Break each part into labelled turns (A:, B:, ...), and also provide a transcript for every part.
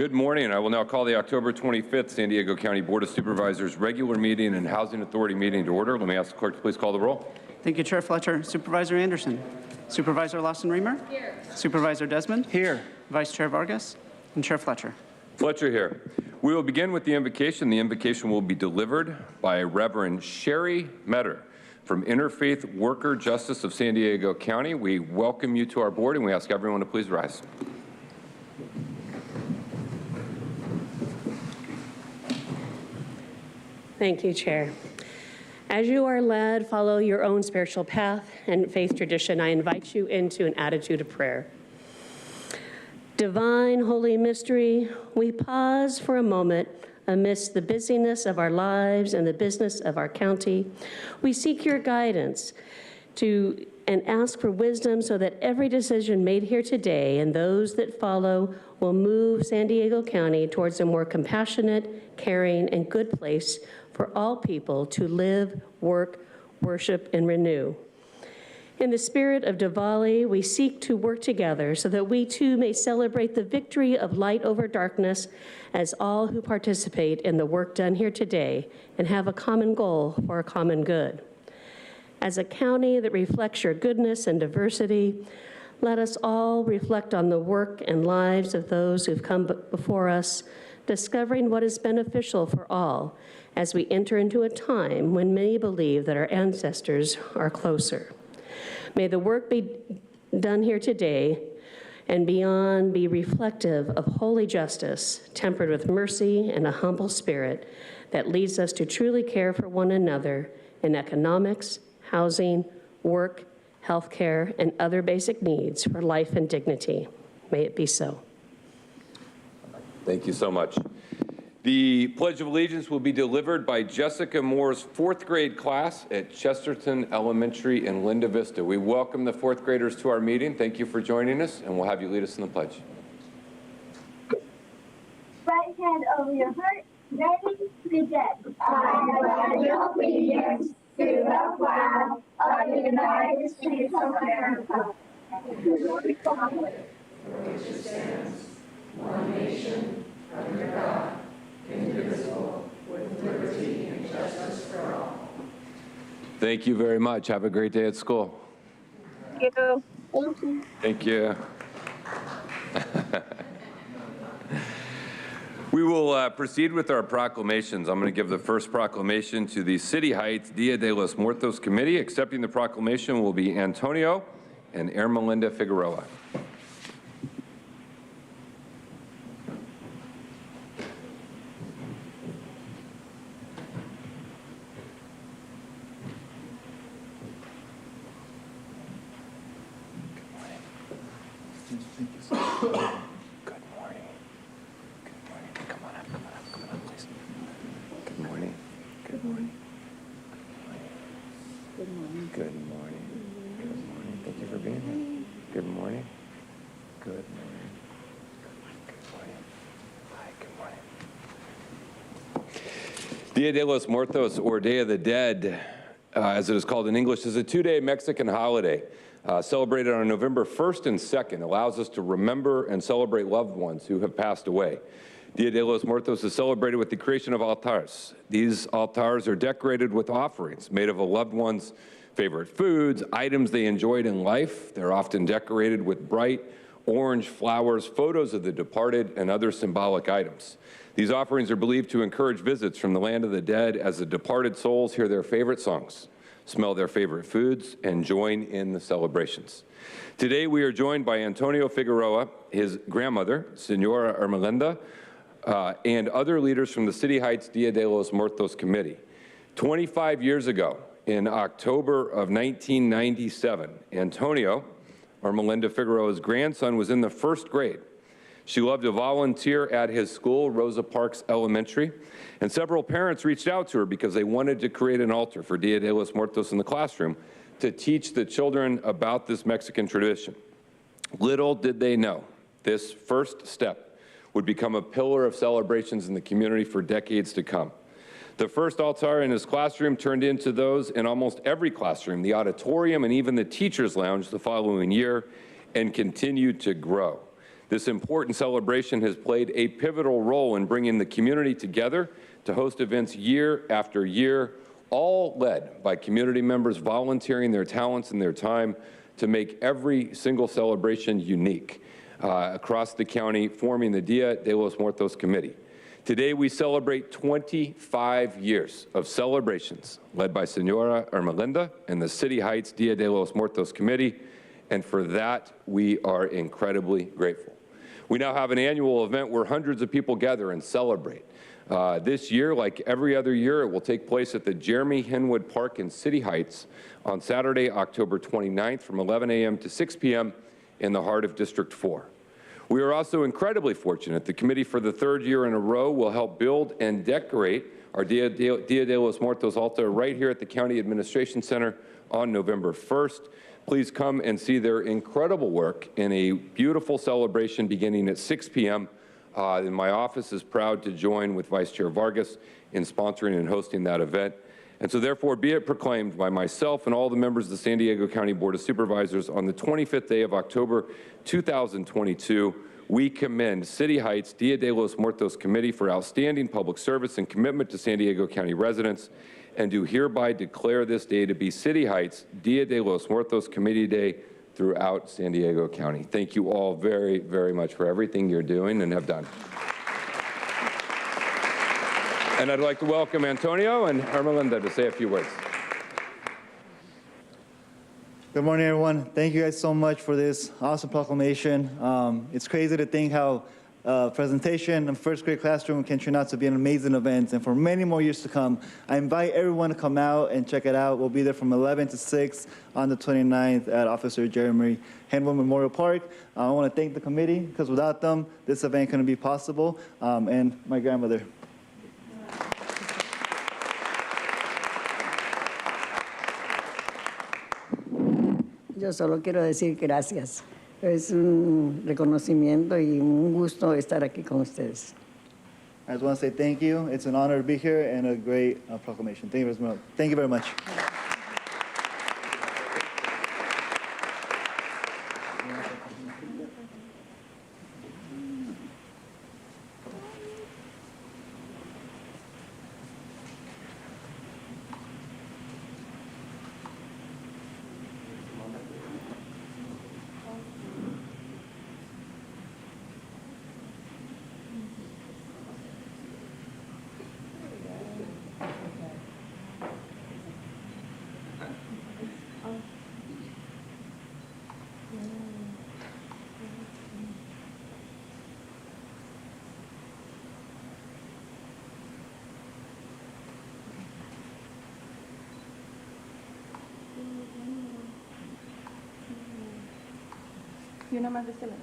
A: Good morning. I will now call the October 25th San Diego County Board of Supervisors regular meeting and Housing Authority meeting to order. Let me ask the clerk to please call the roll.
B: Thank you, Chair Fletcher. Supervisor Anderson. Supervisor Lawson-Remer. Here. Supervisor Desmond.
C: Here.
B: Vice Chair Vargas. And Chair Fletcher.
A: Fletcher here. We will begin with the invocation. The invocation will be delivered by Reverend Sherry Metter from Interfaith Worker Justice of San Diego County. We welcome you to our board and we ask everyone to please rise.
D: Thank you, Chair. As you are led, follow your own spiritual path and faith tradition. I invite you into an attitude of prayer. Divine Holy Mystery, we pause for a moment amidst the busyness of our lives and the business of our county. We seek your guidance and ask for wisdom so that every decision made here today and those that follow will move San Diego County towards a more compassionate, caring, and good place for all people to live, work, worship, and renew. In the spirit of Diwali, we seek to work together so that we too may celebrate the victory of light over darkness as all who participate in the work done here today and have a common goal for a common good. As a county that reflects your goodness and diversity, let us all reflect on the work and lives of those who've come before us, discovering what is beneficial for all as we enter into a time when many believe that our ancestors are closer. May the work be done here today and beyond be reflective of holy justice, tempered with mercy and a humble spirit that leads us to truly care for one another in economics, housing, work, healthcare, and other basic needs for life and dignity. May it be so.
A: Thank you so much. The Pledge of Allegiance will be delivered by Jessica Moore's fourth grade class at Chesterton Elementary in Linda Vista. We welcome the fourth graders to our meeting. Thank you for joining us, and we'll have you lead us in the pledge.
E: Right hand over your heart, ready, begin. I pledge allegiance to the flag of the United States of America, and to the republic for which it stands, one nation, under God, indivisible, with liberty and justice for all.
A: Thank you very much. Have a great day at school.
E: Thank you. Thank you.
A: Thank you. We will proceed with our proclamations. I'm going to give the first proclamation to the City Heights Dia de los Muertos Committee. Accepting the proclamation will be Antonio and Ermelinda Figueroa. Dia de los Muertos, or Day of the Dead, as it is called in English, is a two-day Mexican holiday celebrated on November 1st and 2nd. Allows us to remember and celebrate loved ones who have passed away. Dia de los Muertos is celebrated with the creation of altars. These altars are decorated with offerings made of a loved one's favorite foods, items they enjoyed in life. They're often decorated with bright orange flowers, photos of the departed, and other symbolic items. These offerings are believed to encourage visits from the land of the dead as the departed souls hear their favorite songs, smell their favorite foods, and join in the celebrations. Today we are joined by Antonio Figueroa, his grandmother, Senora Ermelinda, and other leaders from the City Heights Dia de los Muertos Committee. 25 years ago, in October of 1997, Antonio, Ermelinda Figueroa's grandson, was in the first grade. She loved to volunteer at his school, Rosa Parks Elementary, and several parents reached out to her because they wanted to create an altar for Dia de los Muertos in the classroom to teach the children about this Mexican tradition. Little did they know, this first step would become a pillar of celebrations in the community for decades to come. The first altar in his classroom turned into those in almost every classroom, the auditorium, and even the teacher's lounge the following year, and continued to grow. This important celebration has played a pivotal role in bringing the community together to host events year after year, all led by community members volunteering their talents and their time to make every single celebration unique across the county, forming the Dia de los Muertos Committee. Today, we celebrate 25 years of celebrations led by Senora Ermelinda and the City Heights Dia de los Muertos Committee, and for that, we are incredibly grateful. We now have an annual event where hundreds of people gather and celebrate. This year, like every other year, it will take place at the Jeremy Henwood Park in City Heights on Saturday, October 29th from 11 a.m. to 6 p.m. in the heart of District 4. We are also incredibly fortunate the committee for the third year in a row will help build and decorate our Dia de los Muertos altar right here at the County Administration Center on November 1st. Please come and see their incredible work in a beautiful celebration beginning at 6 p.m. And my office is proud to join with Vice Chair Vargas in sponsoring and hosting that event. And so therefore, be it proclaimed by myself and all the members of the San Diego County Board of Supervisors on the 25th day of October 2022, we commend City Heights Dia de los Muertos Committee for outstanding public service and commitment to San Diego County residents, and do hereby declare this day to be City Heights Dia de los Muertos Committee Day throughout San Diego County. Thank you all very, very much for everything you're doing and have done. And I'd like to welcome Antonio and Ermelinda to say a few words.
C: Good morning, everyone. Thank you guys so much for this awesome proclamation. It's crazy to think how presentation in first grade classroom can turn out to be an amazing event, and for many more years to come. I invite everyone to come out and check it out. We'll be there from 11 to 6 on the 29th at Officer Jeremy Henwood Memorial Park. I want to thank the committee, because without them, this event couldn't be possible, and my grandmother.
F: Yo solo quiero decir gracias. Es un reconocimiento y un gusto estar aquí con ustedes.
C: I just want to say thank you. It's an honor to be here and a great proclamation. Thank you very much. Thank you very much.
G: Y una más de este lado.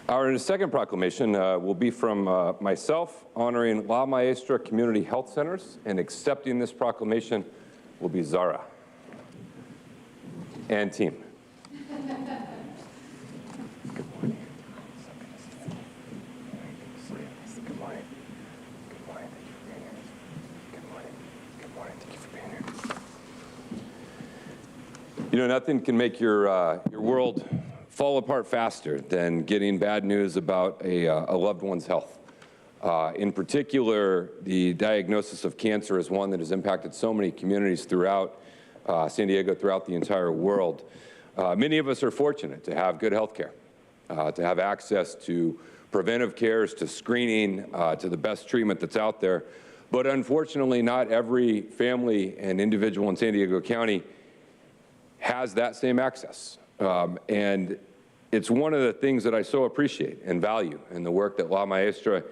A: Our second proclamation will be from myself, honoring La Maestra Community Health Centers, and accepting this proclamation will be Zara and team. You know, nothing can make your world fall apart faster than getting bad news about a loved one's health. In particular, the diagnosis of cancer is one that has impacted so many communities throughout San Diego, throughout the entire world. Many of us are fortunate to have good health care, to have access to preventive cares, to screening, to the best treatment that's out there. But unfortunately, not every family and individual in San Diego County has that same access. And it's one of the things that I so appreciate and value in the work that La Maestra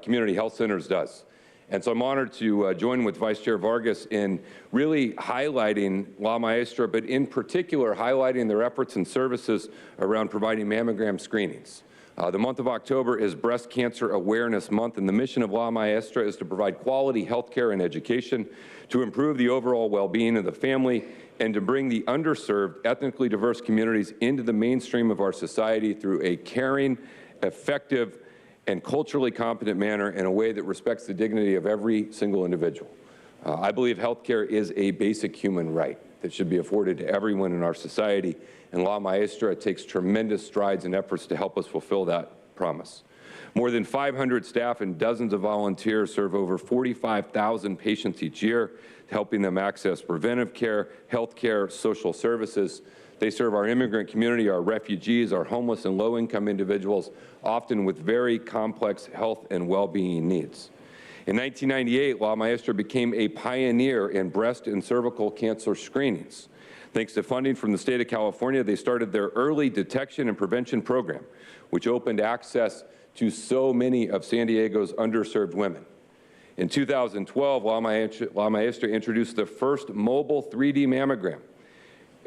A: Community Health Centers does. And so I'm honored to join with Vice Chair Vargas in really highlighting La Maestra, but in particular highlighting their efforts and services around providing mammogram screenings The month of October is Breast Cancer Awareness Month, and the mission of La Maestra is to provide quality health care and education, to improve the overall well-being of the family, and to bring the underserved, ethnically diverse communities into the mainstream of our society through a caring, effective, and culturally competent manner in a way that respects the dignity of every single individual. I believe health care is a basic human right that should be afforded to everyone in our society, and La Maestra takes tremendous strides and efforts to help us fulfill that promise. More than 500 staff and dozens of volunteers serve over 45,000 patients each year, helping them access preventive care, health care, social services. They serve our immigrant community, our refugees, our homeless and low-income individuals, often with very complex health and well-being needs. In 1998, La Maestra became a pioneer in breast and cervical cancer screenings. Thanks to funding from the state of California, they started their early detection and prevention program, which opened access to so many of San Diego's underserved women. In 2012, La Maestra introduced the first mobile 3D mammogram,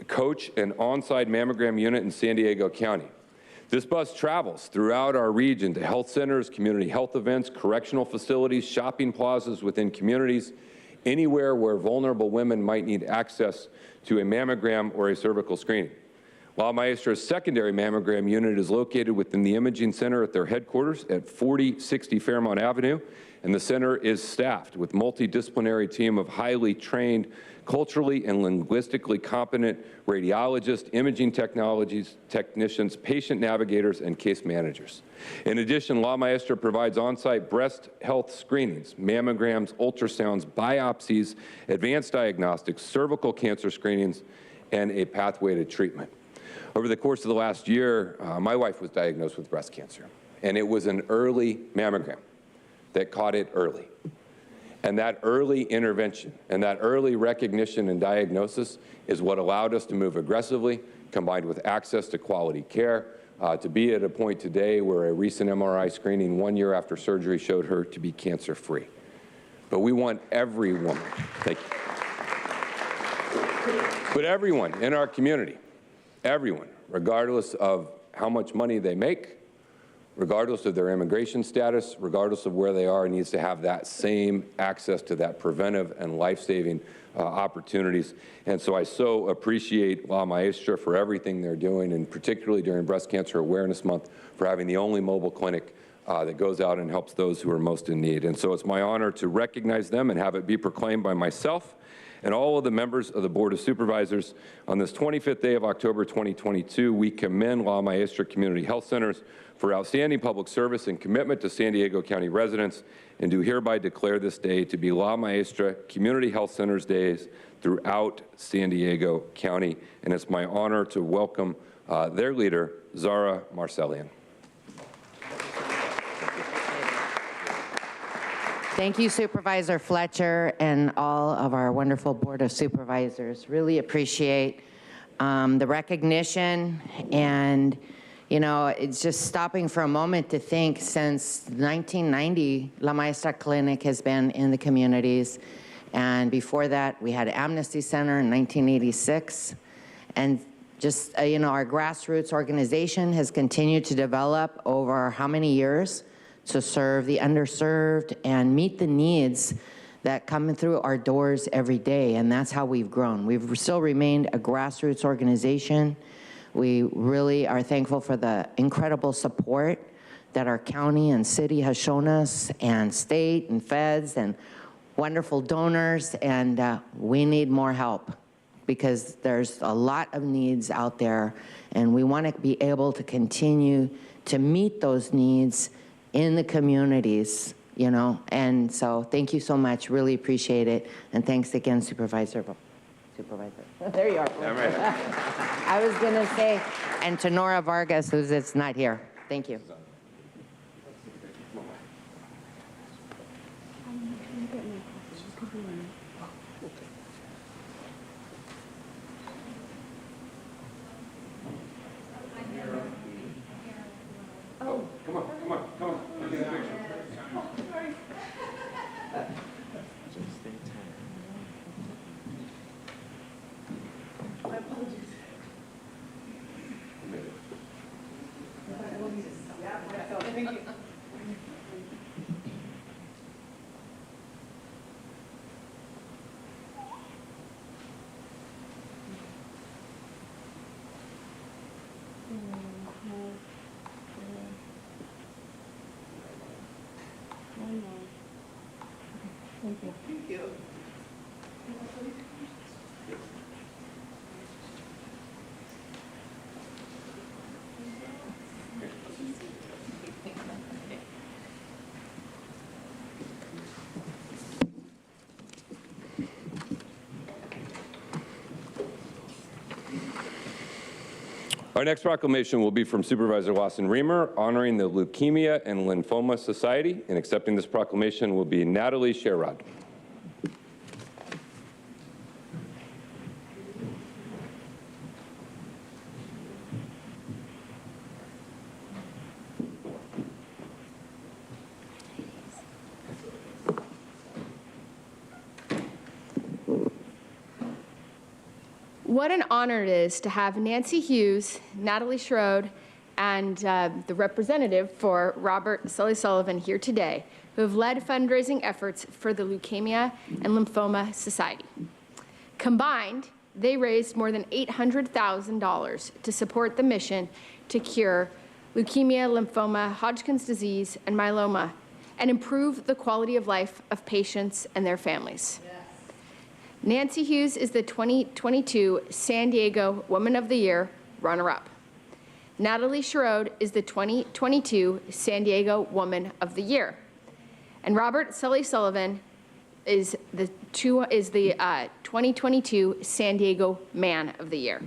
A: a coach and on-site mammogram unit in San Diego County. This bus travels throughout our region to health centers, community health events, correctional facilities, shopping plazas within communities, anywhere where vulnerable women might need access to a mammogram or a cervical screening. La Maestra's secondary mammogram unit is located within the imaging center at their headquarters at 4060 Fairmount Avenue, and the center is staffed with a multidisciplinary team of highly trained, culturally and linguistically competent radiologists, imaging technicians, patient navigators, and case managers. In addition, La Maestra provides on-site breast health screenings, mammograms, ultrasounds, biopsies, advanced diagnostics, cervical cancer screenings, and a pathway to treatment. Over the course of the last year, my wife was diagnosed with breast cancer, and it was an early mammogram that caught it early. And that early intervention and that early recognition and diagnosis is what allowed us to move aggressively, combined with access to quality care, to be at a point today where a recent MRI screening 1 year after surgery showed her to be cancer-free. But we want every woman, thank you, but everyone in our community, everyone, regardless of how much money they make, regardless of their immigration status, regardless of where they are, needs to have that same access to that preventive and life-saving opportunities. And so I so appreciate La Maestra for everything they're doing, and particularly during Breast Cancer Awareness Month, for having the only mobile clinic that goes out and helps those who are most in need. And so it's my honor to recognize them and have it be proclaimed by myself and all of the members of the Board of Supervisors. On this 25th day of October 2022, we commend La Maestra Community Health Centers for outstanding public service and commitment to San Diego County residents, and do hereby declare this day to be La Maestra Community Health Centers Days throughout San Diego County. And it's my honor to welcome their leader, Zara Marcellian.
G: Thank you, Supervisor Fletcher, and all of our wonderful Board of Supervisors. Really appreciate the recognition, and you know, it's just stopping for a moment to think, since 1990, La Maestra Clinic has been in the communities, and before that, we had Amnesty Center in 1986, and just, you know, our grassroots organization has continued to develop over how many years to serve the underserved and meet the needs that come through our doors every day, and that's how we've grown. We've still remained a grassroots organization. We really are thankful for the incredible support that our county and city has shown us, and state and feds and wonderful donors, and we need more help because there's a lot of needs out there, and we want to be able to continue to meet those needs in the communities, you know, and so thank you so much, really appreciate it, and thanks again, Supervisor. There you are. I was gonna say, and to Nora Vargas, who's not here. Thank you.
A: Come on, come on, come on. Get a picture. My apologies. Our next proclamation will be from Supervisor Lawson Remer, honoring the Leukemia and Lymphoma Society, and accepting this proclamation will be Natalie Sherrod.
H: What an honor it is to have Nancy Hughes, Natalie Sherrod, and the representative for Robert Sully Sullivan here today, who have led fundraising efforts for the Leukemia and Lymphoma Society. Combined, they raised more than $800,000 to support the mission to cure leukemia, lymphoma, Hodgkin's disease, and myeloma, and improve the quality of life of patients and their families. Nancy Hughes is the 2022 San Diego Woman of the Year runner-up. Natalie Sherrod is the 2022 San Diego Woman of the Year. And Robert Sully Sullivan is the 2022 San Diego Man of the Year.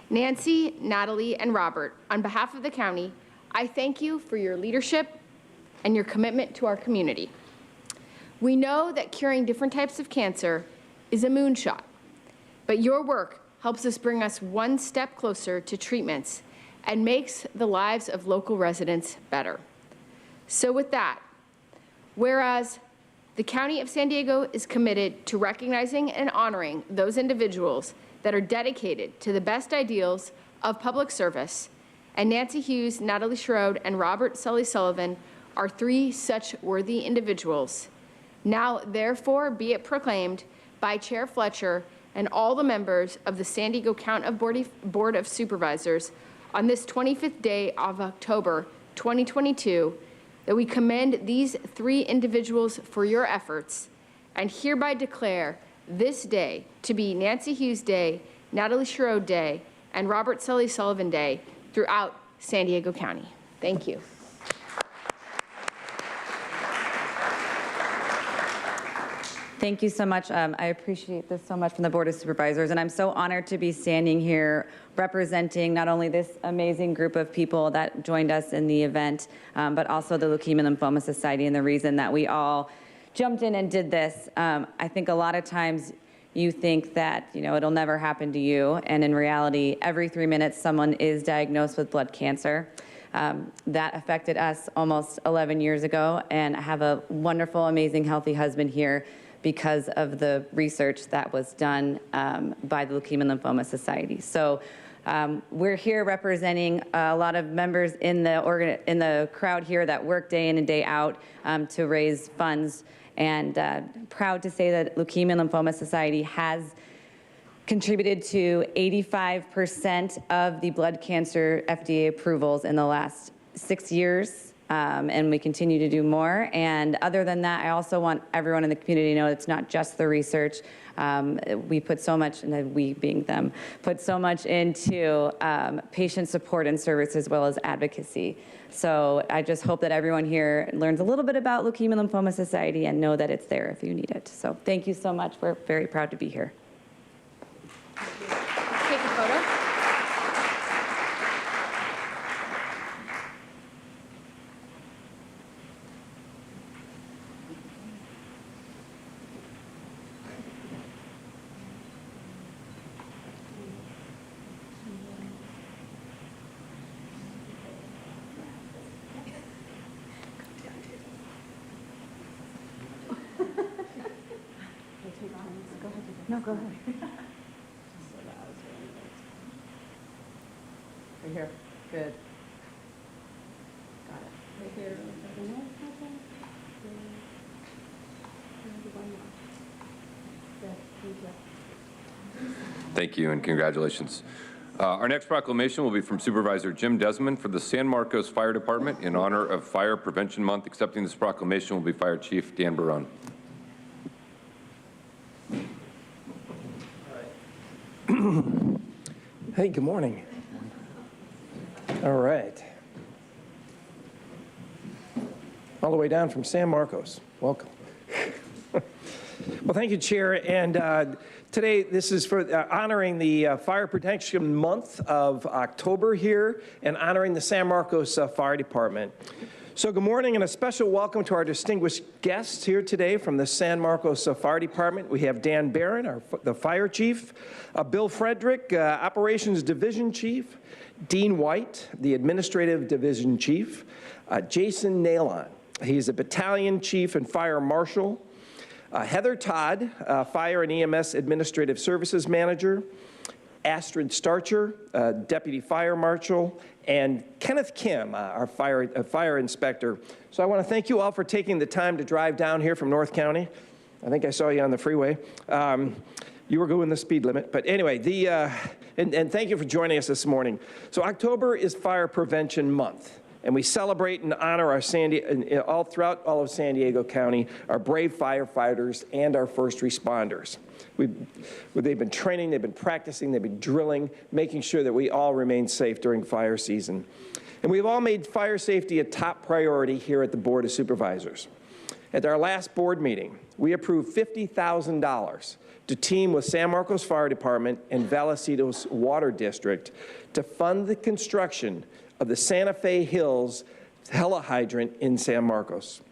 H: Nancy, Natalie, and Robert, on behalf of the county, I thank you for your leadership and your commitment to our community. We know that curing different types of cancer is a moonshot, but your work helps us bring us one step closer to treatments and makes the lives of local residents better. So with that, whereas the County of San Diego is committed to recognizing and honoring those individuals that are dedicated to the best ideals of public service, and Nancy Hughes, Natalie Sherrod, and Robert Sully Sullivan are three such worthy individuals. Now, therefore, be it proclaimed by Chair Fletcher and all the members of the San Diego County Board of Supervisors on this 25th day of October 2022 that we commend these three individuals for your efforts and hereby declare this day to be Nancy Hughes Day, Natalie Sherrod Day, and Robert Sully Sullivan Day throughout San Diego County. Thank you.
I: Thank you so much. I appreciate this so much from the Board of Supervisors, and I'm so honored to be standing here representing not only this amazing group of people that joined us in the event, but also the Leukemia and Lymphoma Society, and the reason that we all jumped in and did this. I think a lot of times you think that, it'll never happen to you, and in reality, every 3 minutes someone is diagnosed with blood cancer. That affected us almost 11 years ago, and I have a wonderful, amazing, healthy husband here because of the research that was done by the Leukemia and Lymphoma Society. So we're here representing a lot of members in the crowd here that work day in and day out to raise funds, and proud to say that Leukemia and Lymphoma Society has contributed to 85% of the blood cancer FDA approvals in the last 6 years. And we continue to do more. And other than that, I also want everyone in the community to know it's not just the research. We put so much, and we being them, put so much into patient support and service as well as advocacy. So I just hope that everyone here learns a little bit about Leukemia and Lymphoma Society and know that it's there if you need it. So thank you so much. We're very proud to be here.
H: Take a photo.
I: No, go ahead. Right here. Good.
A: Thank you and congratulations. Our next proclamation will be from Supervisor Jim Desmond for the San Marcos Fire Department in honor of Fire Prevention Month. Accepting this proclamation will be Fire Chief Dan Barone.
J: Hey, good morning. All right. All the way down from San Marcos. Welcome. Well, thank you, Chair. And today, this is for honoring the Fire Protection Month of October here and honoring the San Marcos Fire Department. So good morning and a special welcome to our distinguished guests here today from the San Marcos Fire Department. We have Dan Barron, the Fire Chief, Bill Frederick, Operations Division Chief, Dean White, the Administrative Division Chief, Jason Nailon, he's a Battalion Chief and Fire Marshal, Heather Todd, Fire and EMS Administrative Services Manager, Astrid Starcher, Deputy Fire Marshal, and Kenneth Kim, our fire inspector. So I want to thank you all for taking the time to drive down here from North County. I think I saw you on the freeway. You were going the speed limit, but anyway, and thank you for joining us this morning. So October is Fire Prevention Month, and we celebrate and honor our throughout all of San Diego County, our brave firefighters and our first responders. They've been training, they've been practicing, they've been drilling, making sure that we all remain safe during fire season. And we've all made fire safety a top priority here at the Board of Supervisors. At our last board meeting, we approved $50,000 to team with San Marcos Fire Department and Vallecito's Water District to fund the construction of the Santa Fe Hills helihydrant in San Marcos.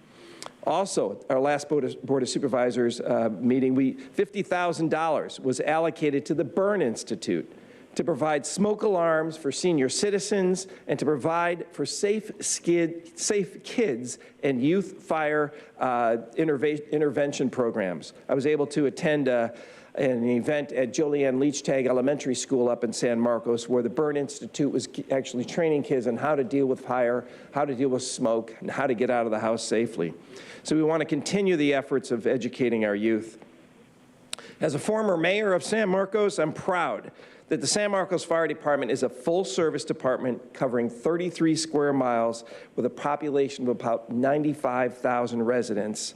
J: Also, our last Board of Supervisors meeting, $50,000 was allocated to the Burn Institute to provide smoke alarms for senior citizens and to provide for safe kids and youth fire intervention programs. I was able to attend an event at Julianne Leachtag Elementary School up in San Marcos where the Burn Institute was actually training kids on how to deal with fire, how to deal with smoke, and how to get out of the house safely. So we want to continue the efforts of educating our youth. As a former mayor of San Marcos, I'm proud that the San Marcos Fire Department is a full-service department covering 33 square miles with a population of about 95,000 residents.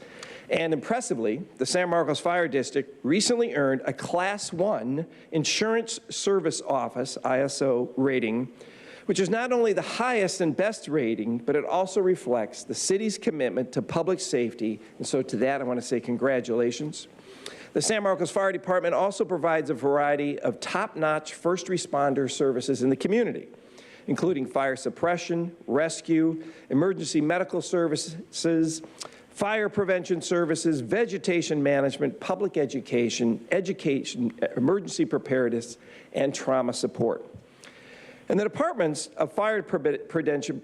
J: And impressively, the San Marcos Fire District recently earned a Class 1 Insurance Service Office, ISO, rating, which is not only the highest and best rating, but it also reflects the city's commitment to public safety. And so to that, I want to say congratulations. The San Marcos Fire Department also provides a variety of top-notch first responder services in the community, including fire suppression, rescue, emergency medical services, fire prevention services, vegetation management, public education, emergency preparedness, and trauma support. And the Department's Fire Prevention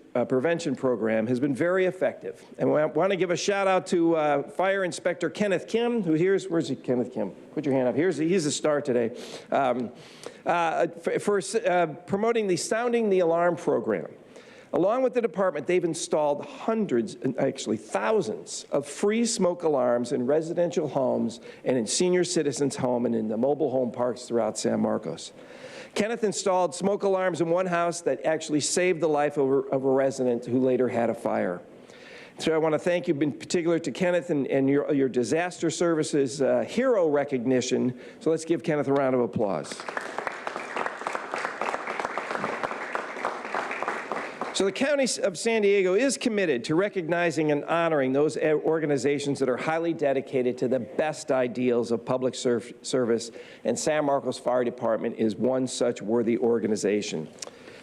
J: Program has been very effective. And I want to give a shout out to Fire Inspector Kenneth Kim, where's he, Kenneth Kim? Put your hand up. He's a star today. For promoting the Sounding the Alarm program. Along with the department, they've installed hundreds, actually thousands, of free smoke alarms in residential homes and in senior citizens' homes and in the mobile home parks throughout San Marcos. Kenneth installed smoke alarms in one house that actually saved the life of a resident who later had a fire. So I want to thank you in particular to Kenneth and your disaster services hero recognition. So let's give Kenneth a round of applause. So the County of San Diego is committed to recognizing and honoring those organizations that are highly dedicated to the best ideals of public service, and San Marcos Fire Department is one such worthy organization.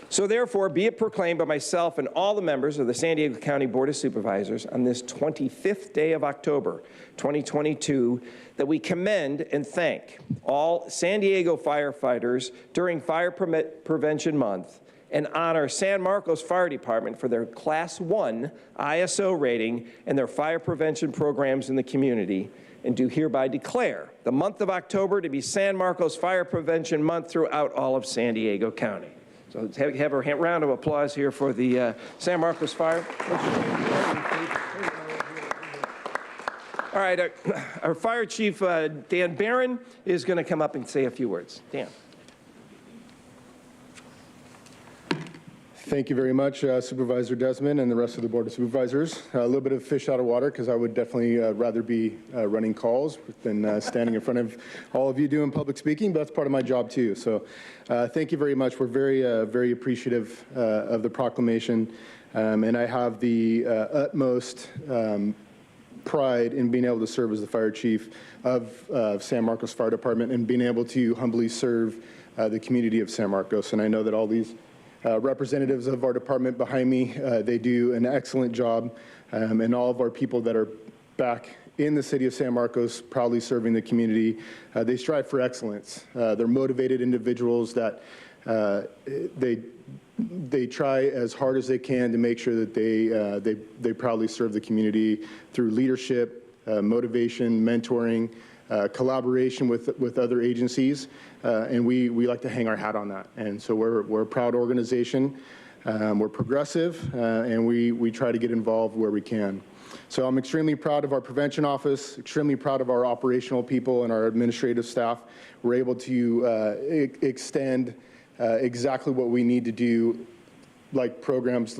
J: So therefore, be it proclaimed by myself and all the members of the San Diego County Board of Supervisors on this 25th day of October, 2022, that we commend and thank all San Diego firefighters during Fire Prevention Month and honor San Marcos Fire Department for their Class 1 ISO rating and their fire prevention programs in the community, and do hereby declare the month of October to be San Marcos Fire Prevention Month throughout all of San Diego County. So let's have a round of applause here for the San Marcos Fire. All right, our Fire Chief, Dan Barron, is going to come up and say a few words. Dan.
K: Thank you very much, Supervisor Desmond and the rest of the Board of Supervisors. A little bit of fish out of water because I would definitely rather be running calls than standing in front of all of you doing public speaking, but that's part of my job too. So thank you very much. We're very appreciative of the proclamation, and I have the utmost pride in being able to serve as the Fire Chief of San Marcos Fire Department and being able to humbly serve the community of San Marcos. And I know that all these representatives of our department behind me, they do an excellent job, and all of our people that are back in the city of San Marcos, proudly serving the community, they strive for excellence. They're motivated individuals that they try as hard as they can to make sure that they proudly serve the community through leadership, motivation, mentoring, collaboration with other agencies, and we like to hang our hat on that. And so we're a proud organization. We're progressive, and we try to get involved where we can. So I'm extremely proud of our prevention office, extremely proud of our operational people and our administrative staff. We're able to extend exactly what we need to do, like programs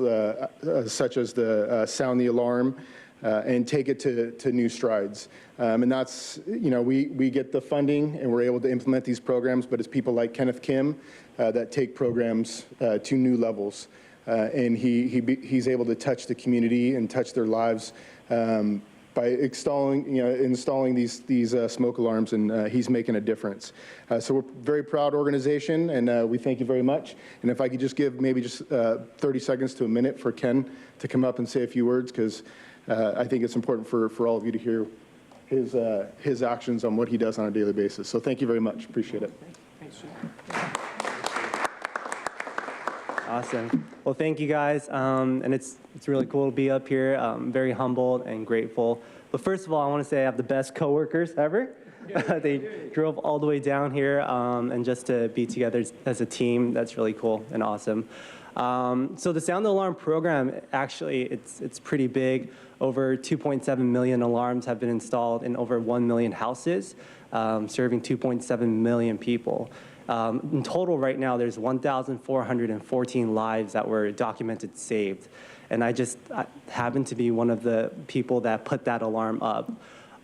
K: such as the Sound the Alarm, and take it to new strides. And that's, we get the funding and we're able to implement these programs, but it's people like Kenneth Kim that take programs to new levels. And he's able to touch the community and touch their lives by installing these smoke alarms, and he's making a difference. So we're a very proud organization, and we thank you very much. And if I could just give maybe just 30 seconds to a minute for Ken to come up and say a few words, because I think it's important for all of you to hear his actions on what he does on a daily basis. So thank you very much. Appreciate it.
L: Awesome. Well, thank you guys. And it's really cool to be up here. I'm very humbled and grateful. But first of all, I want to say I have the best coworkers ever. They drove all the way down here, and just to be together as a team, that's really cool and awesome. So the Sound the Alarm program, actually, it's pretty big. Over 2.7 million alarms have been installed in over 1 million houses, serving 2.7 million people. In total right now, there's 1,414 lives that were documented saved. And I happen to be one of the people that put that alarm up.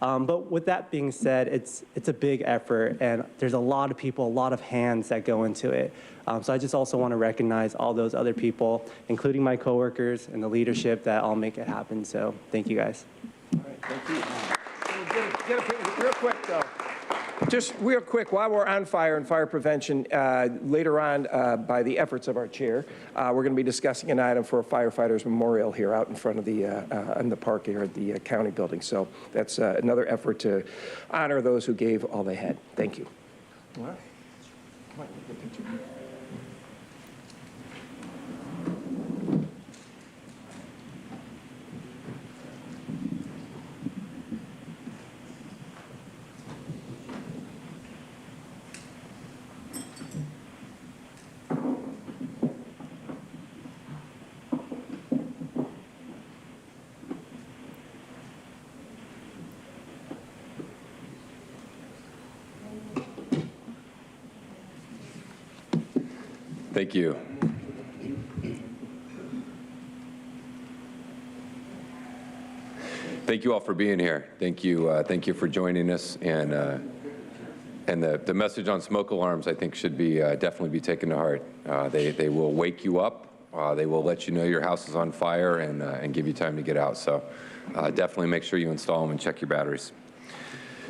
L: But with that being said, it's a big effort, and there's a lot of people, a lot of hands that go into it. So I just also want to recognize all those other people, including my coworkers and the leadership that all make it happen. So thank you guys.
J: All right, thank you. Real quick, though. Just real quick, while we're on fire and fire prevention, later on, by the efforts of our chair, we're going to be discussing an item for a firefighters memorial here out in front of in the park here at the county building. So that's another effort to honor those who gave all they had. Thank you. All right. Come on, get a picture.
A: Thank you. Thank you all for being here. Thank you for joining us. And the message on smoke alarms, I think, should be definitely be taken to heart. They will wake you up. They will let you know your house is on fire and give you time to get out. So definitely make sure you install them and check your batteries.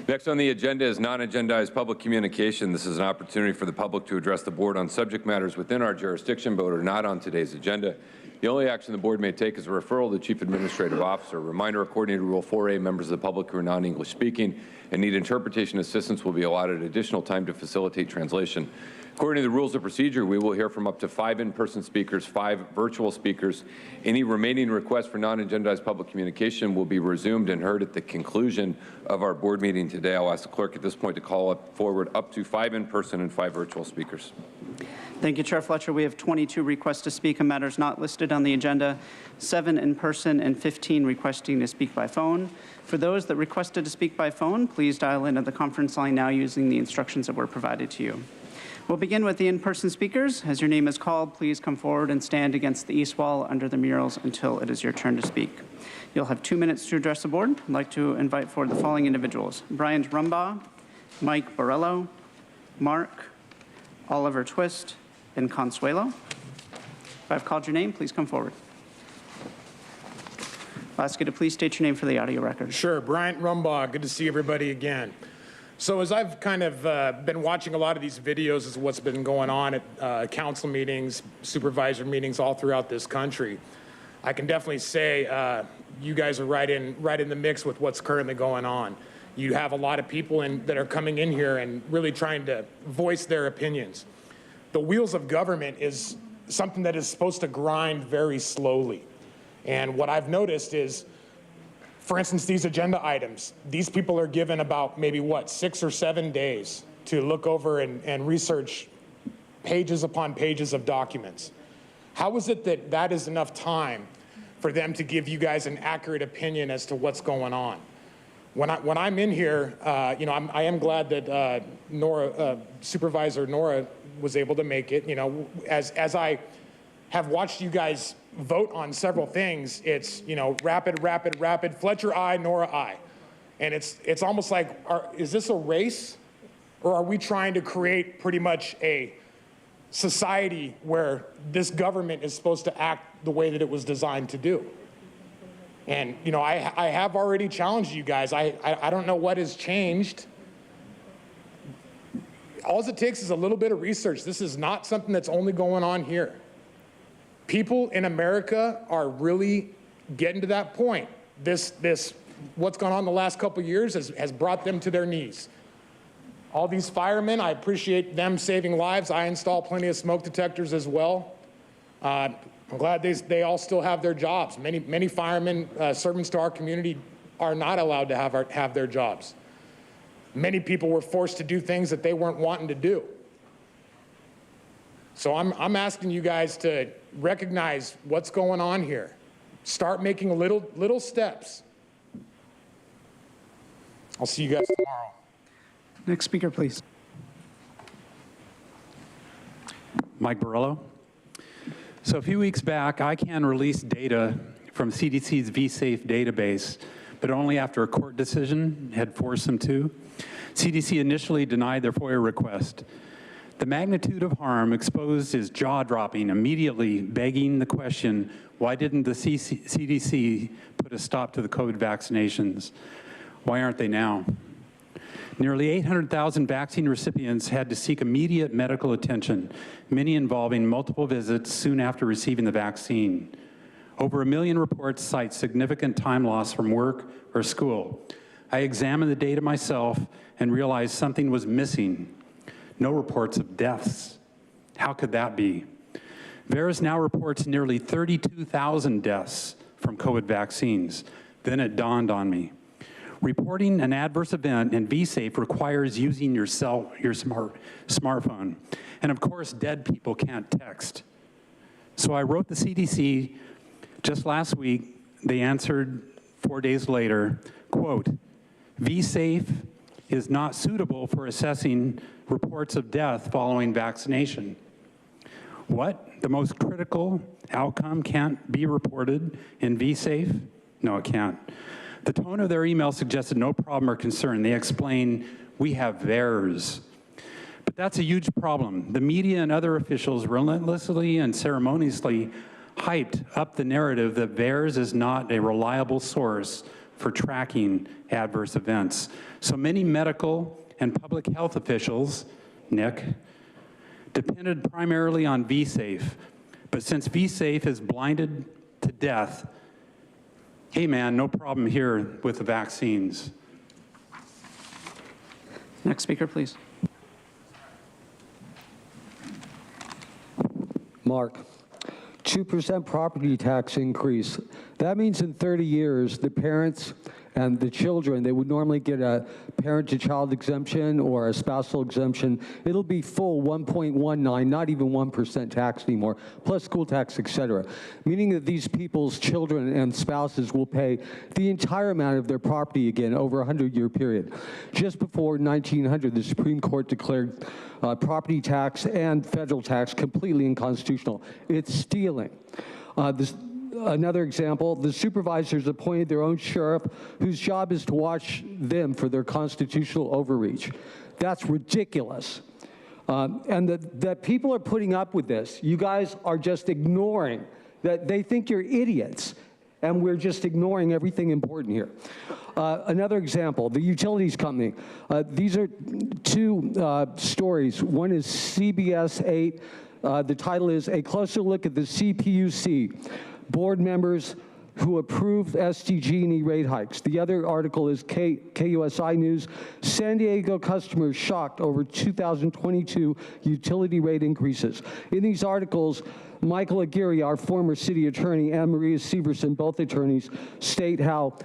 A: Next on the agenda is non-agendized public communication. This is an opportunity for the public to address the board on subject matters within our jurisdiction, but are not on today's agenda. The only action the board may take is a referral to the Chief Administrative Officer. Reminder, according to Rule 4A, members of the public who are non-English speaking and need interpretation assistance will be allotted additional time to facilitate translation. According to the rules of procedure, we will hear from up to 5 in-person speakers, 5 virtual speakers. Any remaining requests for non-agendized public communication will be resumed and heard at the conclusion of our board meeting today. I'll ask the clerk at this point to call forward up to 5 in-person and 5 virtual speakers.
B: Thank you, Chair Fletcher. We have 22 requests to speak on matters not listed on the agenda, 7 in person and 15 requesting to speak by phone. For those that requested to speak by phone, please dial into the conference line now using the instructions that were provided to you. We'll begin with the in-person speakers. As your name is called, please come forward and stand against the east wall under the murals until it is your turn to speak. You'll have 2 minutes to address the board. I'd like to invite forward the following individuals: Brian Rumbaugh, Mike Borrello, Mark, Oliver Twist, and Consuelo. If I've called your name, please come forward. I'll ask you to please state your name for the audio record.
M: Sure, Bryant Rumbaugh, good to see everybody again. So as I've kind of been watching a lot of these videos as what's been going on at council meetings, supervisor meetings all throughout this country, I can definitely say you guys are right in the mix with what's currently going on. You have a lot of people that are coming in here and really trying to voice their opinions. The wheels of government is something that is supposed to grind very slowly. And what I've noticed is, for instance, these agenda items, these people are given about maybe, 6 or 7 days to look over and research pages upon pages of documents. How is it that is enough time for them to give you guys an accurate opinion as to what's going on? When I'm in here, I am glad that Supervisor Nora was able to make it. You know, as I have watched you guys vote on several things, it's, rapid, Fletcher aye, Nora aye. And it's almost like, is this a race? Or are we trying to create pretty much a society where this government is supposed to act the way that it was designed to do? And, I have already challenged you guys. I don't know what has changed. All it takes is a little bit of research. This is not something that's only going on here. People in America are really getting to that point. What's gone on the last couple of years has brought them to their knees. All these firemen, I appreciate them saving lives. I install plenty of smoke detectors as well. I'm glad they all still have their jobs. Many firemen, servants to our community, are not allowed to have their jobs. Many people were forced to do things that they weren't wanting to do. So I'm asking you guys to recognize what's going on here. Start making little steps. I'll see you guys tomorrow.
B: Next speaker, please.
N: Mike Borrello. So a few weeks back, ICANN released data from CDC's vSafe database, but only after a court decision had forced them to. CDC initially denied their FOIA request. The magnitude of harm exposed is jaw-dropping, immediately begging the question, why didn't the CDC put a stop to the COVID vaccinations? Why aren't they now? Nearly 800,000 vaccine recipients had to seek immediate medical attention, many involving multiple visits soon after receiving the vaccine. Over 1 million reports cite significant time loss from work or school. I examined the data myself and realized something was missing. No reports of deaths. How could that be? VAERS now reports nearly 32,000 deaths from COVID vaccines. Then it dawned on me. Reporting an adverse event in vSafe requires using your smartphone. And of course, dead people can't text. So I wrote the CDC just last week. They answered 4 days later, quote, vSafe is not suitable for assessing reports of death following vaccination. What? The most critical outcome can't be reported in vSafe? No, it can't. The tone of their email suggested no problem or concern. They explain, we have VAERS. But that's a huge problem. The media and other officials relentlessly and ceremoniously hyped up the narrative that VAERS is not a reliable source for tracking adverse events. So many medical and public health officials, Nick, depended primarily on vSafe. But since vSafe is blinded to death, hey man, no problem here with the vaccines.
B: Next speaker, please.
O: Mark, 2% property tax increase. That means in 30 years, the parents And the children, they would normally get a parent-to-child exemption or a spousal exemption. It'll be full 1.19, not even 1% tax anymore, plus school tax, et cetera. Meaning that these people's children and spouses will pay the entire amount of their property again over a 100-year period. Just before 1900, the Supreme Court declared property tax and federal tax completely unconstitutional. It's stealing. Another example, the supervisors appointed their own sheriff whose job is to watch them for their constitutional overreach. That's ridiculous. And that people are putting up with this. You guys are just ignoring that. They think you're idiots, and we're just ignoring everything important here. Another example, the utilities company. These are two stories. One is CBS 8. The title is A Closer Look at the CPUC, Board Members Who Approved SDG&E Rate Hikes. The other article is KUSI News, San Diego customers shocked over 2022 utility rate increases. In these articles, Michael Aguirre, our former city attorney, and Maria Severson, both attorneys, state how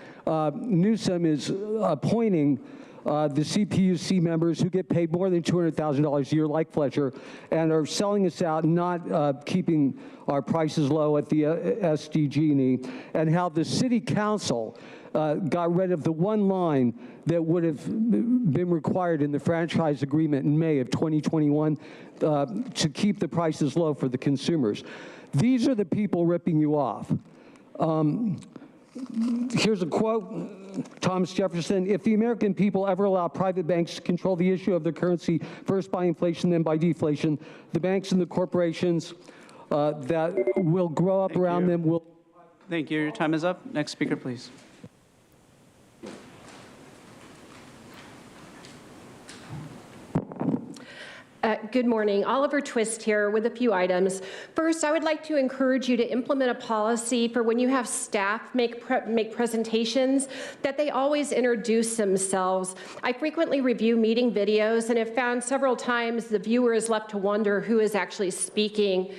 O: Newsom is appointing the CPUC members who get paid more than $200,000 a year, like Fletcher, and are selling us out, not keeping our prices low at the SDG&E, and how the city council got rid of the one line that would have been required in the franchise agreement in May of 2021 to keep the prices low for the consumers. These are the people ripping you off. Here's a quote, Thomas Jefferson: if the American people ever allow private banks to control the issue of their currency, first by inflation, then by deflation, the banks and the corporations that will grow up around them will...
B: Thank you. Your time is up. Next speaker, please.
P: Good morning. Oliver Twist here with a few items. First, I would like to encourage you to implement a policy for when you have staff make presentations, that they always introduce themselves. I frequently review meeting videos and have found several times the viewer is left to wonder who is actually speaking.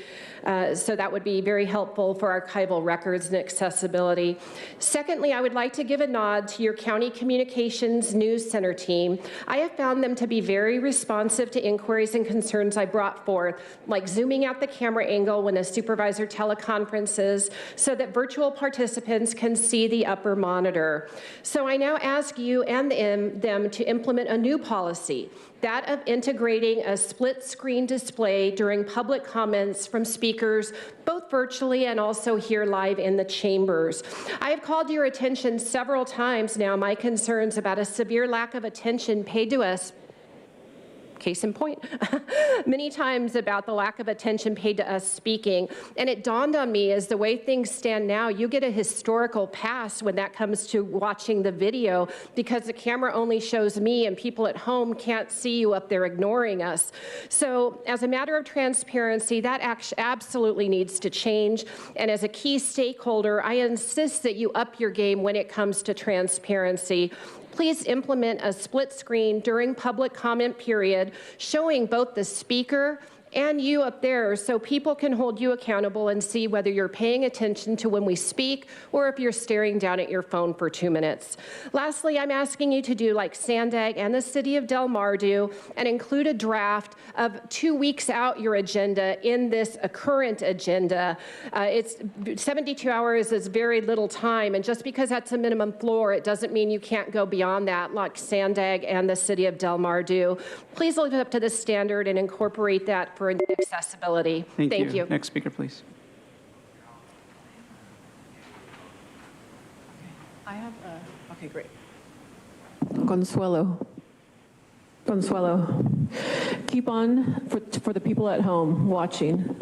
P: So that would be very helpful for archival records and accessibility. Secondly, I would like to give a nod to your County Communications News Center team. I have found them to be very responsive to inquiries and concerns I brought forth, like zooming out the camera angle when a supervisor teleconferences so that virtual participants can see the upper monitor. So I now ask you and them to implement a new policy, that of integrating a split screen display during public comments from speakers, both virtually and also here live in the chambers. I have called to your attention several times now my concerns about a severe lack of attention paid to us. Case in point, many times about the lack of attention paid to us speaking. And it dawned on me, as the way things stand now, you get a historical pass when that comes to watching the video, because the camera only shows me and people at home can't see you up there ignoring us. So as a matter of transparency, that absolutely needs to change. And as a key stakeholder, I insist that you up your game when it comes to transparency. Please implement a split screen during public comment period showing both the speaker and you up there, so people can hold you accountable and see whether you're paying attention to when we speak or if you're staring down at your phone for 2 minutes. Lastly, I'm asking you to do like Sandag and the City of Del Mar do and include a draft of 2 weeks out your agenda in this current agenda. It's 72 hours is very little time, and just because that's a minimum floor, it doesn't mean you can't go beyond that like Sandag and the City of Del Mar do. Please live up to this standard and incorporate that for accessibility. Thank you.
B: Next speaker, please.
Q: I have okay, great. Consuelo. Keep on, for the people at home watching,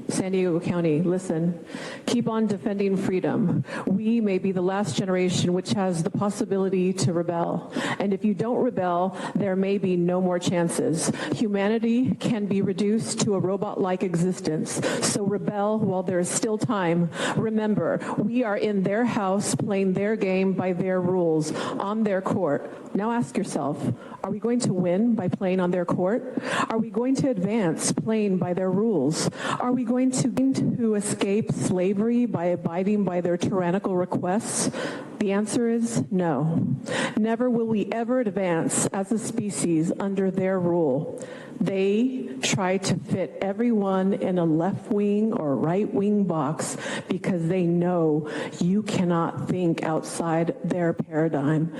Q: San Diego County, listen. Keep on defending freedom. We may be the last generation which has the possibility to rebel. And if you don't rebel, there may be no more chances. Humanity can be reduced to a robot-like existence. So rebel while there is still time. Remember, we are in their house playing their game by their rules, on their court. Now ask yourself, are we going to win by playing on their court? Are we going to advance playing by their rules? Are we going going to escape slavery by abiding by their tyrannical requests? The answer is no. Never will we ever advance as a species under their rule. They try to fit everyone in a left wing or right wing box because they know you cannot think outside their paradigm.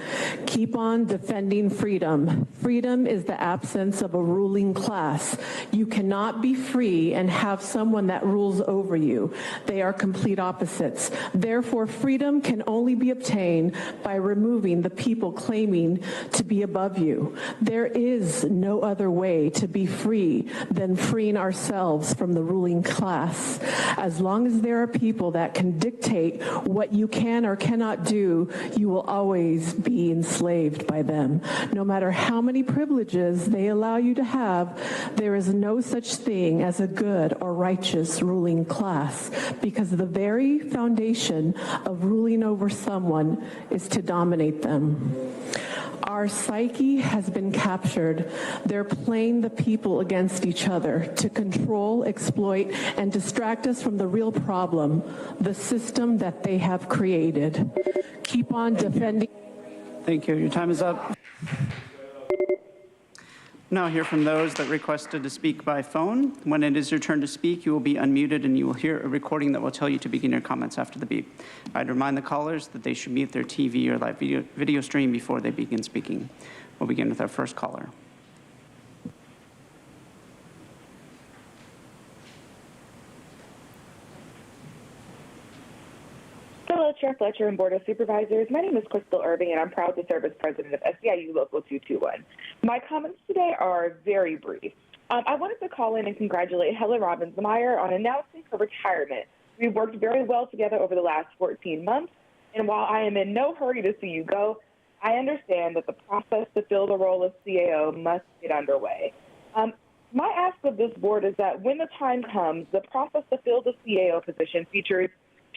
Q: Keep on defending freedom. Freedom is the absence of a ruling class. You cannot be free and have someone that rules over you. They are complete opposites. Therefore, freedom can only be obtained by removing the people claiming to be above you. There is no other way to be free than freeing ourselves from the ruling class. As long as there are people that can dictate what you can or cannot do, you will always be enslaved by them. No matter how many privileges they allow you to have, there is no such thing as a good or righteous ruling class, because the very foundation of ruling over someone is to dominate them. Our psyche has been captured. They're playing the people against each other to control, exploit, and distract us from the real problem, the system that they have created. Keep on defending.
B: Thank you. Your time is up. Now hear from those that requested to speak by phone. When it is your turn to speak, you will be unmuted and you will hear a recording that will tell you to begin your comments after the beep. I'd remind the callers that they should mute their TV or live video stream before they begin speaking. We'll begin with our first caller.
R: Hello, Chair Fletcher and Board of Supervisors. My name is Crystal Irving, and I'm proud to serve as president of SEIU Local 221. My comments today are very brief. I wanted to call in and congratulate Helen Robbins-Meyer on announcing her retirement. We've worked very well together over the last 14 months, and while I am in no hurry to see you go, I understand that the process to fill the role of CAO must get underway. My ask of this board is that when the time comes, the process to fill the CAO position features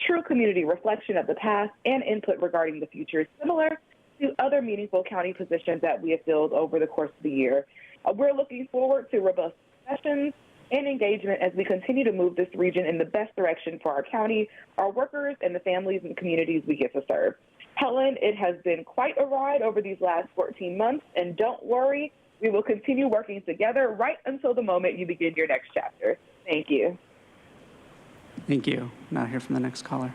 R: true community reflection of the past and input regarding the future, similar to other meaningful county positions that we have filled over the course of the year. We're looking forward to robust discussions and engagement as we continue to move this region in the best direction for our county, our workers, and the families and communities we get to serve. Helen, it has been quite a ride over these last 14 months, and don't worry, we will continue working together right until the moment you begin your next chapter. Thank you.
B: Thank you. Now hear from the next caller.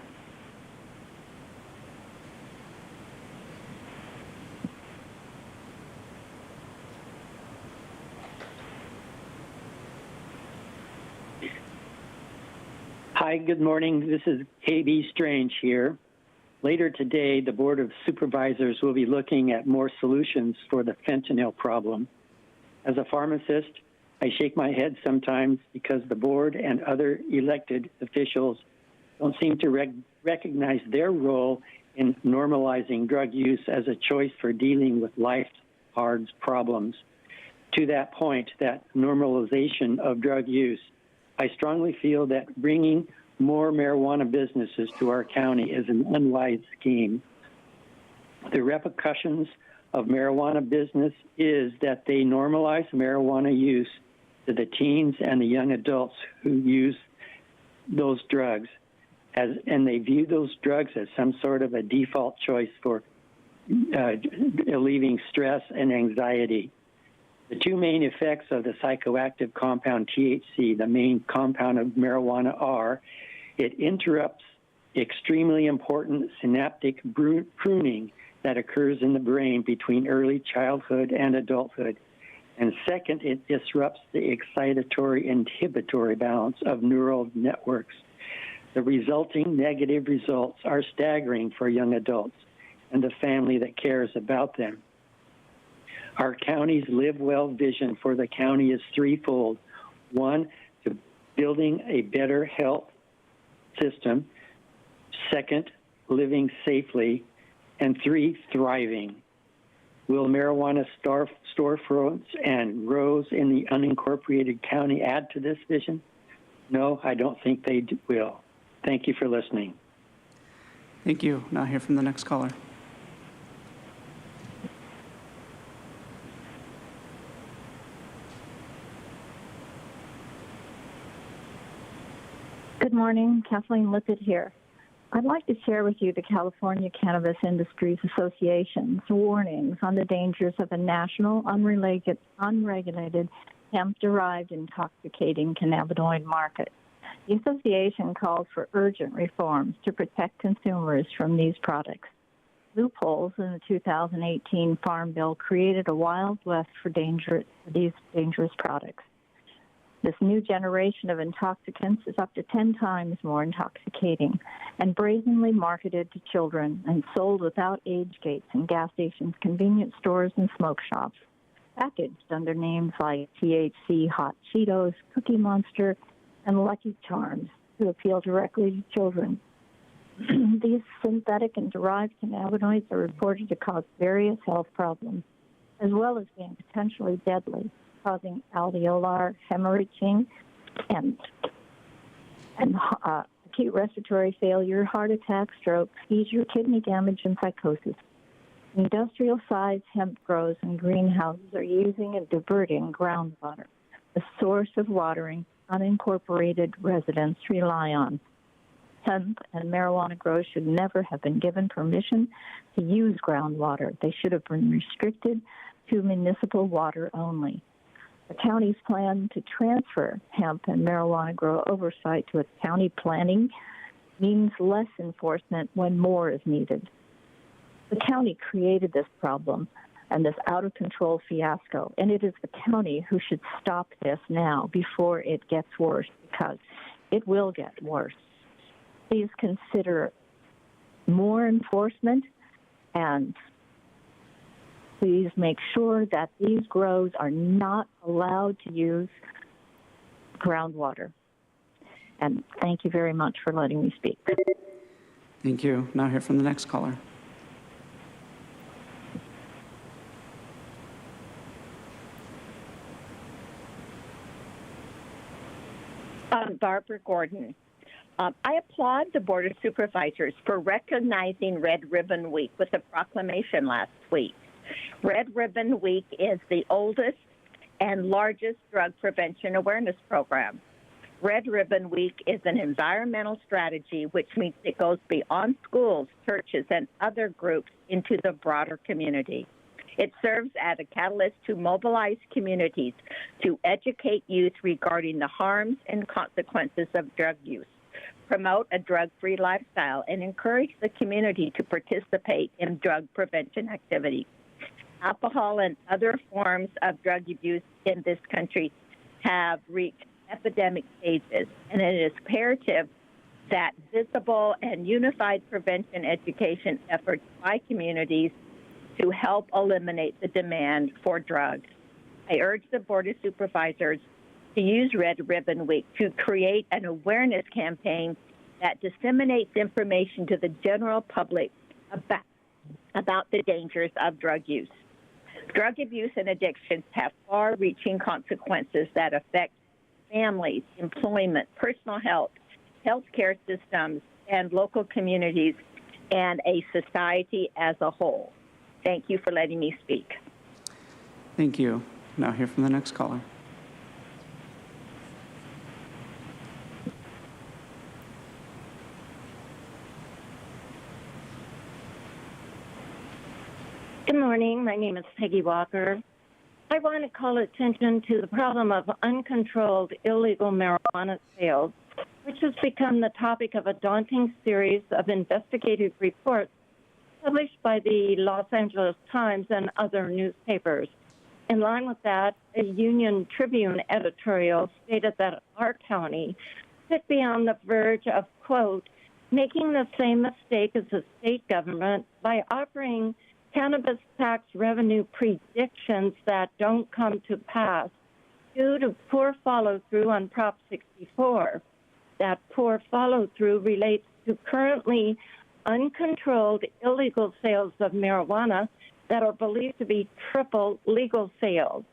S: Hi, good morning. This is KB Strange here. Later today, the Board of Supervisors will be looking at more solutions for the fentanyl problem. As a pharmacist, I shake my head sometimes because the board and other elected officials don't seem to recognize their role in normalizing drug use as a choice for dealing with life's hard problems. To that point, that normalization of drug use, I strongly feel that bringing more marijuana businesses to our county is an unwise scheme. The repercussions of marijuana business is that they normalize marijuana use to the teens and the young adults who use those drugs, and they view those drugs as some sort of a default choice for relieving stress and anxiety. The two main effects of the psychoactive compound THC, the main compound of marijuana, are it interrupts extremely important synaptic pruning that occurs in the brain between early childhood and adulthood. And second, it disrupts the excitatory-inhibitory balance of neural networks. The resulting negative results are staggering for young adults and the family that cares about them. Our county's Live Well vision for the county is threefold. One, to building a better health system. Second, living safely. And three, thriving. Will marijuana storefronts and grows in the unincorporated county add to this vision? No, I don't think they will. Thank you for listening.
B: Thank you. Now hear from the next caller.
T: morning, Kathleen Lippett here. I'd like to share with you the California Cannabis Industries Association's warnings on the dangers of a national, unregulated, hemp-derived intoxicating cannabinoid market. The association calls for urgent reforms to protect consumers from these products. Loopholes in the 2018 Farm Bill created a wild west for these dangerous products. This new generation of intoxicants is up to 10 times more intoxicating and brazenly marketed to children and sold without age gates in gas stations, convenience stores, and smoke shops, packaged under names like THC Hot Cheetos, Cookie Monster, and Lucky Charms to appeal directly to children. These synthetic and derived cannabinoids are reported to cause various health problems, as well as being potentially deadly, causing alveolar hemorrhaging and acute respiratory failure, heart attack, stroke, seizure, kidney damage, and psychosis. Industrial-sized hemp grows and greenhouses are using and diverting groundwater, a source of watering unincorporated residents rely on. Hemp and marijuana grows should never have been given permission to use groundwater. They should have been restricted to municipal water only. The county's plan to transfer hemp and marijuana grow oversight to its county planning means less enforcement when more is needed. The county created this problem and this out-of-control fiasco, and it is the county who should stop this now before it gets worse, because it will get worse. Please consider more enforcement, and please make sure that these grows are not allowed to use groundwater. And thank you very much for letting me speak.
B: Thank you. Now hear from the next caller.
U: Barbara Gordon. I applaud the Board of Supervisors for recognizing Red Ribbon Week with a proclamation last week. Red Ribbon Week is the oldest and largest drug prevention awareness program. Red Ribbon Week is an environmental strategy which means it goes beyond schools, churches, and other groups into the broader community. It serves as a catalyst to mobilize communities to educate youth regarding the harms and consequences of drug use, promote a drug-free lifestyle, and encourage the community to participate in drug prevention activities. Alcohol and other forms of drug abuse in this country have reached epidemic stages, and it is imperative that visible and unified prevention education efforts by communities to help eliminate the demand for drugs. I urge the Board of Supervisors to use Red Ribbon Week to create an awareness campaign that disseminates information to the general public about the dangers of drug use. Drug abuse and addictions have far-reaching consequences that affect families, employment, personal health, healthcare systems, and local communities, and a society as a whole. Thank you for letting me speak.
B: Thank you. Now hear from the next caller.
V: Good morning. My name is Peggy Walker. I want to call attention to the problem of uncontrolled illegal marijuana sales, which has become the topic of a daunting series of investigative reports published by the Los Angeles Times and other newspapers. In line with that, a Union Tribune editorial stated that our county could be on the verge of, quote, making the same mistake as the state government by offering cannabis tax revenue predictions that don't come to pass due to poor follow-through on Prop 64. That poor follow-through relates to currently uncontrolled illegal sales of marijuana that are believed to be triple legal sales.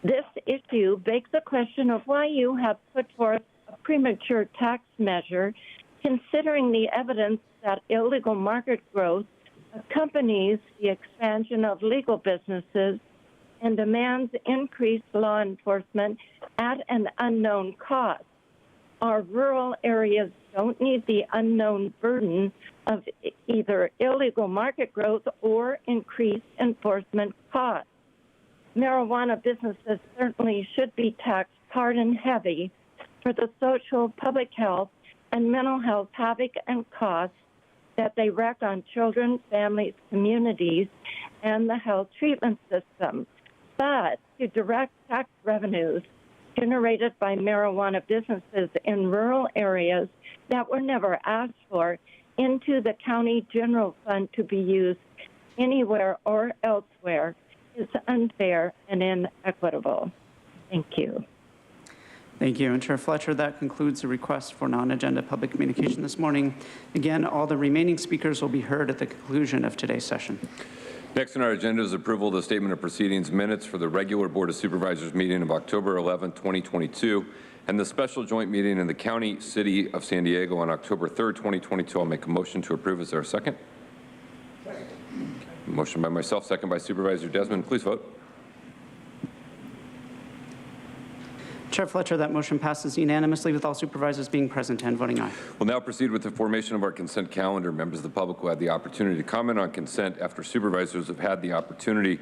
V: This issue begs the question of why you have put forth a premature tax measure, considering the evidence that illegal market growth accompanies the expansion of legal businesses and demands increased law enforcement at an unknown cost. Our rural areas don't need the unknown burden of either illegal market growth or increased enforcement costs. Marijuana businesses certainly should be taxed hard and heavy for the social, public health, and mental health havoc and costs that they wreak on children, families, communities, and the health treatment system. But to direct tax revenues generated by marijuana businesses in rural areas that were never asked for into the county general fund to be used anywhere or elsewhere is unfair and inequitable. Thank you.
B: Thank you. And Chair Fletcher, that concludes the request for non-agenda public communication this morning. Again, all the remaining speakers will be heard at the conclusion of today's session.
A: Next on our agenda is approval of the Statement of Proceedings minutes for the regular Board of Supervisors meeting of October 11, 2022, and the special joint meeting in the County City of San Diego on October 3rd, 2022. I'll make a motion to approve. Is there a second? Second. Motion by myself, second by Supervisor Desmond. Please vote.
B: Chair Fletcher, that motion passes unanimously with all supervisors being present and voting aye.
A: We'll now proceed with the formation of our consent calendar. Members of the public will have the opportunity to comment on consent after supervisors have had the opportunity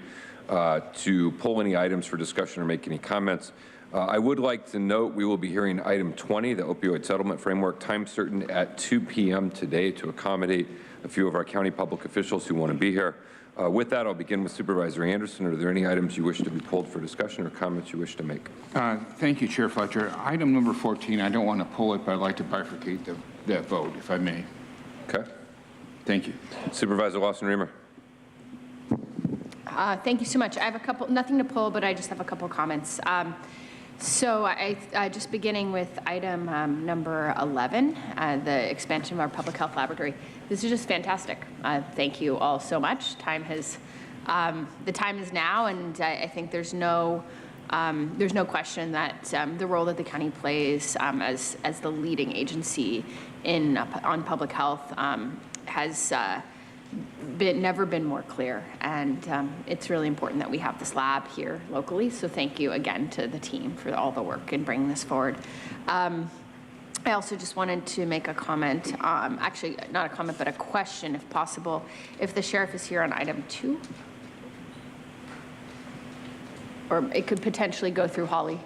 A: to pull any items for discussion or make any comments. I would like to note we will be hearing item 20, the opioid settlement framework, time certain at 2 p.m. today to accommodate a few of our county public officials who want to be here. With that, I'll begin with Supervisor Anderson. Are there any items you wish to be pulled for discussion or comments you wish to make?
D: Thank you, Chair Fletcher. Item number 14, I don't want to pull it, but I'd like to bifurcate that vote, if I may.
A: Okay.
D: Thank you.
A: Supervisor Lawson-Remer.
H: Thank you so much. I have nothing to pull, but I just have a couple comments. So I just beginning with item number 11, the expansion of our public health laboratory. This is just fantastic. Thank you all so much. The time is now, and I think there's no question that the role that the county plays as the leading agency on public health has never been more clear, and it's really important that we have this lab here locally. So thank you again to the team for all the work in bringing this forward. I also just wanted to make a comment, actually not a comment, but a question if possible. If the sheriff is here on item 2, or it could potentially go through Holly.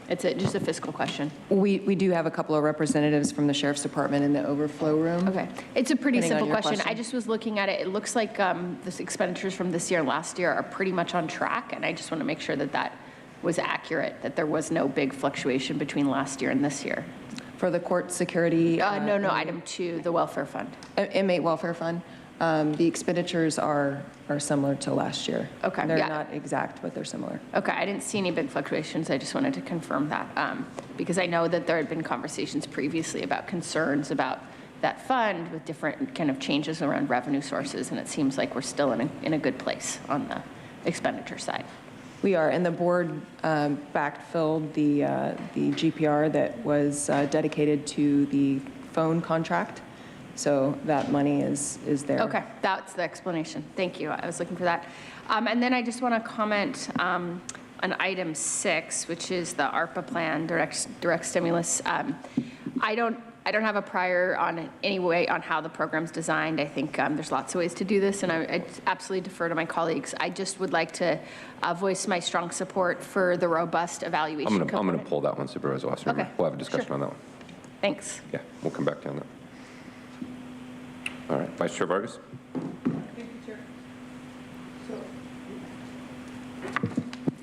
H: It's just a fiscal question.
E: We do have a couple of representatives from the Sheriff's Department in the overflow room.
H: Okay. It's a pretty simple question. I just was looking at it. It looks like the expenditures from this year and last year are pretty much on track, and I just want to make sure that that was accurate, that there was no big fluctuation between last year and this year.
E: For the court security?
H: No, item 2, the welfare fund.
E: Inmate welfare fund. The expenditures are similar to last year.
H: Okay.
E: They're not exact, but they're similar.
H: Okay, I didn't see any big fluctuations. I just wanted to confirm that because I know that there had been conversations previously about concerns about that fund with different kind of changes around revenue sources, and it seems like we're still in a good place on the expenditure side.
E: We are, and the board backfilled the GPR that was dedicated to the phone contract. So that money is there.
H: Okay, that's the explanation. Thank you. I was looking for that. And then I just want to comment on item 6, which is the ARPA plan, direct stimulus. I don't have a prior on any way on how the program's designed. I think there's lots of ways to do this, and I absolutely defer to my colleagues. I just would like to voice my strong support for the robust evaluation.
A: I'm going to pull that one, Supervisor Lawson.
H: Okay.
A: We'll have a discussion on that one.
H: Thanks.
A: Yeah, we'll come back down that. All right, Vice Chair Vargas.
W: Thank you, Chair.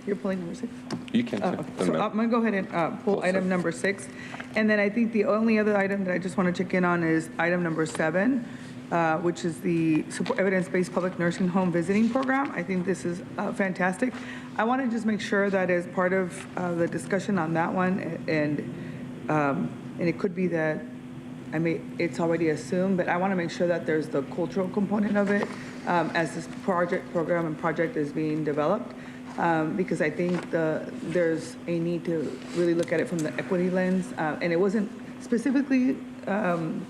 W: You're pulling number 6?
A: You can.
W: So I'm going to go ahead and pull item number 6. And then I think the only other item that I just want to check in on is item number 7, which is the evidence-based public nursing home visiting program. I think this is fantastic. I want to just make sure that as part of the discussion on that one, and it could be that it's already assumed, but I want to make sure that there's the cultural component of it as this program and project is being developed, because I think there's a need to really look at it from the equity lens, and it wasn't specifically, outlined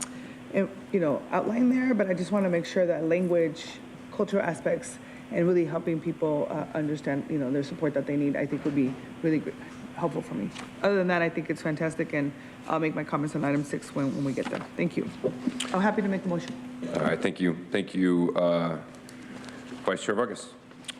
W: there, but I just want to make sure that language, cultural aspects, and really helping people understand, their support that they need, I think would be really helpful for me. Other than that, I think it's fantastic, and I'll make my comments on item 6 when we get there. Thank you. I'm happy to make the motion.
A: All right, thank you. Thank you, Vice Chair Vargas.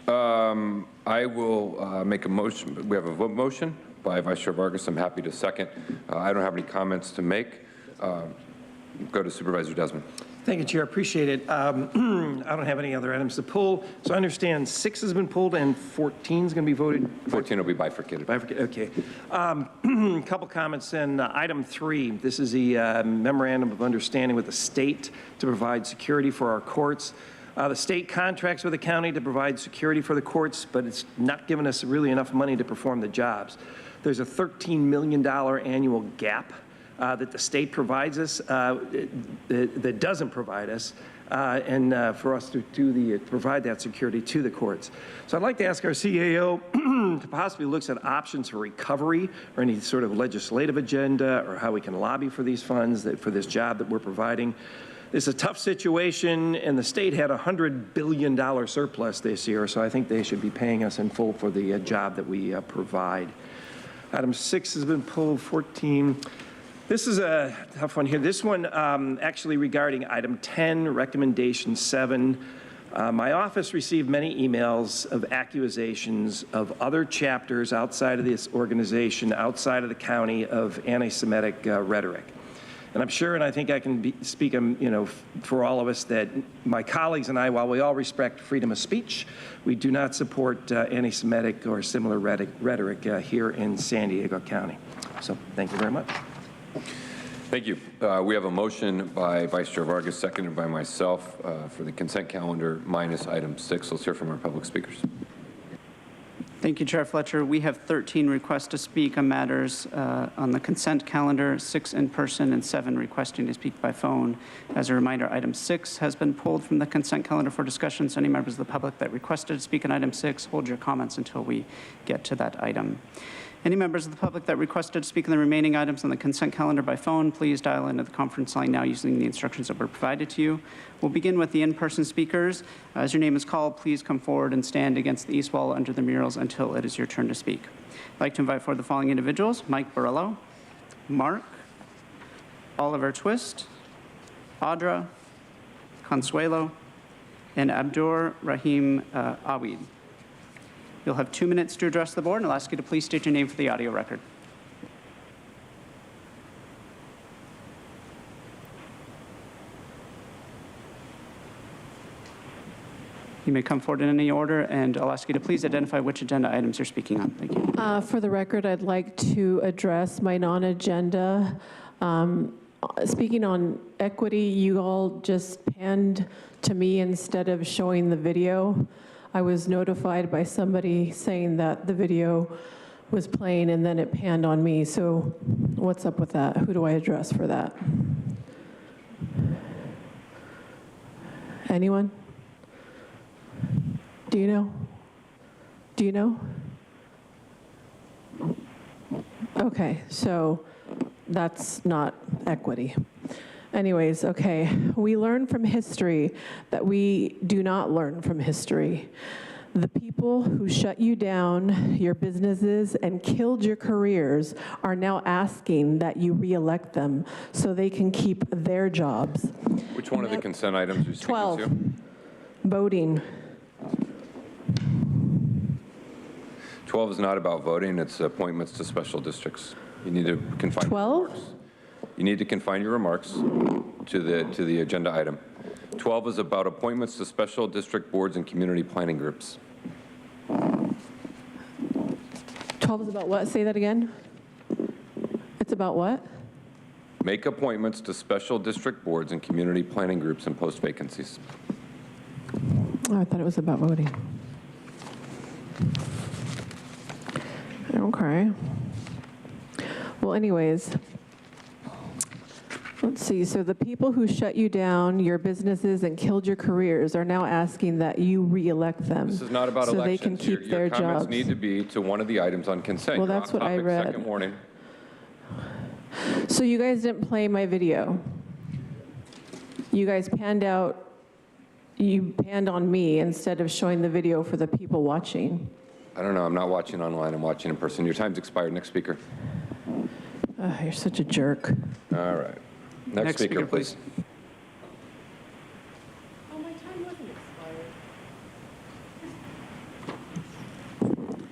A: I will make a motion. We have a vote motion by Vice Chair Vargas. I'm happy to second. I don't have any comments to make. Go to Supervisor Desmond.
J: Thank you, Chair. Appreciate it. I don't have any other items to pull. So I understand 6 has been pulled and 14 is going to be voted.
A: 14 will be bifurcated.
J: Bifurcated, okay. A couple comments then. Item 3, this is the memorandum of understanding with the state to provide security for our courts. The state contracts with the county to provide security for the courts, but it's not giving us really enough money to perform the jobs. There's a $13 million annual gap that the state provides us, that doesn't provide us, and for us to provide that security to the courts. So I'd like to ask our CAO to possibly look at options for recovery or any sort of legislative agenda or how we can lobby for these funds, for this job that we're providing. It's a tough situation, and the state had a $100 billion surplus this year, so I think they should be paying us in full for the job that we provide. Item 6 has been pulled, 14. This is a tough one here. This one actually regarding item 10, recommendation 7. My office received many emails of accusations of other chapters outside of this organization, outside of the county, of anti-Semitic rhetoric. And I'm sure, and I think I can speak, for all of us, that my colleagues and I, while we all respect freedom of speech, we do not support anti-Semitic or similar rhetoric here in San Diego County. So thank you very much.
A: Thank you. We have a motion by Vice Chair Vargas, seconded by myself, for the consent calendar minus item 6. Let's hear from our public speakers.
B: Thank you, Chair Fletcher. We have 13 requests to speak on matters on the consent calendar, 6 in person and 7 requesting to speak by phone. As a reminder, item 6 has been pulled from the consent calendar for discussion, so any members of the public that requested to speak on item 6, hold your comments until we get to that item. Any members of the public that requested to speak on the remaining items on the consent calendar by phone, please dial into the conference line now using the instructions that were provided to you. We'll begin with the in-person speakers. As your name is called, please come forward and stand against the east wall under the murals until it is your turn to speak. I'd like to invite forward the following individuals: Mike Borrello, Mark, Oliver Twist, Audra, Consuelo, and Abdur Rahim Awid. You'll have 2 minutes to address the board, and I'll ask you to please state your name for the audio record. You may come forward in any order, and I'll ask you to please identify which agenda items you're speaking on. Thank you.
Q: For the record, I'd like to address my non-agenda. Speaking on equity, you all just panned to me instead of showing the video. I was notified by somebody saying that the video was playing and then it panned on me. So what's up with that? Who do I address for that? Anyone? Do you know? Do you know? Okay, so that's not equity. Anyways, okay, we learn from history that we do not learn from history. The people who shut you down, your businesses, and killed your careers are now asking that you reelect them so they can keep their jobs.
A: Which one of the consent items are you speaking
Q: 12.
A: to?
Q: Voting.
A: 12 is not about voting. It's appointments to special districts. You need to confine
Q: 12?
A: your remarks. You need to confine your remarks to the agenda item. 12 is about appointments to special district boards and community planning groups.
Q: 12 is about what? Say that again. It's about what?
A: Make appointments to special district boards and community planning groups and post vacancies.
Q: Oh, I thought it was about voting. Okay. Well, anyways, let's see. So the people who shut you down, your businesses, and killed your careers are now asking that you reelect them.
A: This is not about
Q: so
A: elections.
Q: They can keep
A: your
Q: their
A: comments
Q: jobs.
A: need to be to one of the items on consent.
Q: Well,
A: You're
Q: that's
A: off
Q: what I
A: topic,
Q: read.
A: Second warning.
Q: So you guys didn't play my video. You guys panned out. You panned on me instead of showing the video for the people watching.
A: I don't know. I'm not watching online. I'm watching in person. Your time's expired. Next speaker.
Q: You're such a jerk.
A: All right. Next speaker, please.
P: Oh, my time wasn't expired.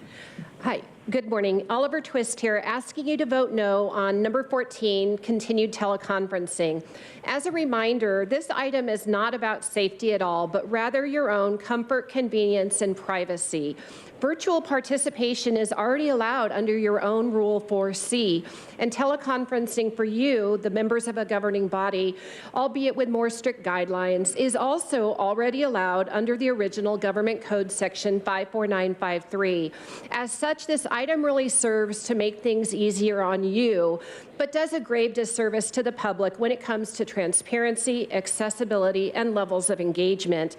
P: Hi, good morning. Oliver Twist here, asking you to vote no on number 14, continued teleconferencing. As a reminder, this item is not about safety at all, but rather your own comfort, convenience, and privacy. Virtual participation is already allowed under your own Rule 4C, and teleconferencing for you, the members of a governing body, albeit with more strict guidelines, is also already allowed under the original Government Code Section 54953. As such, this item really serves to make things easier on you, but does a grave disservice to the public when it comes to transparency, accessibility, and levels of engagement.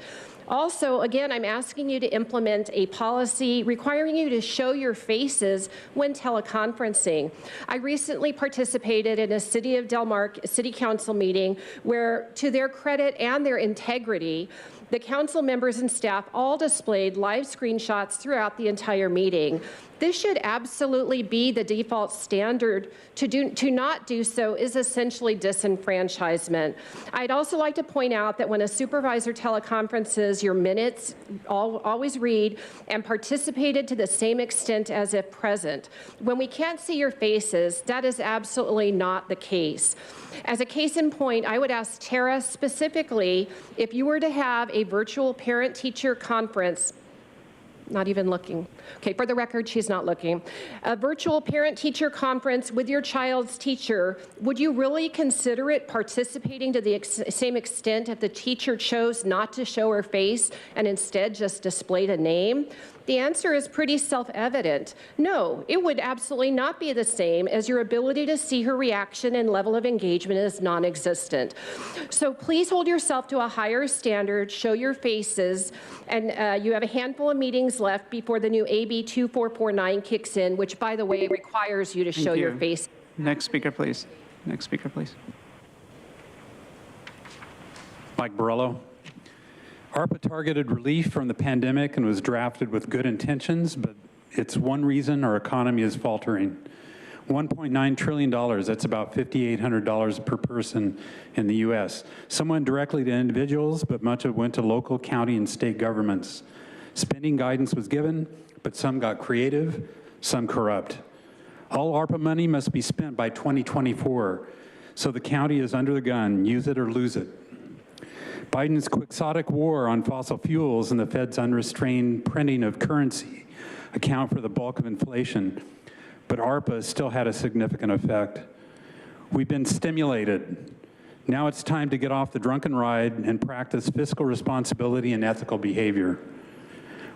P: Also, again, I'm asking you to implement a policy requiring you to show your faces when teleconferencing. I recently participated in a City of Del Mar City Council meeting where, to their credit and their integrity, the council members and staff all displayed live screenshots throughout the entire meeting. This should absolutely be the default standard. To not do so is essentially disenfranchisement. I'd also like to point out that when a supervisor teleconferences, your minutes always read and participated to the same extent as if present. When we can't see your faces, that is absolutely not the case. As a case in point, I would ask Tara specifically, if you were to have a virtual parent-teacher conference, not even looking. Okay, for the record, she's not looking. A virtual parent-teacher conference with your child's teacher, would you really consider it participating to the same extent if the teacher chose not to show her face and instead just displayed a name? The answer is pretty self-evident. No, it would absolutely not be the same, as your ability to see her reaction and level of engagement is non-existent. So please hold yourself to a higher standard, show your faces, and you have a handful of meetings left before the new AB 2449 kicks in, which, by the way, requires you to show your face.
B: Next speaker, please. Next speaker, please.
N: Mike Borrello. ARPA targeted relief from the pandemic and was drafted with good intentions, but it's one reason our economy is faltering. $1.9 trillion, that's about $5,800 per person in the US. Some went directly to individuals, but much of it went to local, county, and state governments. Spending guidance was given, but some got creative, some corrupt. All ARPA money must be spent by 2024, so the county is under the gun, use it or lose it. Biden's quixotic war on fossil fuels and the Fed's unrestrained printing of currency account for the bulk of inflation, but ARPA still had a significant effect. We've been stimulated. Now it's time to get off the drunken ride and practice fiscal responsibility and ethical behavior.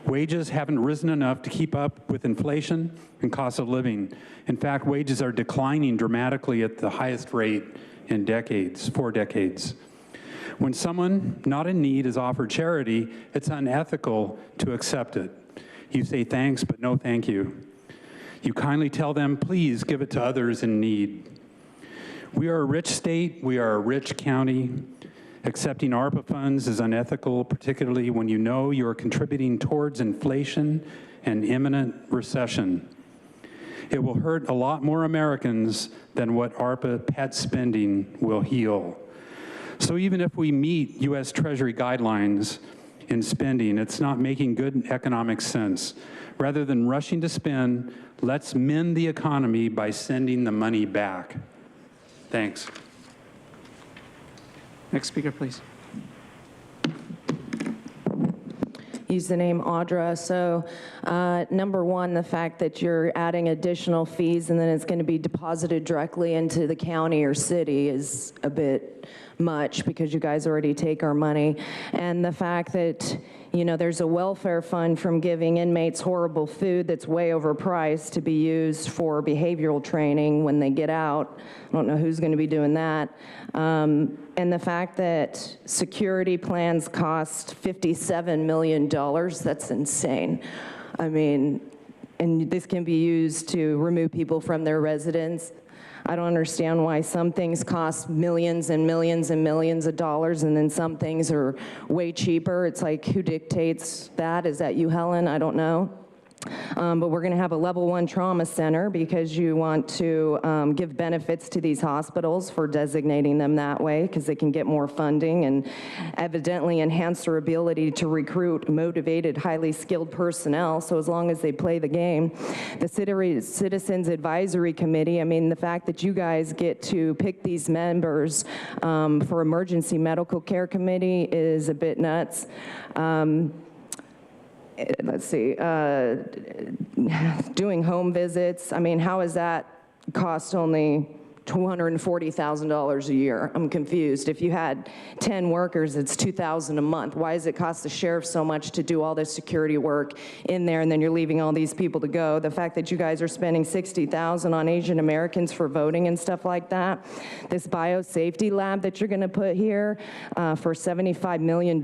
N: Wages haven't risen enough to keep up with inflation and cost of living. In fact, wages are declining dramatically at the highest rate in decades, 4 decades. When someone not in need is offered charity, it's unethical to accept it. You say thanks, but no thank you. You kindly tell them, please give it to others in need. We are a rich state, we are a rich county. Accepting ARPA funds is unethical, particularly when you know you are contributing towards inflation and imminent recession. It will hurt a lot more Americans than what ARPA pet spending will heal. So even if we meet U.S. Treasury guidelines in spending, it's not making good economic sense. Rather than rushing to spend, let's mend the economy by sending the money back. Thanks.
B: Next speaker, please.
C: Use the name Audra. So number one, the fact that you're adding additional fees and then it's going to be deposited directly into the county or city is a bit much because you guys already take our money. And the fact that, you know, there's a welfare fund from giving inmates horrible food that's way overpriced to be used for behavioral training when they get out. I don't know who's going to be doing that. And the fact that security plans cost $57 million, that's insane. I mean, and this can be used to remove people from their residence. I don't understand why some things cost millions and millions and millions of dollars and then some things are way cheaper. It's like, who dictates that? Is that you, Helen? I don't know. But we're going to have a level 1 trauma center because you want to give benefits to these hospitals for designating them that way because they can get more funding and evidently enhance their ability to recruit motivated, highly skilled personnel. So as long as they play the game. The Citizens Advisory Committee, I mean, the fact that you guys get to pick these members for Emergency Medical Care Committee is a bit nuts. Let's see, doing home visits. I mean, how is that cost only $240,000 a year? I'm confused. If you had 10 workers, it's $2,000 a month. Why does it cost the sheriff so much to do all this security work in there, and then you're leaving all these people to go? The fact that you guys are spending $60,000 on Asian Americans for voting and stuff like that. This biosafety lab that you're going to put here for $75 million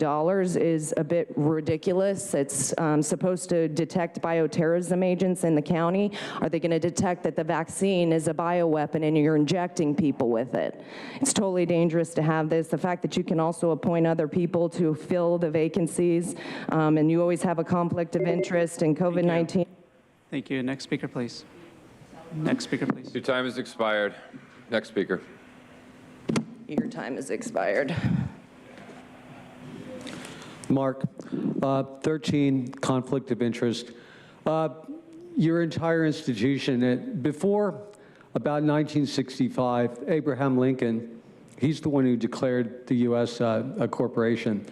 C: is a bit ridiculous. It's supposed to detect bioterrorism agents in the county. Are they going to detect that the vaccine is a bioweapon and you're injecting people with it? It's totally dangerous to have this. The fact that you can also appoint other people to fill the vacancies, and you always have a conflict of interest in COVID-19.
B: Thank you. Next speaker, please. Next speaker, please.
A: Your time has expired. Next speaker.
C: Your time has expired.
O: Mark, 13, conflict of interest. Your entire institution, before about 1965, Abraham Lincoln, he's the one who declared the U.S. A corporation.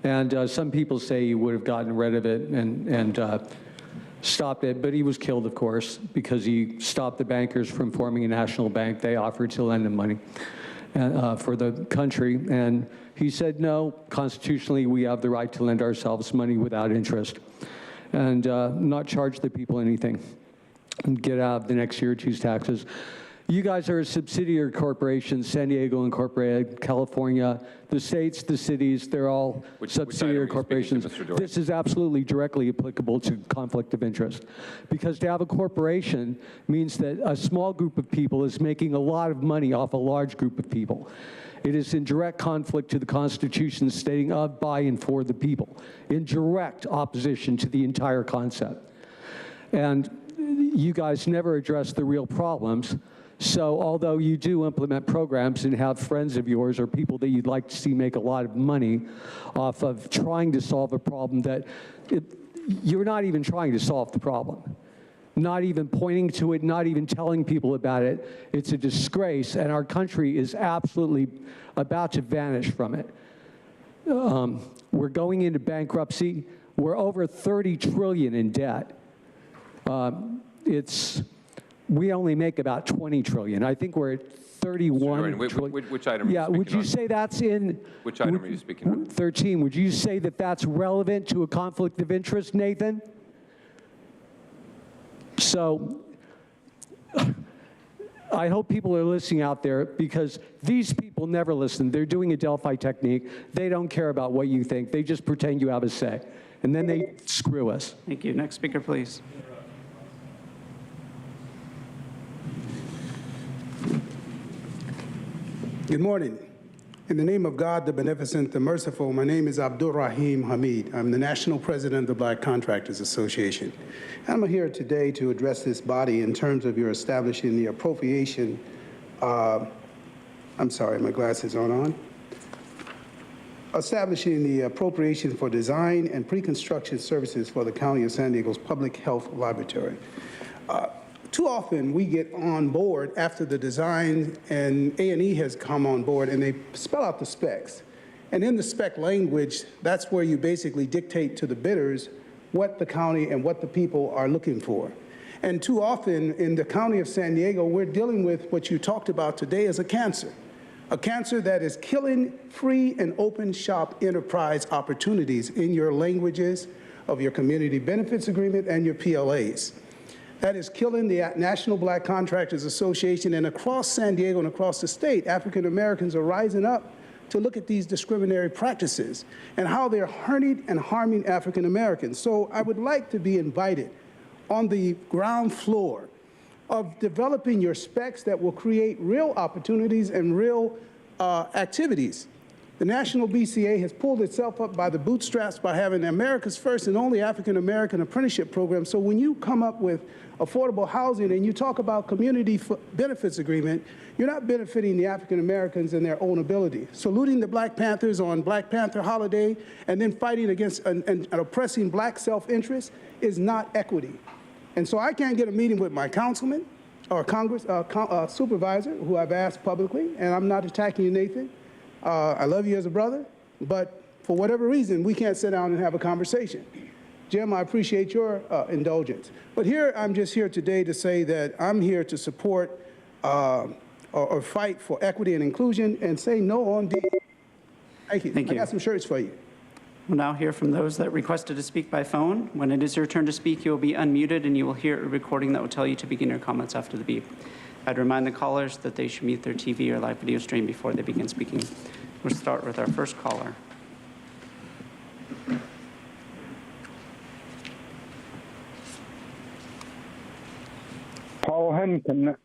O: And some people say he would have gotten rid of it and stopped it, but he was killed, of course, because he stopped the bankers from forming a national bank. They offered to lend him money for the country. And he said, no, constitutionally, we have the right to lend ourselves money without interest and not charge the people anything and get out of the next year or two's taxes. You guys are a subsidiary corporation, San Diego Incorporated, California, the states, the cities, they're all subsidiary corporations. This is absolutely directly applicable to conflict of interest. Because to have a corporation means that a small group of people is making a lot of money off a large group of people. It is in direct conflict to the Constitution stating of, by, and for the people, in direct opposition to the entire concept. And you guys never address the real problems. So although you do implement programs and have friends of yours or people that you'd like to see make a lot of money off of trying to solve a problem that you're not even trying to solve the problem. Not even pointing to it, not even telling people about it. It's a disgrace, and our country is absolutely about to vanish from it. We're going into bankruptcy. We're over $30 trillion in debt. We only make about 20 trillion. I think we're at 31 trillion.
A: Which item are you speaking
O: would you
A: on?
O: say that's in?
A: Which item are you speaking on?
O: 13. Would you say that that's relevant to a conflict of interest, Nathan? So I hope people are listening out there because these people never listen. They're doing a Delphi technique. They don't care about what you think. They just pretend you have a say. And then they screw us.
B: Thank you. Next speaker, please.
F: Good morning. In the name of God, the Beneficent, the Merciful, my name is Abdul Rahim Hamid. I'm the National President of the Black Contractors Association. I'm here today to address this body in terms of your establishing the appropriation. I'm sorry, my glasses aren't on. Establishing the appropriation for design and pre-construction services for the County of San Diego's Public Health Laboratory. Too often we get on board after the design and A&E has come on board and they spell out the specs. And in the spec language, that's where you basically dictate to the bidders what the county and what the people are looking for. And too often in the County of San Diego, we're dealing with what you talked about today as a cancer that is killing free and open shop enterprise opportunities in your languages of your community benefits agreement and your PLAs. That is killing the National Black Contractors Association, and across San Diego and across the state, African Americans are rising up to look at these discriminatory practices and how they're hurting and harming African Americans. So I would like to be invited on the ground floor of developing your specs that will create real opportunities and real activities The National BCA has pulled itself up by the bootstraps by having America's first and only African-American apprenticeship program. So when you come up with affordable housing and you talk about community benefits agreement, you're not benefiting the African-Americans in their own ability. Saluting the Black Panthers on Black Panther holiday and then fighting against and oppressing black self-interest is not equity. And so I can't get a meeting with my councilman or supervisor, who I've asked publicly, and I'm not attacking you, Nathan. I love you as a brother, but for whatever reason, we can't sit down and have a conversation. Jim, I appreciate your indulgence. But here, I'm just here today to say that I'm here to support or fight for equity and inclusion and say no on D. Thank you.
B: Thank you.
F: I got some shirts for you.
B: We'll now hear from those that requested to speak by phone. When it is your turn to speak, you will be unmuted and you will hear a recording that will tell you to begin your comments after the beep. I'd remind the callers that they should mute their TV or live video stream before they begin speaking. We'll start with our first caller.
G: Paul Henkin.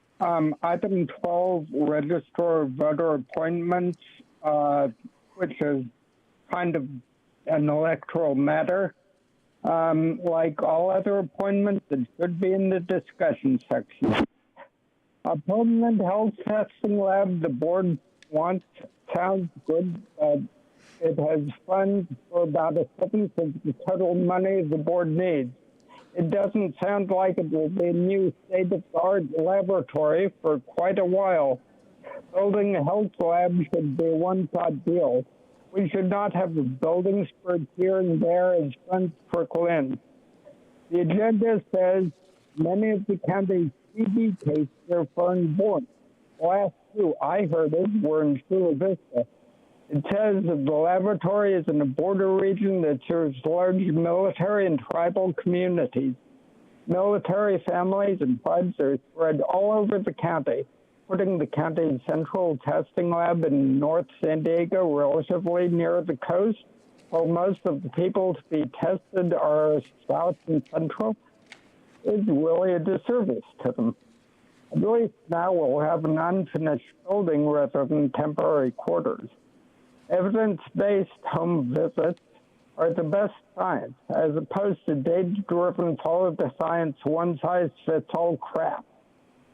G: Item 12, register voter appointments, which is kind of an electoral matter. Like all other appointments, it should be in the discussion section. Appointment health testing lab, the board wants, sounds good, but it has funds for about a seventh of the total money the board needs. It doesn't sound like it will be a new state-of-the-art laboratory for quite a while. Building a health lab should be a one-shot deal. We should not have a building spurt here and there as funds trickle in. The agenda says many of the county's TB cases are foreign-born. The last two I heard of were in Chula Vista. It says that the laboratory is in a border region that serves large military and tribal communities. Military families and tribes are spread all over the county, putting the county's central testing lab in North San Diego relatively near the coast, while most of the people to be tested are south and central, is really a disservice to them. At least now we'll have an unfinished building rather than temporary quarters. Evidence-based home visits are the best science, as opposed to data-driven follow-the-science one-size-fits-all crap.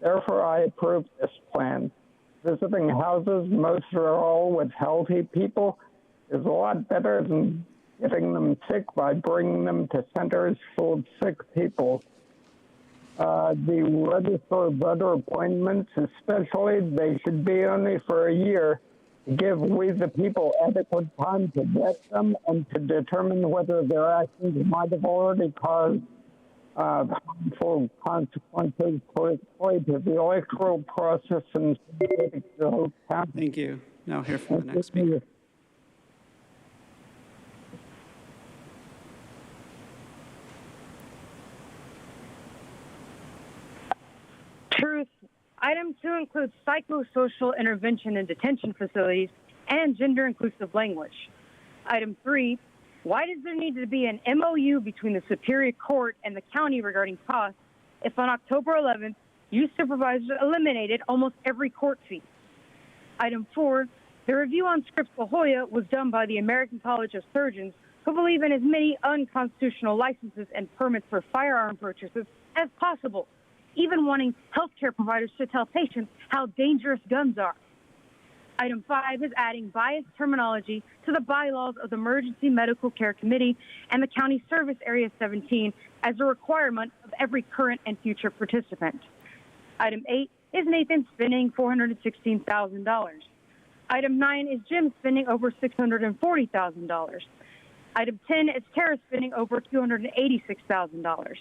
G: Therefore, I approve this plan. Visiting houses, most or all with healthy people, is a lot better than getting them sick by bringing them to centers full of sick people. The register voter appointments, especially, they should be only for a year to give we the people adequate time to vet them and to determine whether their actions might have already caused harmful consequences politically to the electoral process and the whole county.
B: Thank you. Now hear from the next speaker.
I: Truth. Item 2 includes psychosocial intervention in detention facilities and gender-inclusive language. Item 3, why does there need to be an MOU between the Superior Court and the county regarding costs if on October 11th, you supervisors eliminated almost every court fee? Item 4, the review on Scripps La Jolla was done by the American College of Surgeons, who believe in as many unconstitutional licenses and permits for firearm purchases as possible, even wanting healthcare providers to tell patients how dangerous guns are. Item 5 is adding biased terminology to the bylaws of the Emergency Medical Care Committee and the County Service Area 17 as a requirement of every current and future participant. Item 8 is Nathan spending $416,000. Item 9 is Jim spending over $640,000. Item 10 is Tara spending over $286,000.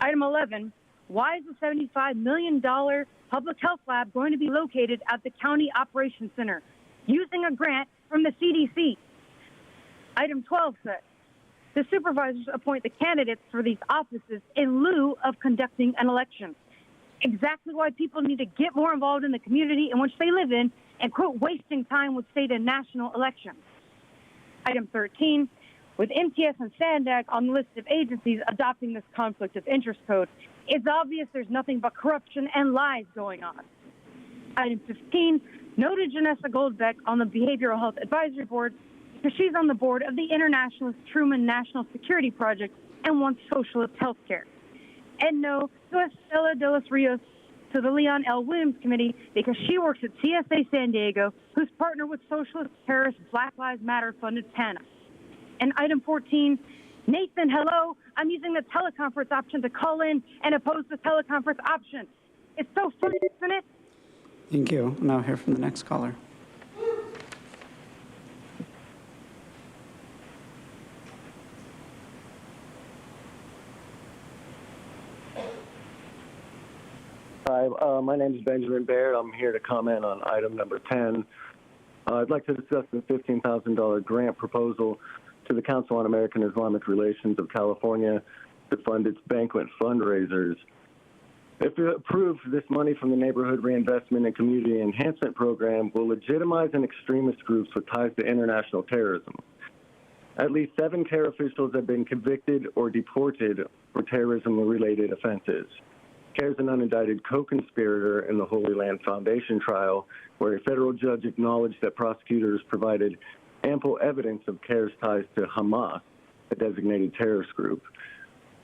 I: Item 11, why is the $75 million public health lab going to be located at the County Operations Center using a grant from the CDC? Item 12 says, the supervisors appoint the candidates for these offices in lieu of conducting an election. Exactly why people need to get more involved in the community in which they live in and quit wasting time with state and national elections. Item 13, with MTS and SANDAG on the list of agencies adopting this conflict of interest code, it's obvious there's nothing but corruption and lies going on. Item 15, noted Janessa Goldbeck on the Behavioral Health Advisory Board because she's on the board of the Internationalist Truman National Security Project and wants socialist health care. And no to Estela de los Rios to the Leon L. Williams Committee because she works at CSA San Diego, who's partnered with socialist terrorist Black Lives Matter funded PANA. And item 14, Nathan, hello. I'm using the teleconference option to call in and oppose the teleconference option. It's so fun, isn't it?
B: Thank you. I'll now hear from the next caller.
K: Hi, my name is Benjamin Baird. I'm here to comment on item number 10. I'd like to discuss the $15,000 grant proposal to the Council on American Islamic Relations of California to fund its banquet fundraisers. If approved, this money from the Neighborhood Reinvestment and Community Enhancement Program will legitimize an extremist groups with ties to international terrorism. At least 7 CARE officials have been convicted or deported for terrorism-related offenses. CARE is an unindicted co-conspirator in the Holy Land Foundation trial, where a federal judge acknowledged that prosecutors provided ample evidence of CARE's ties to Hamas, a designated terrorist group.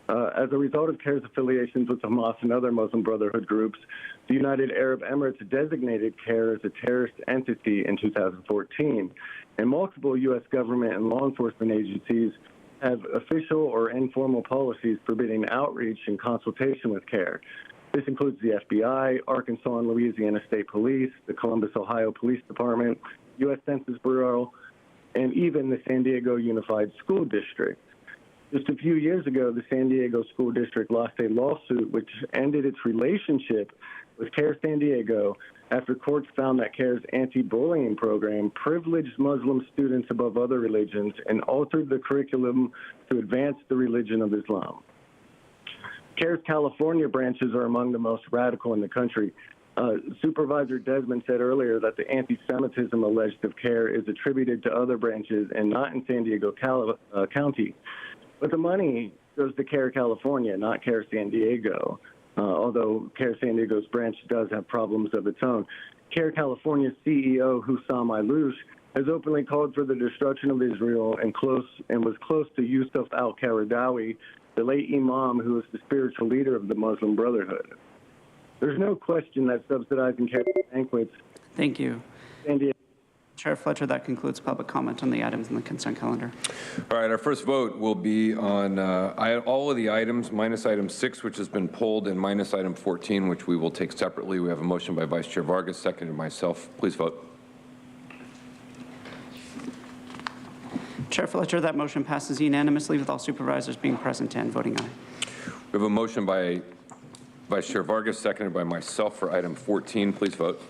K: As a result of CARE's affiliations with Hamas and other Muslim Brotherhood groups, the United Arab Emirates designated CARE as a terrorist entity in 2014, and multiple U.S. government and law enforcement agencies have official or informal policies forbidding outreach and consultation with CARE. This includes the FBI, Arkansas and Louisiana State Police, the Columbus, Ohio Police Department, U.S. Census Bureau, and even the San Diego Unified School District. Just a few years ago, the San Diego School District lost a lawsuit which ended its relationship with CARE San Diego after courts found that CARE's anti-bullying program privileged Muslim students above other religions and altered the curriculum to advance the religion of Islam. CARE's California branches are among the most radical in the country. Supervisor Desmond said earlier that the anti-Semitism alleged of CARE is attributed to other branches and not in San Diego County. But the money goes to CARE California, not CARE San Diego, although CARE San Diego's branch does have problems of its own. CARE California's CEO, Hussam Ayloush, has openly called for the destruction of Israel and was close to Yusuf al-Qaradawi, the late imam who was the spiritual leader of the Muslim Brotherhood. There's no question that subsidizing CARE banquets...
B: Thank you.
K: San Diego
B: Chair Fletcher, that concludes public comment on the items in the consent calendar.
A: All right, our first vote will be on all of the items, minus item 6, which has been pulled, and minus item 14, which we will take separately. We have a motion by Vice Chair Vargas, seconded by myself. Please vote.
B: Chair Fletcher, that motion passes unanimously with all supervisors being present and voting aye.
A: We have a motion by Vice Chair Vargas, seconded by myself for item 14. Please vote.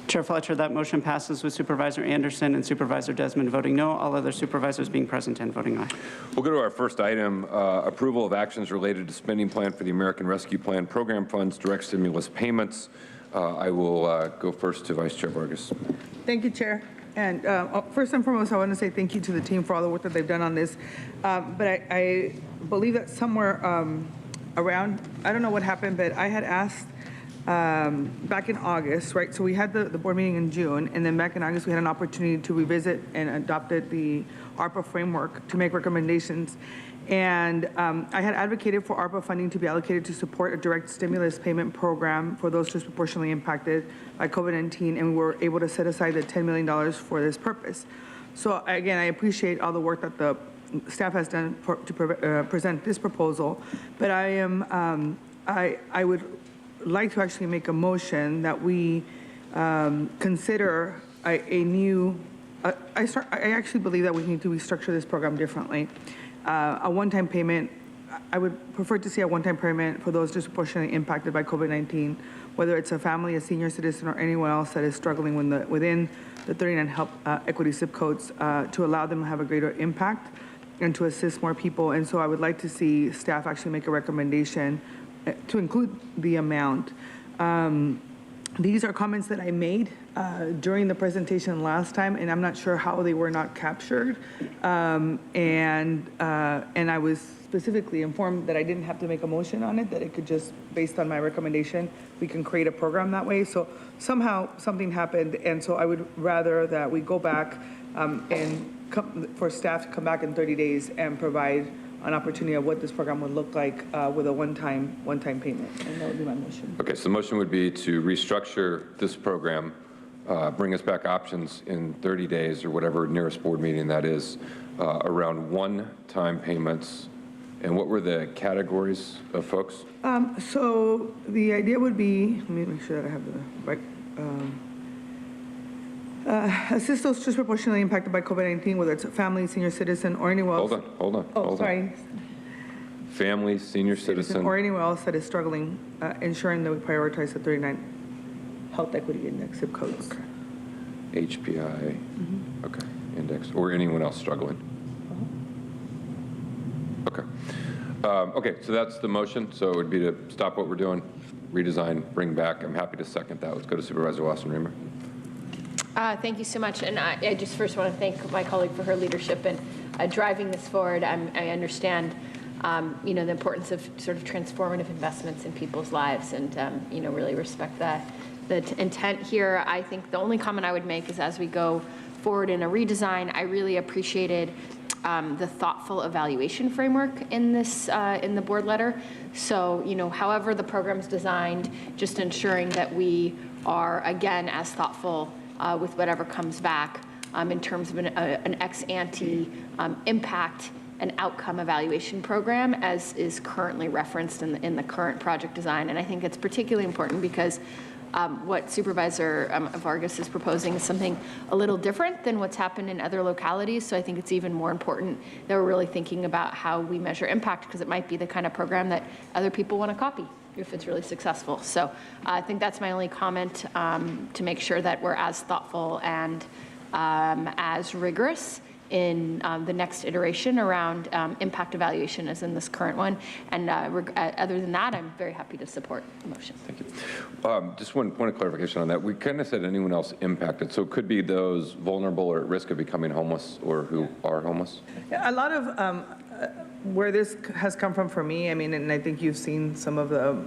B: Chair Fletcher, that motion passes with Supervisor Anderson and Supervisor Desmond voting no, all other supervisors being present and voting aye.
A: We'll go to our first item, approval of actions related to spending plan for the American Rescue Plan program funds, direct stimulus payments. I will go first to Vice Chair Vargas.
W: Thank you, Chair. And first and foremost, I want to say thank you to the team for all the work that they've done on this. But I believe that somewhere around, I don't know what happened, but I had asked back in August, right? So we had the board meeting in June, and then back in August, we had an opportunity to revisit and adopted the ARPA framework to make recommendations. And I had advocated for ARPA funding to be allocated to support a direct stimulus payment program for those disproportionately impacted by COVID-19, and we were able to set aside the $10 million for this purpose. So again, I appreciate all the work that the staff has done to present this proposal, but I am, I would like to actually make a motion that we consider a new, I actually believe that we need to restructure this program differently. A one-time payment, I would prefer to see a one-time payment for those disproportionately impacted by COVID-19, whether it's a family, a senior citizen, or anyone else that is struggling within the 39 health equity zip codes to allow them to have a greater impact and to assist more people. And so I would like to see staff actually make a recommendation to include the amount. these are comments that I made during the presentation last time, and I'm not sure how they were not captured. And I was specifically informed that I didn't have to make a motion on it, that it could just, based on my recommendation, we can create a program that way. So somehow something happened, and so I would rather that we go back for staff to come back in 30 days and provide an opportunity of what this program would look like with a one-time payment, and that would be my motion.
A: Okay, so the motion would be to restructure this program, bring us back options in 30 days or whatever nearest board meeting that is, around one-time payments. And what were the categories of folks?
W: So the idea would be, let me make sure that I have the right, assist those disproportionately impacted by COVID-19, whether it's a family, senior citizen, or anyone else.
A: Hold on.
W: Oh, sorry.
A: Family, senior citizen.
W: Or anyone else that is struggling, ensuring that we prioritize the 39 health equity index zip codes.
A: Okay. HPI, okay, index, or anyone else struggling. Okay. Okay, so that's the motion. So it would be to stop what we're doing, redesign, bring back. I'm happy to second that. Let's go to Supervisor Lawson-Remer.
H: Thank you so much. And I just first want to thank my colleague for her leadership in driving this forward. I understand, the importance of sort of transformative investments in people's lives, and, really respect the intent here. I think the only comment I would make is, as we go forward in a redesign, I really appreciated the thoughtful evaluation framework in this, in the board letter. So, however the program's designed, just ensuring that we are, again, as thoughtful with whatever comes back in terms of an ex-ante impact and outcome evaluation program as is currently referenced in the current project design. And I think it's particularly important because what Supervisor Vargas is proposing is something a little different than what's happened in other localities. So I think it's even more important that we're really thinking about how we measure impact, because it might be the kind of program that other people want to copy if it's really successful. So I think that's my only comment, to make sure that we're as thoughtful and as rigorous in the next iteration around impact evaluation as in this current one. And other than that, I'm very happy to support the motion.
A: Thank you. Just one point of clarification on that. We kind of said anyone else impacted. So it could be those vulnerable or at risk of becoming homeless or who are homeless?
W: Yeah, a lot of where this has come from for me, I mean, and I think you've seen some of the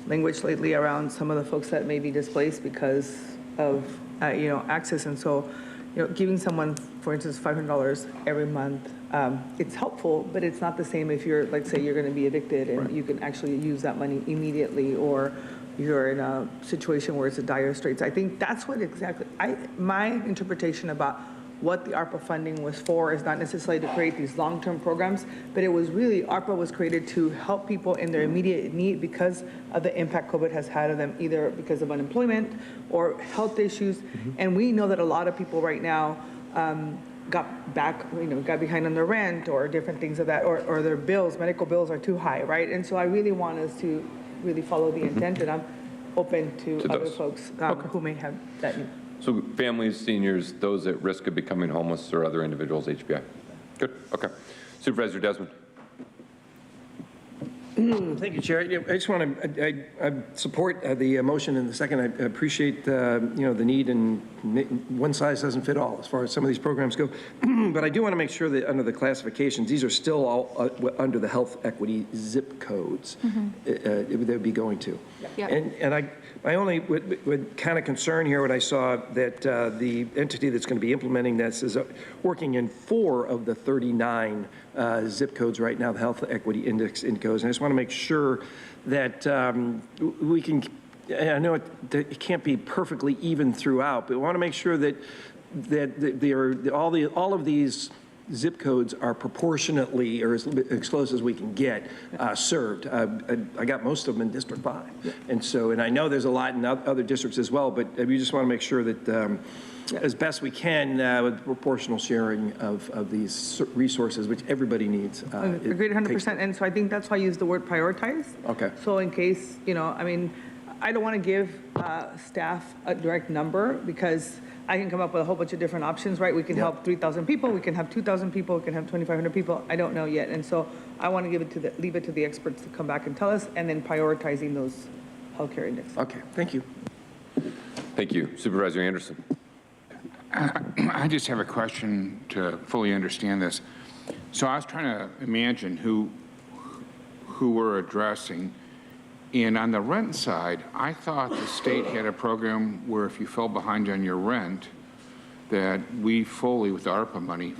W: language lately around some of the folks that may be displaced because of, access. And so, giving someone, for instance, $500 every month, it's helpful, but it's not the same if you're, like, say, you're going to be evicted and you can actually use that money immediately, or you're in a situation where it's a dire straits. I think that's what exactly, my interpretation about what the ARPA funding was for is not necessarily to create these long-term programs, but it was really, ARPA was created to help people in their immediate need because of the impact COVID has had on them, either because of unemployment or health issues. And we know that a lot of people right now got behind on their rent or different things of that, or their bills, medical bills are too high, right? And so I really want us to really follow the intent, and I'm open to other folks who may have that need.
A: So families, seniors, those at risk of becoming homeless, or other individuals, HPI. Good, okay. Supervisor Desmond.
J: Thank you, Chair. I just want to, I support the motion in the second. I appreciate, the need, and one size doesn't fit all as far as some of these programs go. But I do want to make sure that under the classifications, these are still all under the health equity zip codes they would be going to.
H: Yeah.
J: And I only would kind of concern here when I saw that the entity that's going to be implementing this is working in 4 of the 39 zip codes right now, the health equity index codes. And I just want to make sure that we can, I know it can't be perfectly even throughout, but we want to make sure that all of these zip codes are proportionately, or as close as we can get, served. I got most of them in District 5. And I know there's a lot in other districts as well, but we just want to make sure that as best we can with proportional sharing of these resources, which everybody needs.
W: Agreed 100%. And so I think that's why I use the word prioritize.
J: Okay.
W: So in case, I don't want to give staff a direct number, because I can come up with a whole bunch of different options, right? We can help 3,000 people, we can have 2,000 people, we can have 2,500 people. I don't know yet. And so I want to leave it to the experts to come back and tell us, and then prioritizing those healthcare index.
J: Okay, thank you.
A: Thank you. Supervisor Anderson.
D: I just have a question to fully understand this. So I was trying to imagine who we're addressing. And on the rent side, I thought the state had a program where if you fell behind on your rent, that we fully, with the ARPA money,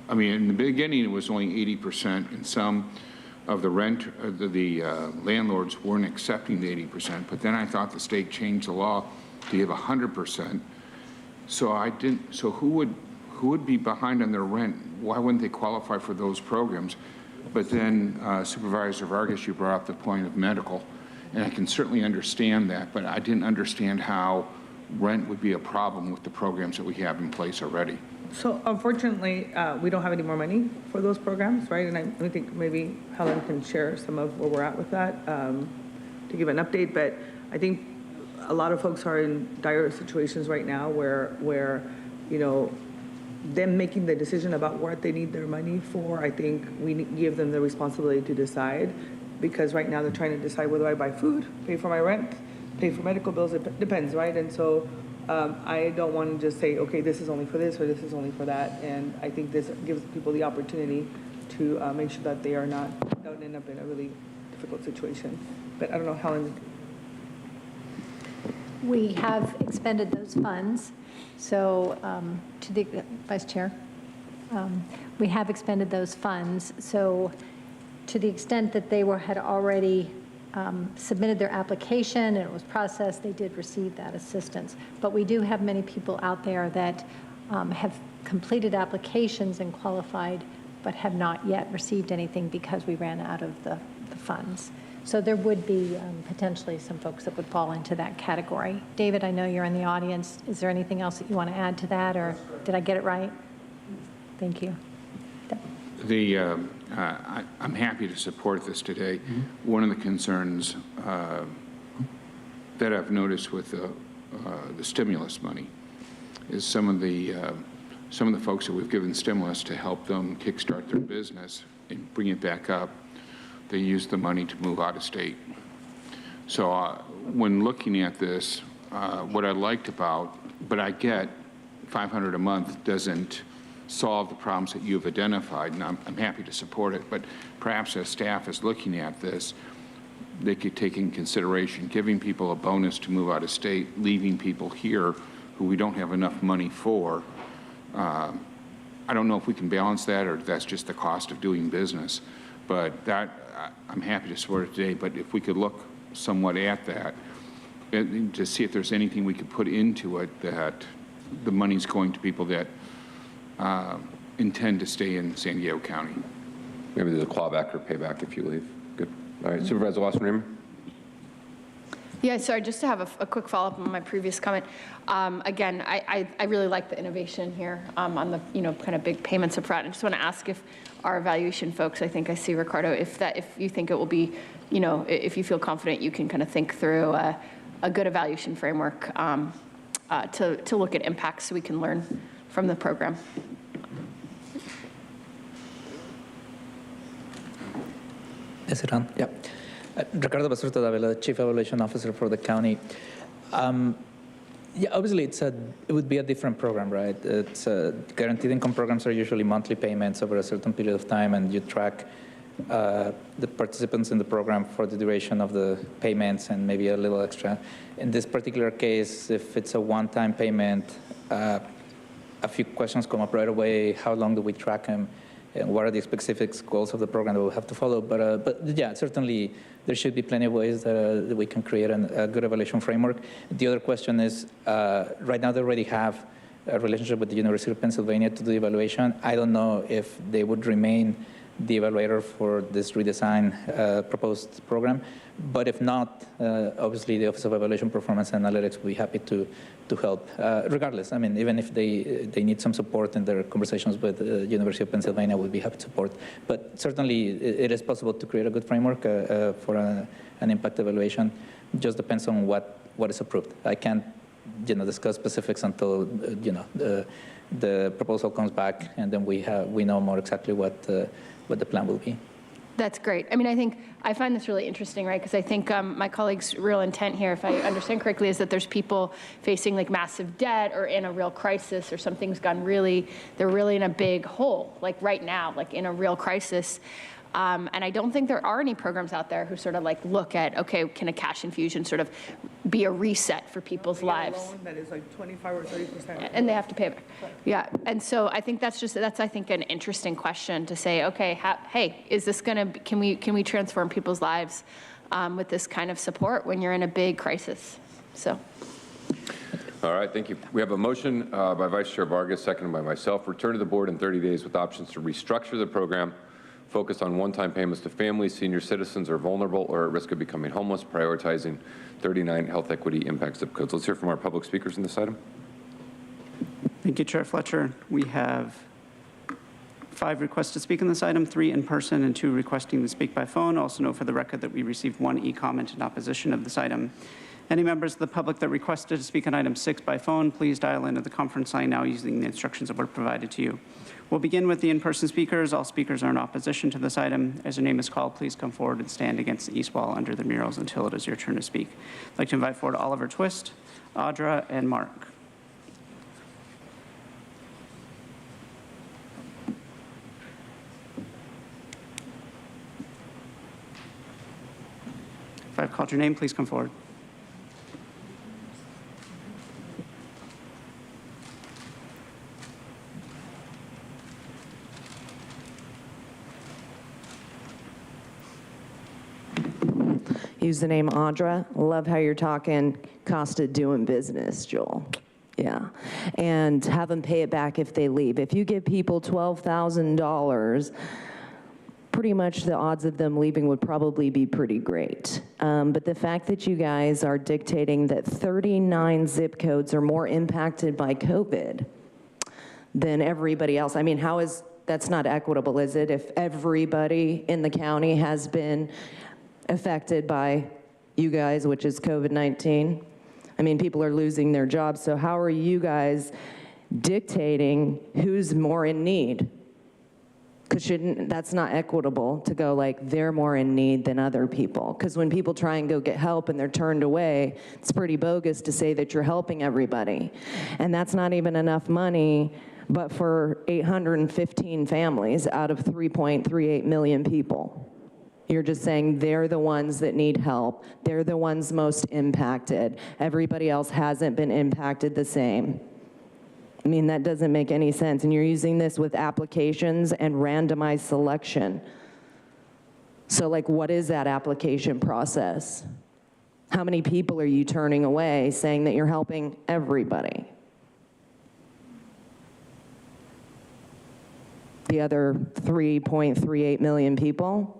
D: I mean, in the beginning, it was only 80%, and some of the landlords weren't accepting the 80%, but then I thought the state changed the law to give 100%. So who would be behind on their rent? Why wouldn't they qualify for those programs? But then Supervisor Vargas, you brought up the point of medical, and I can certainly understand that, but I didn't understand how rent would be a problem with the programs that we have in place already.
W: So unfortunately, we don't have any more money for those programs, right? And I think maybe Helen can share some of where we're at with that to give an update. But I think a lot of folks are in dire situations right now where you know, them making the decision about what they need their money for, I think we give them the responsibility to decide, because right now they're trying to decide whether I buy food, pay for my rent, pay for medical bills. It depends, right? And so I don't want to just say, okay, this is only for this or this is only for that. And I think this gives people the opportunity to make sure that they don't end up in a really difficult situation. But I don't know, Helen.
L: We have expended those funds. So to the Vice Chair, we have expended those funds. So to the extent that they had already submitted their application and it was processed, they did receive that assistance. But we do have many people out there that have completed applications and qualified, but have not yet received anything because we ran out of the funds. So there would be potentially some folks that would fall into that category. David, I know you're in the audience. Is there anything else that you want to add to that, or did I get it right? Thank you.
D: I'm happy to support this today. One of the concerns that I've noticed with the stimulus money is some of the folks that we've given stimulus to help them kickstart their business and bring it back up, they use the money to move out of state. So when looking at this, what I liked about, but I get $500 a month doesn't solve the problems that you've identified, and I'm happy to support it, but perhaps as staff is looking at this, they could take in consideration giving people a bonus to move out of state, leaving people here who we don't have enough money for. I don't know if we can balance that or that's just the cost of doing business, but that I'm happy to support it today. But if we could look somewhat at that and to see if there's anything we could put into it that the money's going to people that intend to stay in San Diego County.
A: Maybe there's a clawback or payback if you leave. Good. All right, Supervisor Wasserman-Raymond.
H: Yeah, sorry, just to have a quick follow-up on my previous comment. Again, I really like the innovation here on the kind of big payments up front. I just want to ask if our evaluation folks, I think I see Ricardo, if you think it will be, if you feel confident, you can kind of think through a good evaluation framework to look at impacts so we can learn from the program.
M: Is it on? Yep. Ricardo Basurto Davila, Chief Evaluation Officer for the county. Yeah, obviously it would be a different program, right? It's guaranteed income programs are usually monthly payments over a certain period of time, and you track the participants in the program for the duration of the payments and maybe a little extra. In this particular case, if it's a one-time payment, a few questions come up right away. How long do we track them? And what are the specific goals of the program that we'll have to follow? But yeah, certainly there should be plenty of ways that we can create a good evaluation framework. The other question is, right now they already have a relationship with the University of Pennsylvania to do the evaluation. I don't know if they would remain the evaluator for this redesign proposed program. But if not, obviously the Office of Evaluation Performance Analytics will be happy to help. Regardless, I mean, even if they need some support in their conversations with the University of Pennsylvania, we'll be happy to support. But certainly it is possible to create a good framework for an impact evaluation. It just depends on what is approved. I can't discuss specifics until the proposal comes back, and then we know more exactly what the plan will be.
H: That's great. I mean, I find this really interesting, right? Because I think my colleague's real intent here, if I understand correctly, is that there's people facing like massive debt or in a real crisis or something's gone really, they're really in a big hole, like right now, like in a real crisis. And I don't think there are any programs out there who sort of like look at, okay, can a cash infusion sort of be a reset for people's lives?
W: A loan that is like 25 or 30%.
H: And they have to pay it back. Yeah, and so I think that's I think an interesting question to say, okay, hey, is this gonna, can we transform people's lives with this kind of support when you're in a big crisis? So.
A: All right, thank you. We have a motion by Vice Chair Vargas, seconded by myself. Return to the board in 30 days with options to restructure the program, focused on one-time payments to families, senior citizens, or vulnerable or at risk of becoming homeless, prioritizing 39 health equity impact zip codes. Let's hear from our public speakers in this item.
B: Thank you, Chair Fletcher. We have 5 requests to speak on this item, 3 in person and 2 requesting to speak by phone. Also note for the record that we received 1 e-comment in opposition of this item. Any members of the public that requested to speak on item 6 by phone, please dial into the conference line now using the instructions that were provided to you. We'll begin with the in-person speakers. All speakers are in opposition to this item. As your name is called, please come forward and stand against the east wall under the murals until it is your turn to speak. I'd like to invite forward Oliver Twist, Audra, and Mark. If I've called your name, please come forward.
C: Use the name Audra. Love how you're talking cost of doing business, Joel. Yeah. And have them pay it back if they leave. If you give people $12,000, pretty much the odds of them leaving would probably be pretty great. But the fact that you guys are dictating that 39 zip codes are more impacted by COVID than everybody else, I mean, that's not equitable, is it? If everybody in the county has been affected by you guys, which is COVID-19. I mean, people are losing their jobs, so how are you guys dictating who's more in need? Because that's not equitable to go like they're more in need than other people. Because when people try and go get help and they're turned away, it's pretty bogus to say that you're helping everybody. And that's not even enough money, but for 815 families out of 3.38 million people. You're just saying they're the ones that need help. They're the ones most impacted. Everybody else hasn't been impacted the same. I mean, that doesn't make any sense. And you're using this with applications and randomized selection. So like, what is that application process? How many people are you turning away saying that you're helping everybody? The other 3.38 million people?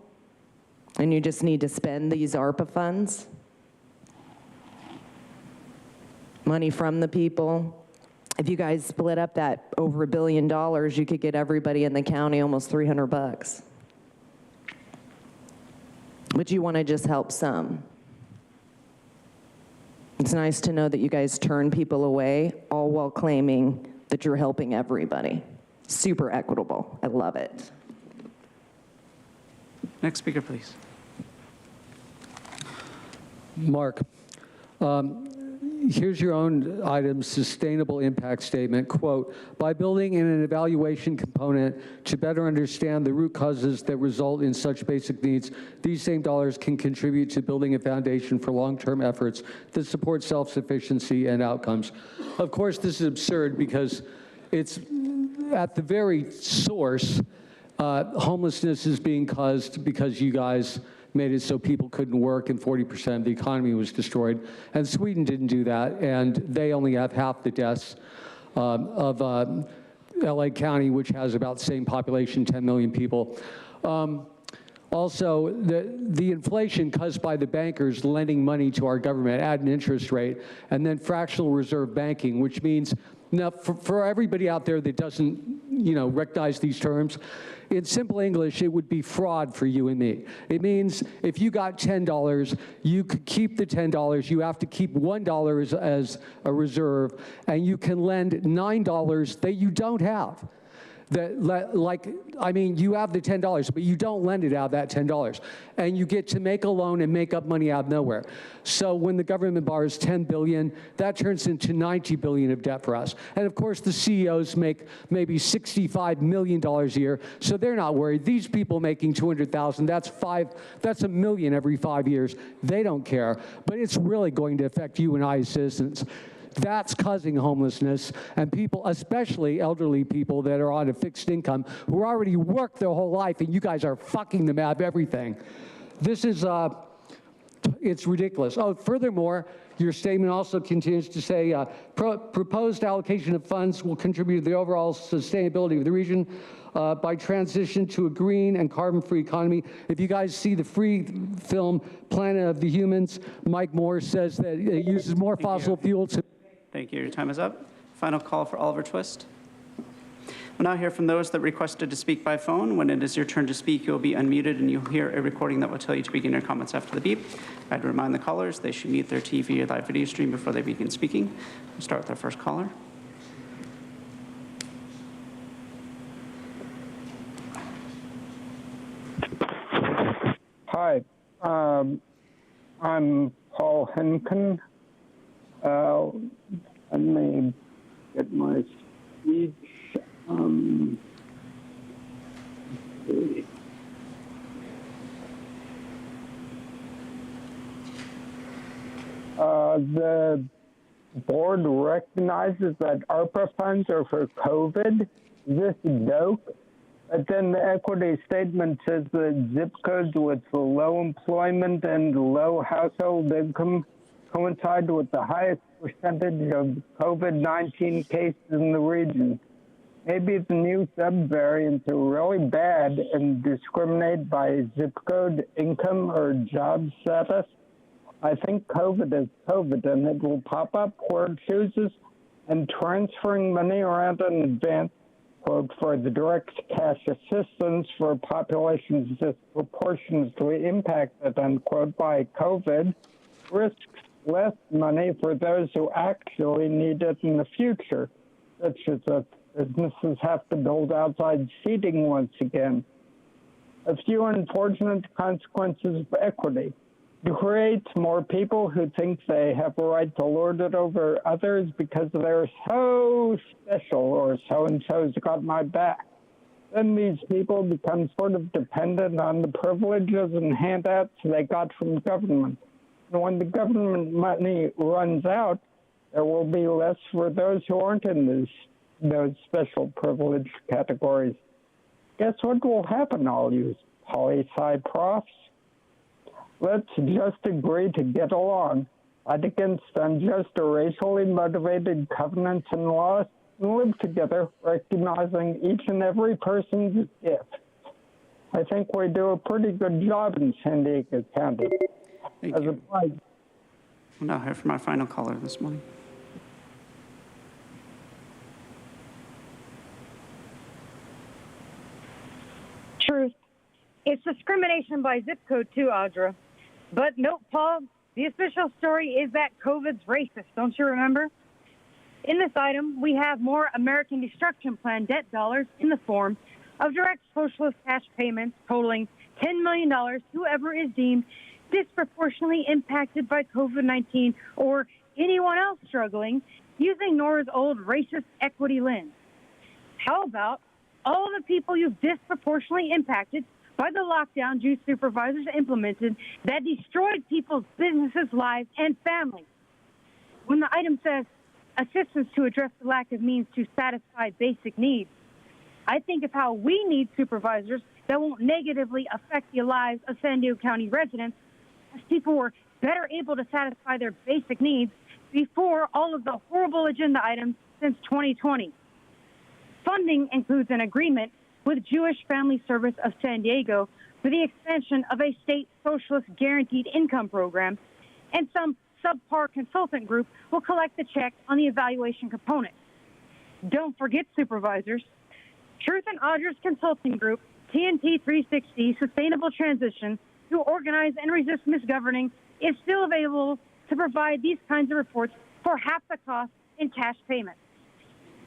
C: And you just need to spend these ARPA funds? Money from the people. If you guys split up that over $1 billion, you could get everybody in the county almost $300. But you want to just help some. It's nice to know that you guys turn people away, all while claiming that you're helping everybody. Super equitable. I love it.
B: Next speaker, please.
O: Mark, here's your own item, sustainable impact statement. Quote, by building in an evaluation component to better understand the root causes that result in such basic needs, these same dollars can contribute to building a foundation for long-term efforts that support self-sufficiency and outcomes. Of course, this is absurd because it's at the very source, homelessness is being caused because you guys made it so people couldn't work and 40% of the economy was destroyed. And Sweden didn't do that, and they only have half the deaths of LA County, which has about the same population, 10 million people. Also, the inflation caused by the bankers lending money to our government at an interest rate, and then fractional reserve banking, which means, now for everybody out there that doesn't, recognize these terms, in simple English, it would be fraud for you and me. It means if you got $10, you could keep the $10. You have to keep $1 as a reserve, and you can lend $9 that you don't have. I mean, you have the $10, but you don't lend it out of that $10. And you get to make a loan and make up money out of nowhere. So when the government borrows $10 billion, that turns into $90 billion of debt for us. And of course, the CEOs make maybe $65 million a year, so they're not worried. These people making $200,000, that's $1 million every 5 years. They don't care, but it's really going to affect you and I as citizens. That's causing homelessness, and people, especially elderly people that are on a fixed income, who already worked their whole life, and you guys are fucking them out of everything. This is, it's ridiculous. Oh, furthermore, your statement also continues to say, proposed allocation of funds will contribute to the overall sustainability of the region by transition to a green and carbon-free economy. If you guys see the free film Planet of the Humans, Mike Moore says that it uses more fossil fuels.
B: Thank you. Your time is up. Final call for Oliver Twist. We'll now hear from those that requested to speak by phone. When it is your turn to speak, you'll be unmuted and you'll hear a recording that will tell you to begin your comments after the beep. I'd remind the callers they should mute their TV or live video stream before they begin speaking. We'll start with our first caller.
G: Hi, I'm Paul Henkin. Let me get my speech. The board recognizes that ARPA funds are for COVID. This is dope. But then the equity statement says that zip codes with low employment and low household income coincide with the highest percentage of COVID-19 cases in the region. Maybe the new subvariants are really bad and discriminate by zip code, income, or job status. I think COVID is COVID, and it will pop up where it chooses, and transferring money around in advance, quote, for the direct cash assistance for populations disproportionately impacted, unquote, by COVID, risks less money for those who actually need it in the future, such as businesses have to build outside seating once again. A few unfortunate consequences of equity. It creates more people who think they have a right to lord it over others because they're so special or so-and-so's got my back. Then these people become sort of dependent on the privileges and handouts they got from government. And when the government money runs out, there will be less for those who aren't in those special privileged categories. Guess what will happen, all you poli-sci profs? Let's just agree to get along, fight against unjust or racially motivated covenants and laws, and live together, recognizing each and every person's gift. I think we do a pretty good job in San Diego County.
B: Thank you. We'll now hear from our final caller this morning.
I: Truth. It's discrimination by zip code too, Audra. But nope, Paul, the official story is that COVID's racist, don't you remember? In this item, we have more American Destruction Plan debt dollars in the form of direct socialist cash payments totaling $10 million to whoever is deemed disproportionately impacted by COVID-19 or anyone else struggling using Nora's old racist equity lens. How about all the people you've disproportionately impacted by the lockdown you supervisors implemented that destroyed people's businesses, lives, and families? When the item says assistance to address the lack of means to satisfy basic needs, I think of how we need supervisors that won't negatively affect the lives of San Diego County residents, as people were better able to satisfy their basic needs before all of the horrible agenda items since 2020. Funding includes an agreement with Jewish Family Service of San Diego for the expansion of a state socialist guaranteed income program, and some subpar consultant group will collect the check on the evaluation component. Don't forget, supervisors, Truth and Audra's consulting group, TNT 360 Sustainable Transition, to organize and resist misgoverning, is still available to provide these kinds of reports for half the cost in cash payments.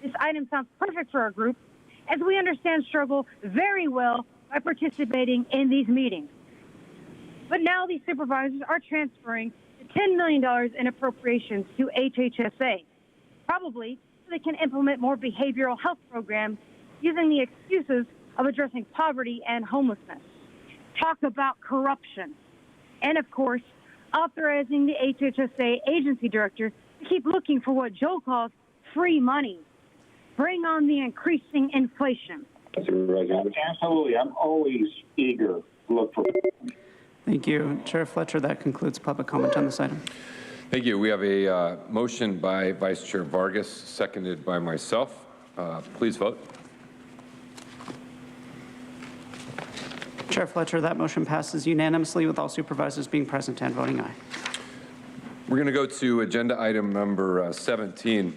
I: This item sounds perfect for our group, as we understand struggle very well by participating in these meetings. But now these supervisors are transferring $10 million in appropriations to HHSA, probably so they can implement more behavioral health programs using the excuses of addressing poverty and homelessness. Talk about corruption. And of course, authorizing the HHSA agency director to keep looking for what Joe calls free money. Bring on the increasing inflation.
R: Absolutely. I'm always eager to look for.
B: Thank you. Chair Fletcher, that concludes public comment on this item.
A: Thank you. We have a motion by Vice Chair Vargas, seconded by myself. Please vote.
B: Chair Fletcher, that motion passes unanimously with all supervisors being present and voting aye.
A: We're going to go to agenda item number 17.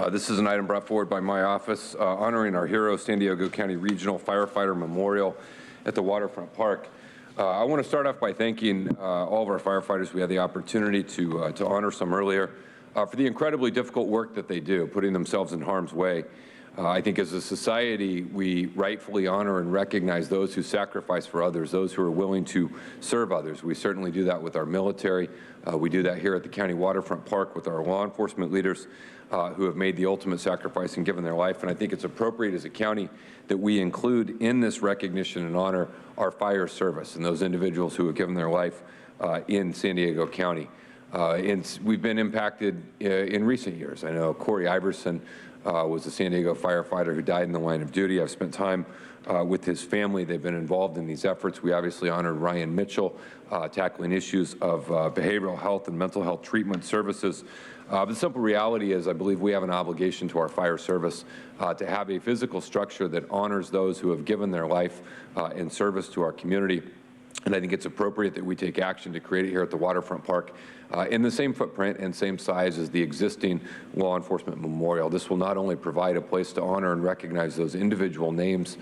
A: This is an item brought forward by my office honoring our hero, San Diego County Regional Firefighter Memorial at the Waterfront Park. I want to start off by thanking all of our firefighters. We had the opportunity to honor some earlier for the incredibly difficult work that they do, putting themselves in harm's way. I think as a society, we rightfully honor and recognize those who sacrifice for others, those who are willing to serve others. We certainly do that with our military. We do that here at the County Waterfront Park with our law enforcement leaders who have made the ultimate sacrifice and given their life. And I think it's appropriate as a county that we include in this recognition and honor our fire service and those individuals who have given their life in San Diego County. And we've been impacted in recent years. I know Corey Iverson was a San Diego firefighter who died in the line of duty. I've spent time with his family. They've been involved in these efforts. We obviously honored Ryan Mitchell, tackling issues of behavioral health and mental health treatment services. The simple reality is I believe we have an obligation to our fire service to have a physical structure that honors those who have given their life in service to our community. And I think it's appropriate that we take action to create it here at the Waterfront Park in the same footprint and same size as the existing law enforcement memorial. This will not only provide a place to honor and recognize those individual names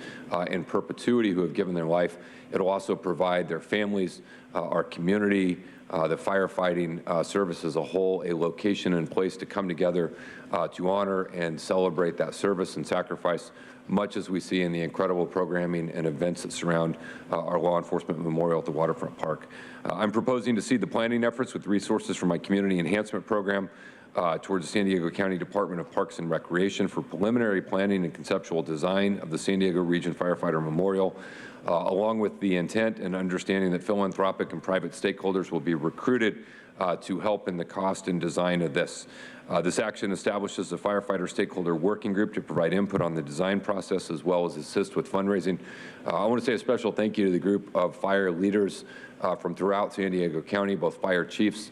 A: in perpetuity who have given their life, it'll also provide their families, our community, the firefighting service as a whole, a location and place to come together to honor and celebrate that service and sacrifice, much as we see in the incredible programming and events that surround our law enforcement memorial at the Waterfront Park. I'm proposing to seed the planning efforts with resources from my community enhancement program towards the San Diego County Department of Parks and Recreation for preliminary planning and conceptual design of the San Diego Region Firefighter Memorial, along with the intent and understanding that philanthropic and private stakeholders will be recruited to help in the cost and design of this. This action establishes a firefighter stakeholder working group to provide input on the design process as well as assist with fundraising. I want to say a special thank you to the group of fire leaders from throughout San Diego County, both fire chiefs,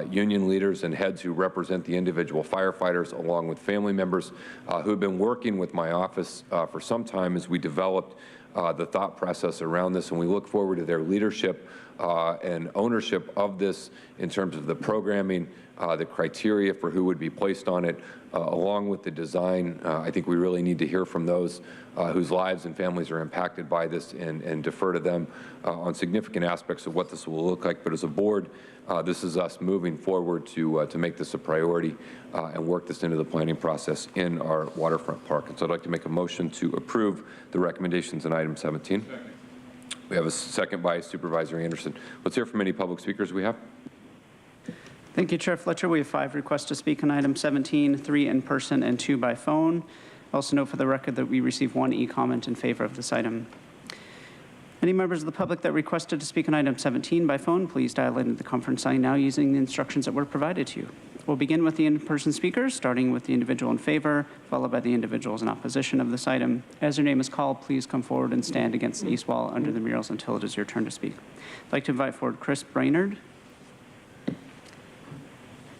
A: union leaders, and heads who represent the individual firefighters, along with family members who have been working with my office for some time as we developed the thought process around this, and we look forward to their leadership and ownership of this in terms of the programming, the criteria for who would be placed on it, along with the design. I think we really need to hear from those whose lives and families are impacted by this and defer to them on significant aspects of what this will look like. But as a board, this is us moving forward to make this a priority and work this into the planning process in our waterfront park. And so I'd like to make a motion to approve the recommendations in item 17. We have a second by Supervisor Anderson. Let's hear from any public speakers we have.
B: Thank you, Chair Fletcher. We have 5 requests to speak on item 17, 3 in person and 2 by phone. Also note for the record that we received 1 e-comment in favor of this item. Any members of the public that requested to speak on item 17 by phone, please dial into the conference line now using the instructions that were provided to you. We'll begin with the in-person speakers, starting with the individual in favor, followed by the individuals in opposition of this item. As your name is called, please come forward and stand against the east wall under the murals until it is your turn to speak. I'd like to invite forward Chris Brainerd,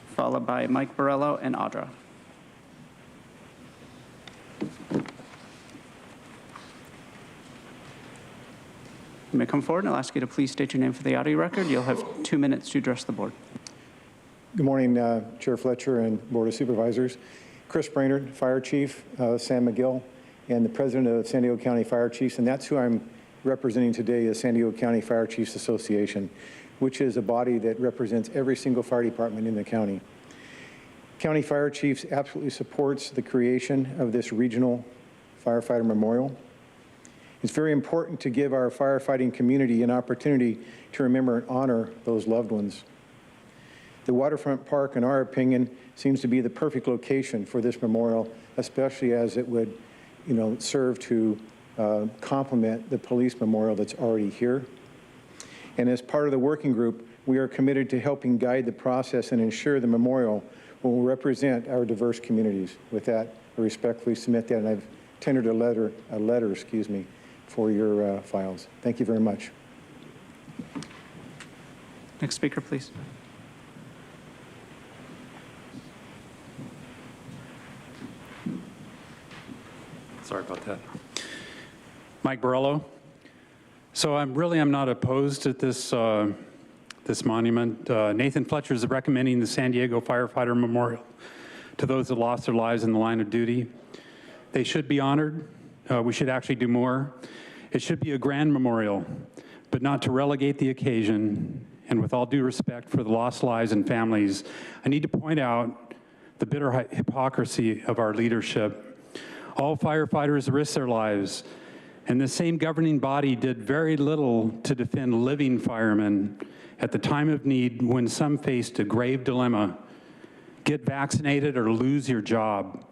B: followed by Mike Borello and Audra. You may come forward, and I'll ask you to please state your name for the audio record. You'll have 2 minutes to address the board.
S: Good morning, Chair Fletcher and Board of Supervisors. Chris Brainerd, Fire Chief, Sam McGill, and the President of San Diego County Fire Chiefs, and that's who I'm representing today, is San Diego County Fire Chiefs Association, which is a body that represents every single fire department in the county. County Fire Chiefs absolutely supports the creation of this regional Firefighter Memorial. It's very important to give our firefighting community an opportunity to remember and honor those loved ones. The waterfront park, in our opinion, seems to be the perfect location for this memorial, especially as it would, serve to complement the police memorial that's already here. And as part of the working group, we are committed to helping guide the process and ensure the memorial will represent our diverse communities. With that, I respectfully submit that, and I've tendered a letter, for your files. Thank you very much.
B: Next speaker, please.
N: Sorry about that. Mike Borello. So I'm not opposed to this this monument. Nathan Fletcher is recommending the San Diego Firefighter Memorial to those that lost their lives in the line of duty. They should be honored. We should actually do more. It should be a grand memorial, but not to relegate the occasion. And with all due respect for the lost lives and families, I need to point out the bitter hypocrisy of our leadership. All firefighters risk their lives, and the same governing body did very little to defend living firemen at the time of need when some faced a grave dilemma: get vaccinated or lose your job.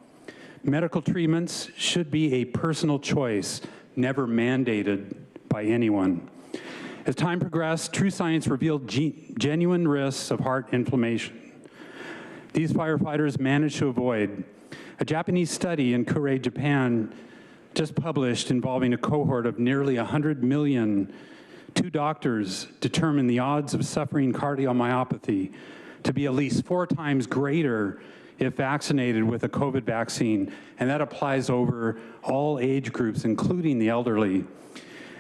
N: Medical treatments should be a personal choice, never mandated by anyone. As time progressed, true science revealed genuine risks of heart inflammation. These firefighters managed to avoid. A Japanese study in Korea, Japan, just published involving a cohort of nearly 100 million, two doctors determined the odds of suffering cardiomyopathy to be at least 4 times greater if vaccinated with a COVID vaccine, and that applies over all age groups, including the elderly.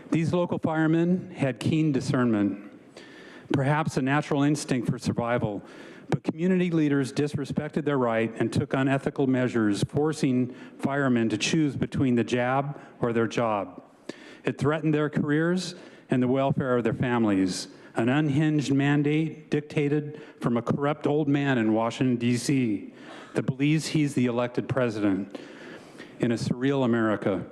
N: These local firemen had keen discernment, perhaps a natural instinct for survival, but community leaders disrespected their right and took unethical measures, forcing firemen to choose between the jab or their job. It threatened their careers and the welfare of their families. An unhinged mandate dictated from a corrupt old man in Washington, D.C. that believes he's the elected president in a surreal America.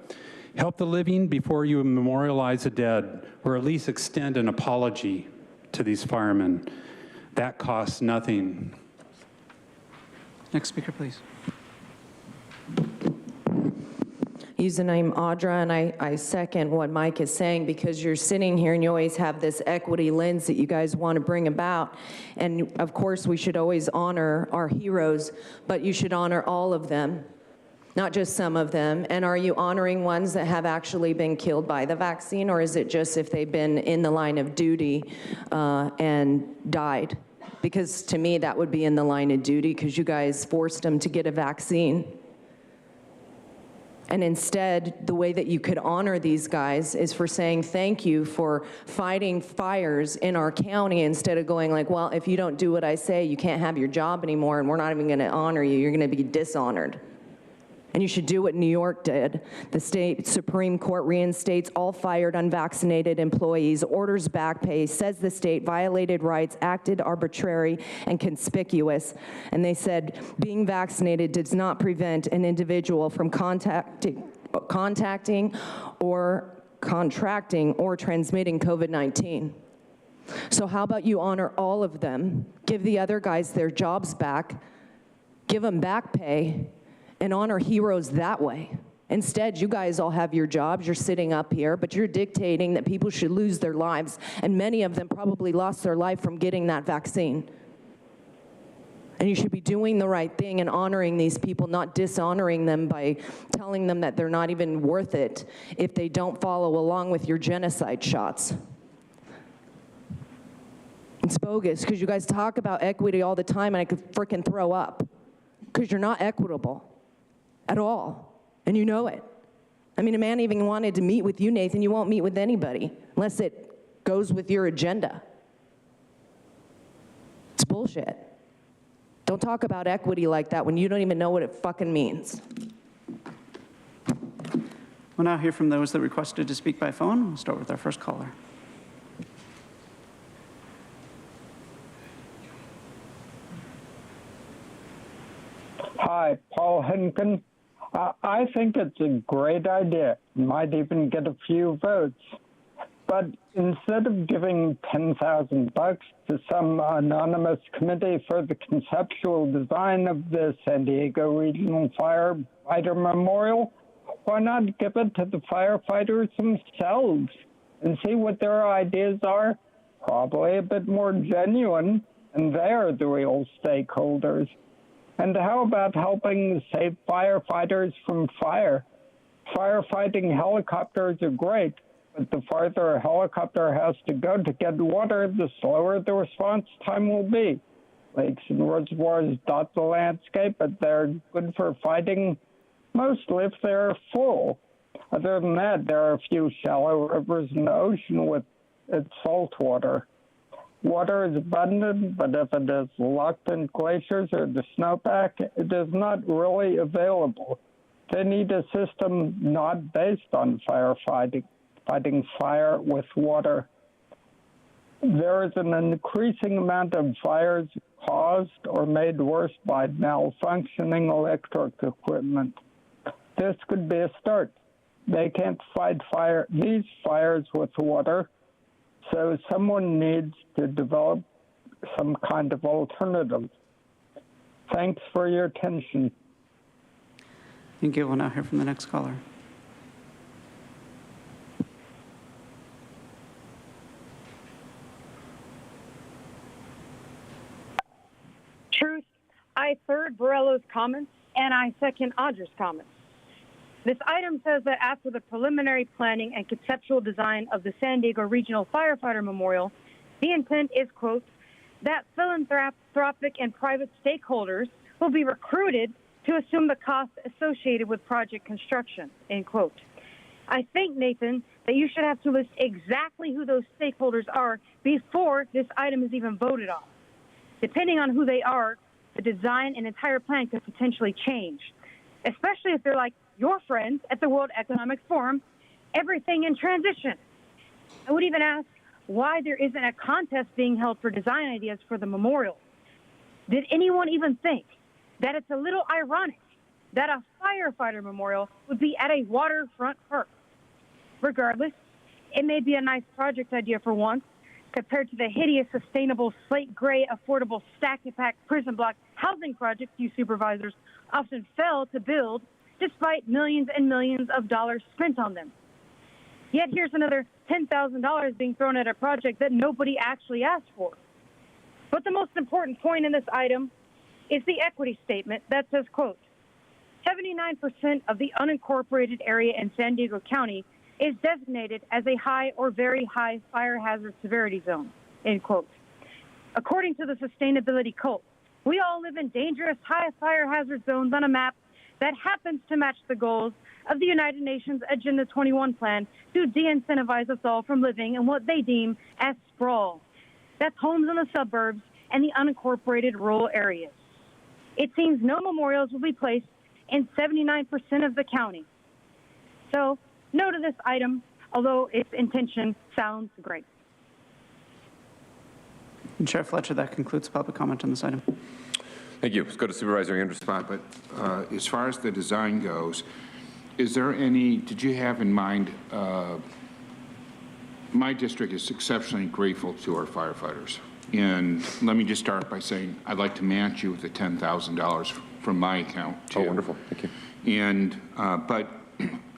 N: Help the living before you memorialize the dead, or at least extend an apology to these firemen. That costs nothing.
B: Next speaker, please.
C: Use the name Audra, and I second what Mike is saying, because you're sitting here and you always have this equity lens that you guys want to bring about. And of course, we should always honor our heroes, but you should honor all of them, not just some of them. And are you honoring ones that have actually been killed by the vaccine, or is it just if they've been in the line of duty and died? Because to me, that would be in the line of duty, because you guys forced them to get a vaccine. And instead, the way that you could honor these guys is for saying thank you for fighting fires in our county, instead of going like, well, if you don't do what I say, you can't have your job anymore, and we're not even going to honor you. You're going to be dishonored. And you should do what New York did. The state Supreme Court reinstates all fired unvaccinated employees, orders back pay, says the state violated rights, acted arbitrary and conspicuous. And they said being vaccinated does not prevent an individual from contacting or contracting or transmitting COVID-19. So how about you honor all of them, give the other guys their jobs back, give them back pay, and honor heroes that way. Instead, you guys all have your jobs, you're sitting up here, but you're dictating that people should lose their lives, and many of them probably lost their life from getting that vaccine. And you should be doing the right thing and honoring these people, not dishonoring them by telling them that they're not even worth it if they don't follow along with your genocide shots. It's bogus, because you guys talk about equity all the time, and I could frickin' throw up, because you're not equitable at all, and you know it. I mean, a man even wanted to meet with you, Nathan. You won't meet with anybody unless it goes with your agenda. It's bullshit. Don't talk about equity like that when you don't even know what it fucking means.
B: We'll now hear from those that requested to speak by phone. We'll start with our first caller.
G: Hi, Paul Henkin. I think it's a great idea. Might even get a few votes. But instead of giving $10,000 to some anonymous committee for the conceptual design of the San Diego Regional Firefighter Memorial, why not give it to the firefighters themselves and see what their ideas are? Probably a bit more genuine, and they're the real stakeholders. And how about helping save firefighters from fire? Firefighting helicopters are great, but the farther a helicopter has to go to get water, the slower the response time will be. Lakes and reservoirs dot the landscape, but they're good for fighting mostly if they're full. Other than that, there are a few shallow rivers in the ocean with its salt water. Water is abundant, but if it is locked in glaciers or the snowpack, it is not really available. They need a system not based on fighting fire with water. There is an increasing amount of fires caused or made worse by malfunctioning electric equipment. This could be a start. They can't fight these fires with water, so someone needs to develop some kind of alternative. Thanks for your attention.
B: Thank you. We'll now hear from the next caller.
I: Truth, I third Borello's comments, and I second Audra's comments. This item says that after the preliminary planning and conceptual design of the San Diego Regional Firefighter Memorial, the intent is, quote, that philanthropic and private stakeholders will be recruited to assume the costs associated with project construction, end quote. I think, Nathan, that you should have to list exactly who those stakeholders are before this item is even voted on. Depending on who they are, the design and entire plan could potentially change, especially if they're like your friends at the World Economic Forum, everything in transition. I would even ask why there isn't a contest being held for design ideas for the memorial. Did anyone even think that it's a little ironic that a firefighter memorial would be at a waterfront park? Regardless, it may be a nice project idea for once, compared to the hideous, sustainable, slate gray, affordable, stack-and-pack prison block housing projects you supervisors often fail to build despite millions and millions of dollars spent on them. Yet here's another $10,000 being thrown at a project that nobody actually asked for. But the most important point in this item is the equity statement that says, quote, 79% of the unincorporated area in San Diego County is designated as a high or very high fire hazard severity zone, end quote. According to the sustainability cult, we all live in dangerous high fire hazard zones on a map that happens to match the goals of the United Nations Agenda 21 plan to de-incentivize us all from living in what they deem as sprawl. That's homes in the suburbs and the unincorporated rural areas. It seems no memorials will be placed in 79% of the county. So, no to this item, although its intention sounds great.
B: And Chair Fletcher, that concludes public comment on this item.
A: Thank you. Let's go to Supervisor Andrews.
D: But as far as the design goes, is there any, did you have in mind, my district is exceptionally grateful to our firefighters. And let me just start by saying I'd like to match you with the $10,000 from my account, too.
A: Oh, wonderful. Thank you.
D: And, but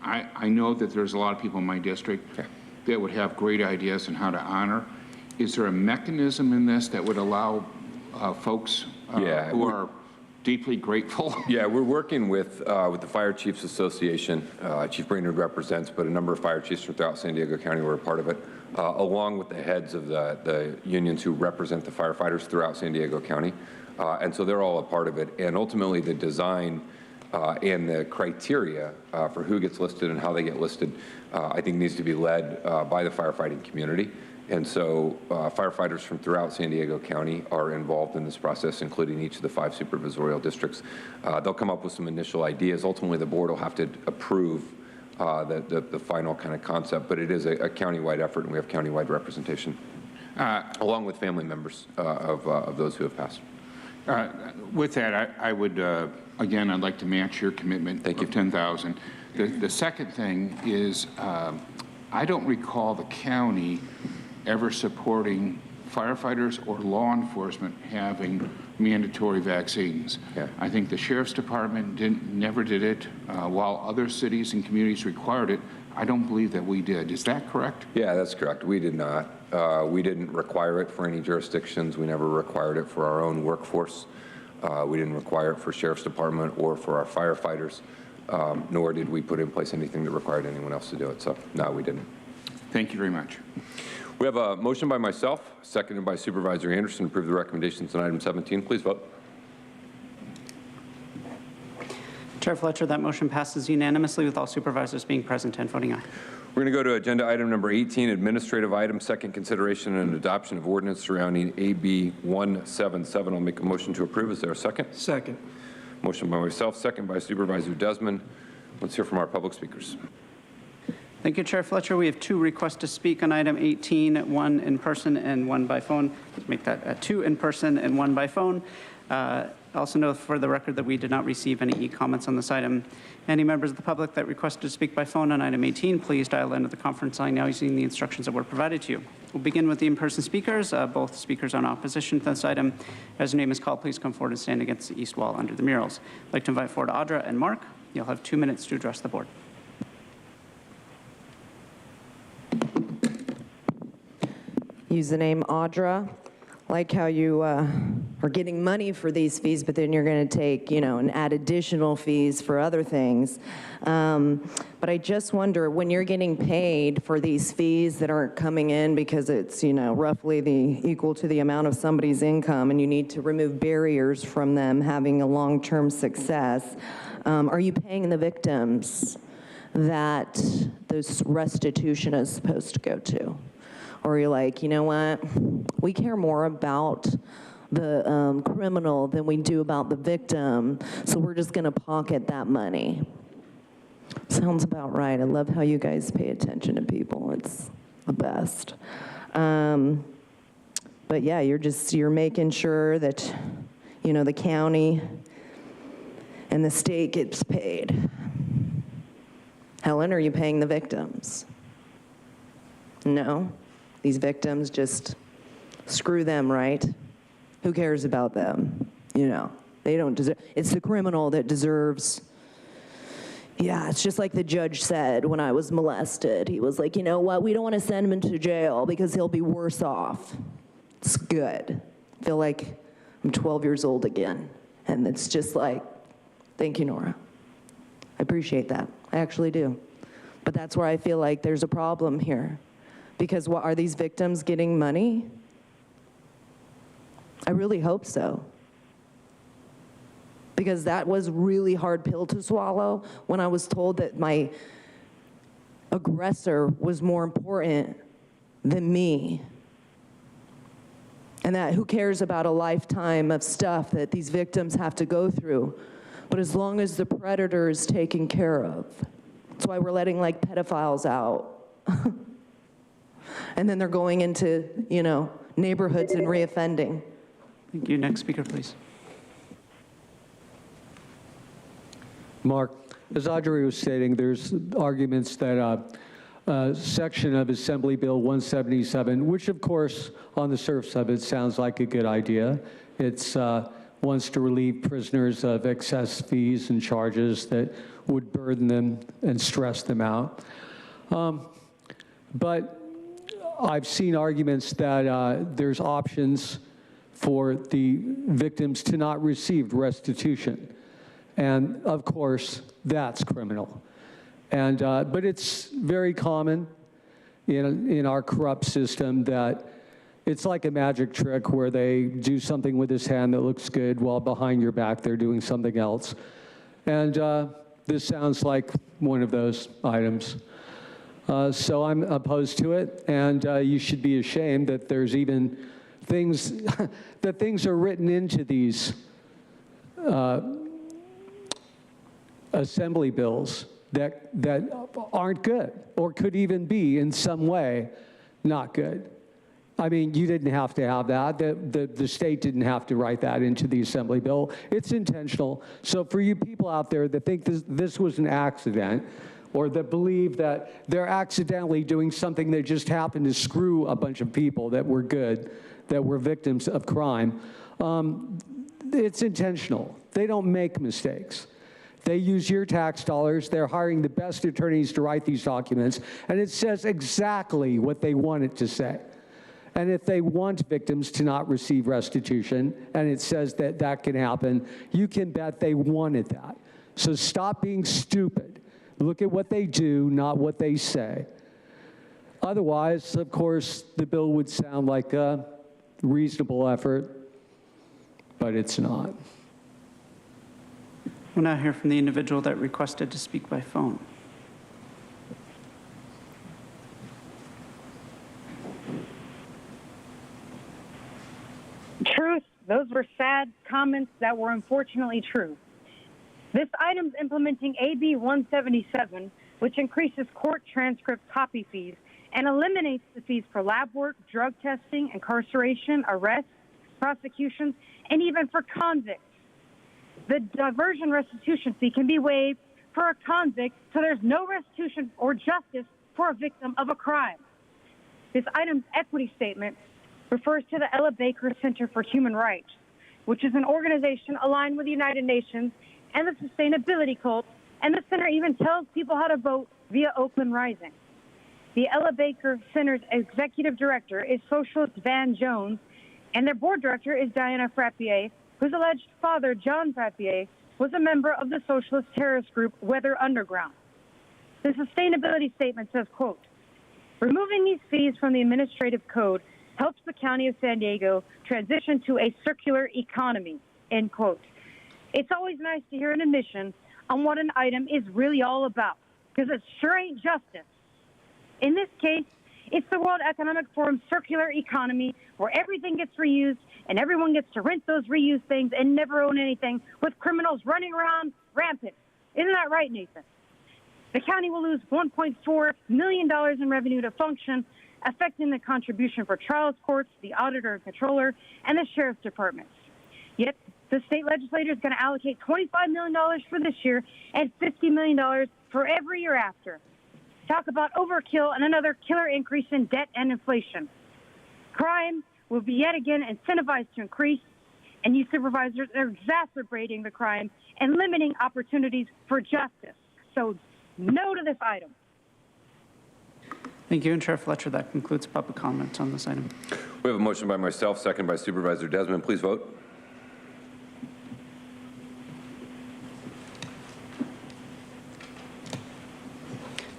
D: I know that there's a lot of people in my district that would have great ideas on how to honor. Is there a mechanism in this that would allow folks who are deeply grateful?
A: Yeah, we're working with the Fire Chiefs Association. Chief Brainerd represents, but a number of fire chiefs from throughout San Diego County were a part of it, along with the heads of the unions who represent the firefighters throughout San Diego County. And so they're all a part of it. And ultimately, the design and the criteria for who gets listed and how they get listed, I think needs to be led by the firefighting community. And so firefighters from throughout San Diego County are involved in this process, including each of the 5 supervisorial districts. They'll come up with some initial ideas. Ultimately, the board will have to approve the final kind of concept, but it is a countywide effort, and we have countywide representation, along with family members of those who have passed.
D: With that, I would again, I'd like to match your commitment of 10,000. The second thing is, I don't recall the county ever supporting firefighters or law enforcement having mandatory vaccines.
A: Yeah.
D: I think the Sheriff's Department never did it, while other cities and communities required it. I don't believe that we did. Is that correct?
A: Yeah, that's correct. We did not. We didn't require it for any jurisdictions. We never required it for our own workforce. We didn't require it for Sheriff's Department or for our firefighters, nor did we put in place anything that required anyone else to do it. So, no, we didn't.
D: Thank you very much.
A: We have a motion by myself, seconded by Supervisor Anderson, to approve the recommendations on item 17. Please vote.
B: Chair Fletcher, that motion passes unanimously with all supervisors being present and voting aye.
A: We're going to go to agenda item number 18, administrative item, second consideration and adoption of ordinance surrounding AB 177. I'll make a motion to approve. Is there a second?
J: Second.
A: Motion by myself, second by Supervisor Desmond. Let's hear from our public speakers.
B: Thank you, Chair Fletcher. We have 2 requests to speak on item 18, 1 in person and 1 by phone. Let's make that 2 in person and 1 by phone. Also note for the record that we did not receive any comments on this item. Any members of the public that requested to speak by phone on item 18, please dial into the conference line now using the instructions that were provided to you. We'll begin with the in-person speakers. Both speakers are in opposition to this item. As your name is called, please come forward and stand against the east wall under the murals. I'd like to invite forward Audra and Mark. You'll have 2 minutes to address the board.
C: Username Audra. Like how you are getting money for these fees, but then you're going to take, and add additional fees for other things. But I just wonder, when you're getting paid for these fees that aren't coming in because it's, roughly equal to the amount of somebody's income, and you need to remove barriers from them having a long-term success, are you paying the victims that this restitution is supposed to go to? Or you're like, you know what, we care more about the criminal than we do about the victim, so we're just going to pocket that money. Sounds about right. I love how you guys pay attention to people. It's the best. But yeah, you're making sure that, the county and the state gets paid. Helen, are you paying the victims? No? These victims, just screw them, right? Who cares about them? They don't deserve, it's the criminal that deserves. Yeah, it's just like the judge said when I was molested. He was like, you know what, we don't want to send him to jail because he'll be worse off. It's good. I feel like I'm 12 years old again. And it's just like, thank you, Nora. I appreciate that. I actually do. But that's where I feel like there's a problem here. Because what, are these victims getting money? I really hope so. Because that was a really hard pill to swallow when I was told that my aggressor was more important than me. And that who cares about a lifetime of stuff that these victims have to go through. But as long as the predator is taken care of. That's why we're letting like pedophiles out. And then they're going into, neighborhoods and reoffending.
B: Thank you. Next speaker, please.
O: Mark, as Audrey was stating, there's arguments that a section of Assembly Bill 177, which of course on the surface of it sounds like a good idea. It's wants to relieve prisoners of excess fees and charges that would burden them and stress them out. But I've seen arguments that there's options for the victims to not receive restitution. And of course, that's criminal. And, but it's very common in our corrupt system that it's like a magic trick where they do something with this hand that looks good while behind your back they're doing something else. And this sounds like one of those items. So I'm opposed to it, and you should be ashamed that there's even things, that things are written into these assembly bills that aren't good, or could even be in some way not good. I mean, you didn't have to have that. The state didn't have to write that into the Assembly bill. It's intentional. So for you people out there that think this was an accident, or that believe that they're accidentally doing something that just happened to screw a bunch of people that were good, that were victims of crime, it's intentional. They don't make mistakes. They use your tax dollars. They're hiring the best attorneys to write these documents, and it says exactly what they want it to say. And if they want victims to not receive restitution, and it says that that can happen, you can bet they wanted that. So stop being stupid. Look at what they do, not what they say. Otherwise, of course, the bill would sound like a reasonable effort, but it's not.
B: We'll now hear from the individual that requested to speak by phone.
I: Truth, those were sad comments that were unfortunately true. This item's implementing AB 177, which increases court transcript copy fees and eliminates the fees for lab work, drug testing, incarceration, arrests, prosecutions, and even for convicts. The diversion restitution fee can be waived for a convict, so there's no restitution or justice for a victim of a crime. This item's equity statement refers to the Ella Baker Center for Human Rights, which is an organization aligned with the United Nations and the Sustainability Cult, and the center even tells people how to vote via Oakland Rising. The Ella Baker Center's executive director is socialist Van Jones, and their board director is Diana Frappier, whose alleged father, John Frappier, was a member of the socialist terrorist group Weather Underground. The sustainability statement says, quote, removing these fees from the administrative code helps the County of San Diego transition to a circular economy, end quote. It's always nice to hear an admission on what an item is really all about, because it sure ain't justice. In this case, it's the World Economic Forum's circular economy, where everything gets reused and everyone gets to rent those reused things and never own anything, with criminals running around rampant. Isn't that right, Nathan? The county will lose $1.4 million in revenue to function, affecting the contribution for trials courts, the auditor and controller, and the sheriff's departments. Yet, the state legislature is going to allocate $25 million for this year and $50 million for every year after. Talk about overkill and another killer increase in debt and inflation. Crime will be yet again incentivized to increase, and you supervisors are exacerbating the crime and limiting opportunities for justice. So no to this item.
B: Thank you, and Chair Fletcher, that concludes public comment on this item.
A: We have a motion by myself, second by Supervisor Desmond. Please vote.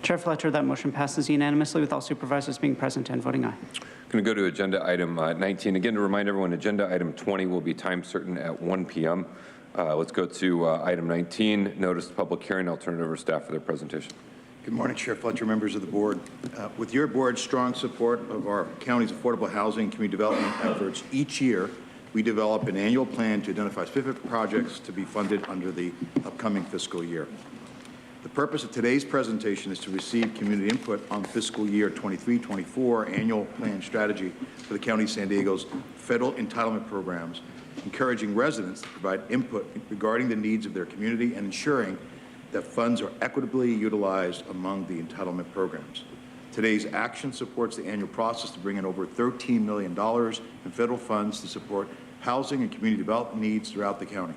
B: Chair Fletcher, that motion passes unanimously with all supervisors being present and voting aye.
A: Going to go to agenda item 19. Again, to remind everyone, agenda item 20 will be time certain at 1 p.m. Let's go to item 19, notice of public hearing. I'll turn it over to staff for their presentation.
T: Good morning, Chair Fletcher, members of the board. With your board's strong support of our county's affordable housing and community development efforts, each year we develop an annual plan to identify specific projects to be funded under the upcoming fiscal year. The purpose of today's presentation is to receive community input on fiscal year 23-24 annual plan strategy for the County of San Diego's federal entitlement programs, encouraging residents to provide input regarding the needs of their community and ensuring that funds are equitably utilized among the entitlement programs. Today's action supports the annual process to bring in over $13 million in federal funds to support housing and community development needs throughout the county.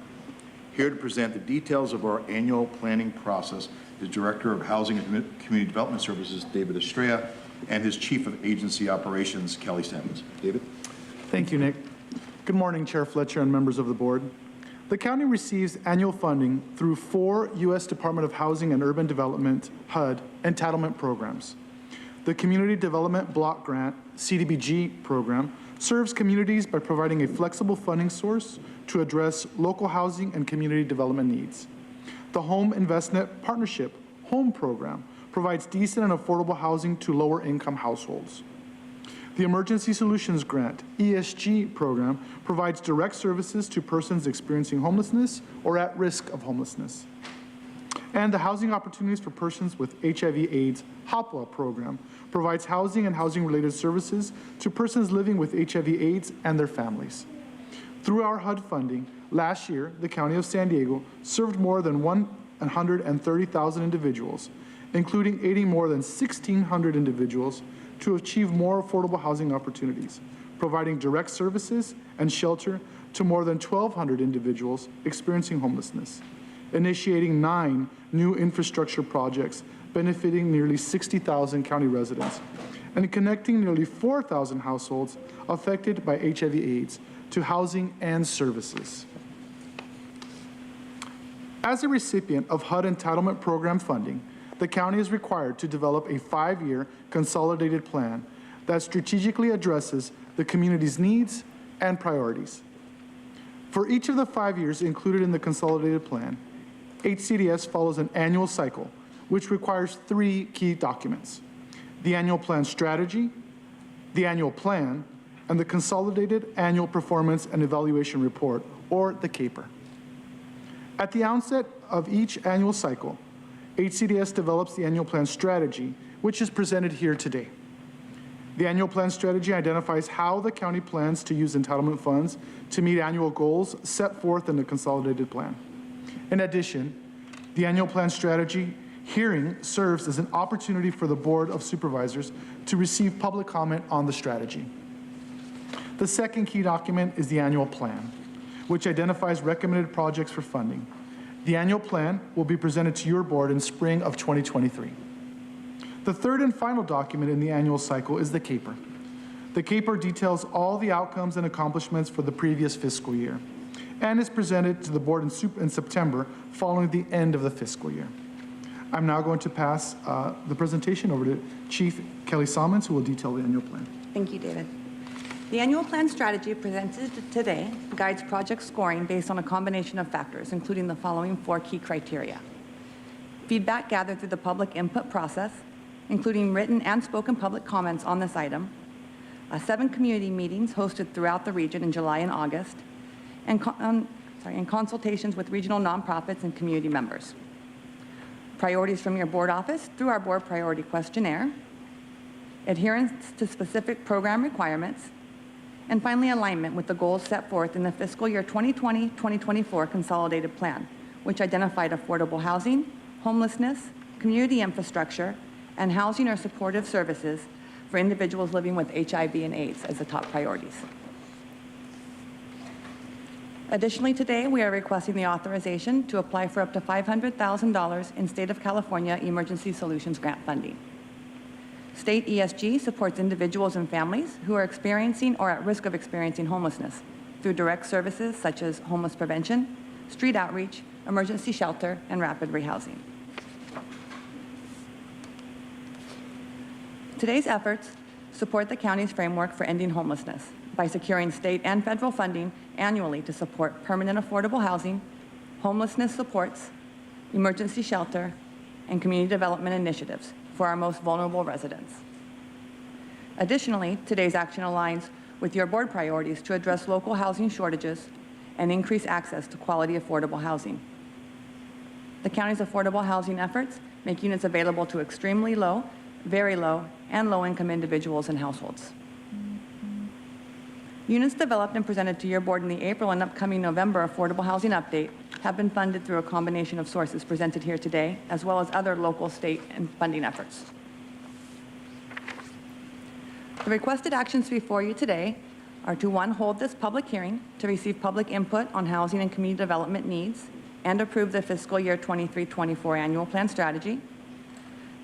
T: Here to present the details of our annual planning process is Director of Housing and Community Development Services, David Estrella, and his Chief of Agency Operations, Kelly Simmons. David?
U: Thank you, Nick. Good morning, Chair Fletcher and members of the board. The county receives annual funding through 4 U.S. Department of Housing and Urban Development, HUD, entitlement programs. The Community Development Block Grant, CDBG program, serves communities by providing a flexible funding source to address local housing and community development needs. The Home Investment Partnership, HOME program, provides decent and affordable housing to lower-income households. The Emergency Solutions Grant, ESG program, provides direct services to persons experiencing homelessness or at risk of homelessness. And the Housing Opportunities for Persons with HIV/AIDS HOPWA program provides housing and housing-related services to persons living with HIV/AIDS and their families. Through our HUD funding, last year, the County of San Diego served more than 130,000 individuals, including aiding more than 1,600 individuals to achieve more affordable housing opportunities, providing direct services and shelter to more than 1,200 individuals experiencing homelessness, initiating 9 new infrastructure projects benefiting nearly 60,000 county residents, and connecting nearly 4,000 households affected by HIV/AIDS to housing and services. As a recipient of HUD entitlement program funding, the county is required to develop a 5-year consolidated plan that strategically addresses the community's needs and priorities. For each of the 5 years included in the consolidated plan, HCDS follows an annual cycle, which requires 3 key documents: the annual plan strategy, the annual plan, and the Consolidated Annual Performance and Evaluation Report, or the CAPER. At the outset of each annual cycle, HCDS develops the annual plan strategy, which is presented here today. The annual plan strategy identifies how the county plans to use entitlement funds to meet annual goals set forth in the consolidated plan. In addition, the annual plan strategy hearing serves as an opportunity for the Board of Supervisors to receive public comment on the strategy. The second key document is the annual plan, which identifies recommended projects for funding. The annual plan will be presented to your board in spring of 2023. The third and final document in the annual cycle is the CAPER. The CAPER details all the outcomes and accomplishments for the previous fiscal year and is presented to the board in September following the end of the fiscal year. I'm now going to pass the presentation over to Chief Kelly Salmons, who will detail the annual plan.
E: Thank you, David. The annual plan strategy presented today guides project scoring based on a combination of factors, including the following 4 key criteria: feedback gathered through the public input process, including written and spoken public comments on this item, 7 community meetings hosted throughout the region in July and August, and consultations with regional nonprofits and community members. Priorities from your board office through our board priority questionnaire, adherence to specific program requirements, and finally alignment with the goals set forth in the fiscal year 2020-2024 consolidated plan, which identified affordable housing, homelessness, community infrastructure, and housing or supportive services for individuals living with HIV and AIDS as the top priorities. Additionally, today we are requesting the authorization to apply for up to $500,000 in State of California Emergency Solutions Grant funding. State ESG supports individuals and families who are experiencing or at risk of experiencing homelessness through direct services such as homeless prevention, street outreach, emergency shelter, and rapid rehousing. Today's efforts support the county's framework for ending homelessness by securing state and federal funding annually to support permanent affordable housing, homelessness supports, emergency shelter, and community development initiatives for our most vulnerable residents. Additionally, today's action aligns with your board priorities to address local housing shortages and increase access to quality affordable housing. The county's affordable housing efforts make units available to extremely low, very low, and low-income individuals and households. Units developed and presented to your board in the April and upcoming November Affordable Housing Update have been funded through a combination of sources presented here today, as well as other local, state, and funding efforts. The requested actions before you today are to, 1, hold this public hearing to receive public input on housing and community development needs and approve the fiscal year 23-24 annual plan strategy.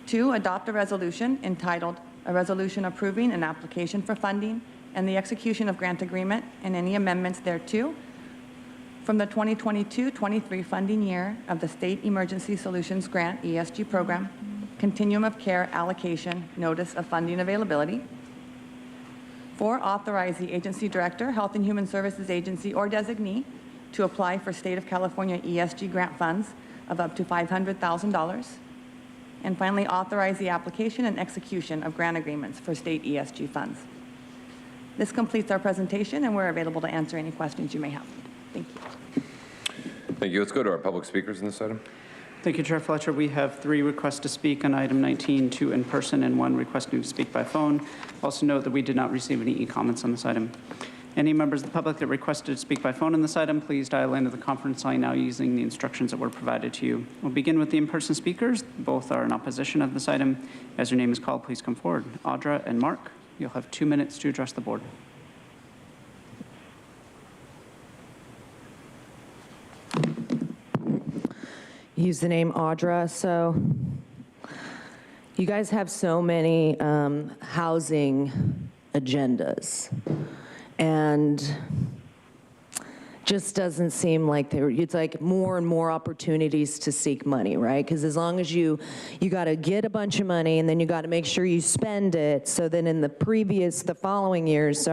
E: 2, adopt a resolution entitled "A Resolution Approving an Application for Funding and the Execution of Grant Agreement and Any Amendments thereto from the 2022-23 funding year of the State Emergency Solutions Grant ESG Program, Continuum of Care Allocation Notice of Funding Availability." 4, authorize the agency director, Health and Human Services Agency or designee to apply for State of California ESG grant funds of up to $500,000. And finally, authorize the application and execution of grant agreements for state ESG funds. This completes our presentation, and we're available to answer any questions you may have. Thank you.
A: Thank you. Let's go to our public speakers in this item.
B: Thank you, Chair Fletcher. We have 3 requests to speak on item 19, 2 in person and 1 requesting to speak by phone. Also note that we did not receive any e-comments on this item. Any members of the public that requested to speak by phone on this item, please dial into the conference line now using the instructions that were provided to you. We'll begin with the in-person speakers. Both are in opposition of this item. As your name is called, please come forward. Audra and Mark, you'll have 2 minutes to address the board.
C: Use the name Audra. So you guys have so many housing agendas, and just doesn't seem like it's like more and more opportunities to seek money, right? Because as long as you got to get a bunch of money, and then you got to make sure you spend it, so then in the following years,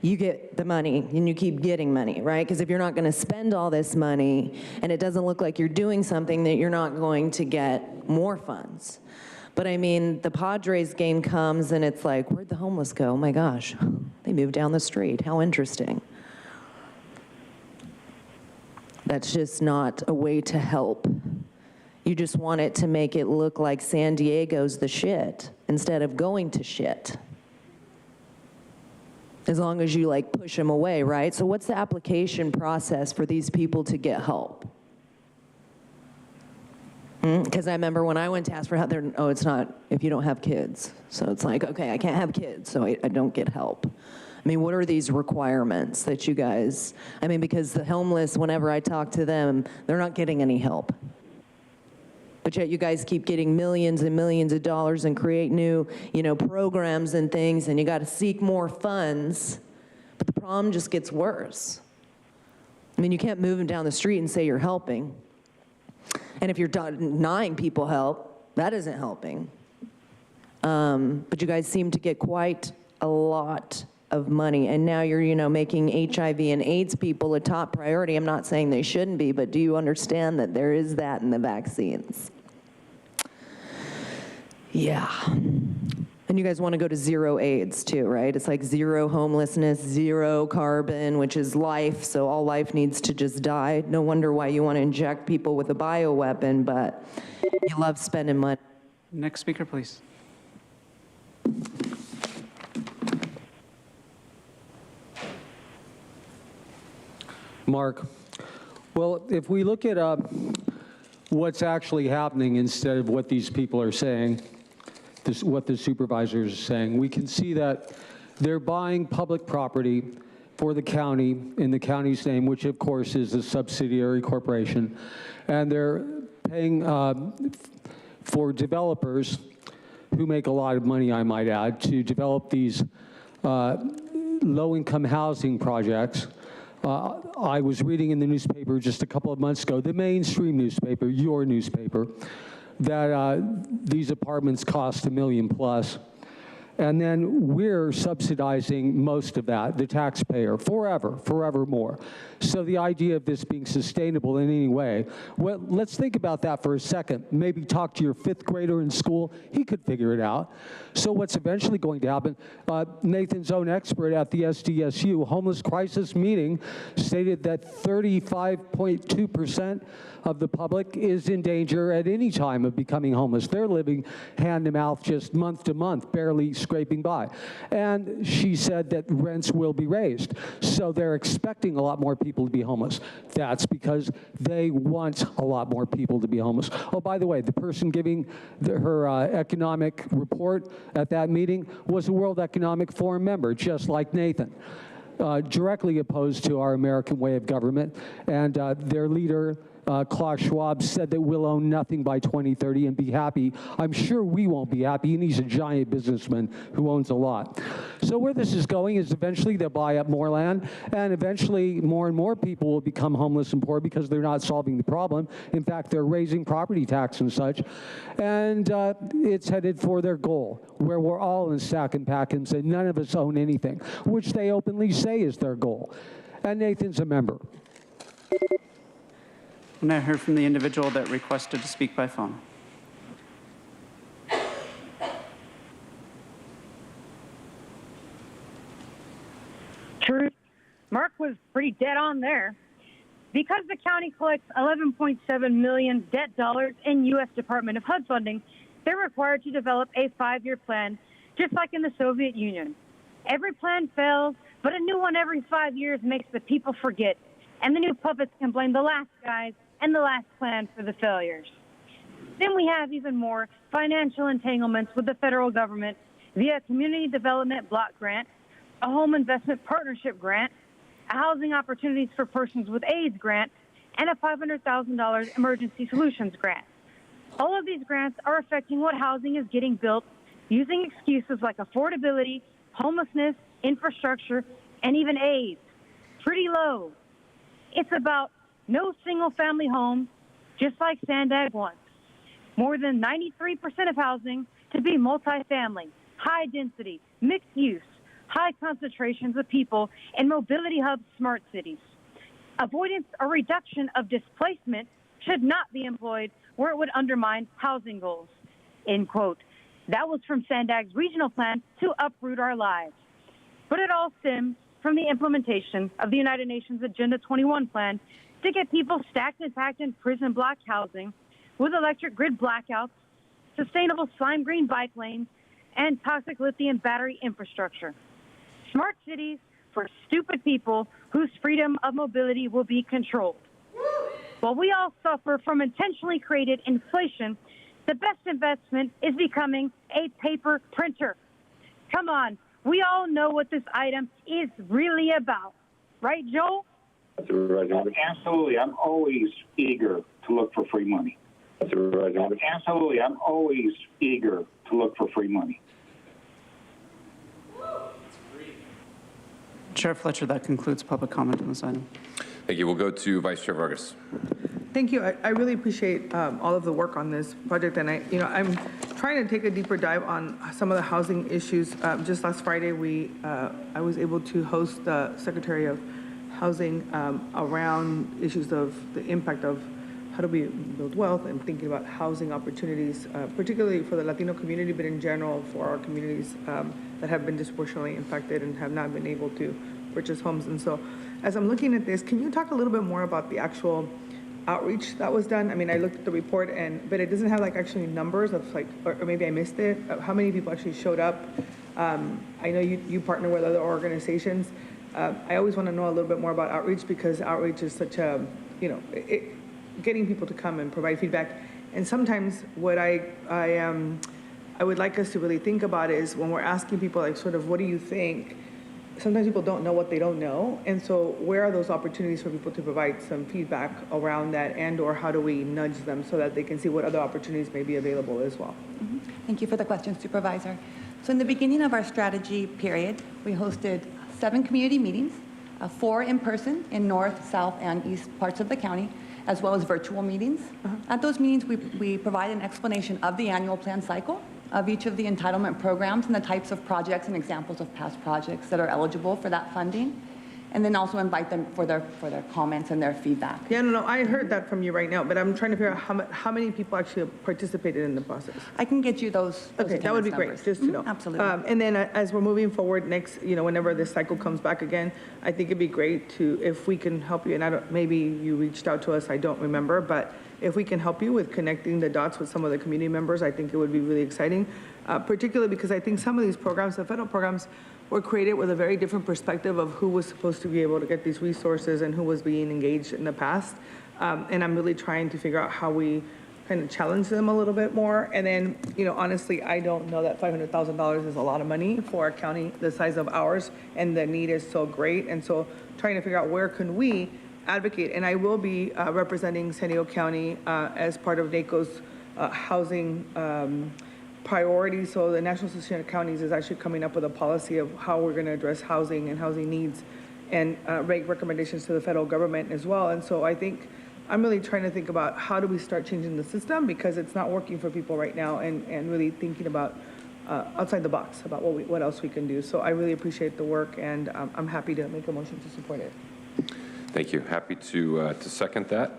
C: you get the money and you keep getting money, right? Because if you're not going to spend all this money and it doesn't look like you're doing something, that you're not going to get more funds. But I mean, the Padres game comes and it's like, where'd the homeless go? Oh my gosh, they moved down the street. How interesting. That's just not a way to help. You just want it to make it look like San Diego's the shit instead of going to shit. As long as you like push them away, right? So what's the application process for these people to get help? Because I remember when I went to ask for help, it's not if you don't have kids. So it's like, okay, I can't have kids, so I don't get help. I mean, what are these requirements that you guys, because the homeless, whenever I talk to them, they're not getting any help. But yet you guys keep getting millions and millions of dollars and create new, programs and things, and you got to seek more funds, but the problem just gets worse. You can't move them down the street and say you're helping. And if you're denying people help, that isn't helping. But you guys seem to get quite a lot of money, and now you're, making HIV and AIDS people a top priority. I'm not saying they shouldn't be, but do you understand that there is that in the vaccines? Yeah. And you guys want to go to 0 AIDS too, right? It's like 0 homelessness, 0 carbon, which is life, so all life needs to just die. No wonder why you want to inject people with a bioweapon, but you love spending money.
B: Next speaker, please.
O: Mark, well, if we look at what's actually happening instead of what these people are saying, what the supervisors are saying, we can see that they're buying public property for the county in the county's name, which of course is a subsidiary corporation, and they're paying for developers who make a lot of money, I might add, to develop these low-income housing projects. I was reading in the newspaper just a couple of months ago, the mainstream newspaper, your newspaper, that these apartments cost $1 million plus. And then we're subsidizing most of that, the taxpayer, forevermore. So the idea of this being sustainable in any way, well, let's think about that for a second. Maybe talk to your 5th grader in school. He could figure it out. So what's eventually going to happen, Nathan's own expert at the SDSU homeless crisis meeting stated that 35.2% of the public is in danger at any time of becoming homeless. They're living hand to mouth, just month to month, barely scraping by. And she said that rents will be raised. So they're expecting a lot more people to be homeless. That's because they want a lot more people to be homeless. Oh, by the way, the person giving her economic report at that meeting was a World Economic Forum member, just like Nathan. Directly opposed to our American way of government, and their leader, Klaus Schwab, said that we'll own nothing by 2030 and be happy. I'm sure we won't be happy, and he's a giant businessman who owns a lot. So where this is going is eventually they'll buy up more land, and eventually more and more people will become homeless and poor because they're not solving the problem. In fact, they're raising property tax and such, and it's headed for their goal, where we're all in sack and packins and none of us own anything, which they openly say is their goal. And Nathan's a member.
B: And I heard from the individual that requested to speak by phone.
I: Truth. Mark was pretty dead on there. Because the county collects $11.7 million debt dollars in U.S. Department of HUD funding, they're required to develop a 5-year plan, just like in the Soviet Union. Every plan fails, but a new one every 5 years makes the people forget, and the new puppets can blame the last guys and the last plan for the failures. Then we have even more financial entanglements with the federal government via a community development block grant, a home investment partnership grant, a housing opportunities for persons with AIDS grant, and a $500,000 emergency solutions grant. All of these grants are affecting what housing is getting built using excuses like affordability, homelessness, infrastructure, and even AIDS. Pretty low. It's about no single-family home, just like Sandag wants. More than 93% of housing to be multifamily, high density, mixed use, high concentrations of people in mobility hub smart cities. Avoidance or reduction of displacement should not be employed where it would undermine housing goals, end quote. That was from Sandag's regional plan to uproot our lives. But it all stems from the implementation of the United Nations Agenda 21 plan to get people stacked and packed in prison block housing with electric grid blackouts, sustainable slime green bike lanes, and toxic lithium battery infrastructure. Smart cities for stupid people whose freedom of mobility will be controlled. While we all suffer from intentionally created inflation, the best investment is becoming a paper printer. Come on, we all know what this item is really about. Right, Joel?
R: Absolutely. I'm always eager to look for free money. Absolutely. I'm always eager to look for free money.
B: Chair Fletcher, that concludes public comment on this item.
A: Thank you. We'll go to Vice Chair Vargas.
W: Thank you. I really appreciate all of the work on this project, and I'm trying to take a deeper dive on some of the housing issues. Just last Friday, I was able to host the Secretary of Housing around issues of the impact of how do we build wealth and thinking about housing opportunities, particularly for the Latino community, but in general for our communities that have been disproportionately impacted and have not been able to purchase homes. And so as I'm looking at this, can you talk a little bit more about the actual outreach that was done? I mean, I looked at the report, but it doesn't have like actually numbers of like, or maybe I missed it, how many people actually showed up. I know you partner with other organizations. I always want to know a little bit more about outreach because outreach is such a, getting people to come and provide feedback. And sometimes what I would like us to really think about is when we're asking people like sort of, what do you think? Sometimes people don't know what they don't know. And so where are those opportunities for people to provide some feedback around that, and or how do we nudge them so that they can see what other opportunities may be available as well?
E: Mm-hmm. Thank you for the question, Supervisor. So in the beginning of our strategy period, we hosted 7 community meetings, 4 in person in north, south, and east parts of the county, as well as virtual meetings. At those meetings, we provide an explanation of the annual plan cycle, of each of the entitlement programs and the types of projects and examples of past projects that are eligible for that funding, and then also invite them for their comments and their feedback.
W: Yeah, no, I heard that from you right now, but I'm trying to figure out how many people actually participated in the process.
E: I can get you those
W: okay, that would be
E: numbers.
W: Great, just to know.
E: Absolutely.
W: And then as we're moving forward next, whenever this cycle comes back again, I think it'd be great to, if we can help you, and maybe you reached out to us, I don't remember, but if we can help you with connecting the dots with some of the community members, I think it would be really exciting, particularly because I think some of these programs, the federal programs, were created with a very different perspective of who was supposed to be able to get these resources and who was being engaged in the past. And I'm really trying to figure out how we kind of challenge them a little bit more. And then, honestly, I don't know that $500,000 is a lot of money for a county the size of ours, and the need is so great. And so trying to figure out where can we advocate. And I will be representing San Diego County as part of NACO's housing priorities. So the National Association of Counties is actually coming up with a policy of how we're going to address housing and housing needs, and make recommendations to the federal government as well. And so I think I'm really trying to think about how do we start changing the system, because it's not working for people right now, and really thinking about outside the box about what else we can do. So I really appreciate the work, and I'm happy to make a motion to support it.
A: Thank you. Happy to second that.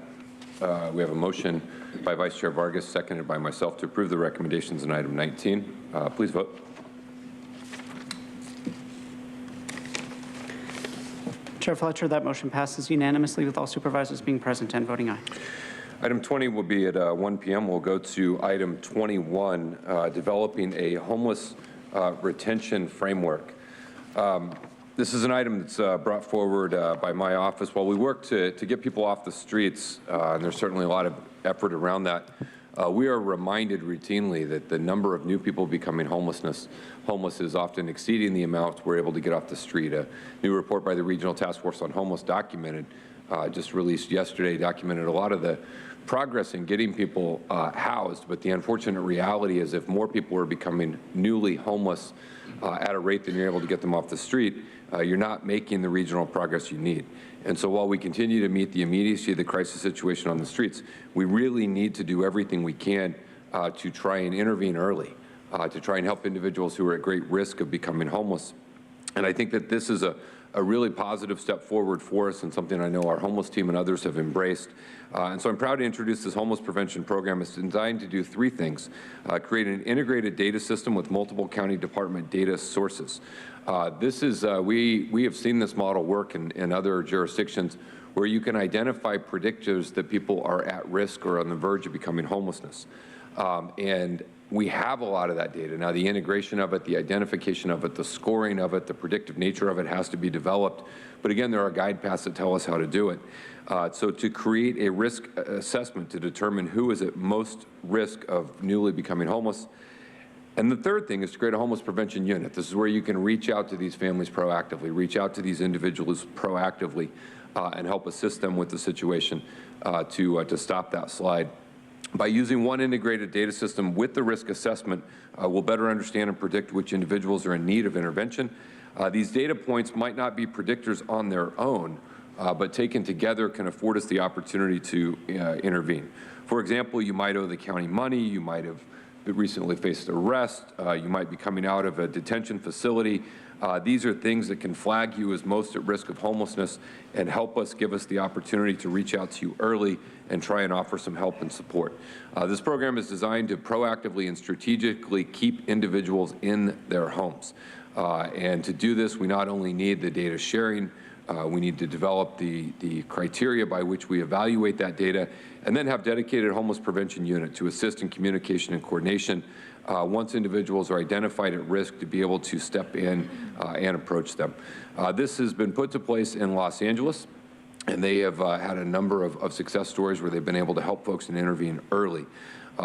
A: We have a motion by Vice Chair Vargas, seconded by myself, to approve the recommendations in item 19. Please vote.
B: Chair Fletcher, that motion passes unanimously with all supervisors being present and voting aye.
A: Item 20 will be at 1 p.m. We'll go to item 21, developing a homeless retention framework. This is an item that's brought forward by my office. While we work to get people off the streets, and there's certainly a lot of effort around that, we are reminded routinely that the number of new people becoming homeless is often exceeding the amount we're able to get off the street. A new report by the Regional Task Force on Homeless just released yesterday, documented a lot of the progress in getting people housed, but the unfortunate reality is if more people are becoming newly homeless at a rate than you're able to get them off the street, you're not making the regional progress you need. And so while we continue to meet the immediacy of the crisis situation on the streets, we really need to do everything we can to try and intervene early, to try and help individuals who are at great risk of becoming homeless. And I think that this is a really positive step forward for us and something I know our homeless team and others have embraced. And so I'm proud to introduce this homeless prevention program. It's designed to do three things: create an integrated data system with multiple county department data sources. We have seen this model work in other jurisdictions where you can identify predictors that people are at risk or on the verge of becoming homelessness. And we have a lot of that data. Now, the integration of it, the identification of it, the scoring of it, the predictive nature of it has to be developed. But again, there are guide paths that tell us how to do it. So to create a risk assessment to determine who is at most risk of newly becoming homeless. And the third thing is to create a homeless prevention unit. This is where you can reach out to these families proactively, reach out to these individuals proactively, and help assist them with the situation to stop that slide. By using one integrated data system with the risk assessment, we'll better understand and predict which individuals are in need of intervention. These data points might not be predictors on their own, but taken together can afford us the opportunity to intervene. For example, you might owe the county money, you might have recently faced arrest, you might be coming out of a detention facility. These are things that can flag you as most at risk of homelessness and give us the opportunity to reach out to you early and try and offer some help and support. This program is designed to proactively and strategically keep individuals in their homes. And to do this, we not only need the data sharing, we need to develop the criteria by which we evaluate that data, and then have dedicated homeless prevention unit to assist in communication and coordination once individuals are identified at risk to be able to step in and approach them. This has been put to place in Los Angeles, and they have had a number of success stories where they've been able to help folks and intervene early.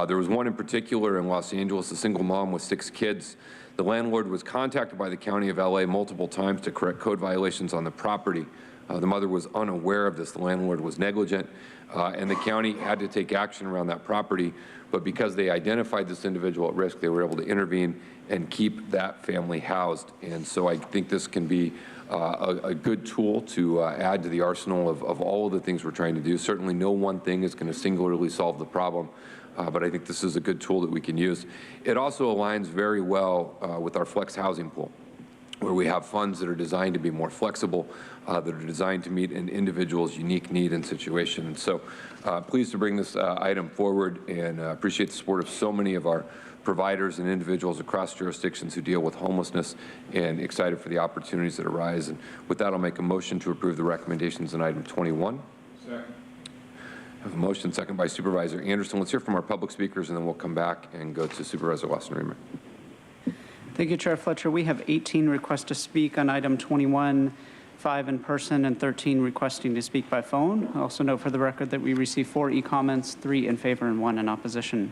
A: There was one in particular in Los Angeles, a single mom with 6 kids. The landlord was contacted by the County of LA multiple times to correct code violations on the property. The mother was unaware of this. The landlord was negligent, and the county had to take action around that property. But because they identified this individual at risk, they were able to intervene and keep that family housed. And so I think this can be a good tool to add to the arsenal of all of the things we're trying to do. Certainly no one thing is going to singularly solve the problem, but I think this is a good tool that we can use. It also aligns very well with our flex housing pool, where we have funds that are designed to be more flexible, that are designed to meet an individual's unique need and situation. And so pleased to bring this item forward, and appreciate the support of so many of our providers and individuals across jurisdictions who deal with homelessness, and excited for the opportunities that arise. And with that, I'll make a motion to approve the recommendations in item 21.
D: Second.
A: I have a motion, second by Supervisor Anderson. Let's hear from our public speakers, and then we'll come back and go to Supervisor Wasserman.
B: Thank you, Chair Fletcher. We have 18 requests to speak on item 21, 5 in person, and 13 requesting to speak by phone. I also note for the record that we received 4 e-comments, 3 in favor and 1 in opposition.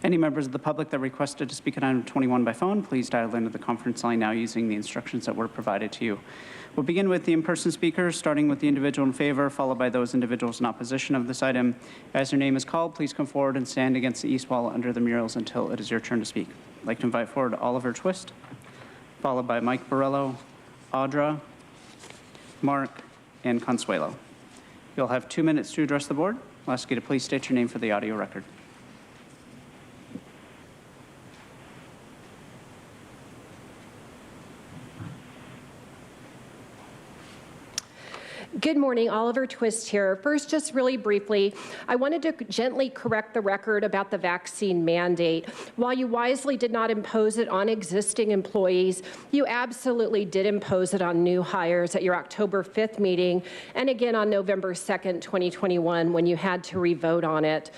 B: Any members of the public that requested to speak on item 21 by phone, please dial into the conference line now using the instructions that were provided to you. We'll begin with the in-person speakers, starting with the individual in favor, followed by those individuals in opposition of this item. As your name is called, please come forward and stand against the east wall under the murals until it is your turn to speak. I'd like to invite forward Oliver Twist, followed by Mike Borrello, Audra, Mark, and Consuelo. You'll have 2 minutes to address the board. I'll ask you to please state your name for the audio record.
P: Good morning, Oliver Twist here. First, just really briefly, I wanted to gently correct the record about the vaccine mandate. While you wisely did not impose it on existing employees, you absolutely did impose it on new hires at your October 5th meeting, and again on November 2nd, 2021, when you had to re-vote on it.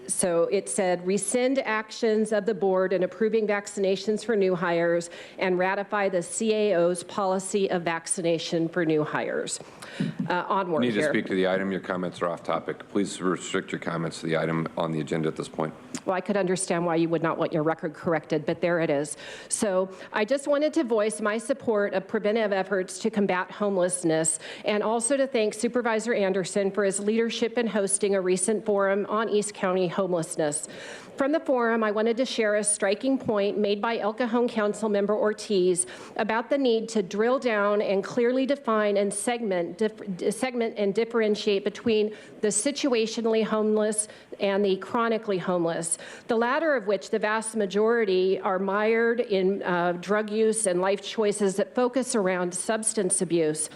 P: So it said, rescind actions of the board in approving vaccinations for new hires and ratify the CAO's policy of vaccination for new hires. Onward
A: You need
P: here.
A: to speak to the item. Your comments are off topic. Please restrict your comments to the item on the agenda at this point.
P: Well, I could understand why you would not want your record corrected, but there it is. So I just wanted to voice my support of preventive efforts to combat homelessness, and also to thank Supervisor Anderson for his leadership in hosting a recent forum on East County homelessness. From the forum, I wanted to share a striking point made by El Cajon Council Member Ortiz about the need to drill down and clearly define and segment and differentiate between the situationally homeless and the chronically homeless, the latter of which the vast majority are mired in drug use and life choices that focus around substance abuse.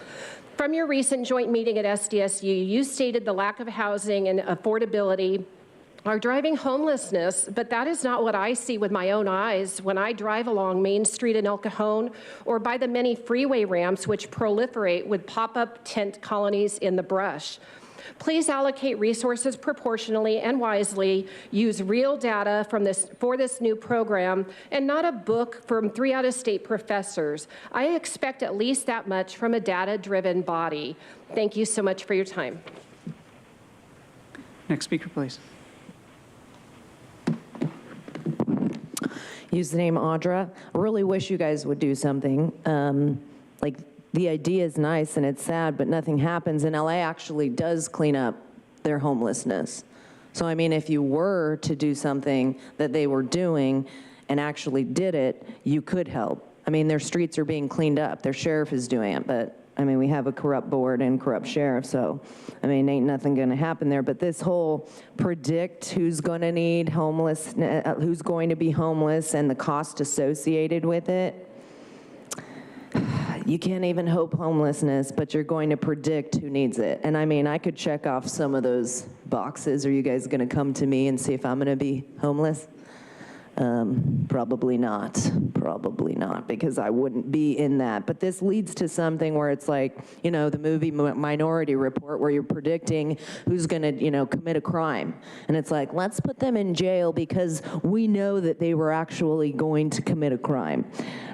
P: From your recent joint meeting at SDSU, you stated the lack of housing and affordability are driving homelessness, but that is not what I see with my own eyes when I drive along Main Street in El Cajon or by the many freeway ramps which proliferate with pop-up tent colonies in the brush. Please allocate resources proportionally and wisely, use real data for this new program, and not a book from 3 out-of-state professors. I expect at least that much from a data-driven body. Thank you so much for your time.
B: Next speaker, please.
C: Use the name Audra. I really wish you guys would do something. Like, the idea is nice and it's sad, but nothing happens. And LA actually does clean up their homelessness. So, I mean, if you were to do something that they were doing and actually did it, you could help. I mean, their streets are being cleaned up. Their sheriff is doing it, but I mean, we have a corrupt board and corrupt sheriff, so, I mean, ain't nothing gonna happen there. But this whole predict who's gonna need homelessness, who's going to be homeless and the cost associated with it, you can't even hope homelessness, but you're going to predict who needs it. And I mean, I could check off some of those boxes. Are you guys gonna come to me and see if I'm gonna be homeless? Probably not, because I wouldn't be in that. But this leads to something where it's like, you know, the movie Minority Report, where you're predicting who's gonna, you know, commit a crime. And it's like, let's put them in jail because we know that they were actually going to commit a crime.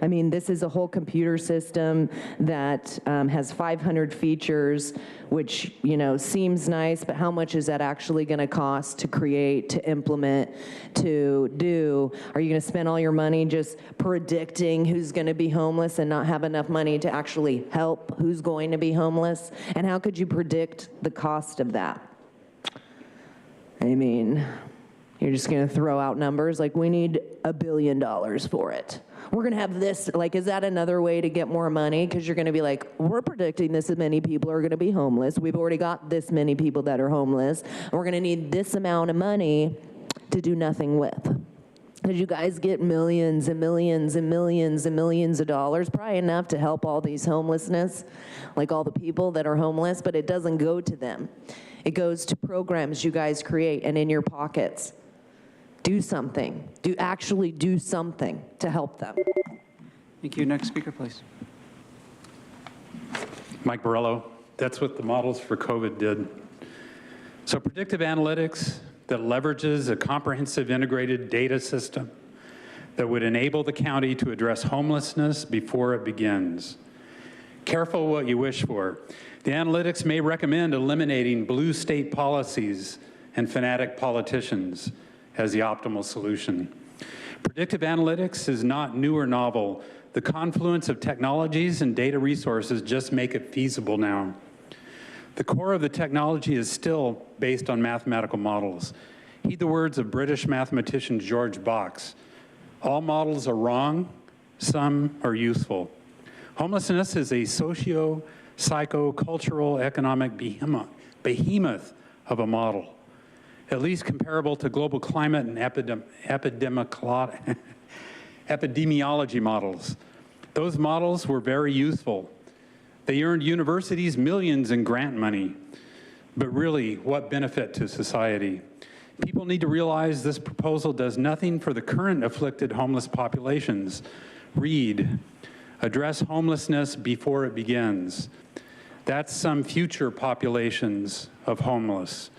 C: I mean, this is a whole computer system that has 500 features, which, you know, seems nice, but how much is that actually gonna cost to create, to implement, to do? Are you going to spend all your money just predicting who's going to be homeless and not have enough money to actually help who's going to be homeless? And how could you predict the cost of that? I mean, you're just going to throw out numbers like, we need $1 billion for it. We're going to have this, like, is that another way to get more money? Because you're going to be like, we're predicting this many people are going to be homeless. We've already got this many people that are homeless. And we're going to need this amount of money to do nothing with. Because you guys get millions and millions and millions and millions of dollars, probably enough to help all these homelessness, like all the people that are homeless, but it doesn't go to them. It goes to programs you guys create and in your pockets. Do something. Actually do something to help them.
B: Thank you. Next speaker, please.
N: Mike Borello. That's what the models for COVID did. So predictive analytics that leverages a comprehensive integrated data system that would enable the county to address homelessness before it begins. Careful what you wish for. The analytics may recommend eliminating blue state policies and fanatic politicians as the optimal solution. Predictive analytics is not new or novel. The confluence of technologies and data resources just make it feasible now. The core of the technology is still based on mathematical models. Heed the words of British mathematician George Box. All models are wrong, some are useful. Homelessness is a socio-psycho-cultural economic behemoth of a model, at least comparable to global climate and epidemiology models. Those models were very useful. They earned universities millions in grant money. But really, what benefit to society? People need to realize this proposal does nothing for the current afflicted homeless populations. Read, address homelessness before it begins. That's some future populations of homeless.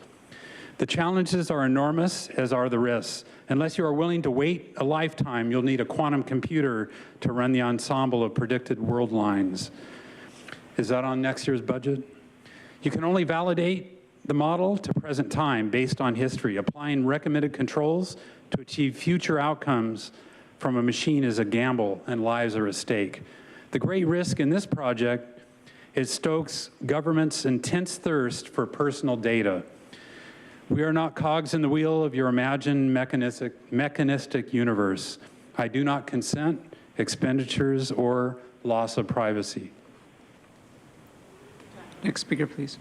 N: The challenges are enormous, as are the risks. Unless you are willing to wait a lifetime, you'll need a quantum computer to run the ensemble of predicted world lines. Is that on next year's budget? You can only validate the model to present time based on history. Applying recommended controls to achieve future outcomes from a machine is a gamble and lives are at stake. The great risk in this project is stokes government's intense thirst for personal data. We are not cogs in the wheel of your imagined mechanistic universe. I do not consent, expenditures, or loss of privacy.
B: Next speaker, please.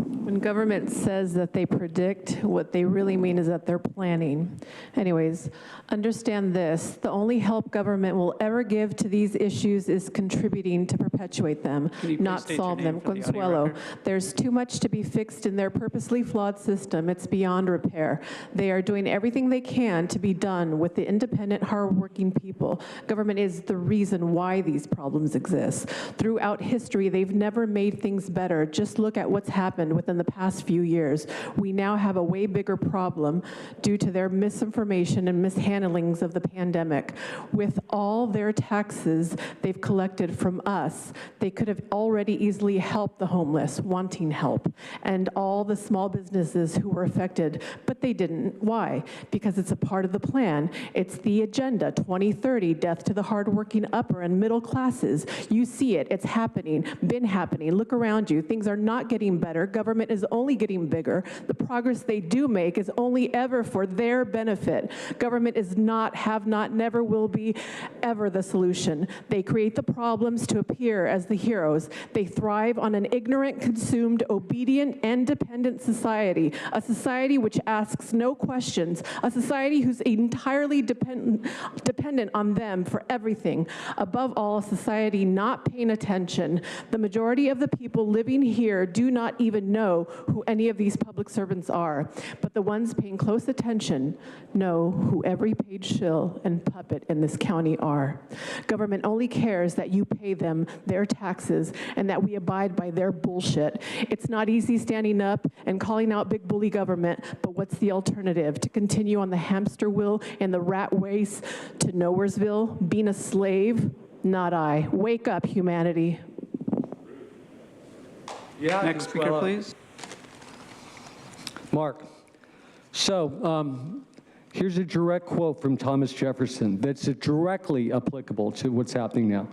F: When government says that they predict, what they really mean is that they're planning. Anyways, understand this, the only help government will ever give to these issues is contributing to perpetuate them, not solve them. Consuelo, there's too much to be fixed in their purposely flawed system. It's beyond repair. They are doing everything they can to be done with the independent, hardworking people. Government is the reason why these problems exist. Throughout history, they've never made things better. Just look at what's happened within the past few years. We now have a way bigger problem due to their misinformation and mishandlings of the pandemic. With all their taxes they've collected from us, they could have already easily helped the homeless wanting help and all the small businesses who were affected, but they didn't. Why? Because it's a part of the plan. It's the agenda 2030, death to the hardworking upper and middle classes. You see it, it's happening, been happening. Look around you, things are not getting better. Government is only getting bigger. The progress they do make is only ever for their benefit. Government is not, have not, never will be ever the solution. They create the problems to appear as the heroes. They thrive on an ignorant, consumed, obedient, and dependent society, a society which asks no questions, a society who's entirely dependent on them for everything. Above all, a society not paying attention. The majority of the people living here do not even know who any of these public servants are, but the ones paying close attention know who every paid shill and puppet in this county are. Government only cares that you pay them their taxes and that we abide by their bullshit. It's not easy standing up and calling out big bully government, but what's the alternative? To continue on the hamster wheel and the rat race to Nowheresville, being a slave? Not I. Wake up, humanity.
O: Yeah,
B: Next speaker, please.
O: Mark, so here's a direct quote from Thomas Jefferson that's directly applicable to what's happening now.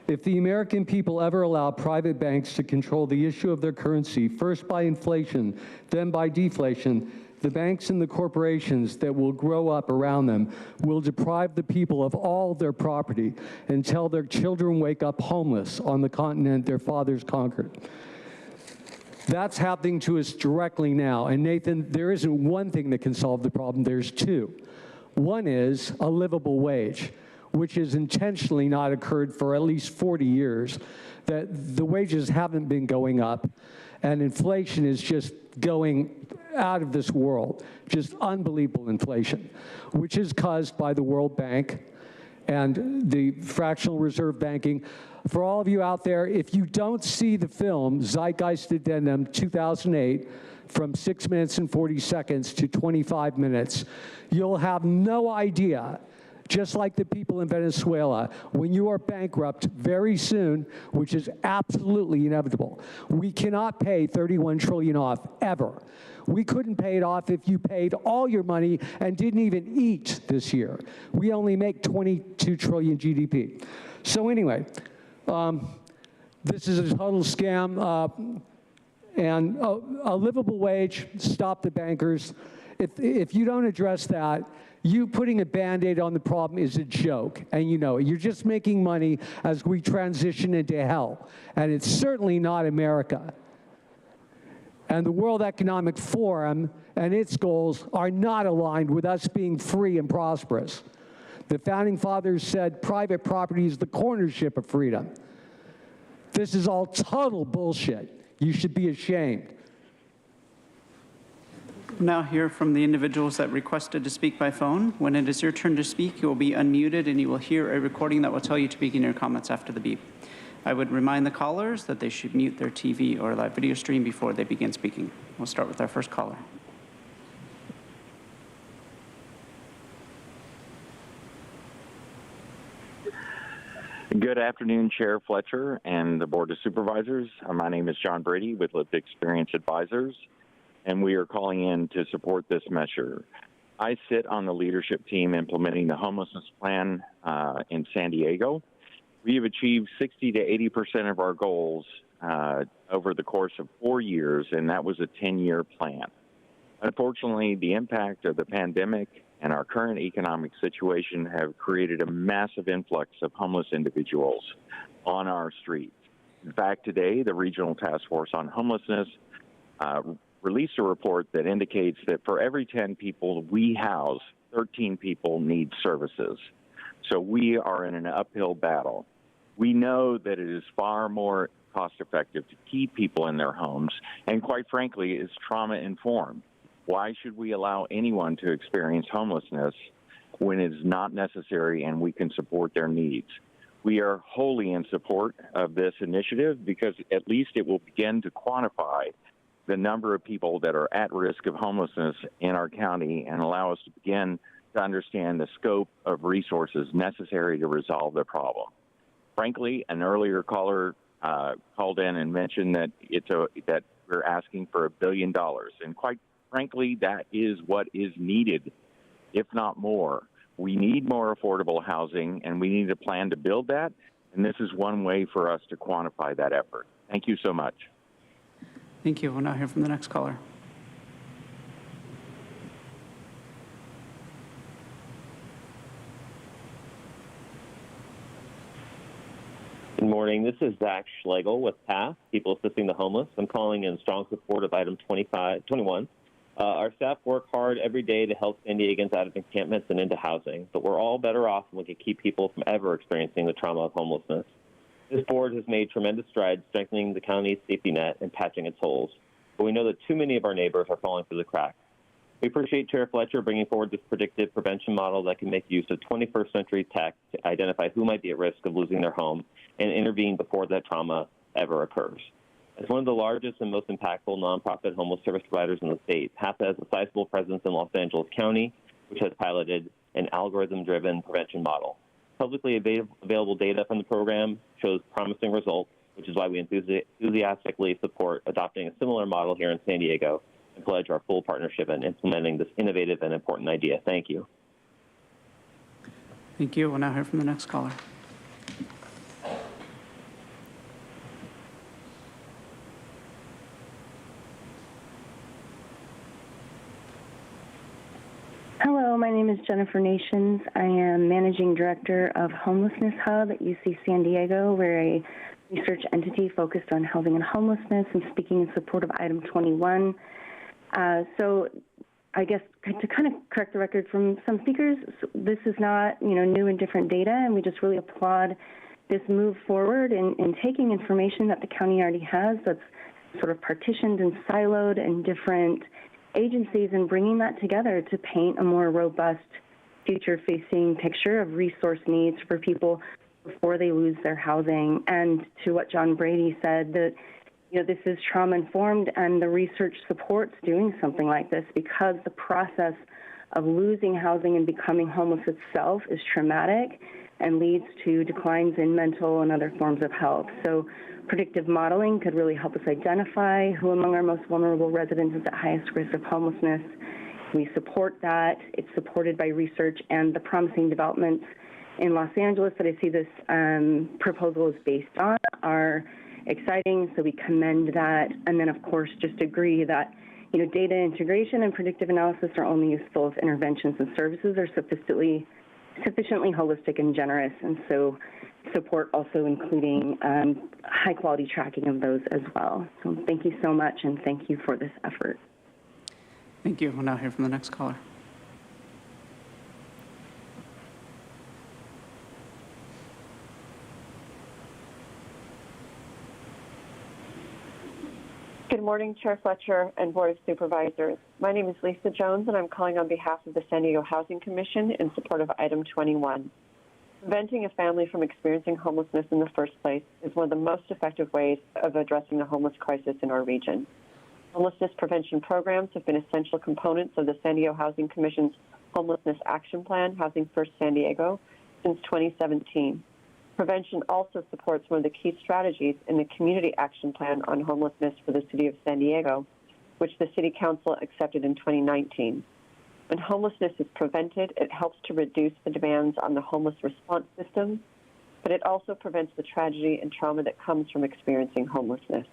O: If the American people ever allow private banks to control the issue of their currency, first by inflation, then by deflation, the banks and the corporations that will grow up around them will deprive the people of all their property until their children wake up homeless on the continent their fathers conquered. That's happening to us directly now. And Nathan, there isn't one thing that can solve the problem, there's two. One is a livable wage, which has intentionally not occurred for at least 40 years, that the wages haven't been going up, and inflation is just going out of this world, just unbelievable inflation, which is caused by the World Bank and the fractional reserve banking. For all of you out there, if you don't see the film Zeitgeist Addendum 2008, from 6 minutes and 40 seconds to 25 minutes, you'll have no idea, just like the people in Venezuela, when you are bankrupt very soon, which is absolutely inevitable. We cannot pay 31 trillion off, ever. We couldn't pay it off if you paid all your money and didn't even eat this year. We only make 22 trillion GDP. So anyway, this is a total scam, and a livable wage, stop the bankers. If you don't address that, you putting a Band-Aid on the problem is a joke, and you know it. You're just making money as we transition into hell, and it's certainly not America. And the World Economic Forum and its goals are not aligned with us being free and prosperous. The Founding Fathers said private property is the cornership of freedom. This is all total bullshit. You should be ashamed.
B: Now hear from the individuals that requested to speak by phone. When it is your turn to speak, you will be unmuted and you will hear a recording that will tell you to begin your comments after the beep. I would remind the callers that they should mute their TV or live video stream before they begin speaking. We'll start with our first caller.
K: Good afternoon, Chair Fletcher and the Board of Supervisors. My name is John Brady with Lived Experience Advisors, and we are calling in to support this measure. I sit on the leadership team implementing the homelessness plan in San Diego. We have achieved 60 to 80% of our goals over the course of 4 years, and that was a 10-year plan. Unfortunately, the impact of the pandemic and our current economic situation have created a massive influx of homeless individuals on our streets. In fact, today, the Regional Task Force on Homelessness released a report that indicates that for every 10 people we house, 13 people need services. So we are in an uphill battle. We know that it is far more cost-effective to keep people in their homes, and quite frankly, is trauma-informed. Why should we allow anyone to experience homelessness when it is not necessary and we can support their needs? We are wholly in support of this initiative because at least it will begin to quantify the number of people that are at risk of homelessness in our county and allow us to begin to understand the scope of resources necessary to resolve the problem. Frankly, an earlier caller called in and mentioned that that we're asking for $1 billion, and quite frankly, that is what is needed, if not more. We need more affordable housing, and we need a plan to build that, and this is one way for us to quantify that effort. Thank you so much.
B: Thank you. We'll now hear from the next caller.
Q: Good morning. This is Zach Schlegel with PATH, People Assisting the Homeless. I'm calling in strong support of item 21. Our staff work hard every day to help San Diegans out of encampments and into housing, but we're all better off when we can keep people from ever experiencing the trauma of homelessness. This board has made tremendous strides strengthening the county's safety net and patching its holes, but we know that too many of our neighbors are falling through the cracks. We appreciate Chair Fletcher bringing forward this predictive prevention model that can make use of 21st century tech to identify who might be at risk of losing their home and intervene before that trauma ever occurs. As one of the largest and most impactful nonprofit homeless service providers in the state, HAPA has a sizable presence in Los Angeles County, which has piloted an algorithm-driven prevention model. Publicly available data from the program shows promising results, which is why we enthusiastically support adopting a similar model here in San Diego and pledge our full partnership in implementing this innovative and important idea. Thank you.
B: Thank you. We'll now hear from the next caller.
V: Hello, my name is Jennifer Nations. I am Managing Director of Homelessness Hub at UC San Diego. We're a research entity focused on housing and homelessness and speaking in support of item 21. So I guess to kind of correct the record from some speakers, this is not new and different data, and we just really applaud this move forward in taking information that the county already has that's sort of partitioned and siloed in different agencies and bringing that together to paint a more robust future-facing picture of resource needs for people before they lose their housing. And to what John Brady said, that this is trauma-informed, and the research supports doing something like this because the process of losing housing and becoming homeless itself is traumatic and leads to declines in mental and other forms of health. So predictive modeling could really help us identify who among our most vulnerable residents is at highest risk of homelessness. We support that. It's supported by research, and the promising developments in Los Angeles that I see this proposal is based on are exciting, so we commend that. And then, of course, just agree that data integration and predictive analysis are only useful if interventions and services are sufficiently holistic and generous, and so support also including high-quality tracking of those as well. So thank you so much, and thank you for this effort.
B: Thank you. We'll now hear from the next caller.
H: morning, Chair Fletcher and Board of Supervisors. My name is Lisa Jones, and I'm calling on behalf of the San Diego Housing Commission in support of item 21. Preventing a family from experiencing homelessness in the first place is one of the most effective ways of addressing the homeless crisis in our region. Homelessness prevention programs have been essential components of the San Diego Housing Commission's Homelessness Action Plan, Housing First San Diego, since 2017. Prevention also supports one of the key strategies in the Community Action Plan on Homelessness for the City of San Diego, which the City Council accepted in 2019. When homelessness is prevented, it helps to reduce the demands on the homeless response system, but it also prevents the tragedy and trauma that comes from experiencing homelessness.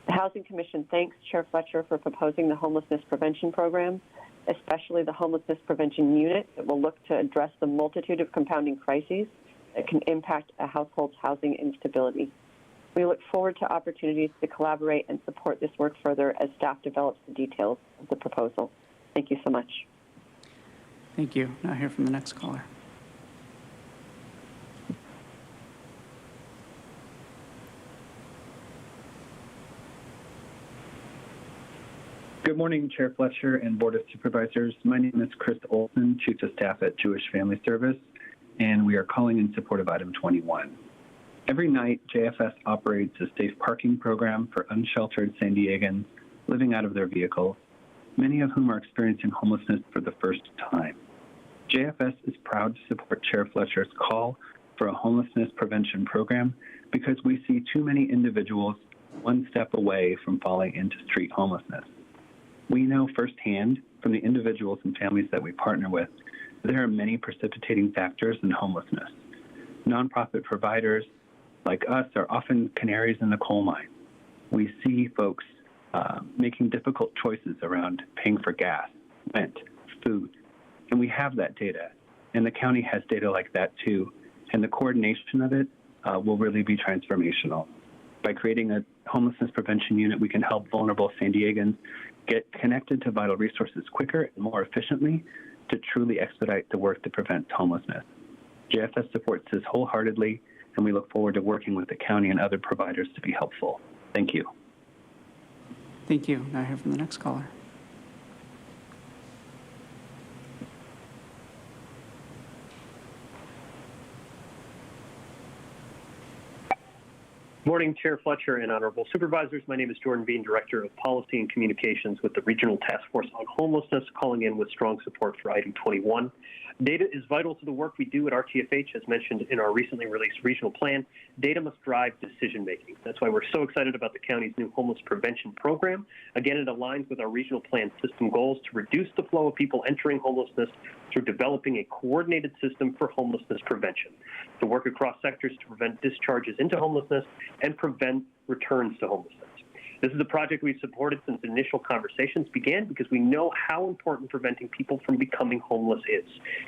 H: The Housing Commission thanks Chair Fletcher for proposing the homelessness prevention program, especially the homelessness prevention unit that will look to address the multitude of compounding crises that can impact a household's housing instability. We look forward to opportunities to collaborate and support this work further as staff develops the details of the proposal. Thank you so much.
B: Thank you. Now hear from the next caller.
L: Good morning, Chair Fletcher and Board of Supervisors. My name is Chris Olson, Chief of Staff at Jewish Family Service, and we are calling in support of item 21. Every night, JFS operates a safe parking program for unsheltered San Diegans living out of their vehicles, many of whom are experiencing homelessness for the first time. JFS is proud to support Chair Fletcher's call for a homelessness prevention program because we see too many individuals one step away from falling into street homelessness. We know firsthand from the individuals and families that we partner with that there are many precipitating factors in homelessness. Nonprofit providers like us are often canaries in the coal mine. We see folks making difficult choices around paying for gas, rent, food, and we have that data. And the county has data like that too. And the coordination of it will really be transformational. By creating a homelessness prevention unit, we can help vulnerable San Diegans get connected to vital resources quicker and more efficiently to truly expedite the work to prevent homelessness. JFS supports this wholeheartedly, and we look forward to working with the county and other providers to be helpful. Thank you.
B: Thank you. Now hear from the next caller.
M: Morning, Chair Fletcher and Honorable Supervisors. My name is Jordan Bean, Director of Policy and Communications with the Regional Task Force on Homelessness, calling in with strong support for item 21. Data is vital to the work we do at RTFH, as mentioned in our recently released regional plan. Data must drive decision-making. That's why we're so excited about the county's new homeless prevention program. Again, it aligns with our regional plan system goals to reduce the flow of people entering homelessness through developing a coordinated system for homelessness prevention, to work across sectors to prevent discharges into homelessness and prevent returns to homelessness. This is a project we've supported since initial conversations began because we know how important preventing people from becoming homeless is.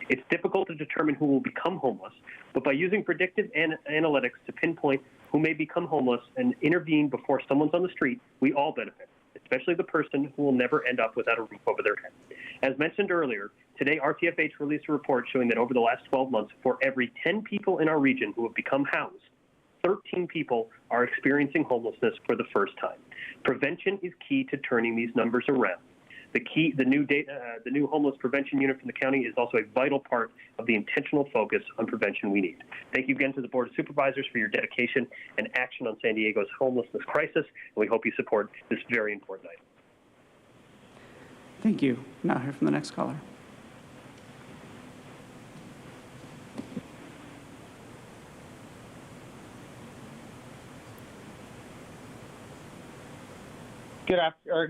M: It's difficult to determine who will become homeless, but by using predictive analytics to pinpoint who may become homeless and intervene before someone's on the street, we all benefit, especially the person who will never end up without a roof over their head. As mentioned earlier, today RTFH released a report showing that over the last 12 months, for every 10 people in our region who have become housed, 13 people are experiencing homelessness for the first time. Prevention is key to turning these numbers around. The new homeless prevention unit from the county is also a vital part of the intentional focus on prevention we need. Thank you again to the Board of Supervisors for your dedication and action on San Diego's homelessness crisis, and we hope you support this very important item.
B: Thank you. Now hear from the next caller.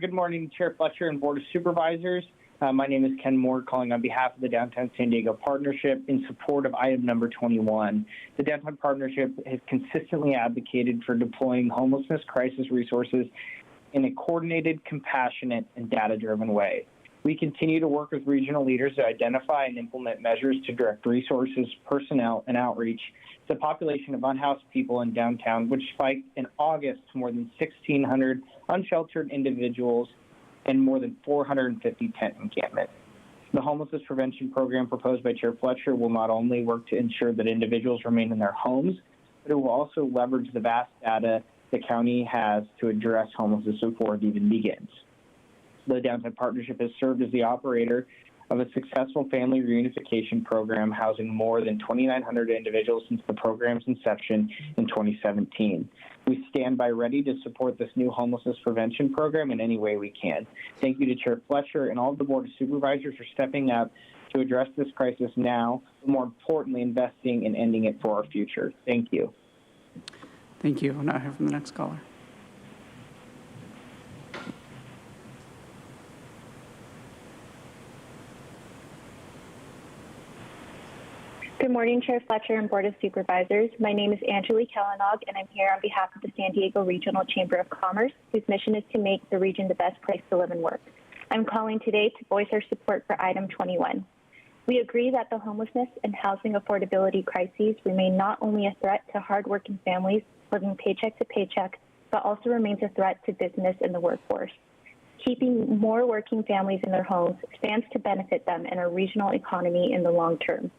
X: Good morning, Chair Fletcher and Board of Supervisors. My name is Ken Moore, calling on behalf of the Downtown San Diego Partnership in support of item number 21. The Downtown Partnership has consistently advocated for deploying homelessness crisis resources in a coordinated, compassionate, and data-driven way. We continue to work with regional leaders to identify and implement measures to direct resources, personnel, and outreach to the population of unhoused people in downtown, which spiked in August to more than 1,600 unsheltered individuals and more than 450 tent encampments. The homelessness prevention program proposed by Chair Fletcher will not only work to ensure that individuals remain in their homes, but it will also leverage the vast data the county has to address homelessness before it even begins. The Downtown Partnership has served as the operator of a successful family reunification program housing more than 2,900 individuals since the program's inception in 2017. We stand by ready to support this new homelessness prevention program in any way we can. Thank you to Chair Fletcher and all of the Board of Supervisors for stepping up to address this crisis now, but more importantly, investing in ending it for our future. Thank you.
B: Thank you. We'll now hear from the next caller.
G: Good morning, Chair Fletcher and Board of Supervisors. My name is Angelique Kellenog, and I'm here on behalf of the San Diego Regional Chamber of Commerce, whose mission is to make the region the best place to live and work. I'm calling today to voice our support for item 21. We agree that the homelessness and housing affordability crises remain not only a threat to hardworking families living paycheck to paycheck, but also remains a threat to business and the workforce. Keeping more working families in their homes stands to benefit them and our regional economy in the long term.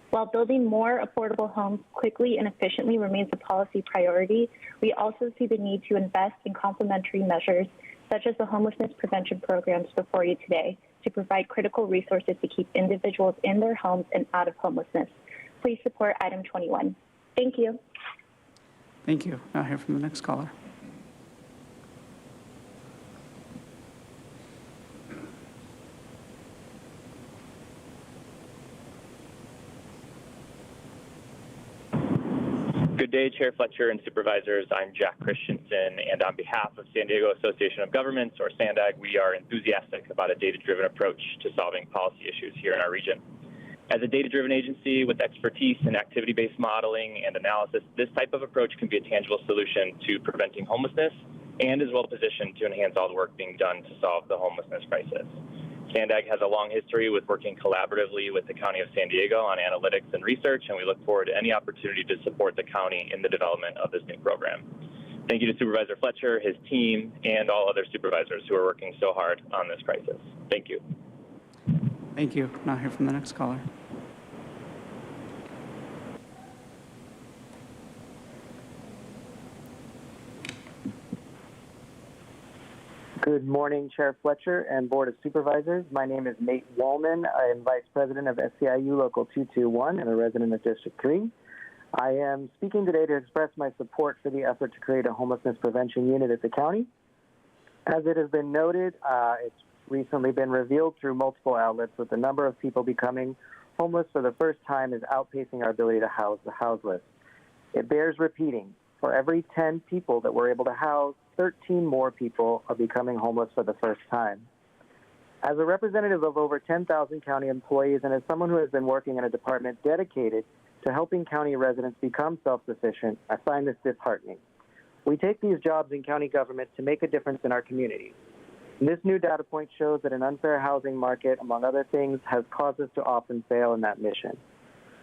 G: While building more affordable homes quickly and efficiently remains a policy priority, we also see the need to invest in complementary measures, such as the homelessness prevention programs before you today, to provide critical resources to keep individuals in their homes and out of homelessness. Please support item 21. Thank you.
B: Thank you. Now hear from the next caller.
J: Good day, Chair Fletcher and Supervisors. I'm Jack Christensen, and on behalf of San Diego Association of Governments, or SANDAG, we are enthusiastic about a data-driven approach to solving policy issues here in our region. As a data-driven agency with expertise in activity-based modeling and analysis, this type of approach can be a tangible solution to preventing homelessness and is well positioned to enhance all the work being done to solve the homelessness crisis. SANDAG has a long history with working collaboratively with the County of San Diego on analytics and research, and we look forward to any opportunity to support the county in the development of this new program. Thank you to Supervisor Fletcher, his team, and all other supervisors who are working so hard on this crisis. Thank you.
B: Thank you. Now hear from the next caller.
X: Good morning, Chair Fletcher and Board of Supervisors. My name is Nate Wallman. I am Vice President of SCIU Local 221 and a resident of District 3. I am speaking today to express my support for the effort to create a homelessness prevention unit at the county. As it has been noted, it's recently been revealed through multiple outlets that the number of people becoming homeless for the first time is outpacing our ability to house the houseless. It bears repeating. For every 10 people that we're able to house, 13 more people are becoming homeless for the first time. As a representative of over 10,000 county employees and as someone who has been working in a department dedicated to helping county residents become self-sufficient, I find this disheartening. We take these jobs in county government to make a difference in our communities. And this new data point shows that an unfair housing market, among other things, has caused us to often fail in that mission.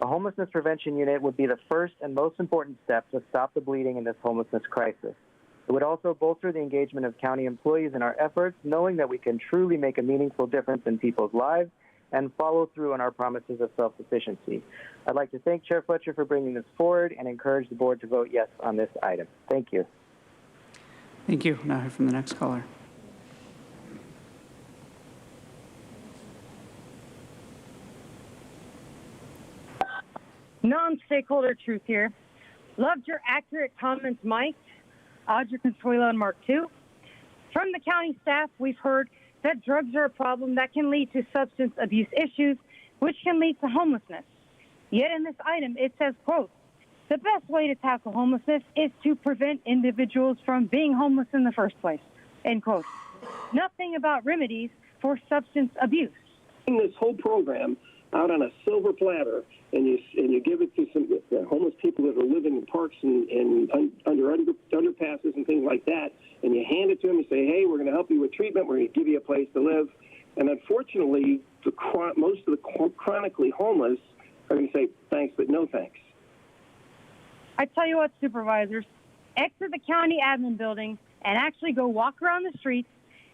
X: A homelessness prevention unit would be the first and most important step to stop the bleeding in this homelessness crisis. It would also bolster the engagement of county employees in our efforts, knowing that we can truly make a meaningful difference in people's lives and follow through on our promises of self-sufficiency. I'd like to thank Chair Fletcher for bringing this forward and encourage the board to vote yes on this item. Thank you.
B: Thank you. Now hear from the next caller.
I: Non-stakeholder truth here. Loved your accurate comments, Mike, Audrey Consuelo, and Mark II. From the county staff, we've heard that drugs are a problem that can lead to substance abuse issues, which can lead to homelessness. Yet in this item, it says, quote, the best way to tackle homelessness is to prevent individuals from being homeless in the first place, end quote. Nothing about remedies for substance abuse.
S: This whole program out on a silver platter, and you give it to some homeless people that are living in parks and under underpasses and things like that, and you hand it to them and say, hey, we're going to help you with treatment, we're going to give you a place to live. And unfortunately, most of the chronically homeless are going to say, thanks, but no thanks.
I: I tell you what, supervisors, exit the county admin building and actually go walk around the streets,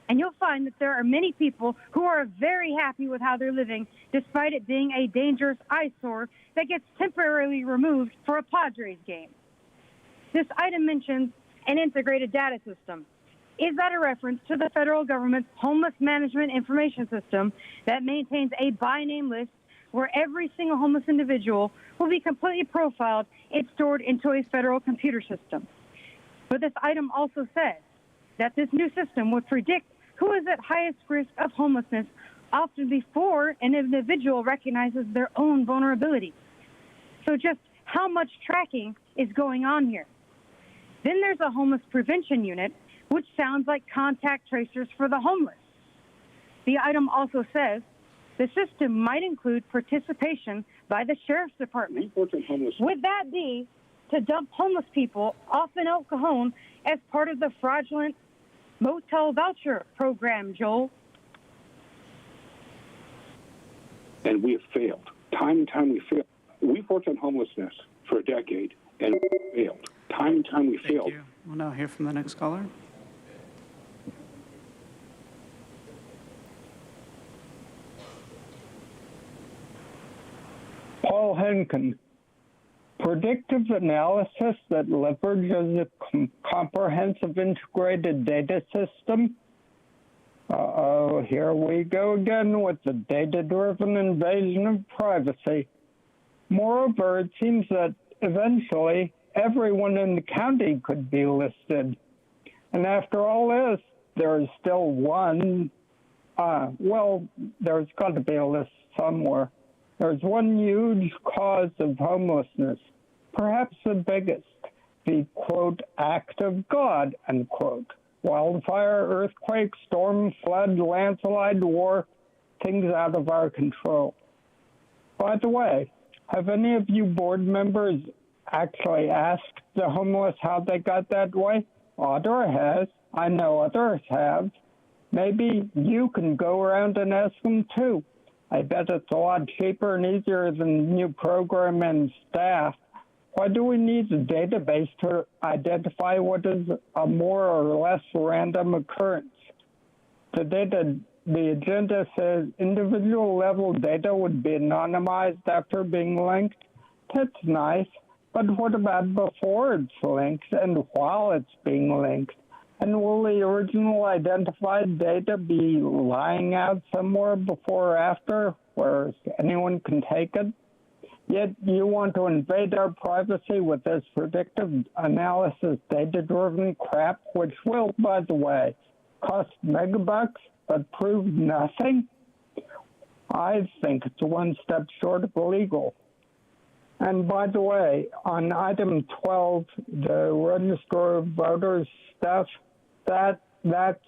I: and you'll find that there are many people who are very happy with how they're living, despite it being a dangerous eyesore that gets temporarily removed for a Padres game. This item mentions an integrated data system. Is that a reference to the federal government's homeless management information system that maintains a by name list where every single homeless individual will be completely profiled and stored into a federal computer system? But this item also says that this new system would predict who is at highest risk of homelessness often before an individual recognizes their own vulnerability. So just how much tracking is going on here? Then there's a homeless prevention unit, which sounds like contact tracers for the homeless. The item also says the system might include participation by the Sheriff's Department. Would that be to dump homeless people off in El Cajon as part of the fraudulent motel voucher program, Joel?
S: And we have failed. Time and time we failed. We've worked on homelessness for a decade, and we failed. Time and time we failed.
B: Thank you. We'll now hear from the next caller.
E: Paul Henkin. Predictive analysis that leverages a comprehensive integrated data system. Uh-oh, here we go again with the data-driven invasion of privacy. Moreover, it seems that eventually everyone in the county could be listed. And after all this, there is still one, well, there's got to be a list somewhere. There's one huge cause of homelessness, perhaps the biggest, the, quote, act of God, unquote. Wildfire, earthquake, storm, flood, landslide, war, things out of our control. By the way, have any of you board members actually asked the homeless how they got that way? Audra has. I know others have. Maybe you can go around and ask them too. I bet it's a lot cheaper and easier than new program and staff. Why do we need a database to identify what is a more or less random occurrence? The agenda says individual level data would be anonymized after being linked. That's nice, but what about before it's linked and while it's being linked? And will the original identified data be lying out somewhere before or after where anyone can take it? Yet you want to invade our privacy with this predictive analysis data-driven crap, which will, by the way, cost megabucks but prove nothing? I think it's one step short of illegal. And by the way, on item 12, the register of voters stuff, that's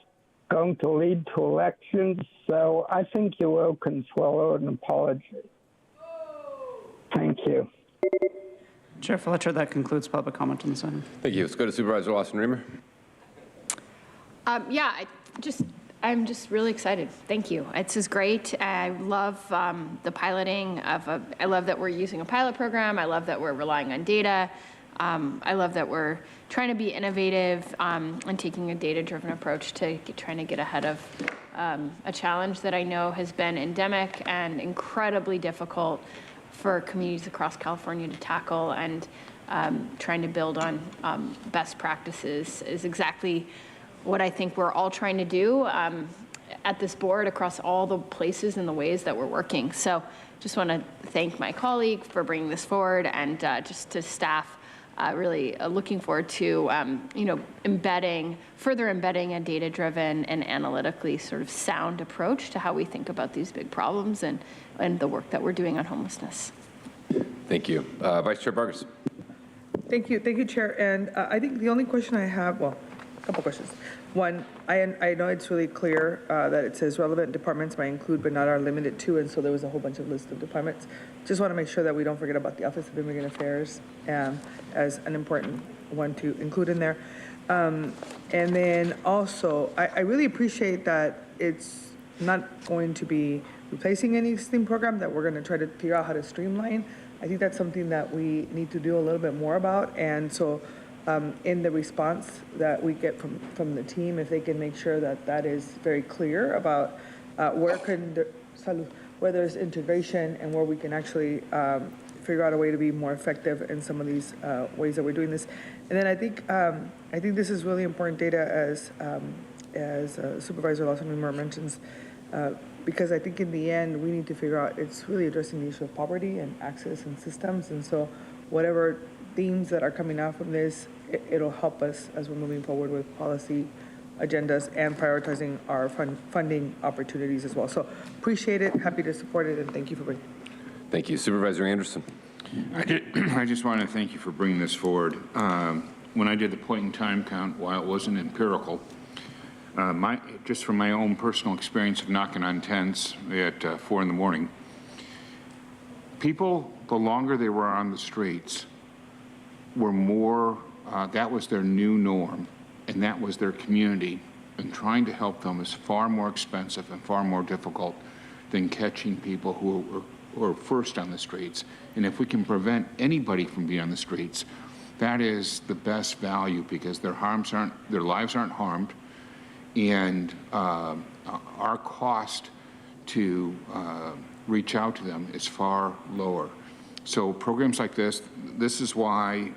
E: going to lead to elections, so I think you all can swallow an apology. Thank you.
B: Chair Fletcher, that concludes public comment on this item.
A: Thank you. Let's go to Supervisor Lawson-Remer.
R: Yeah, I'm just really excited. Thank you. This is great. I love the piloting of I love that we're using a pilot program. I love that we're relying on data. I love that we're trying to be innovative and taking a data-driven approach to trying to get ahead of a challenge that I know has been endemic and incredibly difficult for communities across California to tackle, and trying to build on best practices is exactly what I think we're all trying to do at this board across all the places and the ways that we're working. So just want to thank my colleague for bringing this forward, and just to staff, really looking forward to further embedding a data-driven and analytically sort of sound approach to how we think about these big problems and the work that we're doing on homelessness.
A: Thank you. Vice Chair Vargas.
W: Thank you, Chair. And I think the only question I have, well, a couple questions. One, I know it's really clear that it says relevant departments might include but not are limited to, and so there was a whole bunch of list of departments. Just want to make sure that we don't forget about the Office of Immigrant Affairs as an important one to include in there. And then also, I really appreciate that it's not going to be replacing any existing program, that we're going to try to figure out how to streamline. I think that's something that we need to do a little bit more about. And so in the response that we get from the team, if they can make sure that that is very clear about where there's integration and where we can actually figure out a way to be more effective in some of these ways that we're doing this. And then I think this is really important data as Supervisor Lawson-Weamer mentions, because I think in the end we need to figure out, it's really addressing the issue of poverty and access and systems. And so whatever themes that are coming out from this, it'll help us as we're moving forward with policy agendas and prioritizing our funding opportunities as well. So appreciate it, happy to support it, and thank you for bringing it.
A: Thank you. Supervisor Anderson.
D: I just want to thank you for bringing this forward. When I did the point in time count, while it wasn't empirical, just from my own personal experience of knocking on tents at 4 in the morning, people, the longer they were on the streets, were more, that was their new norm, and that was their community, and trying to help them is far more expensive and far more difficult than catching people who are first on the streets. And if we can prevent anybody from being on the streets, that is the best value, because their lives aren't harmed, and our cost to reach out to them is far lower. So programs like this is why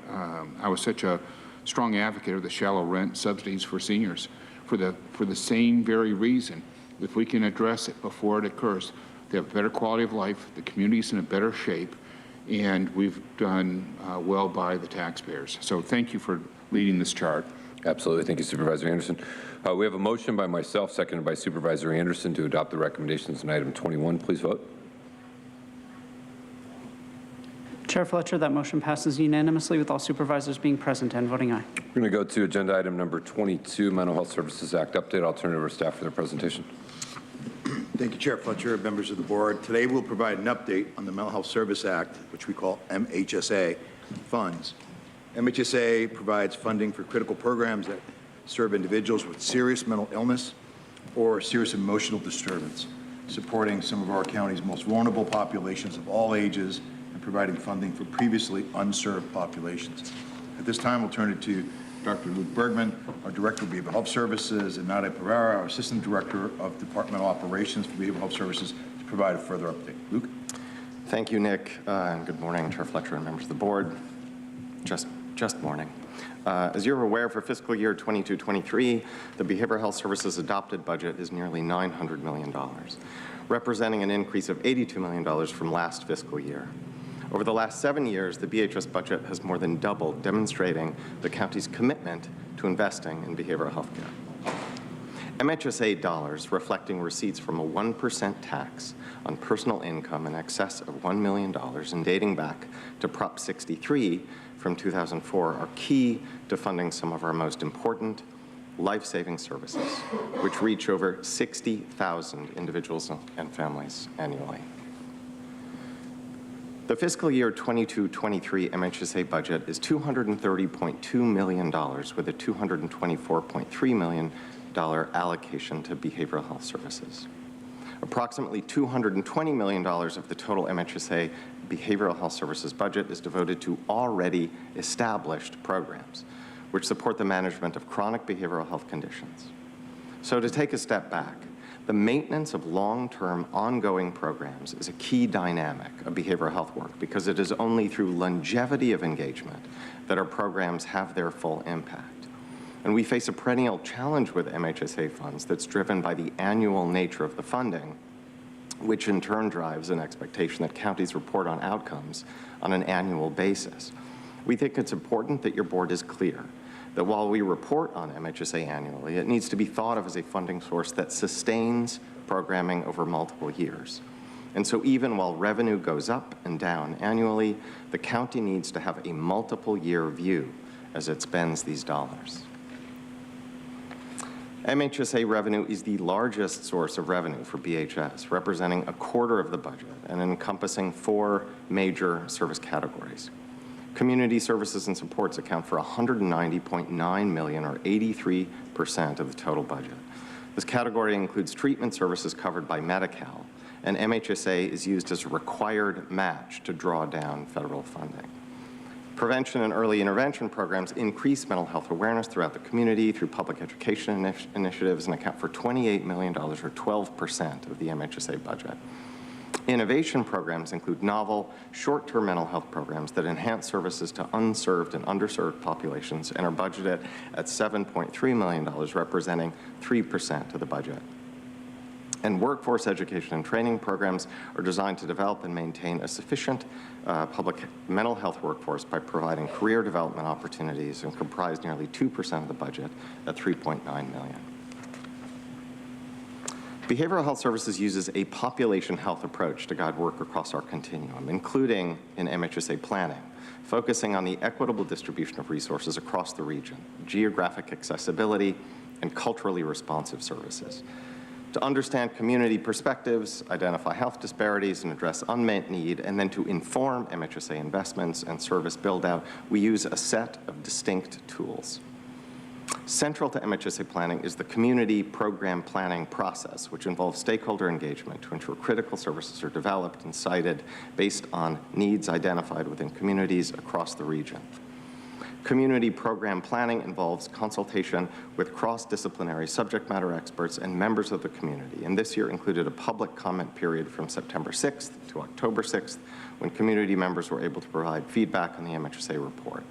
D: I was such a strong advocate of the shallow rent subsidies for seniors, for the same very reason. If we can address it before it occurs, they have a better quality of life, the community's in a better shape, and we've done well by the taxpayers. So thank you for leading this charge.
A: Absolutely. Thank you, Supervisor Anderson. We have a motion by myself, seconded by Supervisor Anderson, to adopt the recommendations in item 21. Please vote.
B: Chair Fletcher, that motion passes unanimously with all supervisors being present and voting aye.
A: We're going to go to agenda item number 22, Mental Health Services Act update. I'll turn it over to staff for their presentation.
P: Thank you, Chair Fletcher, members of the board. Today we'll provide an update on the Mental Health Service Act, which we call MHSA funds. MHSA provides funding for critical programs that serve individuals with serious mental illness or serious emotional disturbance, supporting some of our county's most vulnerable populations of all ages and providing funding for previously unserved populations. At this time, we'll turn it to Dr. Luke Bergman, our Director of Behavioral Health Services, and Nadia Pereira, our Assistant Director of Departmental Operations for Behavioral Health Services, to provide a further update. Luke?
T: Thank you, Nick, and good morning, Chair Fletcher and members of the board. Just morning. As you're aware, for fiscal year 22-23, the Behavioral Health Services adopted budget is nearly $900 million, representing an increase of $82 million from last fiscal year. Over the last 7 years, the BHS budget has more than doubled, demonstrating the county's commitment to investing in behavioral health care. MHSA dollars, reflecting receipts from a 1% tax on personal income in excess of $1 million and dating back to Prop 63 from 2004, are key to funding some of our most important life-saving services, which reach over 60,000 individuals and families annually. The fiscal year 22-23 MHSA budget is $230.2 million with a $224.3 million allocation to behavioral health services. Approximately $220 million of the total MHSA behavioral health services budget is devoted to already established programs, which support the management of chronic behavioral health conditions. So to take a step back, the maintenance of long-term ongoing programs is a key dynamic of behavioral health work, because it is only through longevity of engagement that our programs have their full impact. And we face a perennial challenge with MHSA funds that's driven by the annual nature of the funding, which in turn drives an expectation that counties report on outcomes on an annual basis. We think it's important that your board is clear that while we report on MHSA annually, it needs to be thought of as a funding source that sustains programming over multiple years. And so even while revenue goes up and down annually, the county needs to have a multiple year view as it spends these dollars. MHSA revenue is the largest source of revenue for BHS, representing a quarter of the budget and encompassing 4 major service categories. Community services and supports account for $190.9 million, or 83% of the total budget. This category includes treatment services covered by Medi-Cal, and MHSA is used as a required match to draw down federal funding. Prevention and early intervention programs increase mental health awareness throughout the community through public education initiatives and account for $28 million, or 12% of the MHSA budget. Innovation programs include novel, short-term mental health programs that enhance services to unserved and underserved populations and are budgeted at $7.3 million, representing 3% of the budget. And workforce education and training programs are designed to develop and maintain a sufficient public mental health workforce by providing career development opportunities and comprise nearly 2% of the budget at $3.9 million. Behavioral health services uses a population health approach to guide work across our continuum, including in MHSA planning, focusing on the equitable distribution of resources across the region, geographic accessibility, and culturally responsive services. To understand community perspectives, identify health disparities, and address unmet need, and then to inform MHSA investments and service build-out, we use a set of distinct tools. Central to MHSA planning is the community program planning process, which involves stakeholder engagement to ensure critical services are developed and cited based on needs identified within communities across the region. Community program planning involves consultation with cross-disciplinary subject matter experts and members of the community, and this year included a public comment period from September 6th to October 6th, when community members were able to provide feedback on the MHSA report.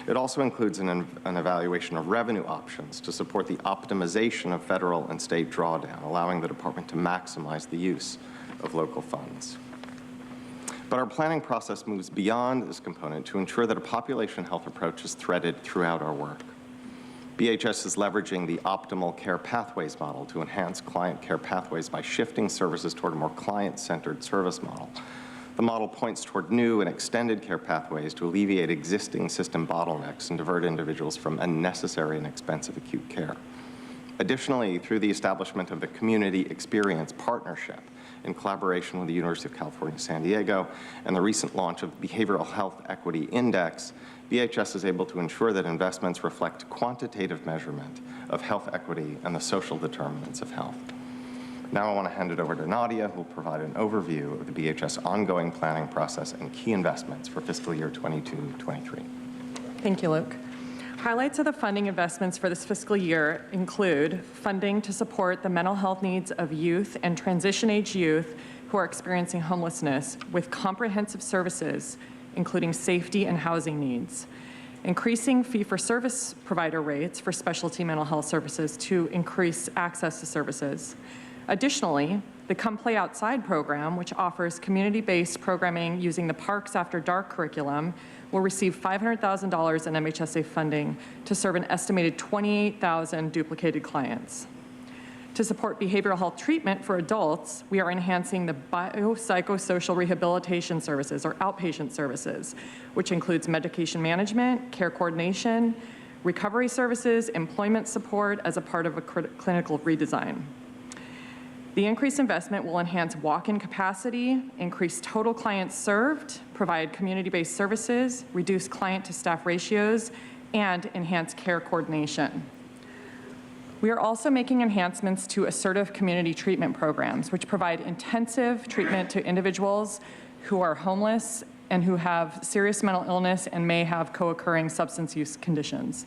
T: It also includes an evaluation of revenue options to support the optimization of federal and state drawdown, allowing the department to maximize the use of local funds. But our planning process moves beyond this component to ensure that a population health approach is threaded throughout our work. BHS is leveraging the optimal care pathways model to enhance client care pathways by shifting services toward a more client-centered service model. The model points toward new and extended care pathways to alleviate existing system bottlenecks and divert individuals from unnecessary and expensive acute care. Additionally, through the establishment of the Community Experience Partnership, in collaboration with the University of California, San Diego, and the recent launch of Behavioral Health Equity Index, BHS is able to ensure that investments reflect quantitative measurement of health equity and the social determinants of health. Now I want to hand it over to Nadia, who will provide an overview of the BHS ongoing planning process and key investments for fiscal year 22-23.
C: Thank you, Luke. Highlights of the funding investments for this fiscal year include funding to support the mental health needs of youth and transition-age youth who are experiencing homelessness with comprehensive services, including safety and housing needs. Increasing fee-for-service provider rates for specialty mental health services to increase access to services. Additionally, the Come Play Outside program, which offers community-based programming using the Parks After Dark curriculum, will receive $500,000 in MHSA funding to serve an estimated 28,000 duplicated clients. To support behavioral health treatment for adults, we are enhancing the biopsychosocial rehabilitation services, or outpatient services, which includes medication management, care coordination, recovery services, employment support as a part of a clinical redesign. The increased investment will enhance walk-in capacity, increase total clients served, provide community-based services, reduce client-to-staff ratios, and enhance care coordination. We are also making enhancements to assertive community treatment programs, which provide intensive treatment to individuals who are homeless and who have serious mental illness and may have co-occurring substance use conditions.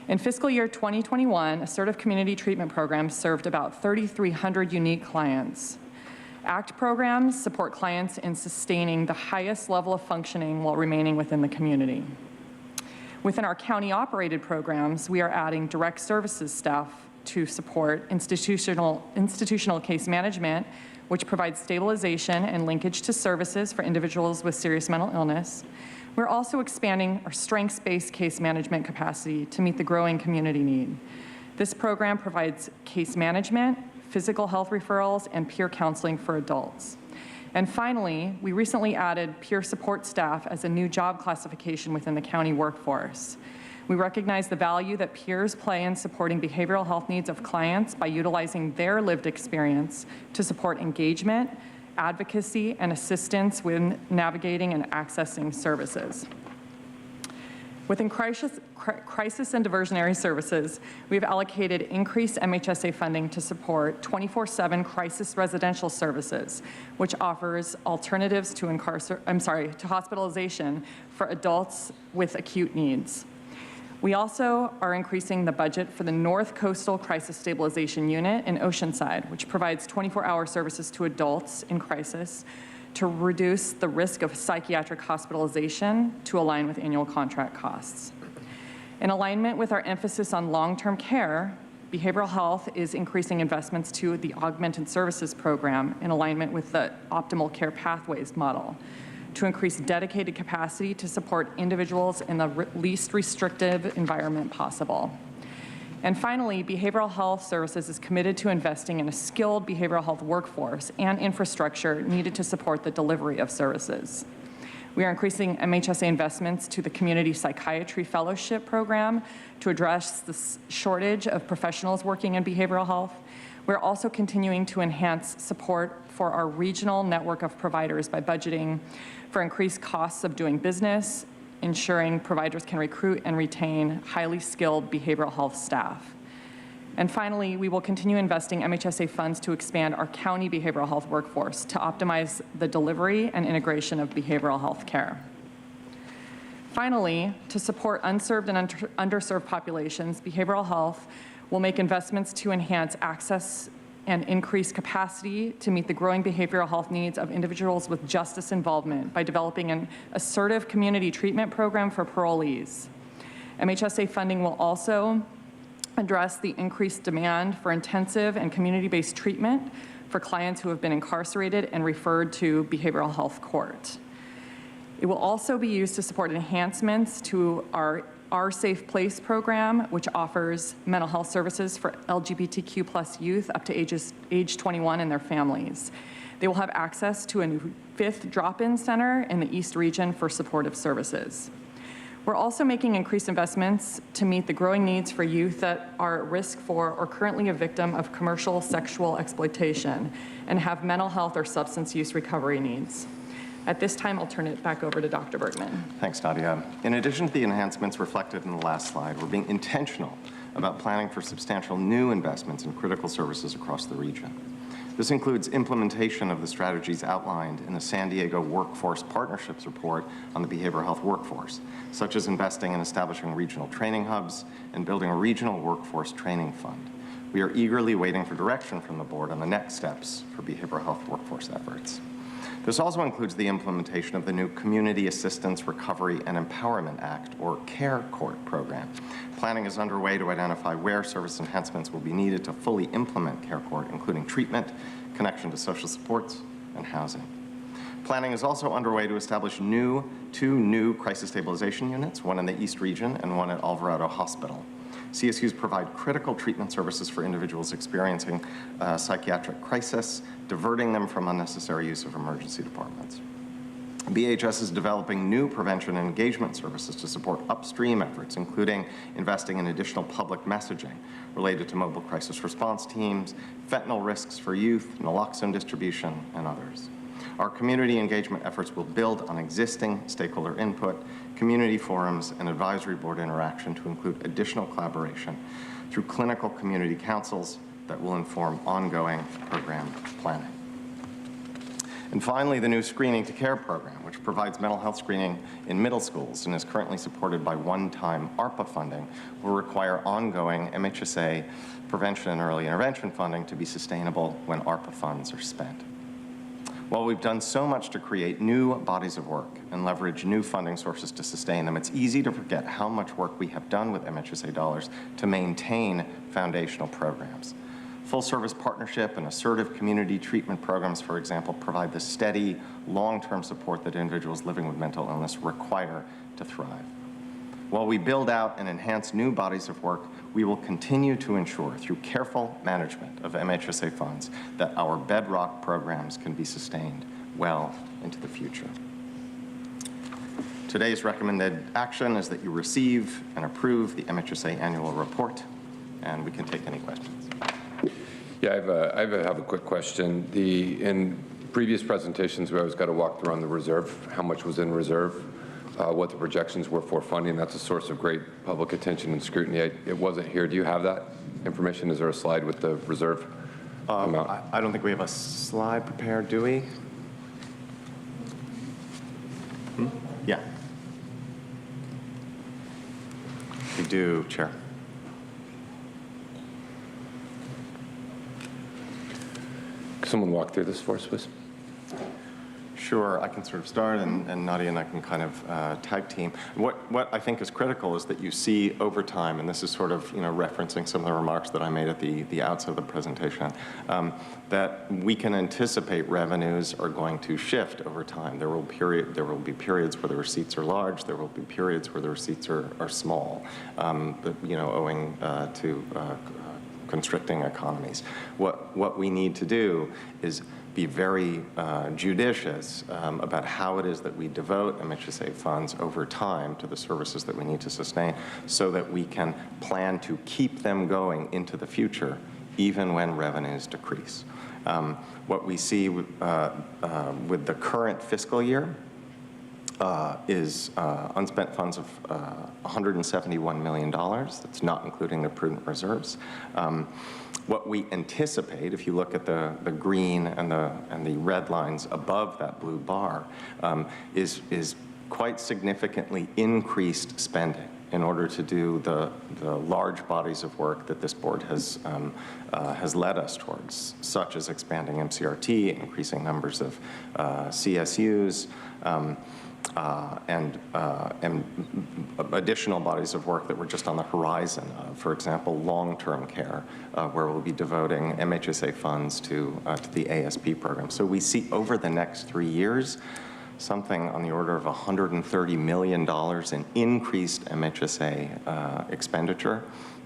C: In fiscal year 2021, assertive community treatment programs served about 3,300 unique clients. ACT programs support clients in sustaining the highest level of functioning while remaining within the community. Within our county-operated programs, we are adding direct services staff to support institutional case management, which provides stabilization and linkage to services for individuals with serious mental illness. We're also expanding our strengths-based case management capacity to meet the growing community need. This program provides case management, physical health referrals, and peer counseling for adults. And finally, we recently added peer support staff as a new job classification within the county workforce. We recognize the value that peers play in supporting behavioral health needs of clients by utilizing their lived experience to support engagement, advocacy, and assistance when navigating and accessing services. Within crisis and diversionary services, we have allocated increased MHSA funding to support 24/7 crisis residential services, which offers alternatives to hospitalization for adults with acute needs. We also are increasing the budget for the North Coastal Crisis Stabilization Unit in Oceanside, which provides 24-hour services to adults in crisis to reduce the risk of psychiatric hospitalization to align with annual contract costs. In alignment with our emphasis on long-term care, behavioral health is increasing investments to the Augmented Services Program in alignment with the Optimal Care Pathways model to increase dedicated capacity to support individuals in the least restrictive environment possible. And finally, behavioral health services is committed to investing in a skilled behavioral health workforce and infrastructure needed to support the delivery of services. We are increasing MHSA investments to the Community Psychiatry Fellowship Program to address the shortage of professionals working in behavioral health. We're also continuing to enhance support for our regional network of providers by budgeting for increased costs of doing business, ensuring providers can recruit and retain highly skilled behavioral health staff. And finally, we will continue investing MHSA funds to expand our county behavioral health workforce to optimize the delivery and integration of behavioral health care. Finally, to support unserved and underserved populations, behavioral health will make investments to enhance access and increase capacity to meet the growing behavioral health needs of individuals with justice involvement by developing an assertive community treatment program for parolees. MHSA funding will also address the increased demand for intensive and community-based treatment for clients who have been incarcerated and referred to behavioral health court. It will also be used to support enhancements to our Safe Place program, which offers mental health services for LGBTQ+ youth up to age 21 and their families. They will have access to a new 5th drop-in center in the East Region for supportive services. We're also making increased investments to meet the growing needs for youth that are at risk for or currently a victim of commercial sexual exploitation and have mental health or substance use recovery needs. At this time, I'll turn it back over to Dr. Bergman.
T: Thanks, Nadia. In addition to the enhancements reflected in the last slide, we're being intentional about planning for substantial new investments in critical services across the region. This includes implementation of the strategies outlined in the San Diego Workforce Partnerships Report on the behavioral health workforce, such as investing in establishing regional training hubs and building a regional workforce training fund. We are eagerly waiting for direction from the board on the next steps for behavioral health workforce efforts. This also includes the implementation of the new Community Assistance Recovery and Empowerment Act, or CARE Court program. Planning is underway to identify where service enhancements will be needed to fully implement CARE Court, including treatment, connection to social supports, and housing. Planning is also underway to establish two new crisis stabilization units, one in the East Region and one at Alvarado Hospital. CSUs provide critical treatment services for individuals experiencing psychiatric crisis, diverting them from unnecessary use of emergency departments. BHS is developing new prevention and engagement services to support upstream efforts, including investing in additional public messaging related to mobile crisis response teams, fentanyl risks for youth, naloxone distribution, and others. Our community engagement efforts will build on existing stakeholder input, community forums, and advisory board interaction to include additional collaboration through clinical community councils that will inform ongoing program planning. And finally, the new Screening to Care program, which provides mental health screening in middle schools and is currently supported by one-time ARPA funding, will require ongoing MHSA prevention and early intervention funding to be sustainable when ARPA funds are spent. While we've done so much to create new bodies of work and leverage new funding sources to sustain them, it's easy to forget how much work we have done with MHSA dollars to maintain foundational programs. Full-service partnership and assertive community treatment programs, for example, provide the steady, long-term support that individuals living with mental illness require to thrive. While we build out and enhance new bodies of work, we will continue to ensure through careful management of MHSA funds that our bedrock programs can be sustained well into the future. Today's recommended action is that you receive and approve the MHSA annual report, and we can take any questions.
A: Yeah, I have a quick question. In previous presentations, we always got to walk through on the reserve, how much was in reserve, what the projections were for funding. That's a source of great public attention and scrutiny. It wasn't here. Do you have that information? Is there a slide with the reserve amount?
T: I don't think we have a slide prepared, do we? Yeah. We do, Chair.
A: Could someone walk through this for us, please?
T: Sure, I can sort of start, and Nadia and I can kind of tag team. What I think is critical is that you see over time, and this is sort of referencing some of the remarks that I made at the outset of the presentation, that we can anticipate revenues are going to shift over time. There will be periods where the receipts are large. There will be periods where the receipts are small, owing to constricting economies. What we need to do is be very judicious about how it is that we devote MHSA funds over time to the services that we need to sustain so that we can plan to keep them going into the future even when revenues decrease. What we see with the current fiscal year is unspent funds of $171 million. That's not including the prudent reserves. What we anticipate, if you look at the green and the red lines above that blue bar, is quite significantly increased spending in order to do the large bodies of work that this board has led us towards, such as expanding MCRT, increasing numbers of CSUs, and additional bodies of work that were just on the horizon. For example, long-term care, where we'll be devoting MHSA funds to the ASP program. So we see over the next 3 years something on the order of $130 million in increased MHSA expenditure.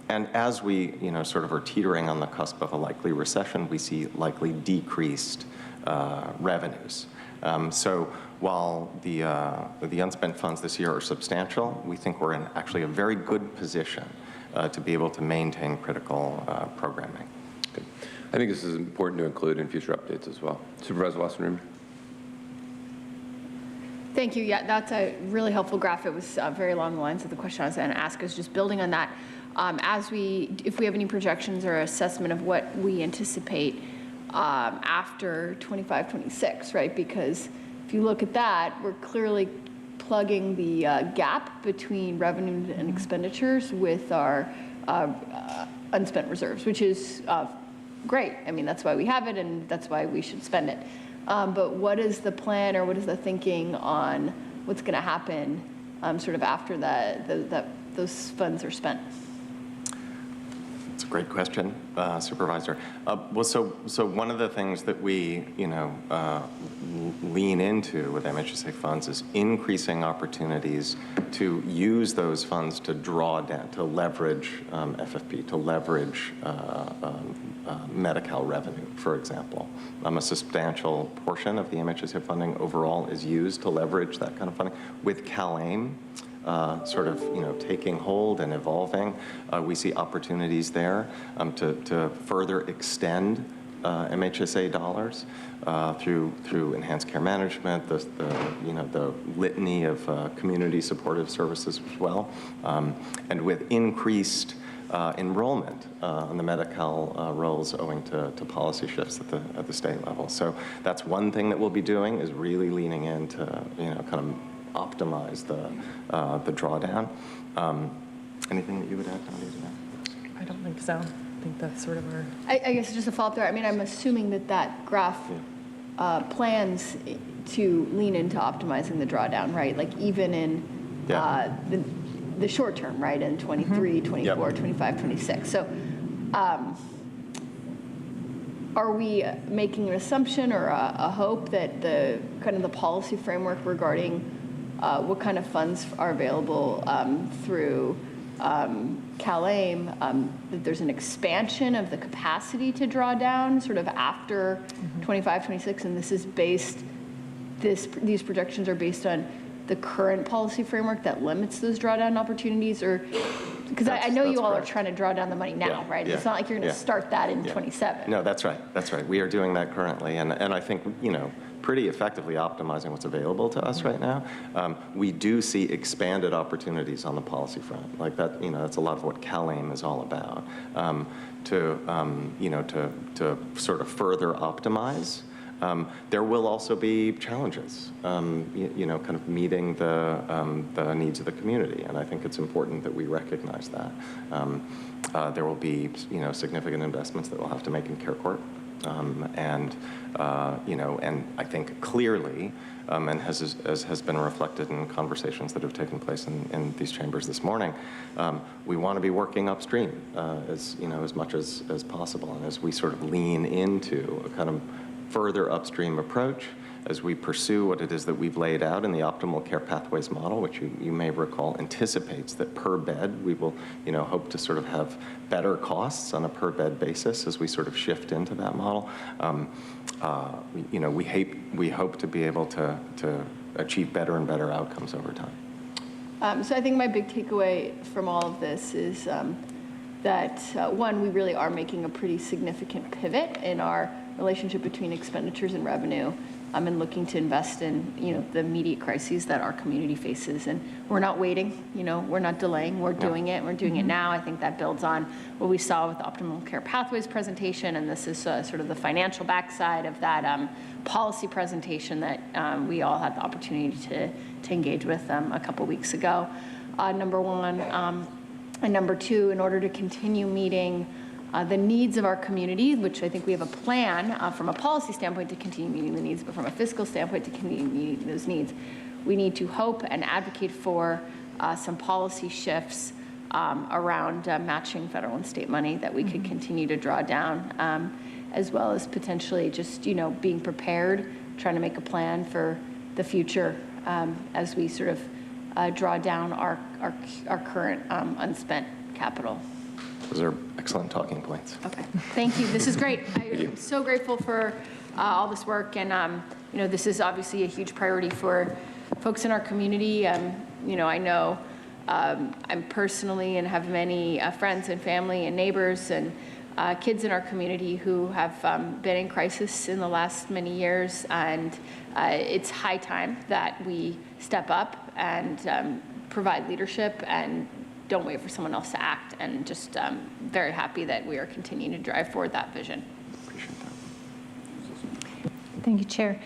T: And as we sort of are teetering on the cusp of a likely recession, we see likely decreased revenues. So while the unspent funds this year are substantial, we think we're in actually a very good position to be able to maintain critical programming.
A: Good. I think this is important to include in future updates as well. Supervisor Wasserman.
R: Thank you. Yeah, that's a really helpful graph. It was very along the lines of the question I was going to ask. Is just building on that. If we have any projections or assessment of what we anticipate after 25, 26, right? Because if you look at that, we're clearly plugging the gap between revenue and expenditures with our unspent reserves, which is great. I mean, that's why we have it, and that's why we should spend it. But what is the plan, or what is the thinking on what's going to happen sort of after those funds are spent?
T: It's a great question, Supervisor. Well, so one of the things that we, lean into with MHSA funds is increasing opportunities to use those funds to draw down, to leverage FFP, to leverage Medi-Cal revenue, for example. A substantial portion of the MHSA funding overall is used to leverage that kind of funding. With CalAIM, sort of taking hold and evolving, we see opportunities there to further extend MHSA dollars through enhanced care management, the litany of community supportive services as well, and with increased enrollment on the Medi-Cal rolls owing to policy shifts at the state level. So that's one thing that we'll be doing, is really leaning into kind of optimize the drawdown. Anything that you would add, Nadia, to that?
C: I don't think so. I think that's sort of our...
R: I guess just a follow-up there. I mean, I'm assuming that graph plans to lean into optimizing the drawdown, right? Like even in the short term, right? In 23, 24, 25, 26. So are we making an assumption or a hope that the kind of the policy framework regarding what kind of funds are available through CalAIM, that there's an expansion of the capacity to draw down sort of after 25, 26, and this is based, these projections are based on the current policy framework that limits those drawdown opportunities, or because I know you all are trying to draw down the money now, right? It's not like you're going to start that in 27.
T: No, that's right. That's right. We are doing that currently, and I think pretty effectively optimizing what's available to us right now. We do see expanded opportunities on the policy front, like that. That's a lot of what CalAIM is all about. To sort of further optimize There will also be challenges, you know, kind of meeting the needs of the community, and I think it's important that we recognize that. There will be, you know, significant investments that we'll have to make in care court, you know, and I think clearly, and as has been reflected in conversations that have taken place in these chambers this morning, we want to be working upstream as, you know, as much as possible, and as we sort of lean into a kind of further upstream approach, as we pursue what it is that we've laid out in the optimal care pathways model, which you may recall anticipates that per bed we will, you know, hope to sort of have better costs on a per bed basis as we sort of shift into that model. You know, we hope to be able to achieve better and better outcomes over time.
R: So I think my big takeaway from all of this is that one, we really are making a pretty significant pivot in our relationship between expenditures and revenue, and looking to invest in, you know, the immediate crises that our community faces. And we're not waiting, you know, we're not delaying, we're doing it, we're doing it now. I think that builds on what we saw with the Optimal Care Pathways presentation, and this is sort of the financial backside of that policy presentation that we all had the opportunity to engage with a couple weeks ago, number one. And number two, in order to continue meeting the needs of our community, which I think we have a plan from a policy standpoint to continue meeting the needs, but from a fiscal standpoint to continue meeting those needs, we need to hope and advocate for some policy shifts around matching federal and state money that we could continue to draw down, as well as potentially just, you know, being prepared, trying to make a plan for the future as we sort of draw down our current unspent capital.
T: Those are excellent talking points.
R: Okay, thank you. This is great. I'm so grateful for all this work, and you know, this is obviously a huge priority for folks in our community. You know, I know I'm personally and have many friends and family and neighbors and kids in our community who have been in crisis in the last many years, and it's high time that we step up and provide leadership and don't wait for someone else to act, and just very happy that we are continuing to drive forward that vision.
T: Appreciate that.
F: Thank you, Chair.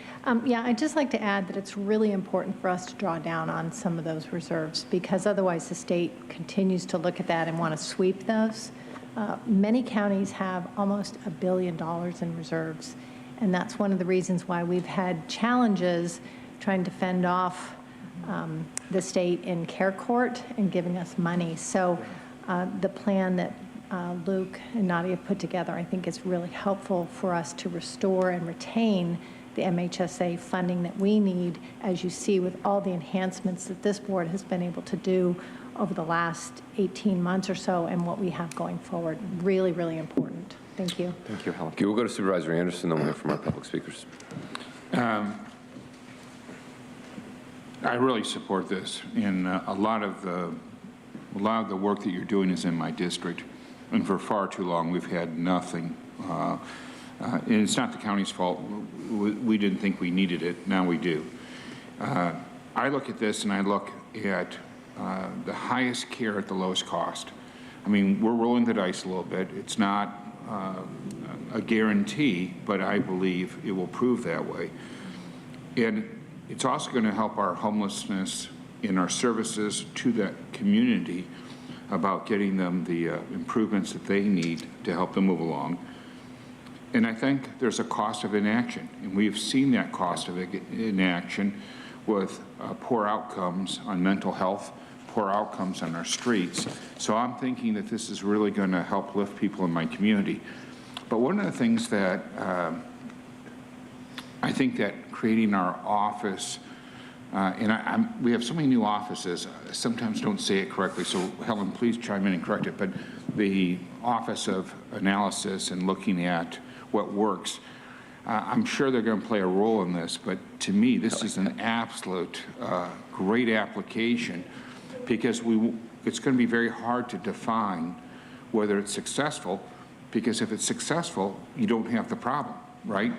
F: Yeah, I'd just like to add that it's really important for us to draw down on some of those reserves, because otherwise the state continues to look at that and want to sweep those. Many counties have almost $1 billion in reserves, and that's one of the reasons why we've had challenges trying to fend off the state in care court and giving us money. So the plan that Luke and Nadia put together, I think is really helpful for us to restore and retain the MHSA funding that we need, as you see with all the enhancements that this board has been able to do over the last 18 months or so, and what we have going forward. Really, really important. Thank you.
T: Thank you, Helen.
A: Okay, we'll go to Supervisor Anderson, then we'll hear from our public speakers.
D: I really support this, and a lot of the work that you're doing is in my district, and for far too long we've had nothing. And it's not the county's fault. We didn't think we needed it. Now we do. I look at this and I look at the highest care at the lowest cost. I mean, we're rolling the dice a little bit. It's not a guarantee, but I believe it will prove that way. And it's also going to help our homelessness in our services to that community about getting them the improvements that they need to help them move along. And I think there's a cost of inaction, and we've seen that cost of inaction with poor outcomes on mental health, poor outcomes on our streets. So I'm thinking that this is really going to help lift people in my community. But one of the things that I think that creating our office, and we have so many new offices, I sometimes don't say it correctly, so Helen, please chime in and correct it, but the Office of Analysis and looking at what works, I'm sure they're going to play a role in this, but to me, this is an absolute great application, because it's going to be very hard to define whether it's successful, because if it's successful, you don't have the problem, right?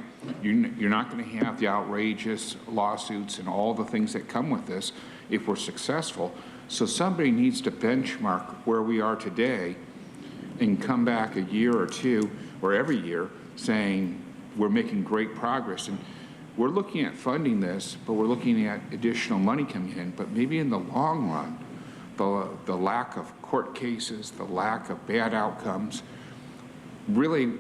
D: You're not going to have the outrageous lawsuits and all the things that come with this if we're successful. So somebody needs to benchmark where we are today and come back a year or two or every year saying we're making great progress. And we're looking at funding this, but we're looking at additional money coming in. But maybe in the long run, the lack of court cases, the lack of bad outcomes really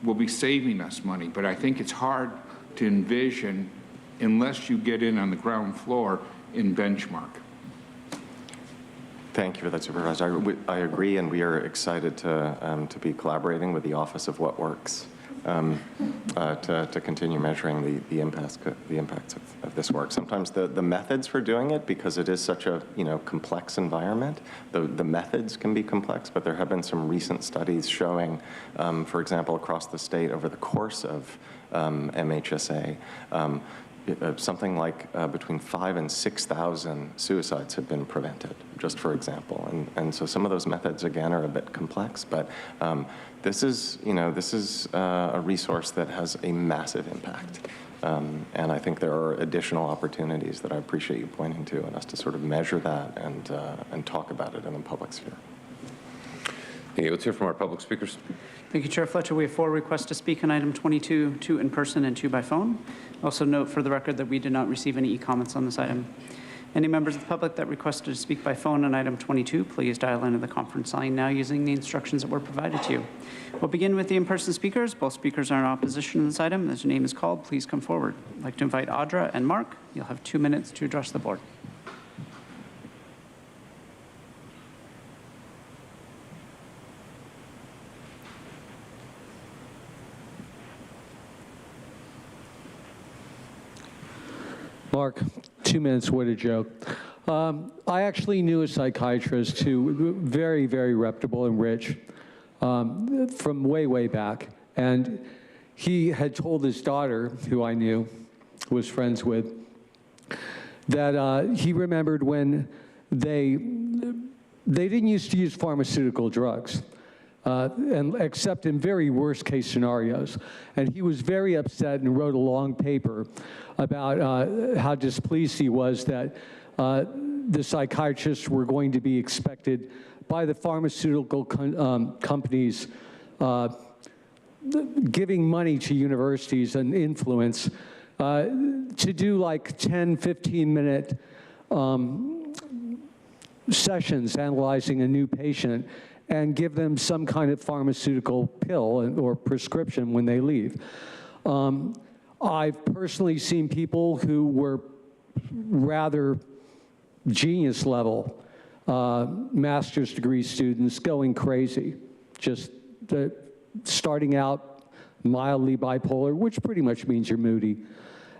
D: will be saving us money. But I think it's hard to envision unless you get in on the ground floor in benchmark.
T: Thank you for that, Supervisor. I agree, and we are excited to be collaborating with the Office of What Works to continue measuring the impacts of this work. Sometimes the methods for doing it, because it is such a complex environment, the methods can be complex, but there have been some recent studies showing, for example, across the state over the course of MHSA, something like between 5,000 and 6,000 suicides have been prevented, just for example. And so some of those methods, again, are a bit complex, but this is a resource that has a massive impact. And I think there are additional opportunities that I appreciate you pointing to, and us to sort of measure that and talk about it in the public sphere.
A: Okay, let's hear from our public speakers.
B: Thank you, Chair Fletcher. We have 4 requests to speak on item 22, 2 in person and 2 by phone. Also note for the record that we did not receive any e-comments on this item. Any members of the public that requested to speak by phone on item 22, please dial into the conference line now using the instructions that were provided to you. We'll begin with the in-person speakers. Both speakers are in opposition to this item. As your name is called, please come forward. I'd like to invite Audra and Mark. You'll have 2 minutes to address the board.
K: Mark, 2 minutes, what a joke. I actually knew a psychiatrist who very, very reputable and rich from way, way back. And he had told his daughter, who I knew, was friends with, that he remembered when they didn't used to use pharmaceutical drugs. Except in very worst case scenarios. And he was very upset and wrote a long paper about how displeased he was that the psychiatrists were going to be expected by the pharmaceutical companies giving money to universities and influence to do like 10, 15-minute sessions analyzing a new patient and give them some kind of pharmaceutical pill or prescription when they leave. I've personally seen people who were rather genius level master's degree students going crazy, just starting out mildly bipolar, which pretty much means you're moody,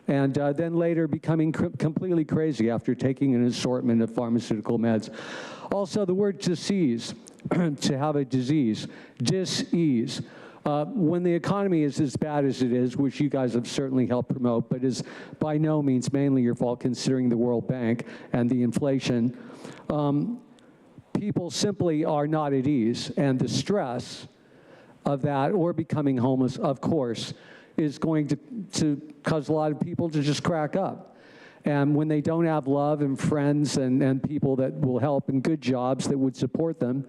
K: and then later becoming completely crazy after taking an assortment of pharmaceutical meds. Also, the word disease, to have a disease, dis-ease. When the economy is as bad as it is, which you guys have certainly helped promote, but is by no means mainly your fault considering the World Bank and the inflation, people simply are not at ease. And the stress of that, or becoming homeless, of course, is going to cause a lot of people to just crack up. And when they don't have love and friends and people that will help and good jobs that would support them,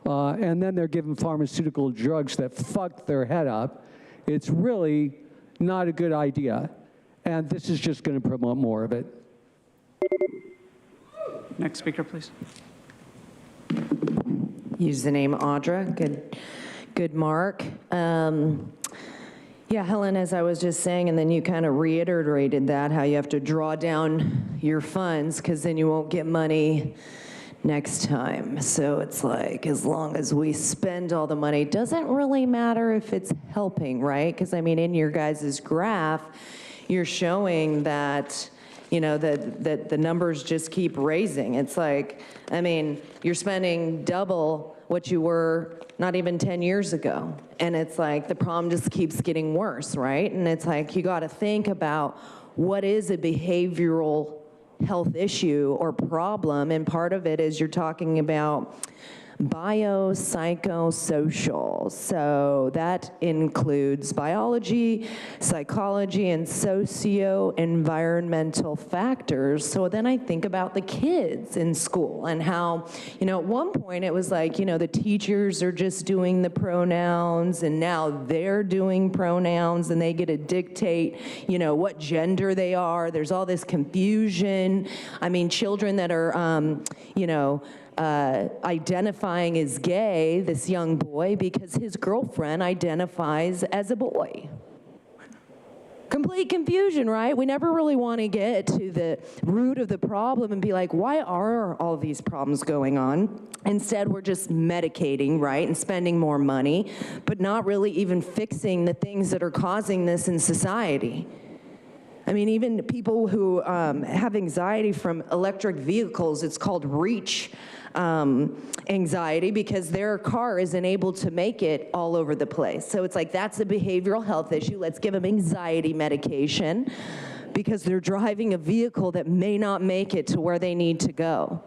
K: and then they're given pharmaceutical drugs that fuck their head up, it's really not a good idea. And this is just going to promote more of it.
B: Next speaker, please.
N: Use the name Audra. Good Mark. Yeah, Helen, as I was just saying, and then you kind of reiterated that, how you have to draw down your funds because then you won't get money next time. So it's like, as long as we spend all the money, it doesn't really matter if it's helping, right? Because I mean, in your guys' graph, you're showing that, you know, that the numbers just keep raising. It's like, I mean, you're spending double what you were not even 10 years ago. And it's like the problem just keeps getting worse, right? And it's like you got to think about what is a behavioral health issue or problem, and part of it is you're talking about biopsychosocial. So that includes biology, psychology, and socio-environmental factors. So then I think about the kids in school and how, at one point it was like, the teachers are just doing the pronouns, and now they're doing pronouns, and they get to dictate, what gender they are. There's all this confusion. I mean, children that are, identifying as gay, this young boy, because his girlfriend identifies as a boy. Complete confusion, right? We never really want to get to the root of the problem and be like, why are all these problems going on? Instead, we're just medicating, right, and spending more money, but not really even fixing the things that are causing this in society. I mean, even people who have anxiety from electric vehicles, it's called reach anxiety, because their car isn't able to make it all over the place. So it's like, that's a behavioral health issue. Let's give them anxiety medication because they're driving a vehicle that may not make it to where they need to go.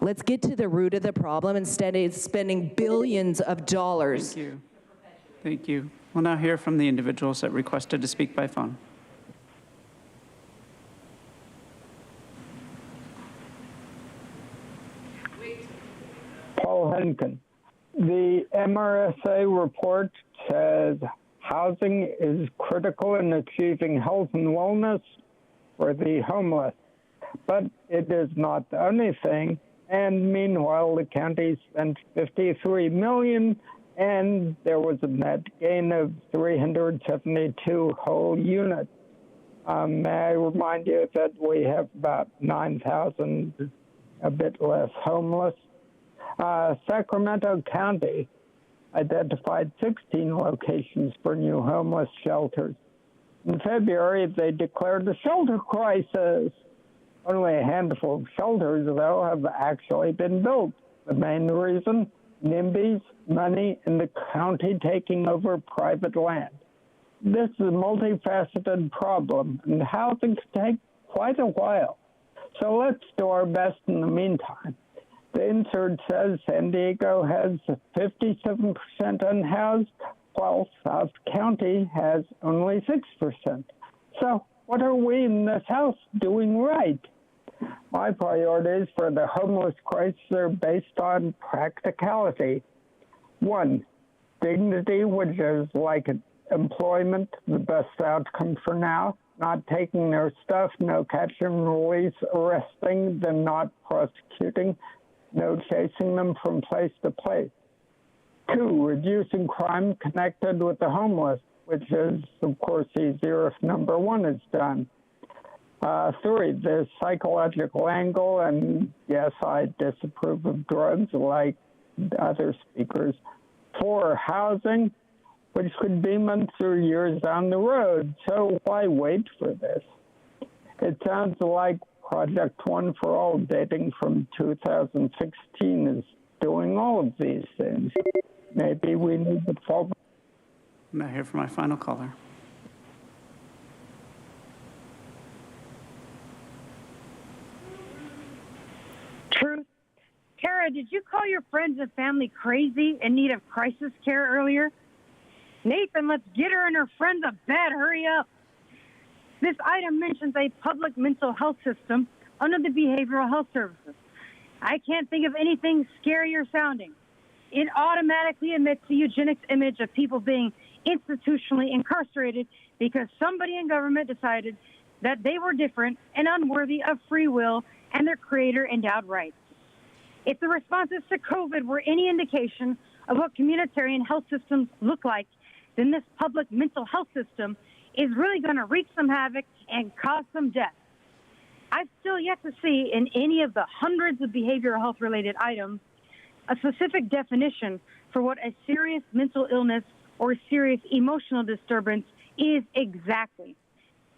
N: Let's get to the root of the problem instead of spending billions of dollars.
B: Thank you. Thank you. We'll now hear from the individuals that requested to speak by phone.
E: Paul Henkin. The MRSA report says housing is critical in achieving health and wellness for the homeless, but it is not the only thing. And meanwhile, the county spent $53 million, and there was a net gain of 372 whole units. May I remind you that we have about 9,000, a bit less, homeless. Sacramento County identified 16 locations for new homeless shelters. In February, they declared a shelter crisis. Only a handful of shelters, though, have actually been built. The main reason, NIMBYs, money, and the county taking over private land. This is a multifaceted problem, and housing can take quite a while. So let's do our best in the meantime. The insert says San Diego has 57% unhoused, while South County has only 6%. So what are we in this House doing right? My priorities for the homeless crisis are based on practicality. 1, dignity, which is like employment, the best outcome for now. Not taking their stuff, no catch and release, arresting, then not prosecuting, no chasing them from place to place. 2, reducing crime connected with the homeless, which is, of course, easier if number 1 is done. 3, the psychological angle, and yes, I disapprove of drugs like other speakers. 4, housing, which could be months or years down the road, so why wait for this? It sounds like Project One for All, dating from 2016, is doing all of these things. Maybe we need to fall.
B: I'm not here for my final caller.
I: Truth. Tara, did you call your friends and family crazy in need of crisis care earlier? Nathan, let's get her and her friends a bed. Hurry up. This item mentions a public mental health system under the Behavioral Health Services. I can't think of anything scarier sounding. It automatically emits a eugenics image of people being institutionally incarcerated because somebody in government decided that they were different and unworthy of free will and their creator endowed rights. If the responses to COVID were any indication of what communitarian health systems look like, then this public mental health system is really going to wreak some havoc and cause some death. I've still yet to see in any of the hundreds of behavioral health related items a specific definition for what a serious mental illness or serious emotional disturbance is exactly.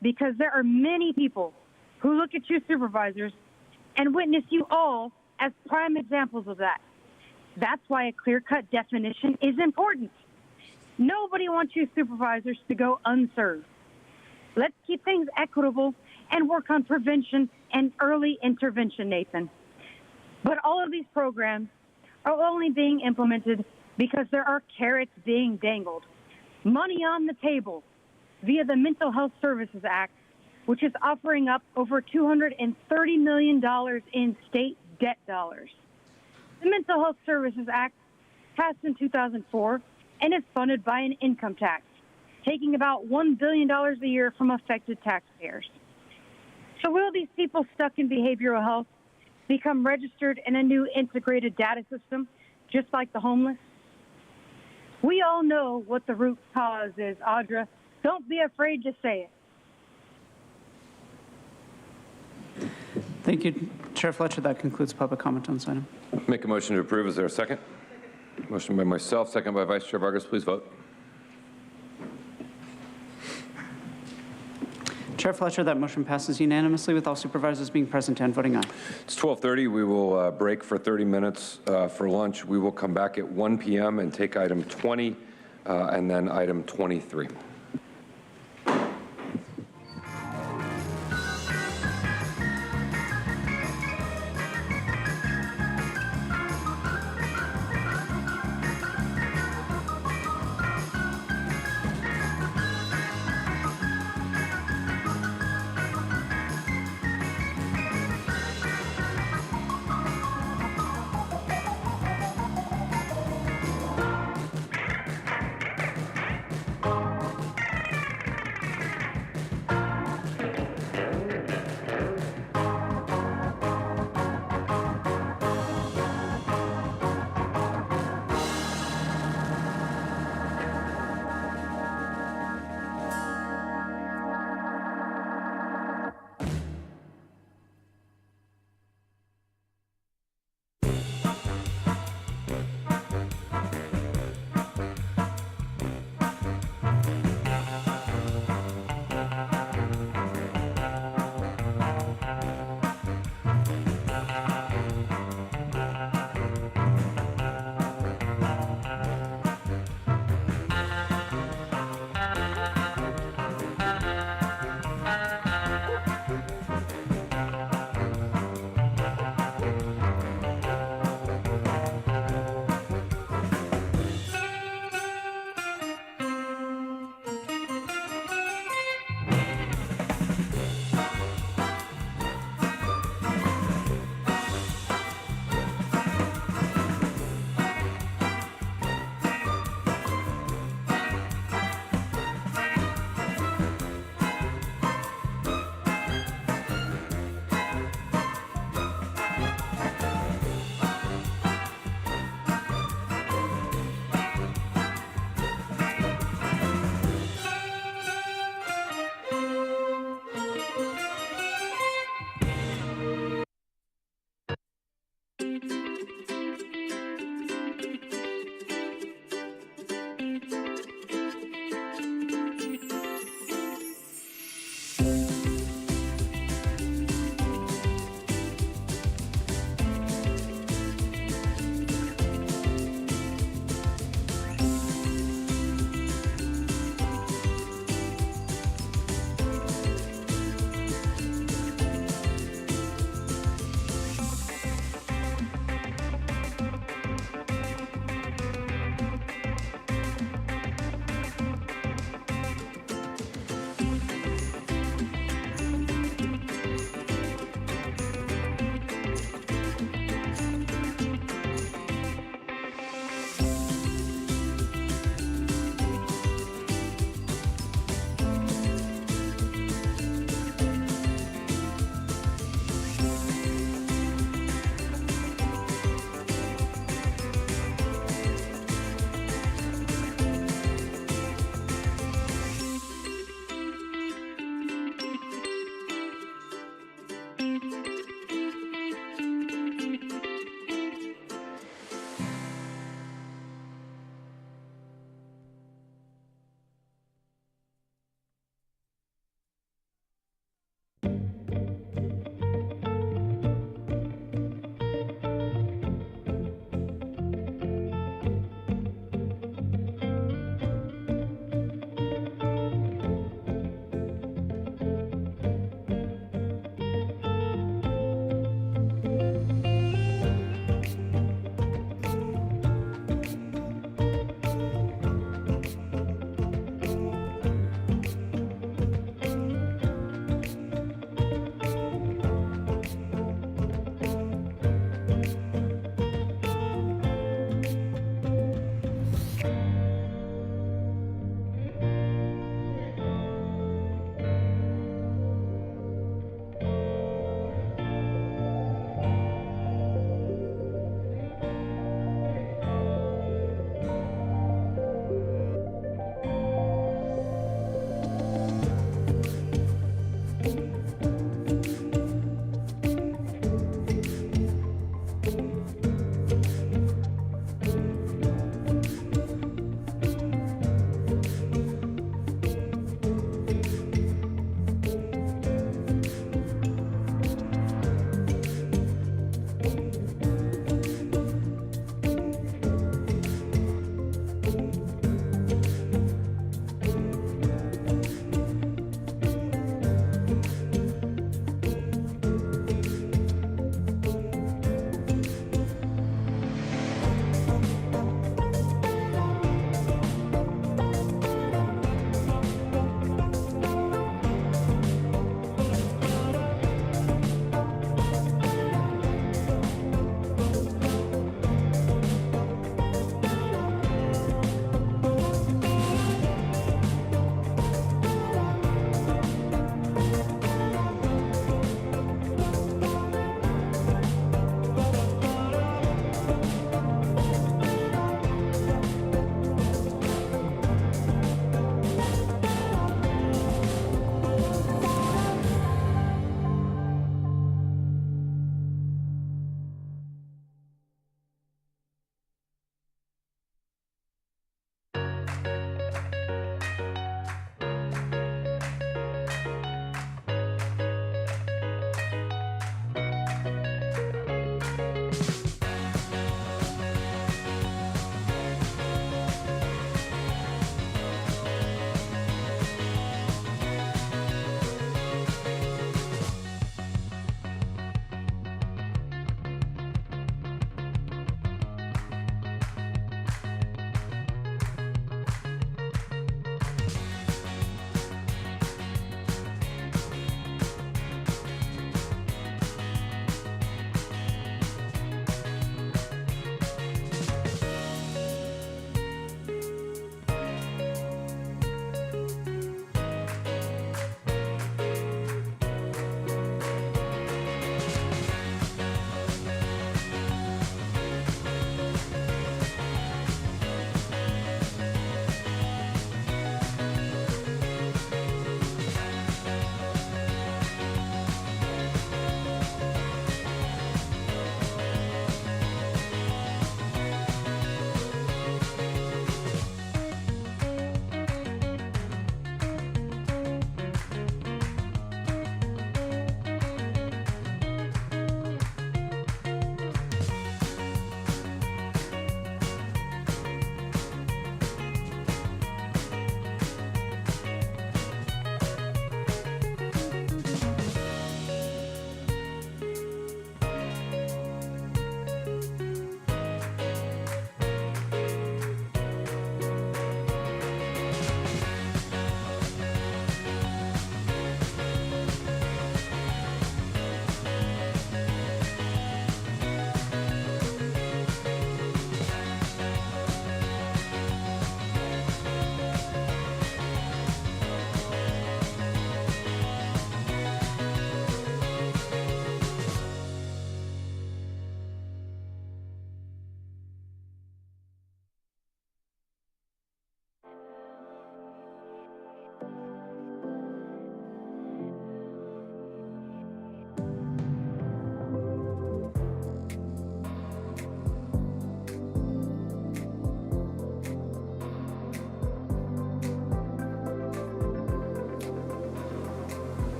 I: Because there are many people who look at you supervisors and witness you all as prime examples of that. That's why a clear-cut definition is important. Nobody wants you supervisors to go unserved. Let's keep things equitable and work on prevention and early intervention, Nathan. But all of these programs are only being implemented because there are carrots being dangled. Money on the table via the Mental Health Services Act, which is offering up over $230 million in state debt dollars. The Mental Health Services Act passed in 2004 and is funded by an income tax, taking about $1 billion a year from affected taxpayers. So will these people stuck in behavioral health become registered in a new integrated data system, just like the homeless? We all know what the root cause is, Audra. Don't be afraid to say it.
B: Thank you, Chair Fletcher. That concludes public comment on this item.
A: Make a motion to approve. Is there a second? Motion by myself, second by Vice Chair Vargas. Please vote.
B: Chair Fletcher, that motion passes unanimously with all supervisors being present and voting aye.
A: It's 12:30. We will break for 30 minutes for lunch. We will come back at 1 p.m. and take item 20 and then item 23.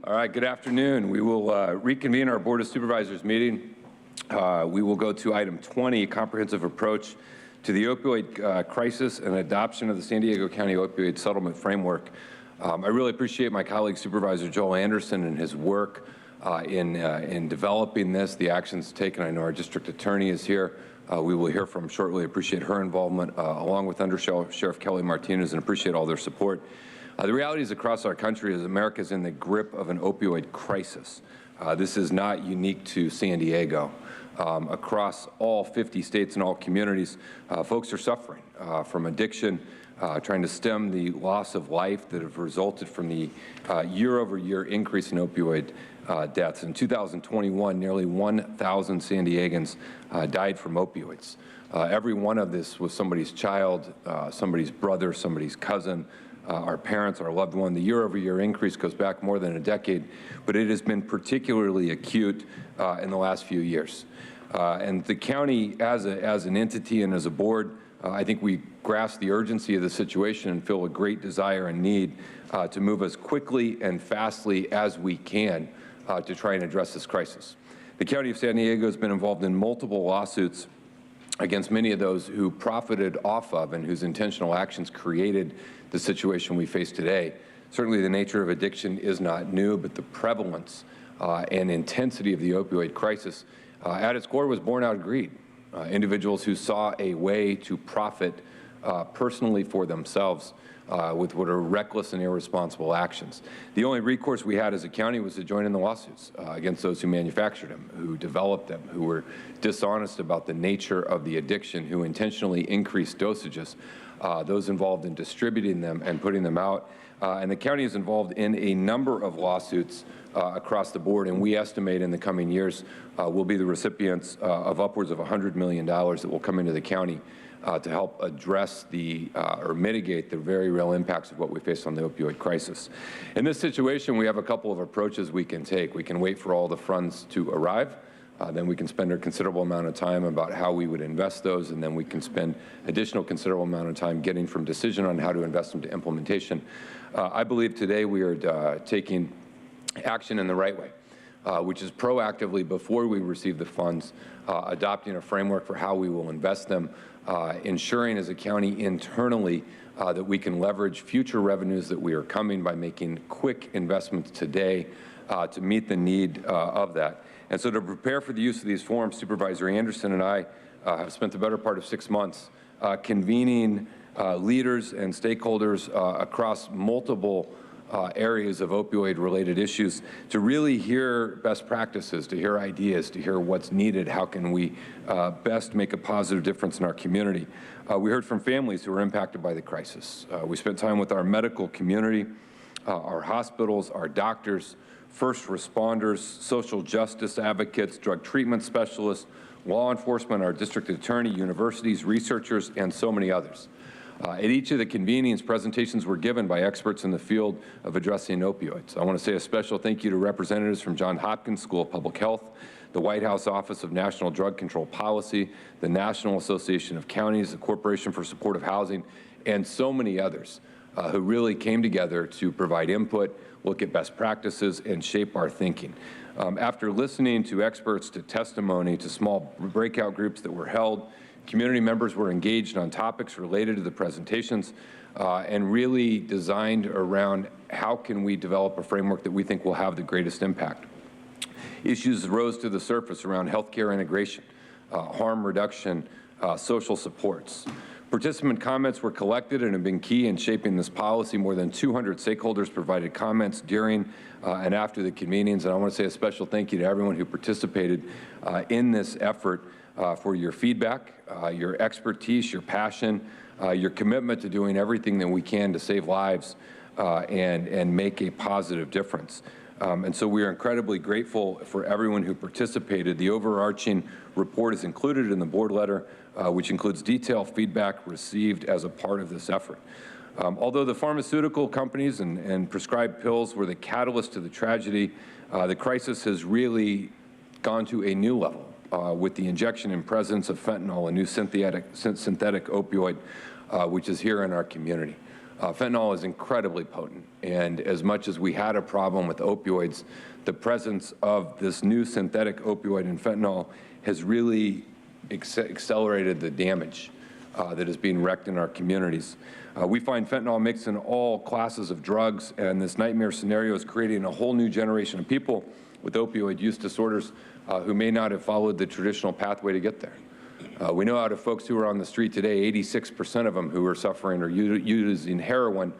A: All right, good afternoon. We will reconvene our Board of Supervisors meeting. We will go to item 20, comprehensive approach to the opioid crisis and adoption of the San Diego County Opioid Settlement Framework. I really appreciate my colleague Supervisor Joel Anderson and his work in developing this, the actions taken. I know our district attorney is here. We will hear from shortly. Appreciate her involvement, along with Under Sheriff Kelly Martinez, and appreciate all their support. The reality is across our country is America is in the grip of an opioid crisis. This is not unique to San Diego. Across all 50 states and all communities, folks are suffering from addiction, trying to stem the loss of life that have resulted from the year-over-year increase in opioid deaths. In 2021, nearly 1,000 San Diegans died from opioids. Every one of this was somebody's child, somebody's brother, somebody's cousin, our parents, our loved one. The year-over-year increase goes back more than a decade, but it has been particularly acute in the last few years. And the county, as an entity and as a board, I think we grasp the urgency of the situation and feel a great desire and need to move as quickly and fastly as we can to try and address this crisis. The County of San Diego has been involved in multiple lawsuits against many of those who profited off of and whose intentional actions created the situation we face today. Certainly the nature of addiction is not new, but the prevalence and intensity of the opioid crisis at its core was born out of greed. Individuals who saw a way to profit personally for themselves with what are reckless and irresponsible actions. The only recourse we had as a county was to join in the lawsuits against those who manufactured them, who developed them, who were dishonest about the nature of the addiction, who intentionally increased dosages, those involved in distributing them and putting them out. And the county is involved in a number of lawsuits across the board, and we estimate in the coming years we'll be the recipients of upwards of $100 million that will come into the county to help address or mitigate the very real impacts of what we face on the opioid crisis. In this situation, we have a couple of approaches we can take. We can wait for all the funds to arrive. Then we can spend a considerable amount of time about how we would invest those, and then we can spend additional considerable amount of time getting from decision on how to invest them to implementation. I believe today we are taking action in the right way, which is proactively, before we receive the funds, adopting a framework for how we will invest them, ensuring as a county internally that we can leverage future revenues that we are coming by making quick investments today to meet the need of that. And so to prepare for the use of these forms, Supervisor Anderson and I have spent the better part of 6 months convening leaders and stakeholders across multiple areas of opioid-related issues to really hear best practices, to hear ideas, to hear what's needed, how can we best make a positive difference in our community. We heard from families who were impacted by the crisis. We spent time with our medical community, our hospitals, our doctors, first responders, social justice advocates, drug treatment specialists, law enforcement, our district attorney, universities, researchers, and so many others. At each of the convenings, presentations were given by experts in the field of addressing opioids. I want to say a special thank you to representatives from Johns Hopkins School of Public Health, the White House Office of National Drug Control Policy, the National Association of Counties, the Corporation for Supportive Housing, and so many others who really came together to provide input, look at best practices, and shape our thinking. After listening to experts, to testimony, to small breakout groups that were held, community members were engaged on topics related to the presentations and really designed around how can we develop a framework that we think will have the greatest impact. Issues rose to the surface around healthcare integration, harm reduction, social supports. Participant comments were collected and have been key in shaping this policy. More than 200 stakeholders provided comments during and after the convenings, and I want to say a special thank you to everyone who participated in this effort for your feedback, your expertise, your passion, your commitment to doing everything that we can to save lives and make a positive difference. And so we are incredibly grateful for everyone who participated. The overarching report is included in the board letter, which includes detailed feedback received as a part of this effort. Although the pharmaceutical companies and prescribed pills were the catalyst to the tragedy, the crisis has really gone to a new level with the injection and presence of fentanyl, a new synthetic opioid, which is here in our community. Fentanyl is incredibly potent, and as much as we had a problem with opioids, the presence of this new synthetic opioid and fentanyl has really accelerated the damage that is being wreaked in our communities. We find fentanyl mixed in all classes of drugs, and this nightmare scenario is creating a whole new generation of people with opioid use disorders who may not have followed the traditional pathway to get there. We know out of folks who are on the street today, 86% of them who are suffering or using heroin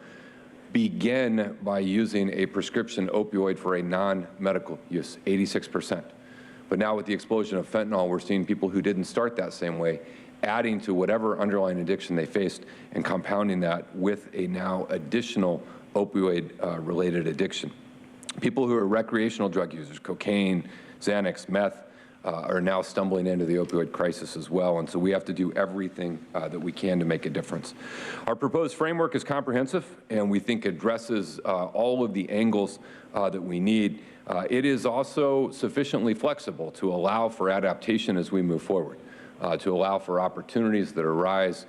A: begin by using a prescription opioid for a non-medical use, 86%. But now with the explosion of fentanyl, we're seeing people who didn't start that same way, adding to whatever underlying addiction they faced and compounding that with a now additional opioid-related addiction. People who are recreational drug users, cocaine, Xanax, meth, are now stumbling into the opioid crisis as well, and so we have to do everything that we can to make a difference. Our proposed framework is comprehensive, and we think addresses all of the angles that we need. It is also sufficiently flexible to allow for adaptation as we move forward, to allow for opportunities that arise,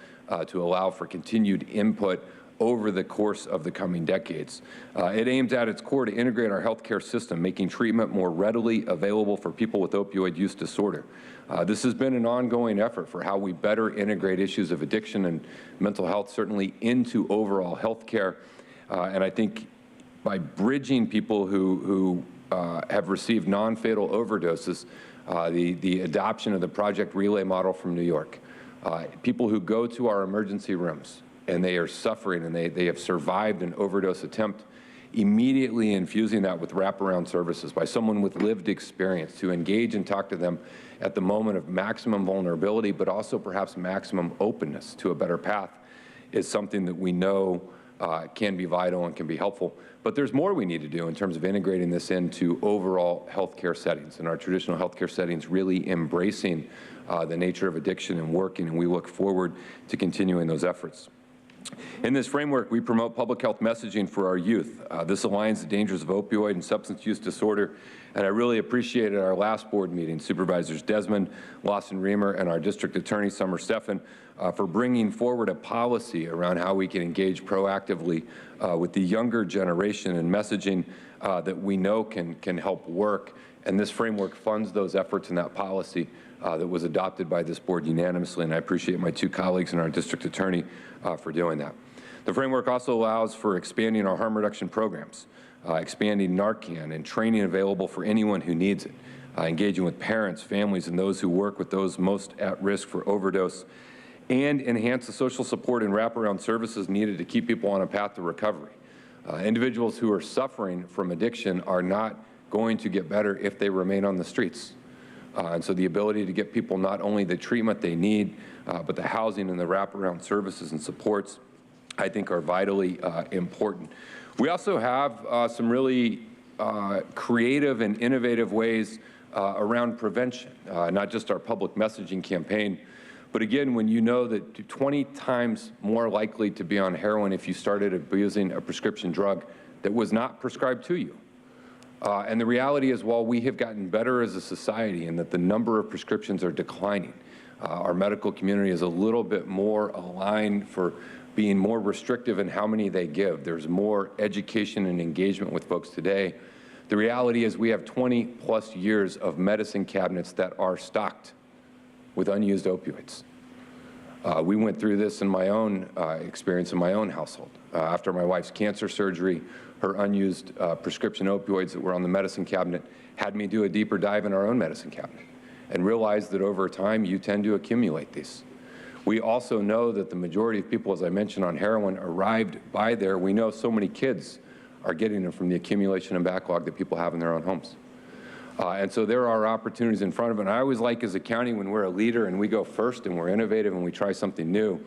A: to allow for continued input over the course of the coming decades. It aims at its core to integrate our healthcare system, making treatment more readily available for people with opioid use disorder. This has been an ongoing effort for how we better integrate issues of addiction and mental health, certainly into overall healthcare. And I think by bridging people who have received non-fatal overdoses, the adoption of the Project Relay model from New York, people who go to our emergency rooms, and they are suffering and they have survived an overdose attempt, immediately infusing that with wraparound services by someone with lived experience to engage and talk to them at the moment of maximum vulnerability, but also perhaps maximum openness to a better path, is something that we know can be vital and can be helpful. But there's more we need to do in terms of integrating this into overall healthcare settings, and our traditional healthcare settings really embracing the nature of addiction and working, and we look forward to continuing those efforts. In this framework, we promote public health messaging for our youth. This aligns the dangers of opioid and substance use disorder, and I really appreciated our last board meeting, Supervisors Desmond, Lawson Reamer, and our District Attorney, Summer Steffen, for bringing forward a policy around how we can engage proactively with the younger generation and messaging that we know can help work. And this framework funds those efforts and that policy that was adopted by this board unanimously, and I appreciate my two colleagues and our district attorney for doing that. The framework also allows for expanding our harm reduction programs, expanding Narcan and training available for anyone who needs it, engaging with parents, families, and those who work with those most at risk for overdose, and enhance the social support and wraparound services needed to keep people on a path to recovery. Individuals who are suffering from addiction are not going to get better if they remain on the streets. And so the ability to get people not only the treatment they need, but the housing and the wraparound services and supports, I think, are vitally important. We also have some really creative and innovative ways around prevention, not just our public messaging campaign, but again, when you know that you're 20 times more likely to be on heroin if you started abusing a prescription drug that was not prescribed to you. And the reality is, while we have gotten better as a society and that the number of prescriptions are declining, our medical community is a little bit more aligned for being more restrictive in how many they give. There's more education and engagement with folks today. The reality is we have 20+ years of medicine cabinets that are stocked with unused opioids. We went through this in my own experience in my own household. After my wife's cancer surgery, her unused prescription opioids that were on the medicine cabinet had me do a deeper dive in our own medicine cabinet and realize that over time you tend to accumulate these. We also know that the majority of people, as I mentioned, on heroin arrived by there. We know so many kids are getting them from the accumulation and backlog that people have in their own homes. And so there are opportunities in front of it. And I always like as a county when we're a leader and we go first and we're innovative and we try something new.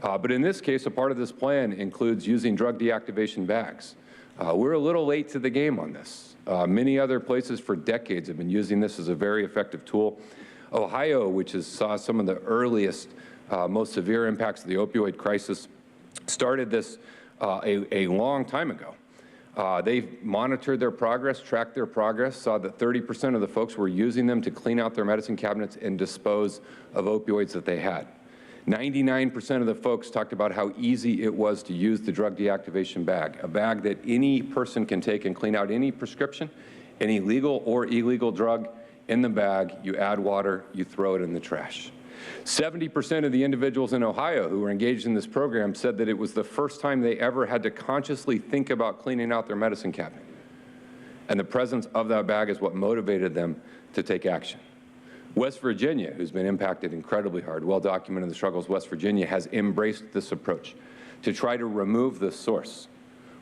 A: But in this case, a part of this plan includes using drug deactivation bags. We're a little late to the game on this. Many other places for decades have been using this as a very effective tool. Ohio, which saw some of the earliest, most severe impacts of the opioid crisis, started this a long time ago. They monitored their progress, tracked their progress, saw that 30% of the folks were using them to clean out their medicine cabinets and dispose of opioids that they had. 99% of the folks talked about how easy it was to use the drug deactivation bag, a bag that any person can take and clean out any prescription, any legal or illegal drug in the bag. You add water, you throw it in the trash. 70% of the individuals in Ohio who were engaged in this program said that it was the first time they ever had to consciously think about cleaning out their medicine cabinet. And the presence of that bag is what motivated them to take action. West Virginia, who's been impacted incredibly hard, well documented the struggles, West Virginia has embraced this approach to try to remove the source.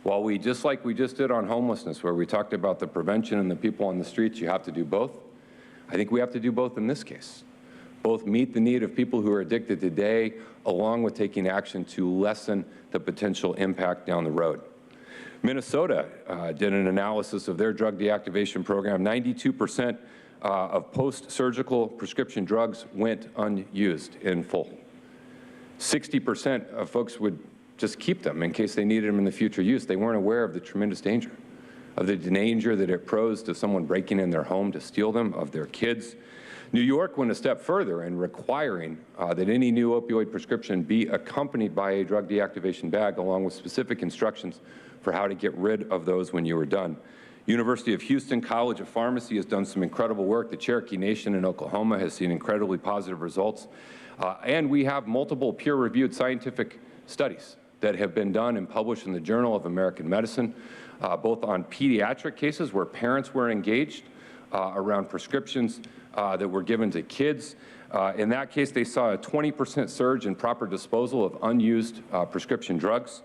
A: While we, just like we just did on homelessness, where we talked about the prevention and the people on the streets, you have to do both. I think we have to do both in this case. Both meet the need of people who are addicted today, along with taking action to lessen the potential impact down the road. Minnesota did an analysis of their drug deactivation program. 92% of post-surgical prescription drugs went unused in full. 60% of folks would just keep them in case they needed them in the future use. They weren't aware of the tremendous danger, of the danger that it posed to someone breaking in their home to steal them, of their kids. New York went a step further in requiring that any new opioid prescription be accompanied by a drug deactivation bag, along with specific instructions for how to get rid of those when you were done. University of Houston College of Pharmacy has done some incredible work. The Cherokee Nation in Oklahoma has seen incredibly positive results. And we have multiple peer-reviewed scientific studies that have been done and published in the Journal of American Medicine, both on pediatric cases where parents were engaged around prescriptions that were given to kids. In that case, they saw a 20% surge in proper disposal of unused prescription drugs.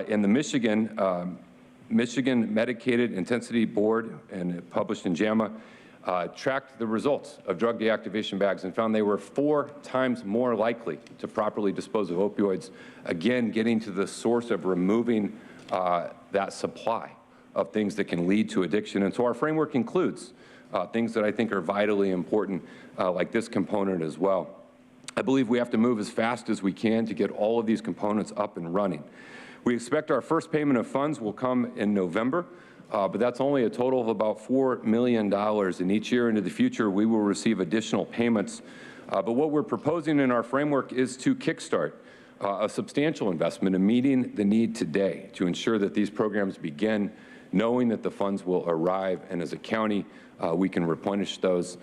A: In the Michigan Medicated Intensity Board, and published in JAMA, tracked the results of drug deactivation bags and found they were 4 times more likely to properly dispose of opioids, again, getting to the source of removing that supply of things that can lead to addiction. And so our framework includes things that I think are vitally important, like this component as well. I believe we have to move as fast as we can to get all of these components up and running. We expect our first payment of funds will come in November, but that's only a total of about $4 million. And each year into the future, we will receive additional payments. But what we're proposing in our framework is to kickstart a substantial investment in meeting the need today to ensure that these programs begin, knowing that the funds will arrive, and as a county, we can replenish those.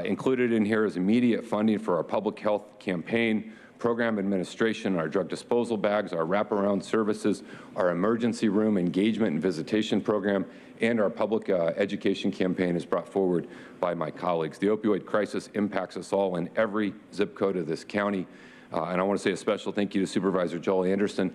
A: Included in here is immediate funding for our public health campaign, program administration, our drug disposal bags, our wraparound services, our emergency room engagement and visitation program, and our public education campaign is brought forward by my colleagues. The opioid crisis impacts us all in every zip code of this county. And I want to say a special thank you to Supervisor Joel Anderson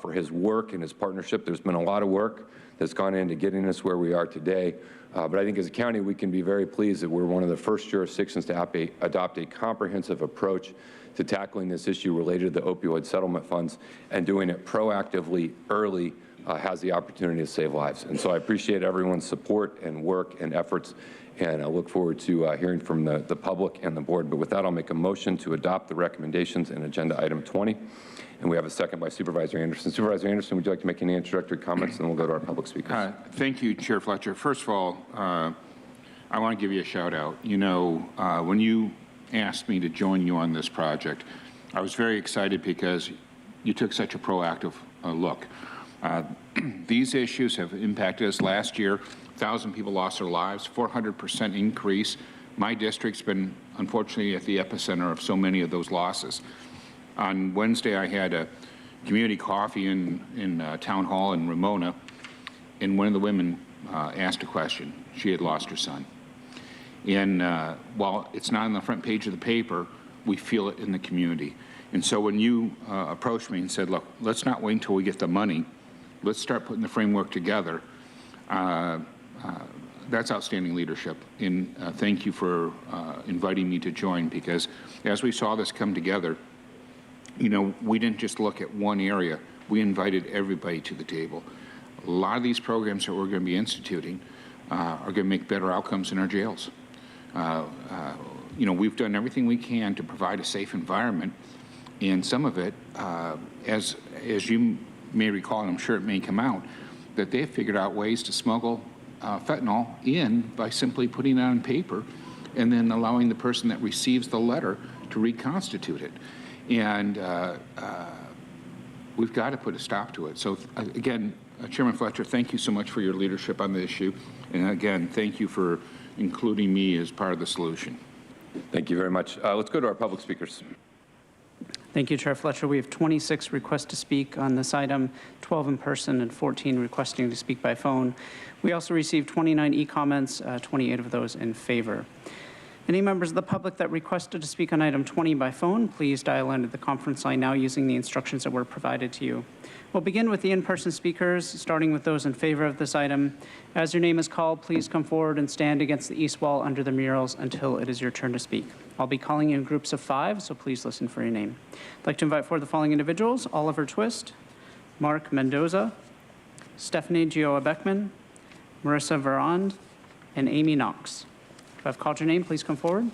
A: for his work and his partnership. There's been a lot of work that's gone into getting us where we are today. But I think as a county, we can be very pleased that we're one of the first jurisdictions to adopt a comprehensive approach to tackling this issue related to the opioid settlement funds, and doing it proactively early has the opportunity to save lives. And so I appreciate everyone's support and work and efforts, and I look forward to hearing from the public and the board. But with that, I'll make a motion to adopt the recommendations in Agenda Item 20. And we have a second by Supervisor Anderson. Supervisor Anderson, would you like to make any introductory comments, and then we'll go to our public speakers?
D: Thank you, Chair Fletcher. First of all, I want to give you a shout out. You know, when you asked me to join you on this project, I was very excited because you took such a proactive look. These issues have impacted us. Last year, 1,000 people lost their lives, 400% increase. My district's been, unfortunately, at the epicenter of so many of those losses. On Wednesday, I had a community coffee in Town Hall in Ramona, and one of the women asked a question. She had lost her son. And while it's not on the front page of the paper, we feel it in the community. And so when you approached me and said, look, let's not wait until we get the money, let's start putting the framework together, that's outstanding leadership. And thank you for inviting me to join, because as we saw this come together, you know, we didn't just look at one area, we invited everybody to the table. A lot of these programs that we're going to be instituting are going to make better outcomes in our jails. You know, we've done everything we can to provide a safe environment, and some of it, as you may recall, and I'm sure it may come out, that they've figured out ways to smuggle fentanyl in by simply putting it on paper and then allowing the person that receives the letter to reconstitute it. And we've got to put a stop to it. So again, Chairman Fletcher, thank you so much for your leadership on the issue. And again, thank you for including me as part of the solution.
A: Thank you very much. Let's go to our public speakers.
B: Thank you, Chair Fletcher. We have 26 requests to speak on this item, 12 in person and 14 requesting to speak by phone. We also received 29 e-comments, 28 of those in favor. Any members of the public that requested to speak on item 20 by phone, please dial into the conference line now using the instructions that were provided to you. We'll begin with the in-person speakers, starting with those in favor of this item. As your name is called, please come forward and stand against the east wall under the murals until it is your turn to speak. I'll be calling in groups of 5, so please listen for your name. I'd like to invite forward the following individuals: Oliver Twist, Mark Mendoza, Stephanie Gioa Beckman, Marissa Verand, and Amy Knox. If I've called your name, please come forward.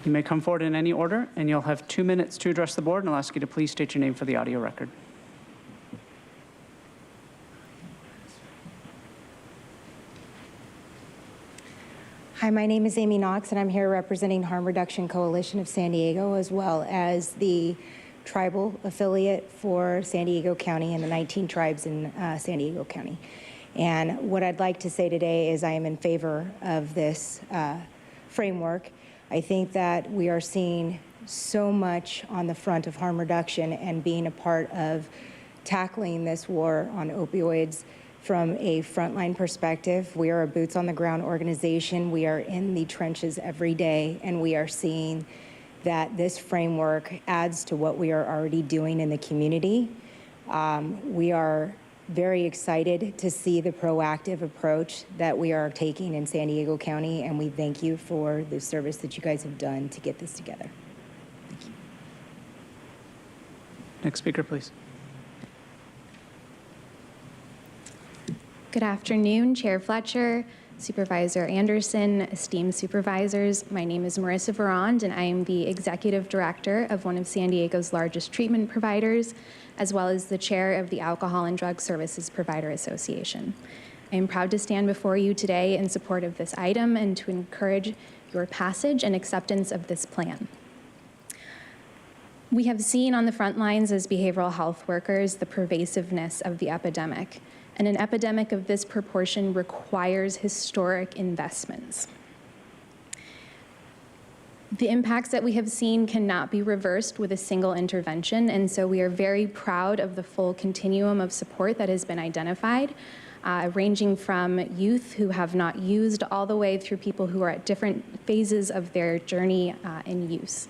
B: You may come forward in any order, and you'll have 2 minutes to address the board, and I'll ask you to please state your name for the audio record.
O: Hi, my name is Amy Knox, and I'm here representing Harm Reduction Coalition of San Diego, as well as the tribal affiliate for San Diego County and the 19 tribes in San Diego County. And what I'd like to say today is I am in favor of this framework. I think that we are seeing so much on the front of harm reduction and being a part of tackling this war on opioids from a frontline perspective. We are a boots on the ground organization. We are in the trenches every day, and we are seeing that this framework adds to what we are already doing in the community. We are very excited to see the proactive approach that we are taking in San Diego County, and we thank you for the service that you guys have done to get this together. Thank you.
B: Next speaker, please.
Q: Good afternoon, Chair Fletcher, Supervisor Anderson, esteemed supervisors. My name is Marissa Verand, and I am the Executive Director of one of San Diego's largest treatment providers, as well as the Chair of the Alcohol and Drug Services Provider Association. I am proud to stand before you today in support of this item and to encourage your passage and acceptance of this plan. We have seen on the front lines as behavioral health workers the pervasiveness of the epidemic. And an epidemic of this proportion requires historic investments. The impacts that we have seen cannot be reversed with a single intervention, and so we are very proud of the full continuum of support that has been identified, ranging from youth who have not used all the way through people who are at different phases of their journey in use.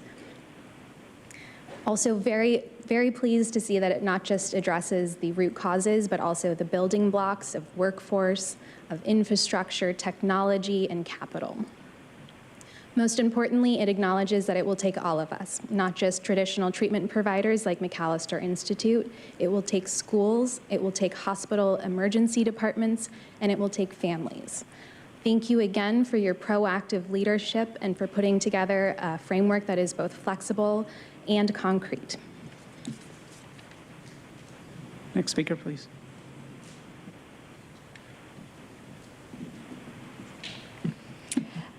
Q: Also very pleased to see that it not just addresses the root causes, but also the building blocks of workforce, of infrastructure, technology, and capital. Most importantly, it acknowledges that it will take all of us, not just traditional treatment providers like McAllister Institute. It will take schools, it will take hospital emergency departments, and it will take families. Thank you again for your proactive leadership and for putting together a framework that is both flexible and concrete.
B: Next speaker, please.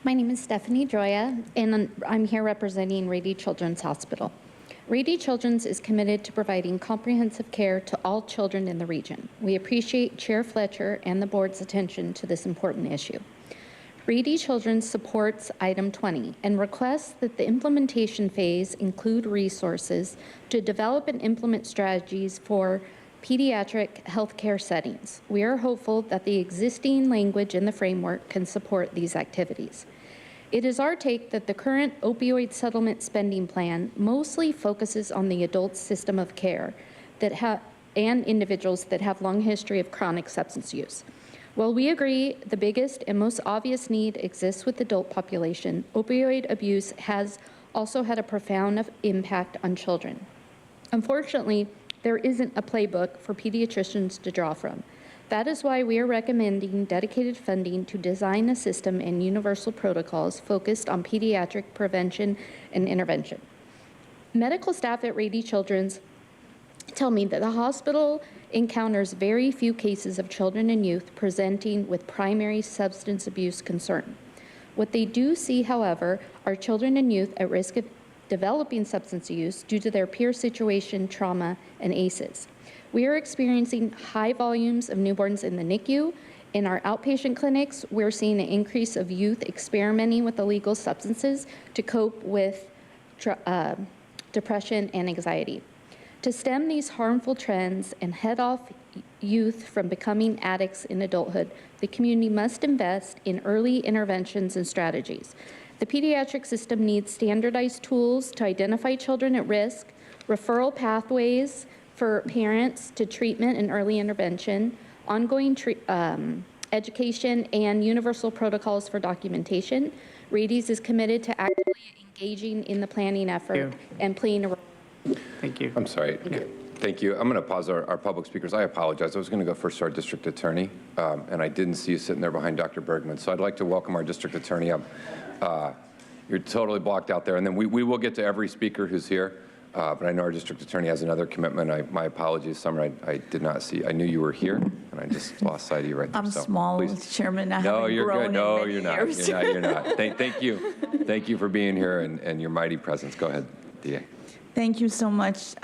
U: My name is Stephanie Droya, and I'm here representing Rady Children's Hospital. Rady Children's is committed to providing comprehensive care to all children in the region. We appreciate Chair Fletcher and the board's attention to this important issue. Rady Children's supports item 20 and requests that the implementation phase include resources to develop and implement strategies for pediatric healthcare settings. We are hopeful that the existing language in the framework can support these activities. It is our take that the current opioid settlement spending plan mostly focuses on the adult system of care and individuals that have long history of chronic substance use. While we agree the biggest and most obvious need exists with the adult population, opioid abuse has also had a profound impact on children. Unfortunately, there isn't a playbook for pediatricians to draw from. That is why we are recommending dedicated funding to design a system and universal protocols focused on pediatric prevention and intervention. Medical staff at Rady Children's tell me that the hospital encounters very few cases of children and youth presenting with primary substance abuse concern. What they do see, however, are children and youth at risk of developing substance use due to their peer situation, trauma, and ACEs. We are experiencing high volumes of newborns in the NICU In our outpatient clinics, we're seeing an increase of youth experimenting with illegal substances to cope with depression and anxiety. To stem these harmful trends and head off youth from becoming addicts in adulthood, the community must invest in early interventions and strategies. The pediatric system needs standardized tools to identify children at risk, referral pathways for parents to treatment and early intervention, ongoing education, and universal protocols for documentation. Rades is committed to actively engaging in the planning effort and playing a role.
B: Thank you.
A: I'm sorry. Thank you. I'm going to pause our public speakers. I apologize. I was going to go first to our district attorney, and I didn't see you sitting there behind Dr. Bergman. So I'd like to welcome our district attorney up. You're totally blocked out there. And then we will get to every speaker who's here. But I know our district attorney has another commitment. My apologies, Summer. I did not see. I knew you were here, and I just lost sight of you right there.
H: I'm
A: so
H: small,
A: please.
H: Chairman. I
A: No,
H: haven't
A: you're
H: grown
A: good. No,
H: in many
A: you're not.
H: years.
A: You're not. Thank you. Thank you for being here and your mighty presence. Go ahead, DA.
H: Thank you so much,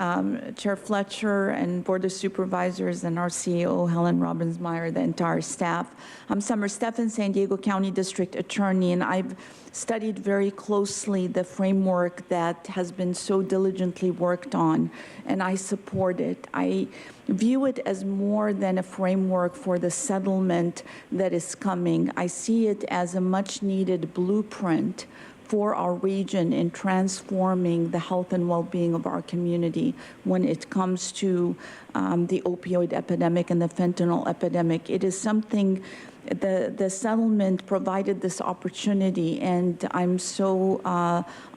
H: Chair Fletcher and Board of Supervisors and our CEO, Helen Robbins-Meyer, the entire staff. I'm Summer Steffen, San Diego County District Attorney, and I've studied very closely the framework that has been so diligently worked on, and I support it. I view it as more than a framework for the settlement that is coming. I see it as a much-needed blueprint for our region in transforming the health and well-being of our community when it comes to the opioid epidemic and the fentanyl epidemic. It is something, the settlement provided this opportunity, and I'm so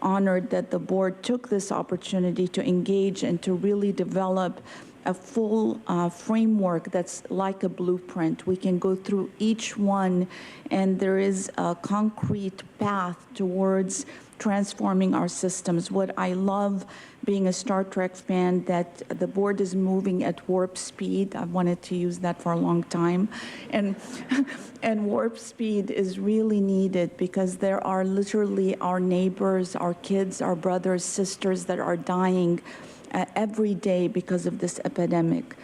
H: honored that the board took this opportunity to engage and to really develop a full framework that's like a blueprint. We can go through each one, and there is a concrete path towards transforming our systems. What I love, being a Star Trek fan, that the board is moving at warp speed. I've wanted to use that for a long time. And warp speed is really needed because there are literally our neighbors, our kids, our brothers, sisters that are dying every day because of this epidemic.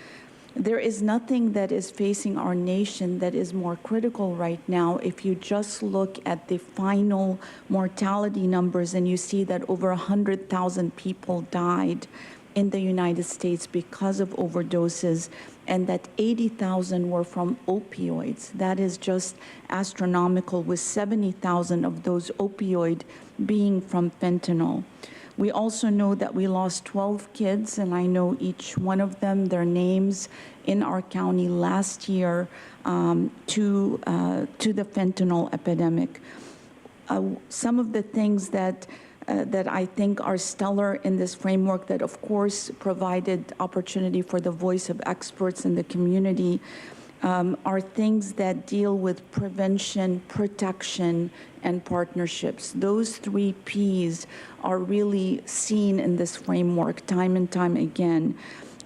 H: There is nothing that is facing our nation that is more critical right now. If you just look at the final mortality numbers and you see that over 100,000 people died in the United States because of overdoses, and that 80,000 were from opioids. That is just astronomical, with 70,000 of those opioid being from fentanyl. We also know that we lost 12 kids, and I know each one of them, their names, in our county last year to the fentanyl epidemic. Some of the things that I think are stellar in this framework that, of course, provided opportunity for the voice of experts in the community are things that deal with prevention, protection, and partnerships. Those 3 Ps are really seen in this framework time and time again.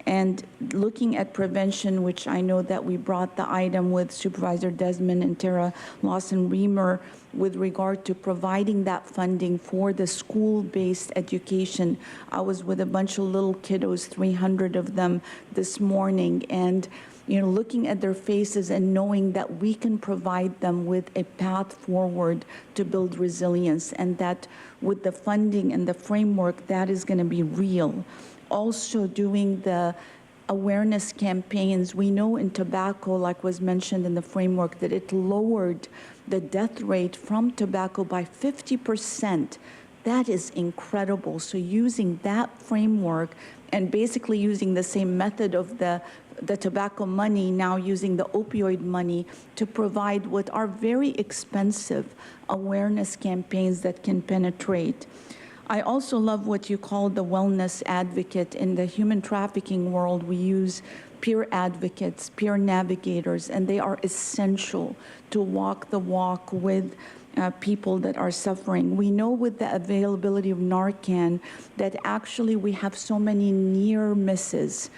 H: And looking at prevention, which I know that we brought the item with Supervisor Desmond and Tara Lawson-Remer with regard to providing that funding for the school-based education. I was with a bunch of little kiddos, 300 of them this morning, and looking at their faces and knowing that we can provide them with a path forward to build resilience, and that with the funding and the framework, that is going to be real. Also doing the awareness campaigns. We know in tobacco, like was mentioned in the framework, that it lowered the death rate from tobacco by 50%. That is incredible. So using that framework and basically using the same method of the tobacco money, now using the opioid money to provide what are very expensive awareness campaigns that can penetrate. I also love what you call the wellness advocate. In the human trafficking world, we use peer advocates, peer navigators, and they are essential to walk the walk with people that are suffering. We know with the availability of Narcan that actually we have so many near misses,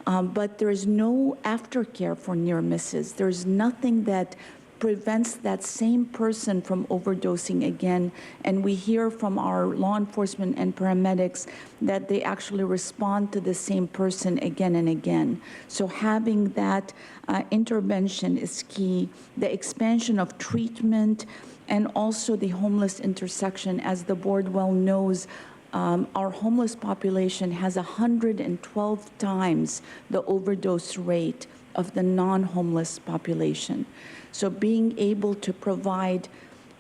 H: but there is no aftercare for near misses. There's nothing that prevents that same person from overdosing again. And we hear from our law enforcement and paramedics that they actually respond to the same person again and again. So having that intervention is key. The expansion of treatment and also the homeless intersection, as the board well knows, our homeless population has 112 times the overdose rate of the non-homeless population. So being able to provide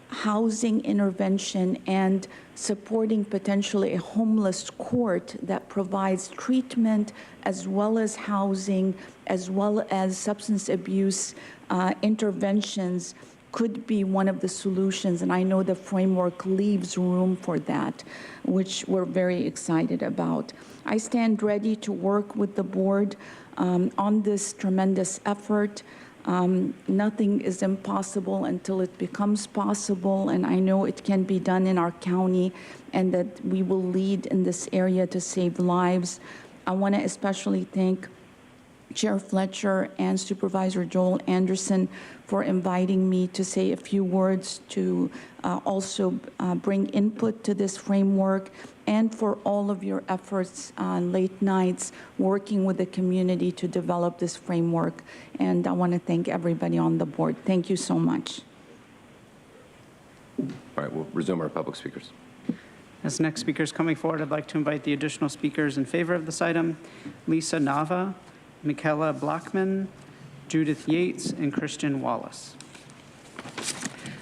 H: housing intervention and supporting potentially a homeless court that provides treatment as well as housing, as well as substance abuse interventions could be one of the solutions, and I know the framework leaves room for that, which we're very excited about. I stand ready to work with the board on this tremendous effort. Nothing is impossible until it becomes possible, and I know it can be done in our county and that we will lead in this area to save lives. I want to especially thank Chair Fletcher and Supervisor Joel Anderson for inviting me to say a few words to also bring input to this framework, and for all of your efforts on late nights working with the community to develop this framework. And I want to thank everybody on the board. Thank you so much.
A: All right, we'll resume our public speakers.
B: As next speakers coming forward, I'd like to invite the additional speakers in favor of this item: Lisa Nava, Michaela Blackman, Judith Yates, and Christian Wallace.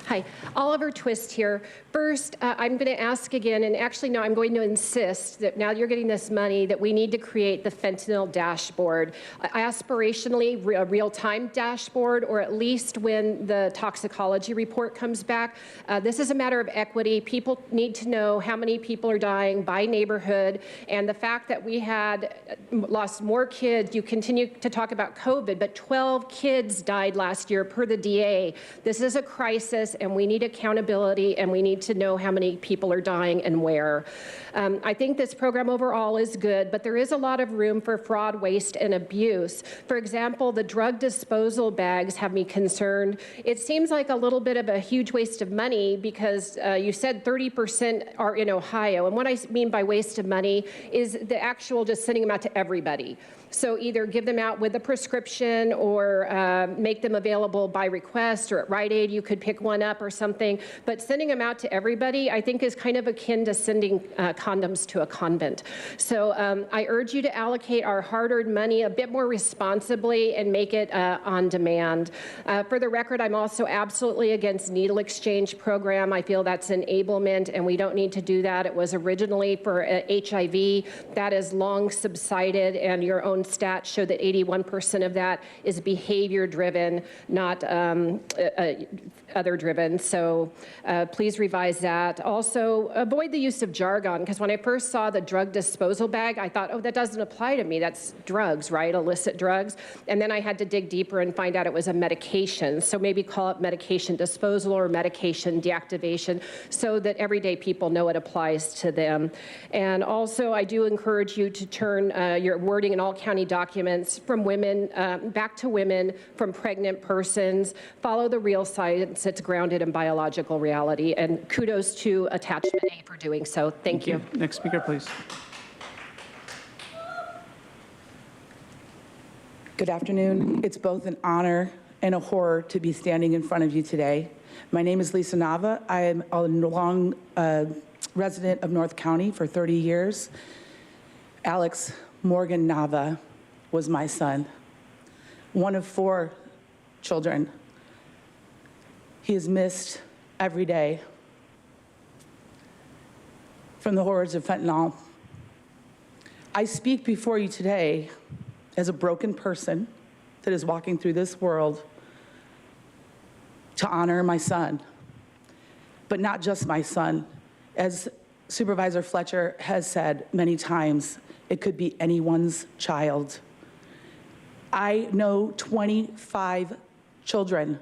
G: Hi, Oliver Twist here. First, I'm going to ask again, and actually, no, I'm going to insist that now you're getting this money, that we need to create the fentanyl dashboard. Aspirationally, a real-time dashboard, or at least when the toxicology report comes back. This is a matter of equity. People need to know how many people are dying by neighborhood, and the fact that we had lost more kids. You continue to talk about COVID, but 12 kids died last year per the DA. This is a crisis, and we need accountability, and we need to know how many people are dying and where. I think this program overall is good, but there is a lot of room for fraud, waste, and abuse. For example, the drug disposal bags have me concerned. It seems like a little bit of a huge waste of money because you said 30% are in Ohio. And what I mean by waste of money is the actual just sending them out to everybody. So either give them out with a prescription or make them available by request, or at Rite Aid you could pick one up or something. But sending them out to everybody, I think, is kind of akin to sending condoms to a convent. So I urge you to allocate our hard-earned money a bit more responsibly and make it on demand. For the record, I'm also absolutely against needle exchange program. I feel that's enablement, and we don't need to do that. It was originally for HIV. That has long subsided, and your own stats show that 81% of that is behavior-driven, not other-driven. So please revise that. Also, avoid the use of jargon, because when I first saw the drug disposal bag, I thought, oh, that doesn't apply to me. That's drugs, right? Illicit drugs. And then I had to dig deeper and find out it was a medication. So maybe call it medication disposal or medication deactivation so that everyday people know it applies to them. And also, I do encourage you to turn your wording in all county documents from women back to women, from pregnant persons. Follow the real science that's grounded in biological reality. And kudos to Attachment A for doing so. Thank you.
B: Next speaker, please.
L: Good afternoon. It's both an honor and a horror to be standing in front of you today. My name is Lisa Nava. I am a long resident of North County for 30 years. Alex Morgan Nava was my son, one of 4 children. He is missed every day from the horrors of fentanyl. I speak before you today as a broken person that is walking through this world to honor my son, but not just my son. As Supervisor Fletcher has said many times, it could be anyone's child. I know 25 children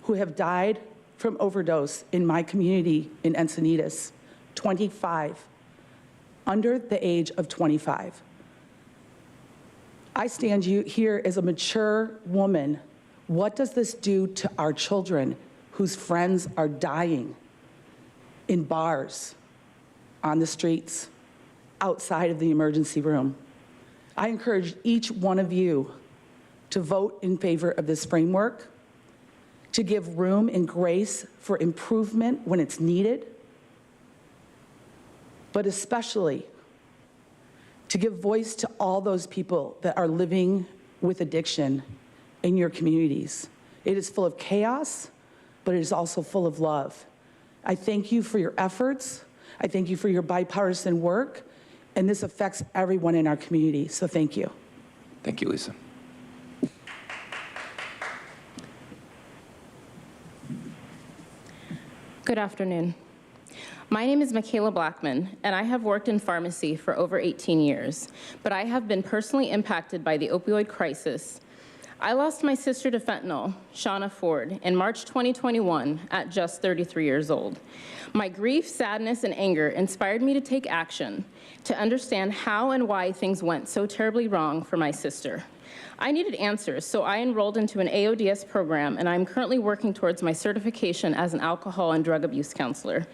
L: who have died from overdose in my community in Encinitas, 25, under the age of 25. I stand here as a mature woman What does this do to our children whose friends are dying in bars, on the streets, outside of the emergency room? I encourage each one of you to vote in favor of this framework, to give room and grace for improvement when it's needed, but especially to give voice to all those people that are living with addiction in your communities. It is full of chaos, but it is also full of love. I thank you for your efforts. I thank you for your bipartisan work, and this affects everyone in our community, so thank you.
A: Thank you, Lisa.
J: Good afternoon. My name is Michaela Blackman, and I have worked in pharmacy for over 18 years, but I have been personally impacted by the opioid crisis. I lost my sister to fentanyl, Shauna Ford, in March 2021 at just 33 years old. My grief, sadness, and anger inspired me to take action, to understand how and why things went so terribly wrong for my sister. I needed answers, so I enrolled into an AODS program, and I'm currently working towards my certification as an alcohol and drug abuse counselor.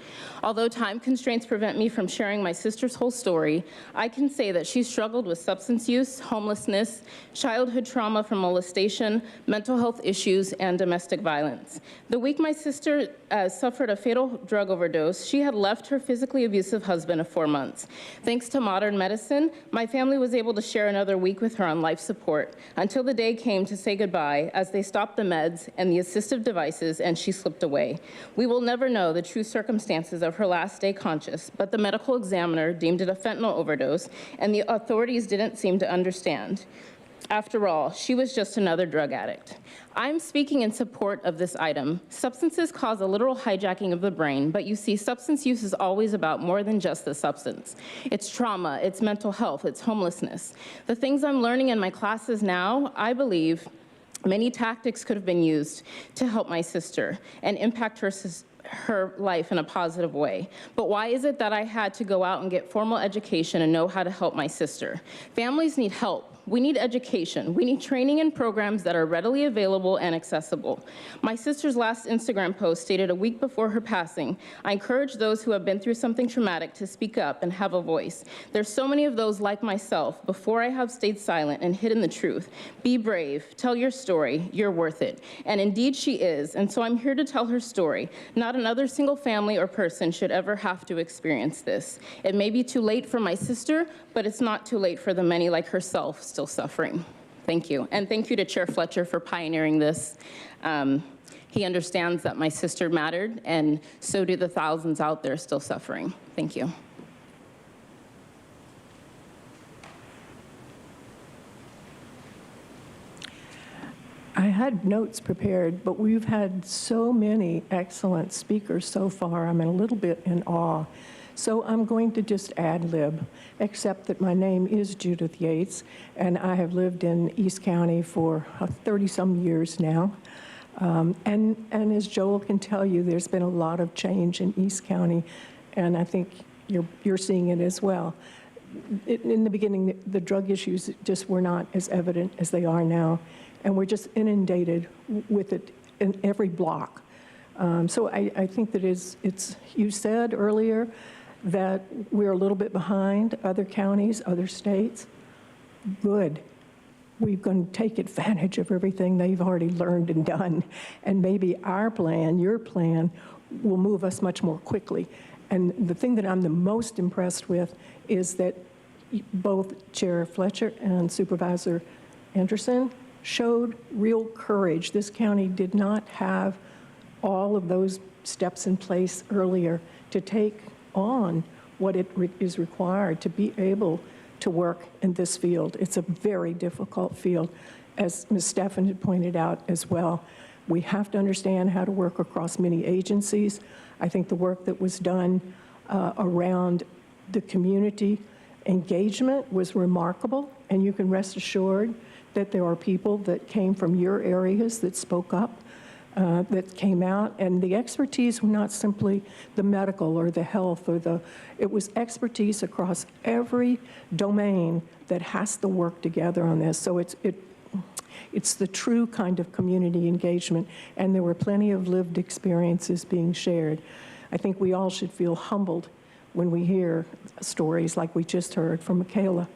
J: Although time constraints prevent me from sharing my sister's whole story, I can say that she struggled with substance use, homelessness, childhood trauma from molestation, mental health issues, and domestic violence. The week my sister suffered a fatal drug overdose, she had left her physically abusive husband of 4 months. Thanks to modern medicine, my family was able to share another week with her on life support, until the day came to say goodbye as they stopped the meds and the assistive devices and she slipped away. We will never know the true circumstances of her last day conscious, but the medical examiner deemed it a fentanyl overdose and the authorities didn't seem to understand. After all, she was just another drug addict. I'm speaking in support of this item. Substances cause a literal hijacking of the brain, but you see, substance use is always about more than just the substance. It's trauma, it's mental health, it's homelessness. The things I'm learning in my classes now, I believe many tactics could have been used to help my sister and impact her life in a positive way. But why is it that I had to go out and get formal education and know how to help my sister? Families need help. We need education. We need training and programs that are readily available and accessible. My sister's last Instagram post stated a week before her passing, I encourage those who have been through something traumatic to speak up and have a voice. There's so many of those like myself. Before I have stayed silent and hidden the truth. Be brave, tell your story, you're worth it. And indeed she is, and so I'm here to tell her story. Not another single family or person should ever have to experience this. It may be too late for my sister, but it's not too late for the many like herself still suffering. Thank you. And thank you to Chair Fletcher for pioneering this. He understands that my sister mattered, and so do the thousands out there still suffering. Thank you.
M: I had notes prepared, but we've had so many excellent speakers so far. I'm a little bit in awe. So I'm going to just ad-lib, except that my name is Judith Yates, and I have lived in East County for 30-some years now. And as Joel can tell you, there's been a lot of change in East County, and I think you're seeing it as well. In the beginning, the drug issues just were not as evident as they are now, and we're just inundated with it in every block. So I think that it's you said earlier that we're a little bit behind other counties, other states. Good. We're going to take advantage of everything they've already learned and done. And maybe our plan, your plan, will move us much more quickly. And the thing that I'm the most impressed with is that both Chair Fletcher and Supervisor Anderson showed real courage. This county did not have all of those steps in place earlier to take on what is required to be able to work in this field. It's a very difficult field, as Ms. Steffen had pointed out as well. We have to understand how to work across many agencies. I think the work that was done around the community engagement was remarkable, and you can rest assured that there are people that came from your areas that spoke up, that came out, and the expertise were not simply the medical or the health or it was expertise across every domain that has to work together on this. So it's the true kind of community engagement, and there were plenty of lived experiences being shared. I think we all should feel humbled when we hear stories like we just heard from Michaela,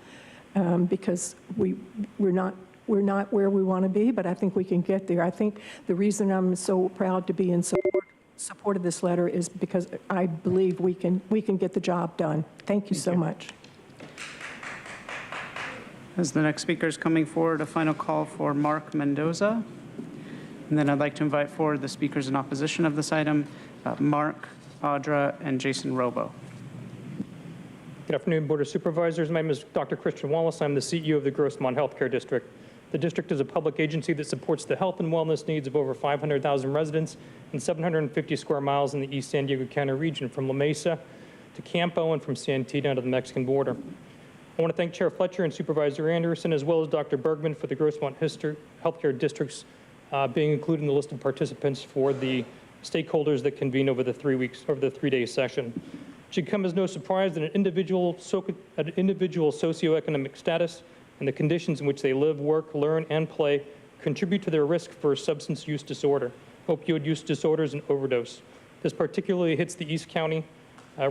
M: because we're not where we want to be, but I think we can get there. I think the reason I'm so proud to be in support of this letter is because I believe we can get the job done. Thank you so much.
B: As the next speaker is coming forward, a final call for Mark Mendoza. And then I'd like to invite forward the speakers in opposition of this item, Mark, Audra, and Jason Robo.
S: Good afternoon, Board of Supervisors. My name is Dr. Christian Wallace. I'm the CEO of the Grossmont Healthcare District. The district is a public agency that supports the health and wellness needs of over 500,000 residents and 750 square miles in the East San Diego County region, from La Mesa to Campo and from Santee to the Mexican border. I want to thank Chair Fletcher and Supervisor Anderson, as well as Dr. Bergman, for the Grossmont Healthcare Districts being included in the list of participants for the stakeholders that convene over the 3-day session. It should come as no surprise that an individual socioeconomic status and the conditions in which they live, work, learn, and play contribute to their risk for substance use disorder, opioid use disorders, and overdose. This particularly hits the East County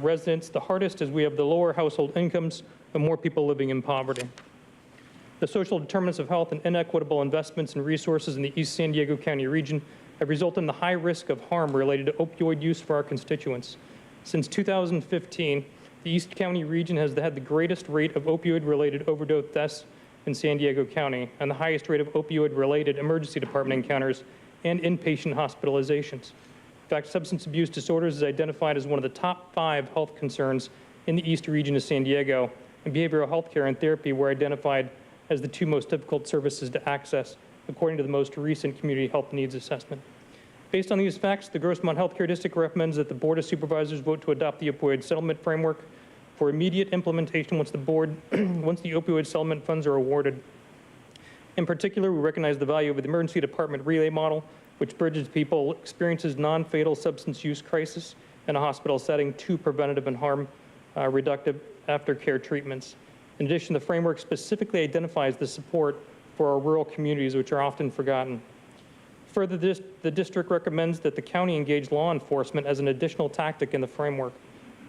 S: residents the hardest, as we have the lower household incomes and more people living in poverty. The social determinants of health and inequitable investments and resources in the East San Diego County region have resulted in the high risk of harm related to opioid use for our constituents. Since 2015, the East County region has had the greatest rate of opioid-related overdose deaths in San Diego County and the highest rate of opioid-related emergency department encounters and inpatient hospitalizations. In fact, substance abuse disorders is identified as one of the top 5 health concerns in the East region of San Diego, and behavioral health care and therapy were identified as the 2 most difficult services to access, according to the most recent Community Health Needs Assessment. Based on these facts, the Grossmont Healthcare District recommends that the Board of Supervisors vote to adopt the opioid settlement framework for immediate implementation once the opioid settlement funds are awarded. In particular, we recognize the value of the emergency department relay model, which bridges people experiences non-fatal substance use crisis in a hospital setting to preventative and harm reductive aftercare treatments. In addition, the framework specifically identifies the support for our rural communities, which are often forgotten. Further, the district recommends that the county engage law enforcement as an additional tactic in the framework.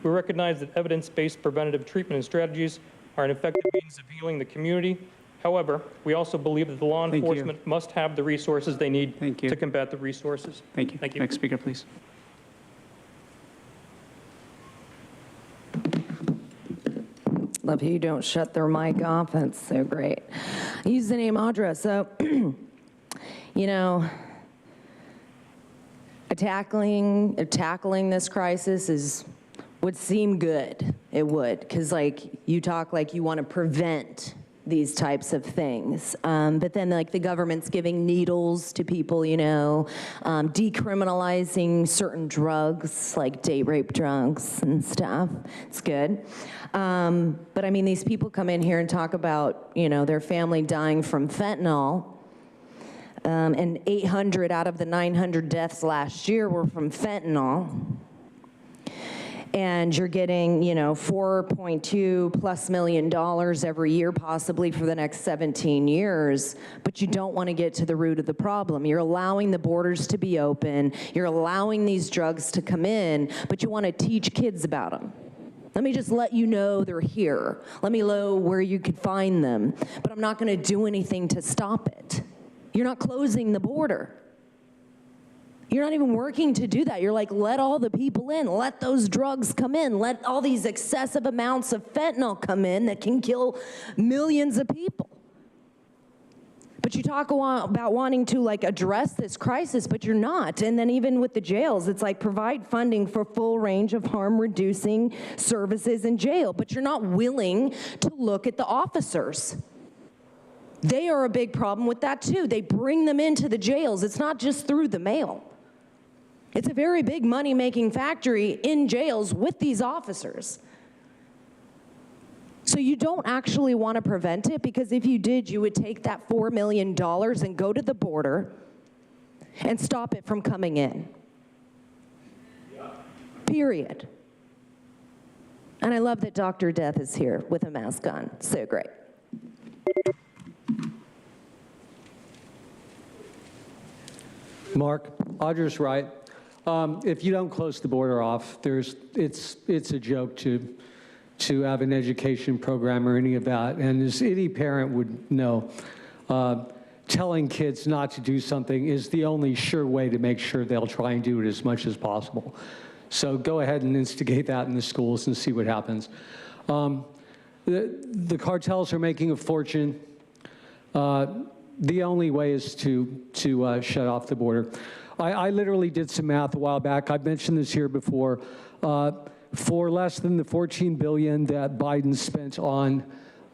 S: We recognize that evidence-based preventative treatment and strategies are an effective means of healing the community. However, we also believe that the law enforcement must have the resources they need to combat the resources.
B: Thank you.
S: Thank you.
B: Next speaker, please.
N: Love how you don't shut their mic off. That's so great. I use the name Audra. So, you know, tackling this crisis would seem good. It would, because like you talk like you want to prevent these types of things. But then like the government's giving needles to people, you know, decriminalizing certain drugs like date rape drugs and stuff. It's good. But I mean, these people come in here and talk about, you know, their family dying from fentanyl. And 800 out of the 900 deaths last year were from fentanyl. And you're getting, you know, $4.2+ million every year, possibly for the next 17 years, but you don't want to get to the root of the problem. You're allowing the borders to be open, you're allowing these drugs to come in, but you want to teach kids about them. Let me just let you know they're here. Let me know where you could find them, but I'm not going to do anything to stop it. You're not closing the border. You're not even working to do that. You're like, let all the people in, let those drugs come in, let all these excessive amounts of fentanyl come in that can kill millions of people. But you talk about wanting to like address this crisis, but you're not. And then even with the jails, it's like provide funding for full range of harm reducing services in jail, but you're not willing to look at the officers. They are a big problem with that too. They bring them into the jails. It's not just through the mail. It's a very big money-making factory in jails with these officers. So you don't actually want to prevent it, because if you did, you would take that $4 million and go to the border and stop it from coming in. Period. And I love that Dr. Death is here with a mask on. So great.
K: Mark, Audra's right. If you don't close the border off, it's a joke to have an education program or any of that. And as any parent would know, telling kids not to do something is the only sure way to make sure they'll try and do it as much as possible. So go ahead and instigate that in the schools and see what happens. The cartels are making a fortune. The only way is to shut off the border. I literally did some math a while back. I've mentioned this here before. For less than the $14 billion that Biden spent on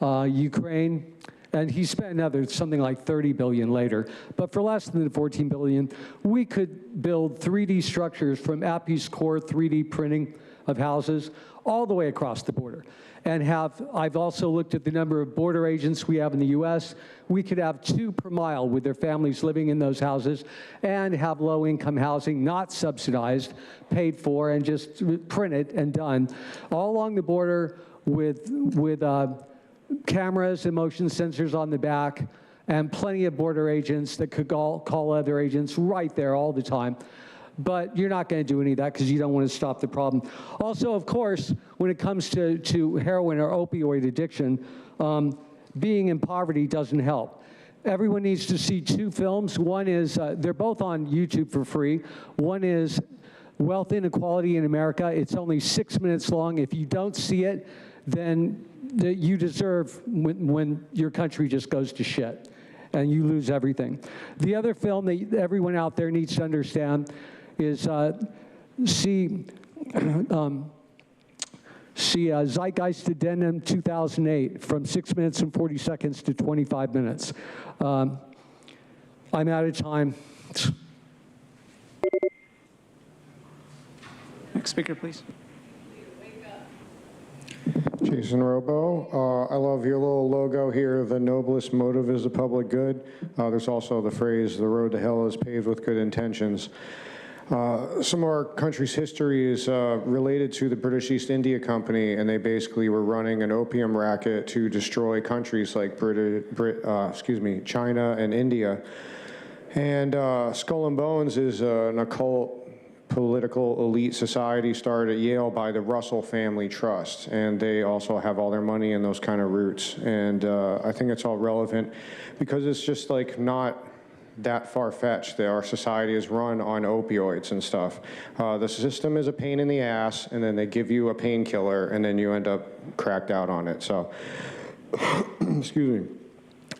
K: Ukraine, and he spent another something like $30 billion later, but for less than the $14 billion, we could build 3D structures from Appy's core 3D printing of houses all the way across the border. And I've also looked at the number of border agents we have in the U.S. We could have 2 per mile with their families living in those houses and have low-income housing, not subsidized, paid for, and just printed and done, all along the border with cameras and motion sensors on the back and plenty of border agents that could call other agents right there all the time. But you're not going to do any of that because you don't want to stop the problem. Also, of course, when it comes to heroin or opioid addiction, being in poverty doesn't help. Everyone needs to see 2 films. One is, they're both on YouTube for free. One is Wealth Inequality in America. It's only 6 minutes long. If you don't see it, then you deserve when your country just goes to shit and you lose everything. The other film that everyone out there needs to understand is see Zeitgeist Addendum 2008, from 6 minutes and 40 seconds to 25 minutes. I'm out of time.
B: Next speaker, please.
P: Jason Robo. I love your little logo here. The noblest motive is the public good. There's also the phrase, the road to hell is paved with good intentions. Some of our country's history is related to the British East India Company, and they basically were running an opium racket to destroy countries like China and India. And Skull and Bones is an occult political elite society started at Yale by the Russell Family Trust, and they also have all their money in those kind of roots. And I think it's all relevant because it's just like not that far-fetched that our society is run on opioids and stuff. The system is a pain in the ass, and then they give you a painkiller, and then you end up cracked out on it. So, excuse me.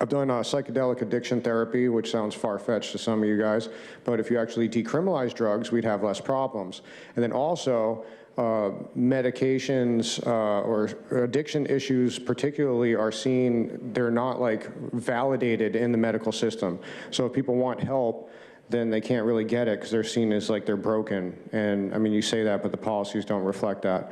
P: I've done psychedelic addiction therapy, which sounds far-fetched to some of you guys, but if you actually decriminalize drugs, we'd have less problems. And then also, medications or addiction issues particularly are seen, they're not like validated in the medical system. So if people want help, then they can't really get it because they're seen as like they're broken. And I mean, you say that, but the policies don't reflect that.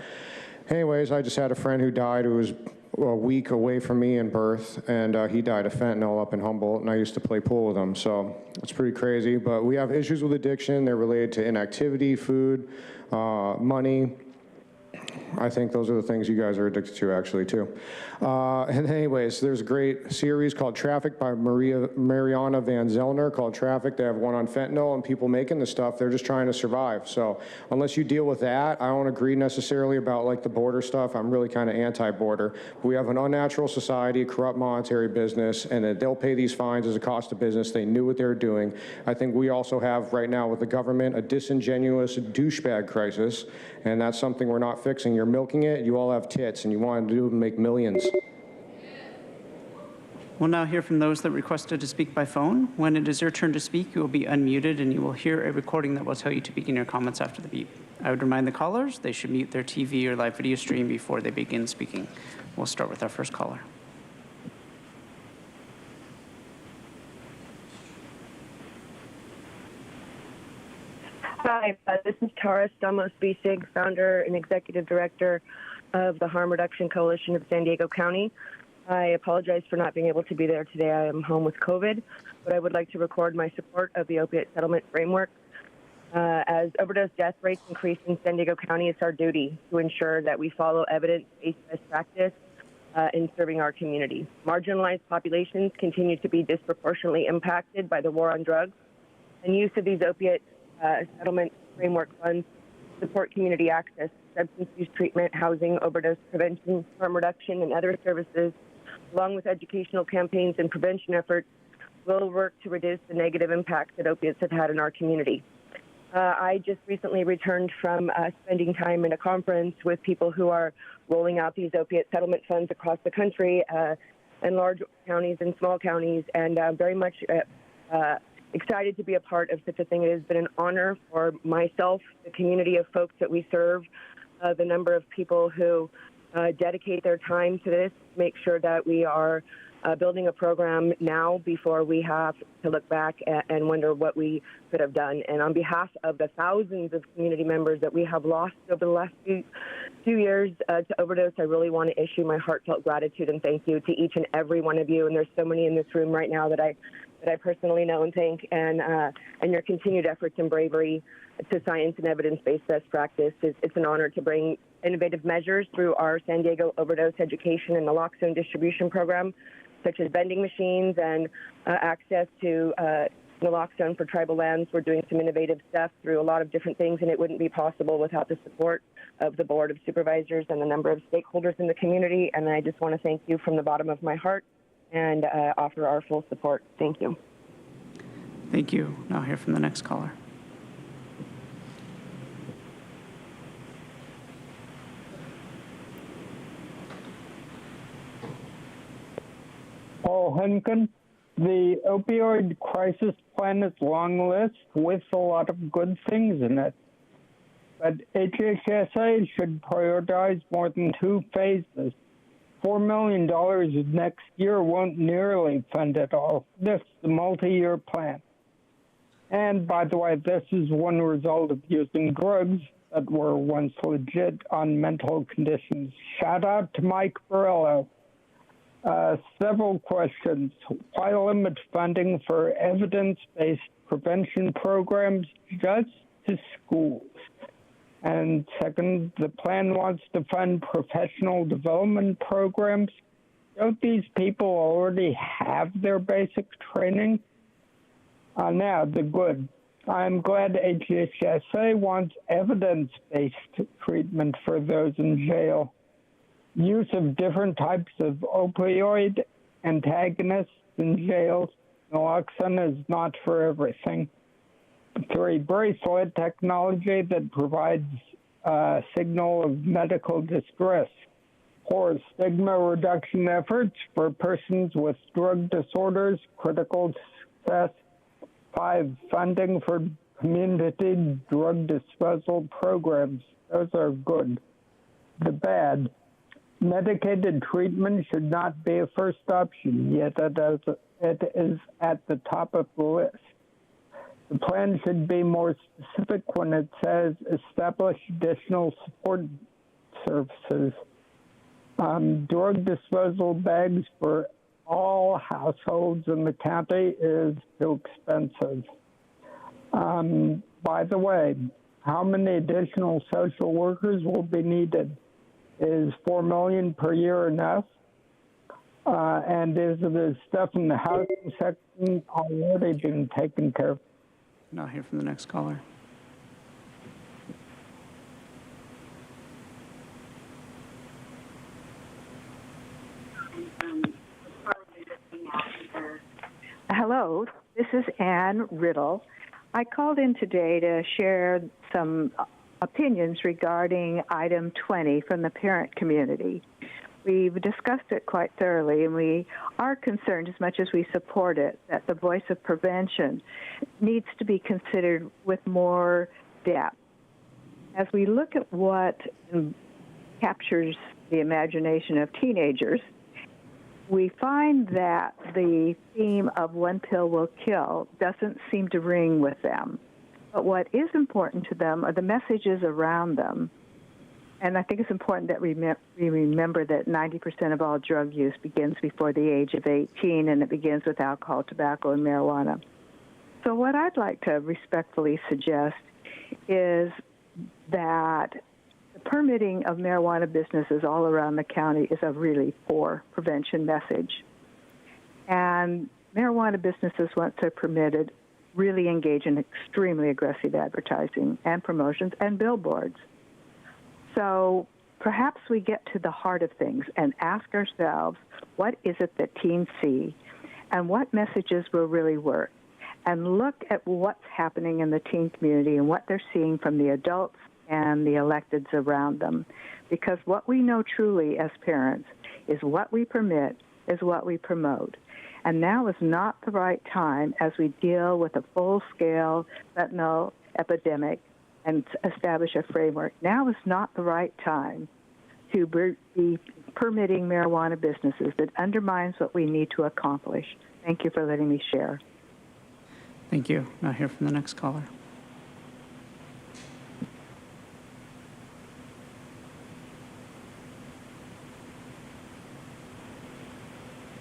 P: Anyways, I just had a friend who died who was a week away from me in birth, and he died of fentanyl up in Humboldt, and I used to play pool with him, so it's pretty crazy. But we have issues with addiction. They're related to inactivity, food, money. I think those are the things you guys are addicted to, actually, too. And anyways, there's a great series called Traffic by Mariana Van Zellner called Traffic. They have one on fentanyl, and people making the stuff, they're just trying to survive. So unless you deal with that, I don't agree necessarily about like the border stuff. I'm really kind of anti-border. We have an unnatural society, a corrupt monetary business, and that they'll pay these fines as a cost of business. They knew what they were doing. I think we also have right now with the government a disingenuous douchebag crisis, and that's something we're not fixing. You're milking it, you all have tits, and you want to do and make millions.
B: We'll now hear from those that requested to speak by phone. When it is your turn to speak, you will be unmuted, and you will hear a recording that will tell you to begin your comments after the beep. I would remind the callers they should mute their TV or live video stream before they begin speaking. We'll start with our first caller.
V: Hi, this is Tara Stamos-Bisig, founder and executive director of the Harm Reduction Coalition of San Diego County. I apologize for not being able to be there today. I am home with COVID, but I would like to record my support of the opiate settlement framework. As overdose death rates increase in San Diego County, it's our duty to ensure that we follow evidence-based best practice in serving our community. Marginalized populations continue to be disproportionately impacted by the war on drugs. and use of these opiate settlement framework funds to support community access, substance use treatment, housing, overdose prevention, harm reduction, and other services, along with educational campaigns and prevention efforts, will work to reduce the negative impact that opiates have had in our community. I just recently returned from spending time in a conference with people who are rolling out these opiate settlement funds across the country in large counties and small counties, and very much excited to be a part of such a thing. It has been an honor for myself, the community of folks that we serve, the number of people who dedicate their time to this, make sure that we are building a program now before we have to look back and wonder what we could have done. And on behalf of the thousands of community members that we have lost over the last few years to overdose, I really want to issue my heartfelt gratitude and thank you to each and every one of you. And there's so many in this room right now that I personally know and thank, and your continued efforts and bravery to science and evidence-based best practice. It's an honor to bring innovative measures through our San Diego overdose education and naloxone distribution program, such as vending machines and access to naloxone for tribal lands. We're doing some innovative stuff through a lot of different things, and it wouldn't be possible without the support of the Board of Supervisors and the number of stakeholders in the community. And I just want to thank you from the bottom of my heart and offer our full support. Thank you.
B: Thank you. Now hear from the next caller.
E: Paul Henkin. The opioid crisis plan is a long list with a lot of good things in it. But HHSA should prioritize more than 2 phases. $4 million next year won't nearly fund it all. This is a multi-year plan. And by the way, this is one result of using drugs that were once legit on mental conditions. Shout out to Mike Borrello. Several questions. Why limit funding for evidence-based prevention programs just to schools? And second, the plan wants to fund professional development programs. Don't these people already have their basic training? Now, the good. I'm glad HHSA wants evidence-based treatment for those in jail. Use of different types of opioid antagonists in jails. Naloxone is not for everything. 3, bracelet technology that provides a signal of medical distress. 4, stigma reduction efforts for persons with drug disorders, critical success. 5, funding for community drug disposal programs. Those are good. The bad. Medicated treatment should not be a first option, yet it is at the top of the list. The plan should be more specific when it says establish additional support services. Drug disposal bags for all households in the county is too expensive. By the way, how many additional social workers will be needed? Is $4 million per year enough? And is the stuff in the housing section already being taken care of?
B: Now hear from the next caller.
C: Hello, this is Ann Riddle. I called in today to share some opinions regarding item 20 from the parent community. We've discussed it quite thoroughly, and we are concerned, as much as we support it, that the voice of prevention needs to be considered with more depth. As we look at what captures the imagination of teenagers, we find that the theme of one pill will kill doesn't seem to ring with them. But what is important to them are the messages around them. And I think it's important that we remember that 90% of all drug use begins before the age of 18, and it begins with alcohol, tobacco, and marijuana. So what I'd like to respectfully suggest is that the permitting of marijuana businesses all around the county is a really poor prevention message. And marijuana businesses, once they're permitted, really engage in extremely aggressive advertising and promotions and billboards. So perhaps we get to the heart of things and ask ourselves, what is it that teens see and what messages will really work? And look at what's happening in the teen community and what they're seeing from the adults and the electeds around them. Because what we know truly as parents is what we permit is what we promote. And now is not the right time as we deal with a full-scale fentanyl epidemic and establish a framework. Now is not the right time to be permitting marijuana businesses that undermines what we need to accomplish. Thank you for letting me share.
B: Thank you. Now hear from the next caller.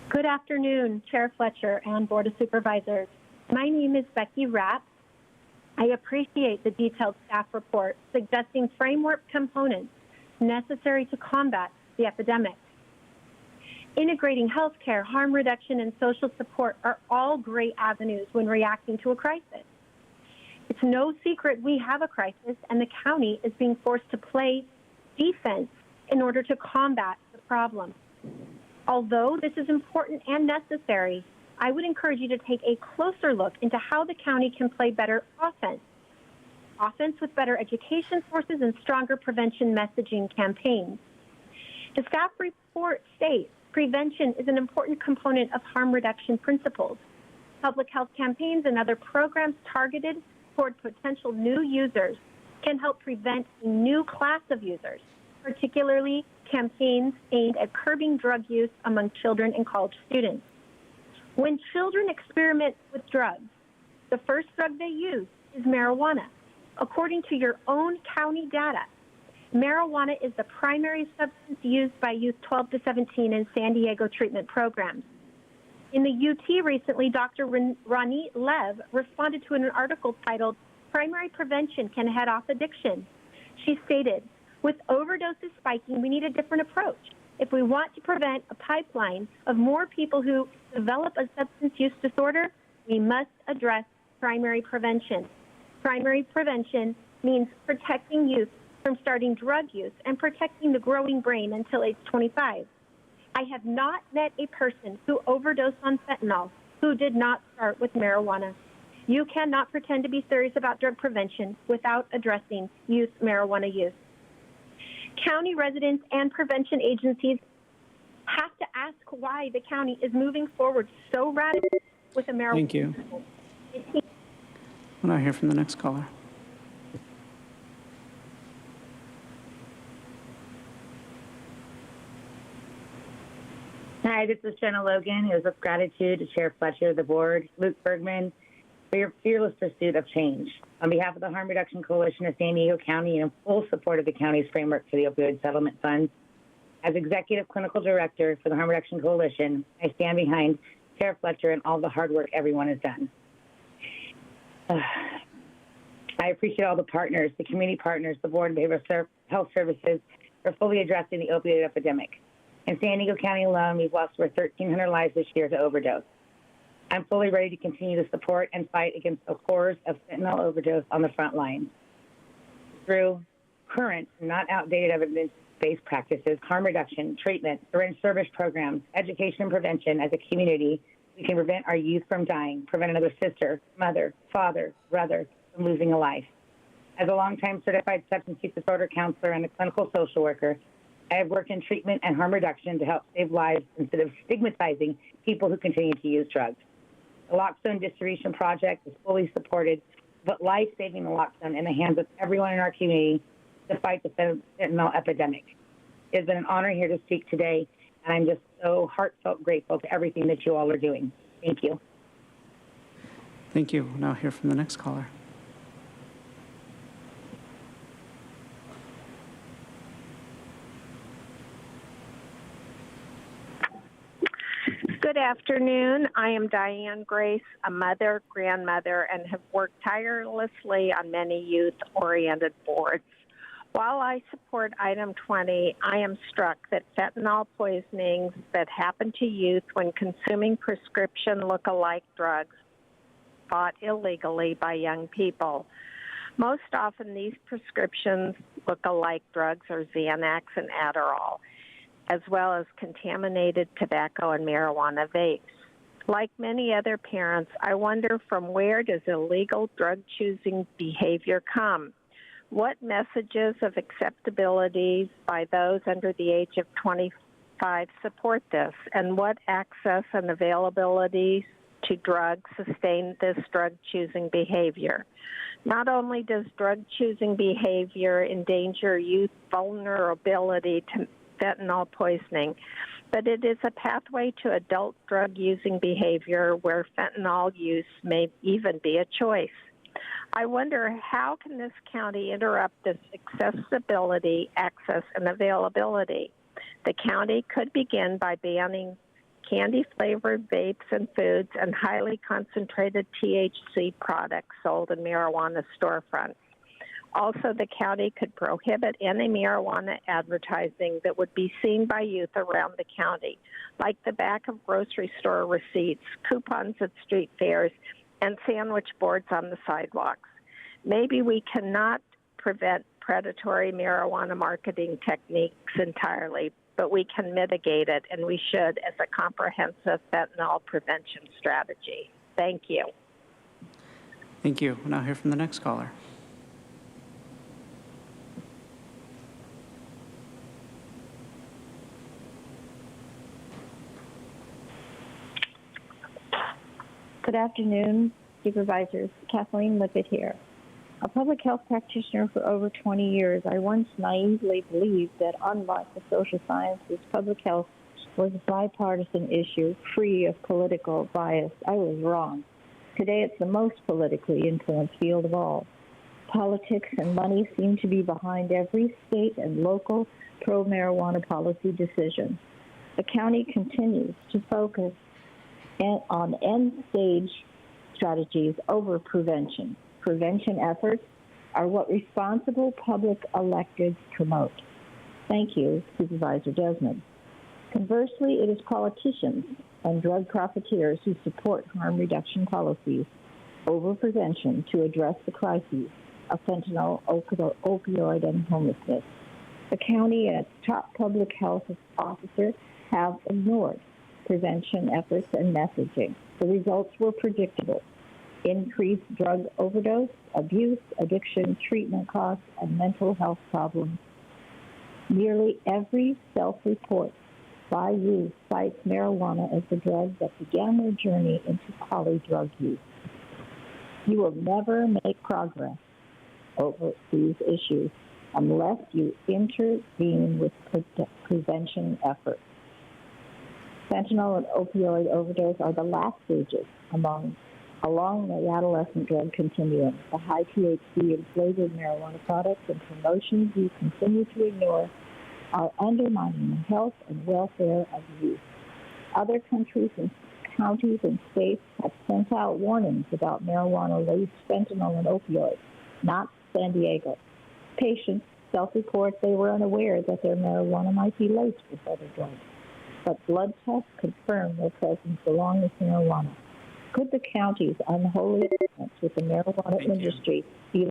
F: Good afternoon, Chair Fletcher and Board of Supervisors. My name is Becky Rapp. I appreciate the detailed staff report suggesting framework components necessary to combat the epidemic. Integrating healthcare, harm reduction, and social support are all great avenues when reacting to a crisis. It's no secret we have a crisis, and the county is being forced to play defense in order to combat the problem. Although this is important and necessary, I would encourage you to take a closer look into how the county can play better offense. Offense with better education sources and stronger prevention messaging campaigns. The staff report states prevention is an important component of harm reduction principles. Public health campaigns and other programs targeted toward potential new users can help prevent a new class of users, particularly campaigns aimed at curbing drug use among children and college students. When children experiment with drugs, the first drug they use is marijuana. According to your own county data, marijuana is the primary substance used by youth 12 to 17 in San Diego treatment programs. In the UT recently, Dr. Ronnie Lev responded to an article titled, "Primary Prevention Can Head Off Addiction." She stated, "With overdoses spiking, we need a different approach. If we want to prevent a pipeline of more people who develop a substance use disorder, we must address primary prevention. Primary prevention means protecting youth from starting drug use and protecting the growing brain until age 25. I have not met a person who overdosed on fentanyl who did not start with marijuana. You cannot pretend to be serious about drug prevention without addressing youth marijuana use." County residents and prevention agencies have to ask why the county is moving forward so rapidly with a marijuana.
B: Thank you. We'll now hear from the next caller.
R: Hi, this is Jenna Logan. It was with gratitude to Chair Fletcher, the board, Luke Bergman, for your fearless pursuit of change. On behalf of the Harm Reduction Coalition of San Diego County and in full support of the county's framework for the opioid settlement funds, as Executive Clinical Director for the Harm Reduction Coalition, I stand behind Chair Fletcher and all the hard work everyone has done. I appreciate all the partners, the community partners, the Board of Behavioral Health Services for fully addressing the opioid epidemic. In San Diego County alone, we've lost over 1,300 lives this year to overdose. I'm fully ready to continue to support and fight against the horrors of fentanyl overdose on the front line. Through current, not outdated evidence-based practices, harm reduction, treatment, syringe service programs, education and prevention as a community, we can prevent our youth from dying, prevent another sister, mother, father, brother from losing a life. As a longtime certified substance use disorder counselor and a clinical social worker, I have worked in treatment and harm reduction to help save lives instead of stigmatizing people who continue to use drugs. The Lockstone Distribution Project is fully supported, but life-saving naloxone in the hands of everyone in our community to fight the fentanyl epidemic. It has been an honor here to speak today, and I'm just so heartfelt grateful to everything that you all are doing. Thank you.
B: Thank you. We'll now hear from the next caller.
W: Good afternoon. I am Diane Grace, a mother, grandmother, and have worked tirelessly on many youth-oriented boards. While I support item 20, I am struck that fentanyl poisonings that happen to youth when consuming prescription look-alike drugs bought illegally by young people. Most often, these prescriptions look alike drugs or Xanax and Adderall, as well as contaminated tobacco and marijuana vapes. Like many other parents, I wonder, from where does illegal drug-choosing behavior come? What messages of acceptability by those under the age of 25 support this, and what access and availability to drugs sustain this drug-choosing behavior? Not only does drug-choosing behavior endanger youth vulnerability to fentanyl poisoning, but it is a pathway to adult drug-using behavior where fentanyl use may even be a choice. I wonder, how can this county interrupt this accessibility, access, and availability? The county could begin by banning candy-flavored vapes and foods and highly concentrated THC products sold in marijuana storefronts. Also, the county could prohibit any marijuana advertising that would be seen by youth around the county, like the back of grocery store receipts, coupons at street fairs, and sandwich boards on the sidewalks. Maybe we cannot prevent predatory marijuana marketing techniques entirely, but we can mitigate it, and we should, as a comprehensive fentanyl prevention strategy. Thank you.
B: Thank you. We'll now hear from the next caller.
D: Good afternoon, Supervisors. Kathleen Lippett here. A public health practitioner for over 20 years, I once naively believed that unlike the social sciences, public health was a bipartisan issue free of political bias. I was wrong. Today, it's the most politically influenced field of all. Politics and money seem to be behind every state and local pro-marijuana policy decision. The county continues to focus on end-stage strategies over prevention. Prevention efforts are what responsible public electeds promote. Thank you, Supervisor Desmond. Conversely, it is politicians and drug profiteers who support harm reduction policies over prevention to address the crises of fentanyl, opioid, and homelessness. The county and its top public health officer have ignored prevention efforts and messaging. The results were predictable. Increased drug overdose, abuse, addiction, treatment costs, and mental health problems. Nearly every self-report by youth cites marijuana as the drug that began their journey into polydrug use. You will never make progress over these issues unless you intervene with prevention efforts. Fentanyl and opioid overdose are the last stages along the adolescent drug continuum. The high THC and flavored marijuana products and promotions you continue to ignore are undermining the health and welfare of youth. Other countries and counties and states have sent out warnings about marijuana-laced fentanyl and opioids, not San Diego. Patients self-report they were unaware that their marijuana might be laced with other drugs, but blood tests confirm their presence along with marijuana. Could the county's unholy alliance with the marijuana industry be...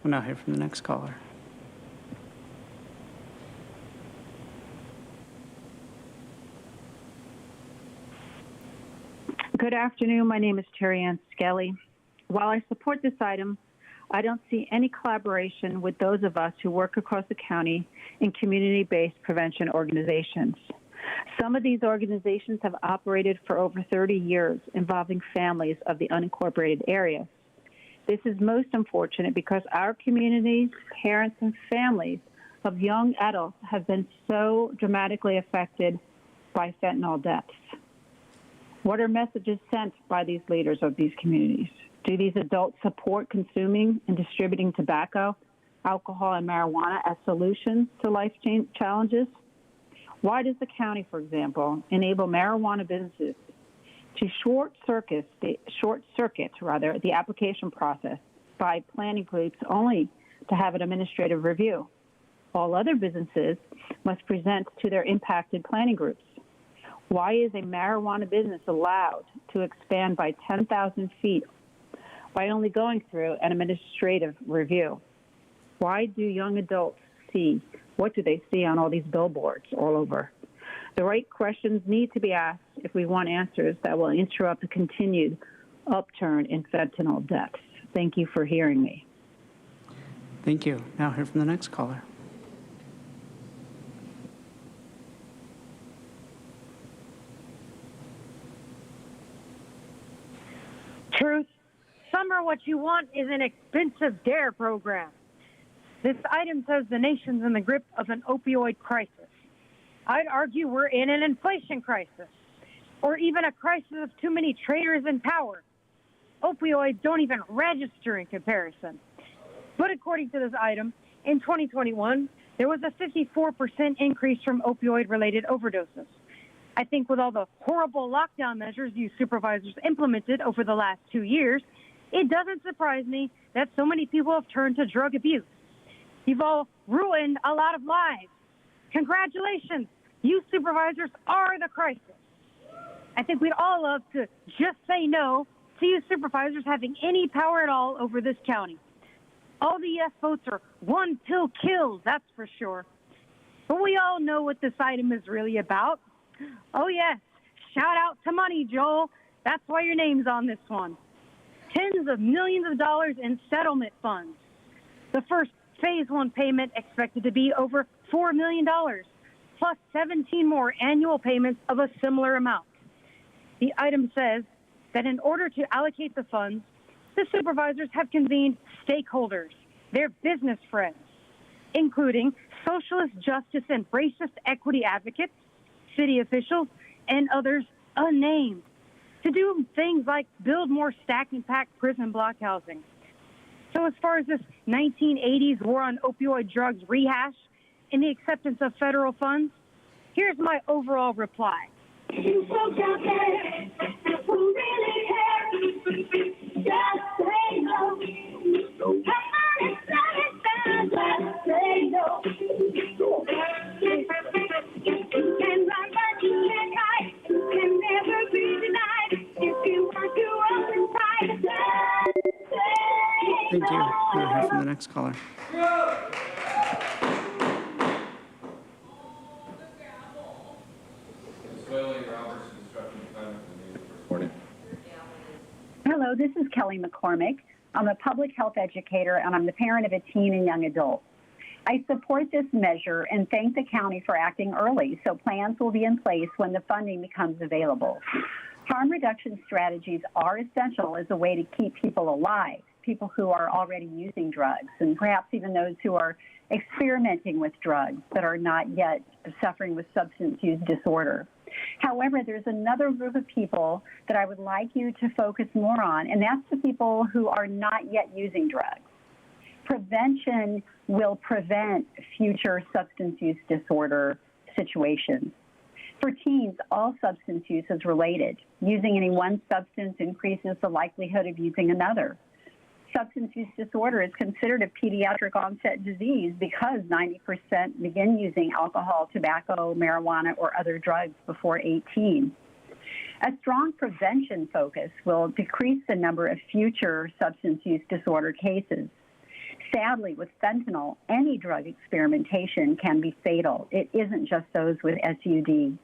B: We'll now hear from the next caller.
I: Good afternoon. My name is Terry Ann Skelly. While I support this item, I don't see any collaboration with those of us who work across the county in community-based prevention organizations. Some of these organizations have operated for over 30 years, involving families of the unincorporated area. This is most unfortunate because our communities, parents, and families of young adults have been so dramatically affected by fentanyl deaths. What are messages sent by these leaders of these communities? Do these adults support consuming and distributing tobacco, alcohol, and marijuana as solutions to life challenges? Why does the county, for example, enable marijuana businesses to short-circuit the application process by planning groups only to have an administrative review? All other businesses must present to their impacted planning groups. Why is a marijuana business allowed to expand by 10,000 feet by only going through an administrative review? Why do young adults see? What do they see on all these billboards all over? The right questions need to be asked if we want answers that will interrupt the continued upturn in fentanyl deaths. Thank you for hearing me.
B: Thank you. Now hear from the next caller.
O: Truth. Summer, what you want is an expensive DARE program. This item says the nation's in the grip of an opioid crisis. I'd argue we're in an inflation crisis, or even a crisis of too many traitors in power. Opioids don't even register in comparison. But according to this item, in 2021, there was a 54% increase from opioid-related overdoses. I think with all the horrible lockdown measures you supervisors implemented over the last 2 years, it doesn't surprise me that so many people have turned to drug abuse. You've all ruined a lot of lives. Congratulations, you supervisors are the crisis. I think we'd all love to just say no to you supervisors having any power at all over this county. All the yes votes are one pill kills, that's for sure. But we all know what this item is really about. Oh yes, shout out to money, Joel. That's why your name's on this one. Tens of millions of dollars in settlement funds. The first phase 1 payment expected to be over $4 million, plus 17 more annual payments of a similar amount. The item says that in order to allocate the funds, the supervisors have convened stakeholders, their business friends, including socialist justice and racist equity advocates, city officials, and others unnamed, to do things like build more stacked and packed prison block housing. So as far as this 1980s war on opioid drugs rehash and the acceptance of federal funds, here's my overall reply. You folks out there who really care, just say no. Come on and just say no. You can run, but you can't hide. You can never be denied. If you want to open tight, just say
B: Thank you.
O: no.
B: We'll hear from the next caller.
Q: Hello, this is Kelly McCormick. I'm a public health educator, and I'm the parent of a teen and young adult. I support this measure and thank the county for acting early so plans will be in place when the funding becomes available. Harm reduction strategies are essential as a way to keep people alive, people who are already using drugs, and perhaps even those who are experimenting with drugs but are not yet suffering with substance use disorder. However, there's another group of people that I would like you to focus more on, and that's the people who are not yet using drugs. Prevention will prevent future substance use disorder situations. For teens, all substance use is related. Using any one substance increases the likelihood of using another. Substance use disorder is considered a pediatric onset disease because 90% begin using alcohol, tobacco, marijuana, or other drugs before 18. A strong prevention focus will decrease the number of future substance use disorder cases. Sadly, with fentanyl, any drug experimentation can be fatal. It isn't just those with SUD.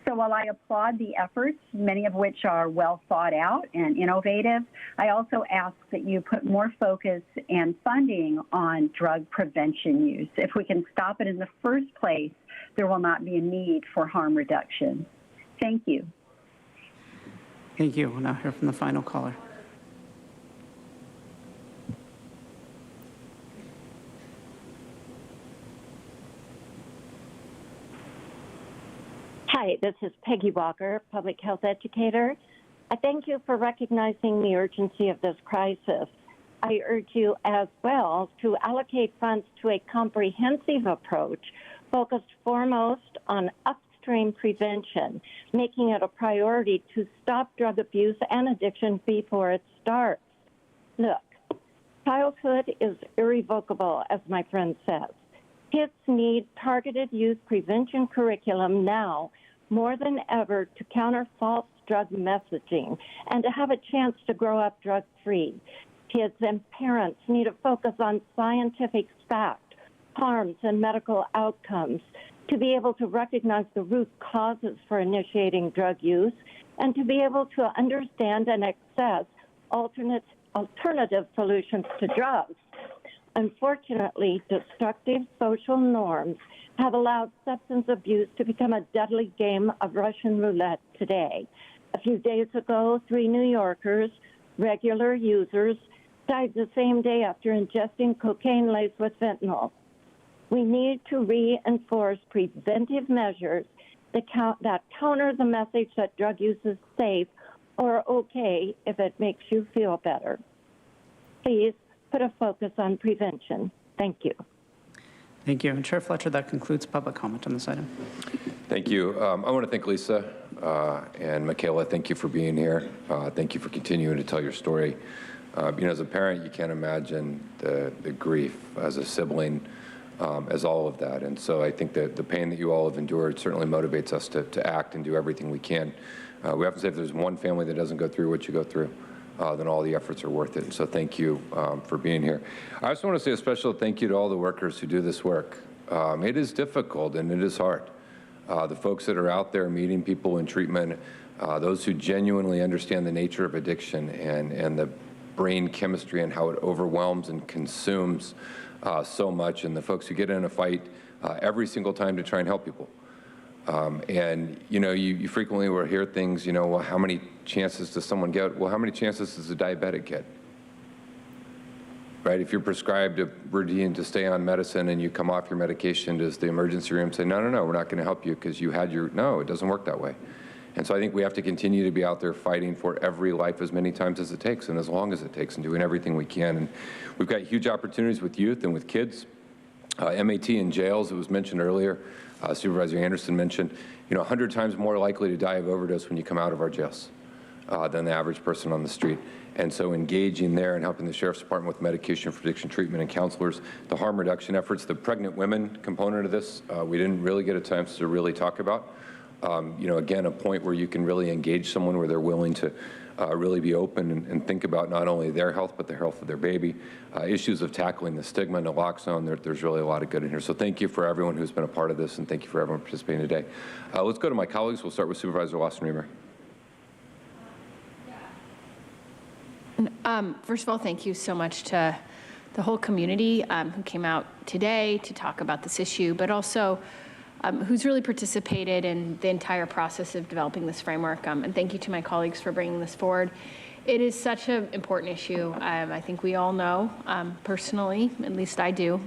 Q: So while I applaud the efforts, many of which are well thought out and innovative, I also ask that you put more focus and funding on drug prevention use. If we can stop it in the first place, there will not be a need for harm reduction. Thank you.
B: Thank you. We'll now hear from the final caller.
T: Hi, this is Peggy Walker, public health educator. I thank you for recognizing the urgency of this crisis. I urge you as well to allocate funds to a comprehensive approach focused foremost on upstream prevention, making it a priority to stop drug abuse and addiction before it starts. Look, childhood is irrevocable, as my friend says. Kids need targeted youth prevention curriculum now more than ever to counter false drug messaging and to have a chance to grow up drug-free. Kids and parents need to focus on scientific fact, harms, and medical outcomes to be able to recognize the root causes for initiating drug use and to be able to understand and access alternative solutions to drugs. Unfortunately, destructive social norms have allowed substance abuse to become a deadly game of Russian roulette today. A few days ago, 3 New Yorkers, regular users, died the same day after ingesting cocaine laced with fentanyl. We need to reinforce preventive measures that counter the message that drug use is safe or okay if it makes you feel better. Please put a focus on prevention. Thank you.
B: Thank you. And Chair Fletcher, that concludes public comment on this item.
A: Thank you. I want to thank Lisa and Michaela. Thank you for being here. Thank you for continuing to tell your story. As a parent, you can't imagine the grief as a sibling, as all of that. And so I think that the pain that you all have endured certainly motivates us to act and do everything we can. We often say if there's one family that doesn't go through what you go through, then all the efforts are worth it. And so thank you for being here. I also want to say a special thank you to all the workers who do this work. It is difficult and it is hard. The folks that are out there meeting people in treatment, those who genuinely understand the nature of addiction and the brain chemistry and how it overwhelms and consumes so much, and the folks who get in a fight every single time to try and help people. You frequently will hear things, well, how many chances does someone get? Well, how many chances does a diabetic get? Right? If you're prescribed a routine to stay on medicine and you come off your medication, does the emergency room say, no, we're not going to help you because you had your, no, it doesn't work that way. And so I think we have to continue to be out there fighting for every life as many times as it takes and as long as it takes and doing everything we can. And we've got huge opportunities with youth and with kids. MAT in jails, it was mentioned earlier, Supervisor Anderson mentioned, 100 times more likely to die of overdose when you come out of our jails than the average person on the street. And so engaging there and helping the Sheriff's Department with medication for addiction treatment and counselors, the harm reduction efforts, the pregnant women component of this, we didn't really get a chance to really talk about. Again, a point where you can really engage someone where they're willing to really be open and think about not only their health, but the health of their baby. Issues of tackling the stigma, naloxone, there's really a lot of good in here. So thank you for everyone who's been a part of this, and thank you for everyone participating today. Let's go to my colleagues. We'll start with Supervisor Lawson-Remer.
J: First of all, thank you so much to the whole community who came out today to talk about this issue, but also who's really participated in the entire process of developing this framework. And thank you to my colleagues for bringing this forward. It is such an important issue. I think we all know, personally, at least I do,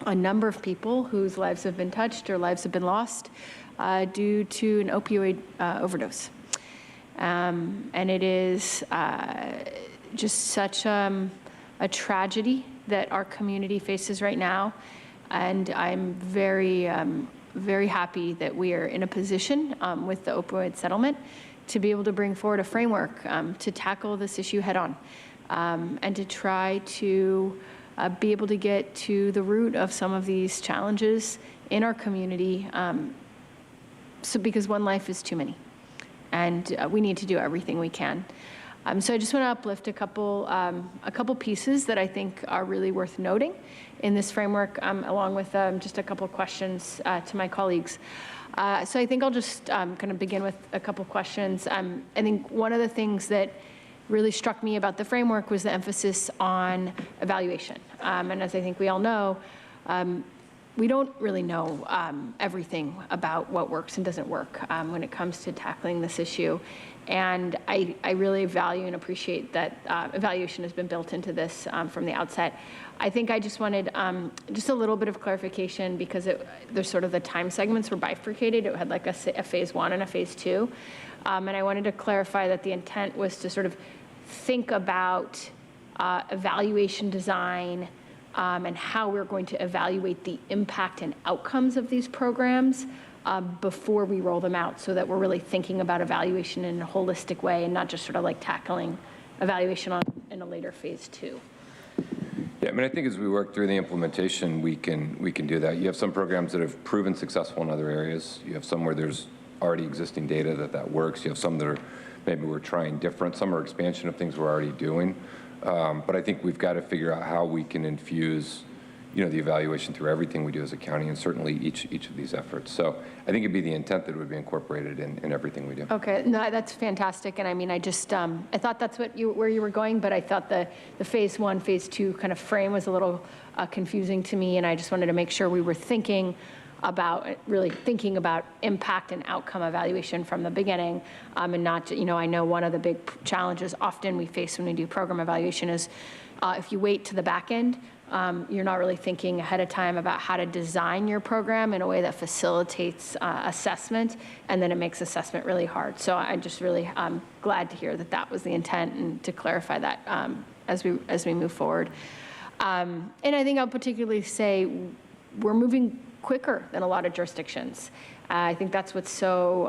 J: a number of people whose lives have been touched or lives have been lost due to an opioid overdose. And it is just such a tragedy that our community faces right now. And I'm very happy that we are in a position with the opioid settlement to be able to bring forward a framework to tackle this issue head on and to try to be able to get to the root of some of these challenges in our community. Because one life is too many, and we need to do everything we can. So I just want to uplift a couple pieces that I think are really worth noting in this framework, along with just a couple questions to my colleagues. So I think I'll just kind of begin with a couple questions. I think one of the things that really struck me about the framework was the emphasis on evaluation. And as I think we all know, we don't really know everything about what works and doesn't work when it comes to tackling this issue. And I really value and appreciate that evaluation has been built into this from the outset. I think I just wanted just a little bit of clarification because there's sort of the time segments were bifurcated. It had like a phase 1 and a phase 2. And I wanted to clarify that the intent was to sort of think about evaluation design and how we're going to evaluate the impact and outcomes of these programs before we roll them out, so that we're really thinking about evaluation in a holistic way and not just sort of like tackling evaluation in a later phase 2.
A: Yeah, I think as we work through the implementation, we can do that. You have some programs that have proven successful in other areas. You have some where there's already existing data that works. You have some that are maybe we're trying different. Some are expansion of things we're already doing. But I think we've got to figure out how we can infuse, the evaluation through everything we do as a county, and certainly each of these efforts. So I think it'd be the intent that it would be incorporated in everything we do.
G: Okay, no, that's fantastic. And I mean, I just, I thought that's where you were going, but I thought the phase 1, phase 2 kind of frame was a little confusing to me. And I just wanted to make sure we were really thinking about impact and outcome evaluation from the beginning, and not, I know one of the big challenges often we face when we do program evaluation is if you wait to the back end, you're not really thinking ahead of time about how to design your program in a way that facilitates assessment, and then it makes assessment really hard. So I just really glad to hear that that was the intent, and to clarify that as we move forward. And I think I'll particularly say we're moving quicker than a lot of jurisdictions. I think that's what's so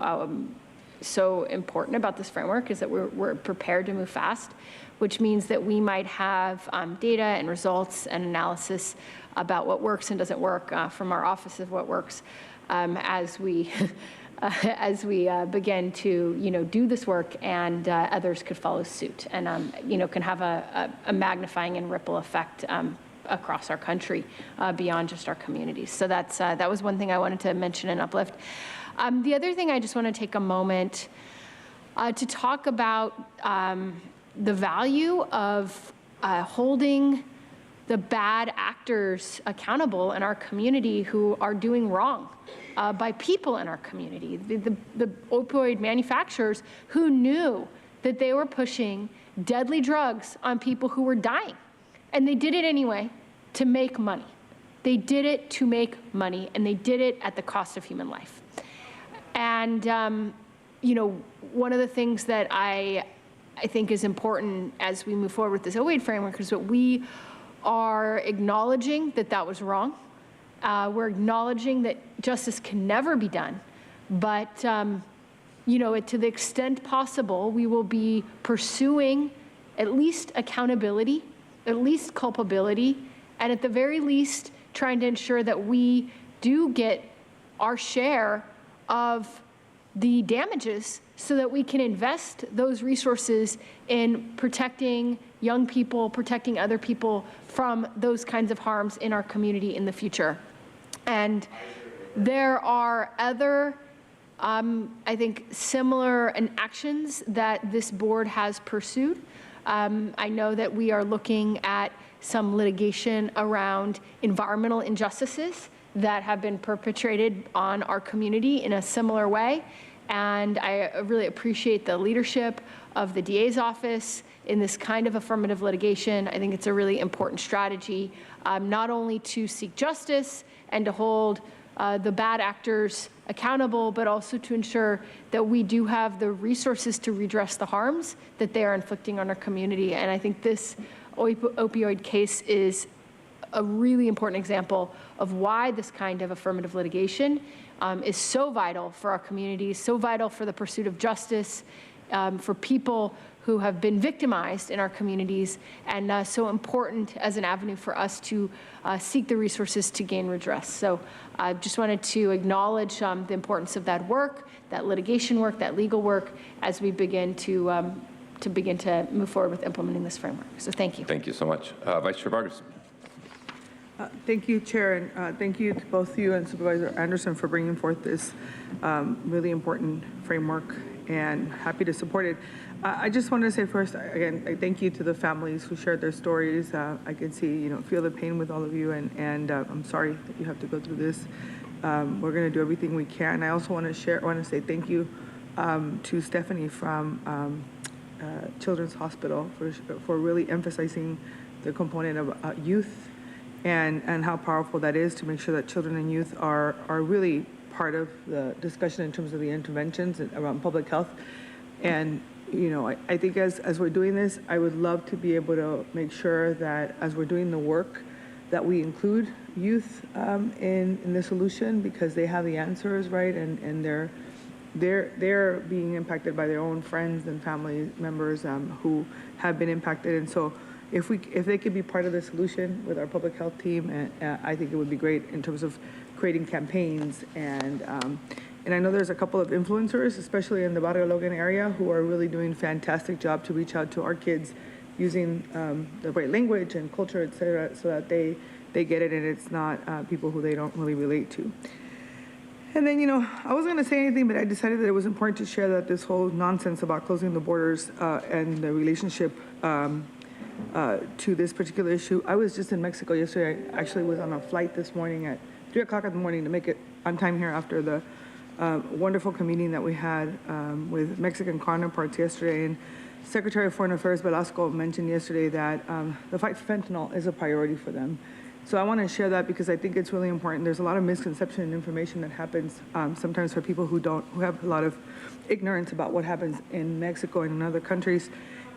G: important about this framework, is that we're prepared to move fast, which means that we might have data and results and analysis about what works and doesn't work from our Office of What Works as we begin to do this work, and others could follow suit, and can have a magnifying and ripple effect across our country beyond just our communities. So that was one thing I wanted to mention and uplift. The other thing, I just want to take a moment to talk about the value of holding the bad actors accountable in our community who are doing wrong by people in our community. The opioid manufacturers who knew that they were pushing deadly drugs on people who were dying. And they did it anyway to make money. They did it to make money, and they did it at the cost of human life. And, one of the things that I think is important as we move forward with this opioid framework is that we are acknowledging that that was wrong. We're acknowledging that justice can never be done, but to the extent possible, we will be pursuing at least accountability, at least culpability, and at the very least, trying to ensure that we do get our share of the damages so that we can invest those resources in protecting young people, protecting other people from those kinds of harms in our community in the future. And there are other, I think, similar actions that this board has pursued. I know that we are looking at some litigation around environmental injustices that have been perpetrated on our community in a similar way. And I really appreciate the leadership of the DA's office in this kind of affirmative litigation. I think it's a really important strategy, not only to seek justice and to hold the bad actors accountable, but also to ensure that we do have the resources to redress the harms that they are inflicting on our community. And I think this opioid case is a really important example of why this kind of affirmative litigation is so vital for our communities, so vital for the pursuit of justice, for people who have been victimized in our communities, and so important as an avenue for us to seek the resources to gain redress. So I just wanted to acknowledge the importance of that work, that litigation work, that legal work, as we begin to move forward with implementing this framework. So thank you.
A: Thank you so much. Vice Chair Vargas.
H: Thank you, Chair, and thank you to both you and Supervisor Anderson for bringing forth this really important framework, and happy to support it. I just wanted to say first, again, I thank you to the families who shared their stories. I can see, feel the pain with all of you, and I'm sorry that you have to go through this. We're going to do everything we can. I also want to say thank you to Stephanie from Children's Hospital for really emphasizing the component of youth and how powerful that is to make sure that children and youth are really part of the discussion in terms of the interventions around public health. And I think as we're doing this, I would love to be able to make sure that as we're doing the work, that we include youth in the solution, because they have the answers, right? And they're being impacted by their own friends and family members who have been impacted. And so if they could be part of the solution with our public health team, I think it would be great in terms of creating campaigns. And I know there's a couple of influencers, especially in the Barrio Logan area, who are really doing a fantastic job to reach out to our kids using the right language and culture, et cetera, so that they get it and it's not people who they don't really relate to. And then, I wasn't going to say anything, but I decided that it was important to share that this whole nonsense about closing the borders and the relationship to this particular issue. I was just in Mexico yesterday. I actually was on a flight this morning at 3 o'clock in the morning to make it on time here after the wonderful meeting that we had with Mexican counterparts yesterday. And Secretary of Foreign Affairs Velasco mentioned yesterday that the fight for fentanyl is a priority for them. So I want to share that because I think it's really important. There's a lot of misconception and information that happens sometimes for people who have a lot of ignorance about what happens in Mexico and in other countries.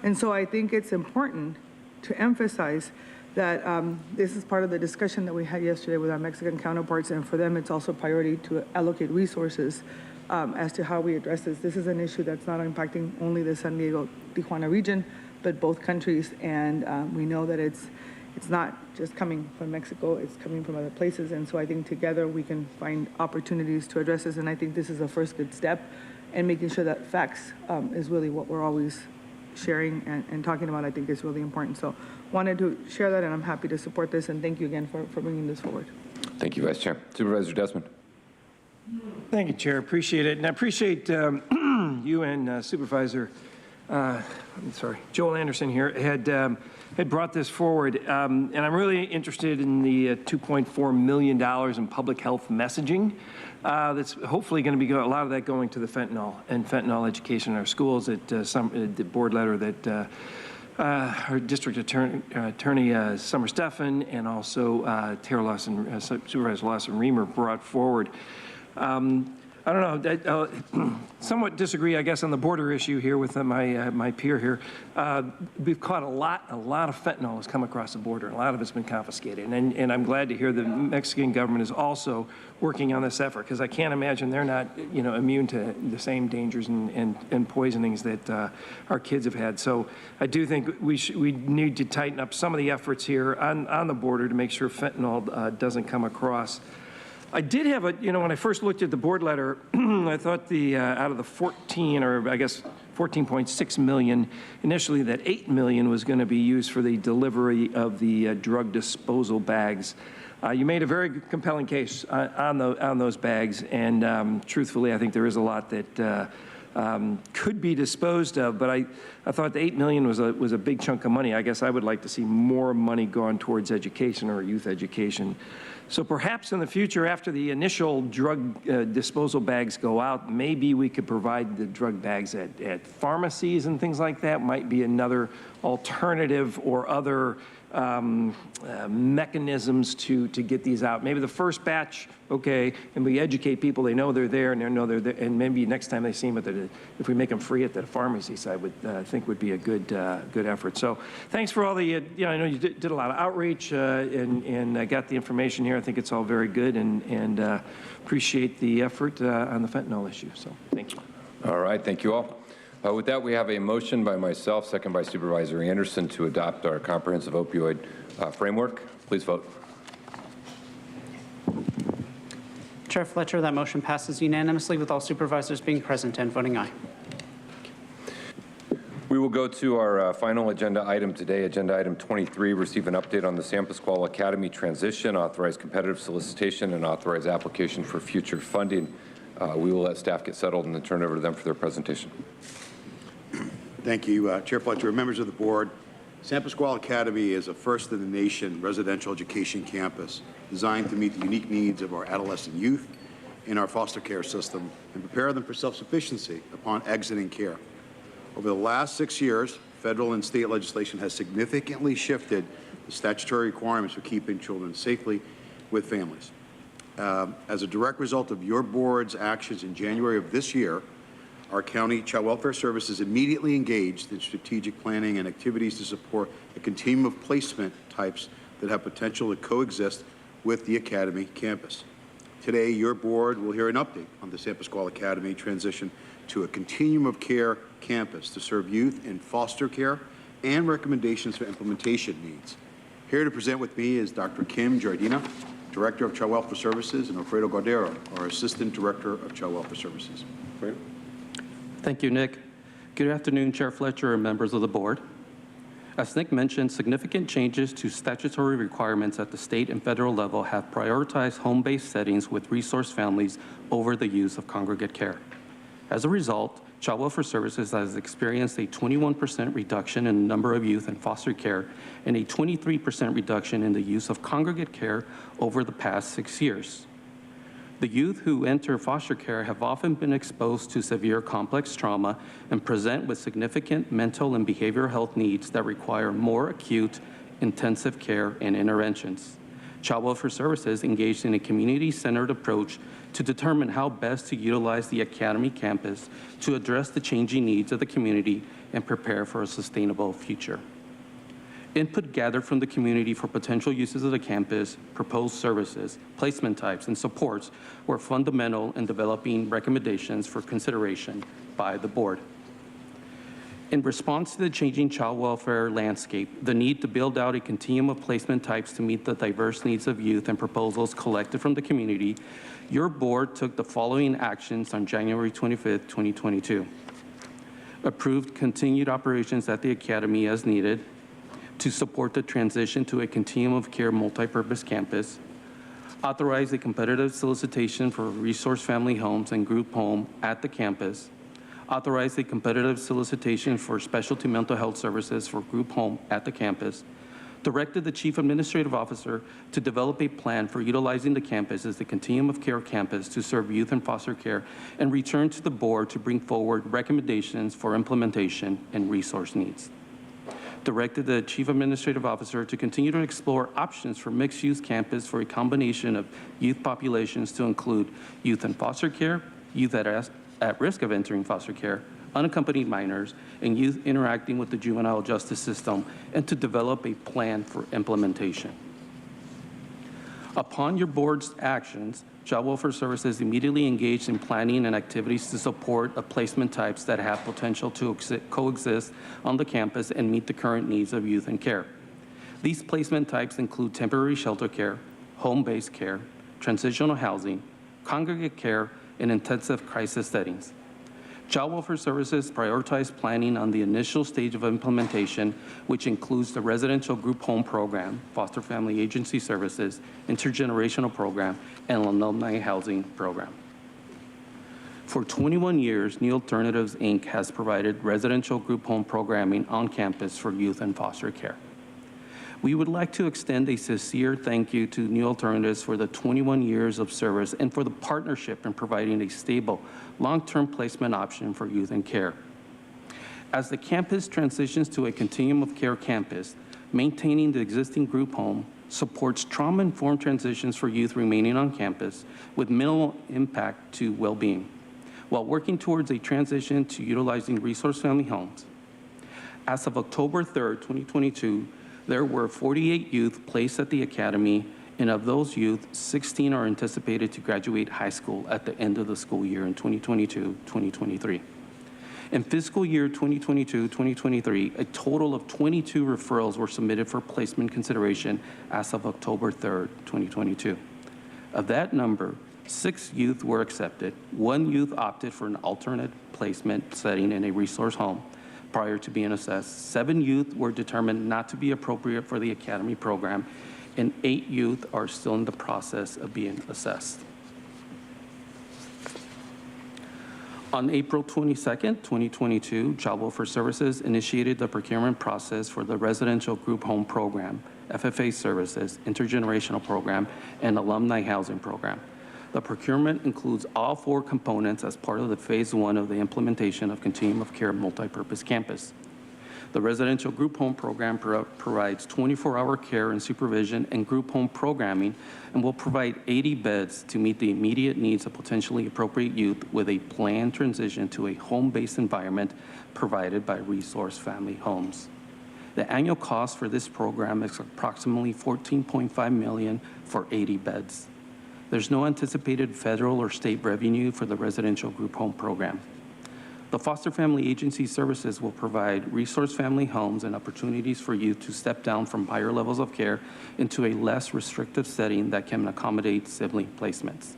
H: And so I think it's important to emphasize that this is part of the discussion that we had yesterday with our Mexican counterparts, and for them it's also a priority to allocate resources as to how we address this. This is an issue that's not impacting only the San Diego-Tijuana region, but both countries, and we know that it's not just coming from Mexico, it's coming from other places, and so I think together we can find opportunities to address this, and I think this is a first good step, and making sure that facts is really what we're always sharing and talking about, I think is really important. So wanted to share that, and I'm happy to support this, and thank you again for bringing this forward.
A: Thank you, Vice Chair. Supervisor Desmond.
L: Thank you, Chair. Appreciate it. And I appreciate you and Supervisor, Joel Anderson here had brought this forward. And I'm really interested in the $2.4 million in public health messaging. That's hopefully going to be a lot of that going to the fentanyl and fentanyl education in our schools. The board letter that our district attorney Summer Steffen and also Supervisor Lawson Reamer brought forward. I don't know, somewhat disagree, I guess, on the border issue here with my peer here. We've caught a lot of fentanyl has come across the border. A lot of it's been confiscated. And I'm glad to hear the Mexican government is also working on this effort, because I can't imagine they're not, immune to the same dangers and poisonings that our kids have had. So I do think we need to tighten up some of the efforts here on the border to make sure fentanyl doesn't come across. I did have when I first looked at the board letter, I thought out of the 14.6 million, initially that 8 million was going to be used for the delivery of the drug disposal bags. You made a very compelling case on those bags, and truthfully, I think there is a lot that could be disposed of, but I thought the 8 million was a big chunk of money. I guess I would like to see more money gone towards education or youth education. So perhaps in the future, after the initial drug disposal bags go out, maybe we could provide the drug bags at pharmacies and things like that. Might be another alternative or other mechanisms to get these out. Maybe the first batch, okay, and we educate people, they know they're there, and they know they're there, and maybe next time they see them, if we make them free at the pharmacy side, would think would be a good effort. So thanks for all the, I know you did a lot of outreach and got the information here. I think it's all very good, and appreciate the effort on the fentanyl issue. So thank you.
A: All right, thank you all. With that, we have a motion by myself, second by Supervisor Anderson, to adopt our comprehensive opioid framework. Please vote.
B: Chair Fletcher, that motion passes unanimously with all supervisors being present and voting aye.
A: We will go to our final agenda item today, agenda item 23, receive an update on the San Pasqual Academy transition, authorize competitive solicitation, and authorize application for future funding. We will let staff get settled and then turn it over to them for their presentation.
M: Thank you, Chair Fletcher, members of the board. San Pasqual Academy is a first-in-the-nation residential education campus designed to meet the unique needs of our adolescent youth in our foster care system and prepare them for self-sufficiency upon exiting care. Over the last 6 years, federal and state legislation has significantly shifted the statutory requirements for keeping children safely with families. As a direct result of your board's actions in January of this year, our county child welfare services immediately engaged in strategic planning and activities to support a continuum of placement types that have potential to coexist with the Academy campus. Today, your board will hear an update on the San Pasqual Academy transition to a continuum of care campus to serve youth in foster care and recommendations for implementation needs. Here to present with me is Dr. Kim Giardina, Director of Child Welfare Services, and Alfredo Gardero, our Assistant Director of Child Welfare Services.
U: Thank you, Nick. Good afternoon, Chair Fletcher and members of the board.
N: As Nick mentioned, significant changes to statutory requirements at the state and federal level have prioritized home-based settings with resource families over the use of congregate care. As a result, Child Welfare Services has experienced a 21% reduction in the number of youth in foster care and a 23% reduction in the use of congregate care over the past 6 years. The youth who enter foster care have often been exposed to severe complex trauma and present with significant mental and behavioral health needs that require more acute, intensive care and interventions. Child Welfare Services engaged in a community-centered approach to determine how best to utilize the Academy campus to address the changing needs of the community and prepare for a sustainable future. Input gathered from the community for potential uses of the campus, proposed services, placement types, and supports were fundamental in developing recommendations for consideration by the board. In response to the changing child welfare landscape, the need to build out a continuum of placement types to meet the diverse needs of youth and proposals collected from the community, your board took the following actions on January 25th, 2022. Approved continued operations at the Academy as needed to support the transition to a continuum of care multipurpose campus, authorize a competitive solicitation for resource family homes and group home at the campus, authorize a competitive solicitation for specialty mental health services for group home at the campus, directed the Chief Administrative Officer to develop a plan for utilizing the campus as the continuum of care campus to serve youth in foster care, and return to the board to bring forward recommendations for implementation and resource needs. Directed the Chief Administrative Officer to continue to explore options for mixed-use campus for a combination of youth populations to include youth in foster care, youth at risk of entering foster care, unaccompanied minors, and youth interacting with the juvenile justice system, and to develop a plan for implementation. Upon your board's actions, Child Welfare Services immediately engaged in planning and activities to support placement types that have potential to coexist on the campus and meet the current needs of youth in care. These placement types include temporary shelter care, home-based care, transitional housing, congregate care, and intensive crisis settings. Child Welfare Services prioritize planning on the initial stage of implementation, which includes the residential group home program, foster family agency services, intergenerational program, and alumni housing program. For 21 years, New Alternatives, Inc. has provided residential group home programming on campus for youth in foster care. We would like to extend a sincere thank you to New Alternatives for the 21 years of service and for the partnership in providing a stable, long-term placement option for youth in care. As the campus transitions to a continuum of care campus, maintaining the existing group home supports trauma-informed transitions for youth remaining on campus with minimal impact to well-being, while working towards a transition to utilizing resource family homes. As of October 3rd, 2022, there were 48 youth placed at the Academy, and of those youth, 16 are anticipated to graduate high school at the end of the school year in 2022-2023. In fiscal year 2022-2023, a total of 22 referrals were submitted for placement consideration as of October 3rd, 2022. Of that number, 6 youth were accepted. 1 youth opted for an alternate placement setting in a resource home prior to being assessed. 7 youth were determined not to be appropriate for the Academy program, and 8 youth are still in the process of being assessed. On April 22nd, 2022, Child Welfare Services initiated the procurement process for the Residential Group Home Program, FFA Services, Intergenerational Program, and Alumni Housing Program. The procurement includes all 4 components as part of the phase 1 of the implementation of Continuum of Care Multipurpose Campus. The Residential Group Home Program provides 24-hour care and supervision and group home programming, and will provide 80 beds to meet the immediate needs of potentially appropriate youth with a planned transition to a home-based environment provided by Resource Family Homes. The annual cost for this program is approximately $14.5 million for 80 beds. There's no anticipated federal or state revenue for the Residential Group Home Program. The Foster Family Agency Services will provide resource family homes and opportunities for youth to step down from higher levels of care into a less restrictive setting that can accommodate sibling placements.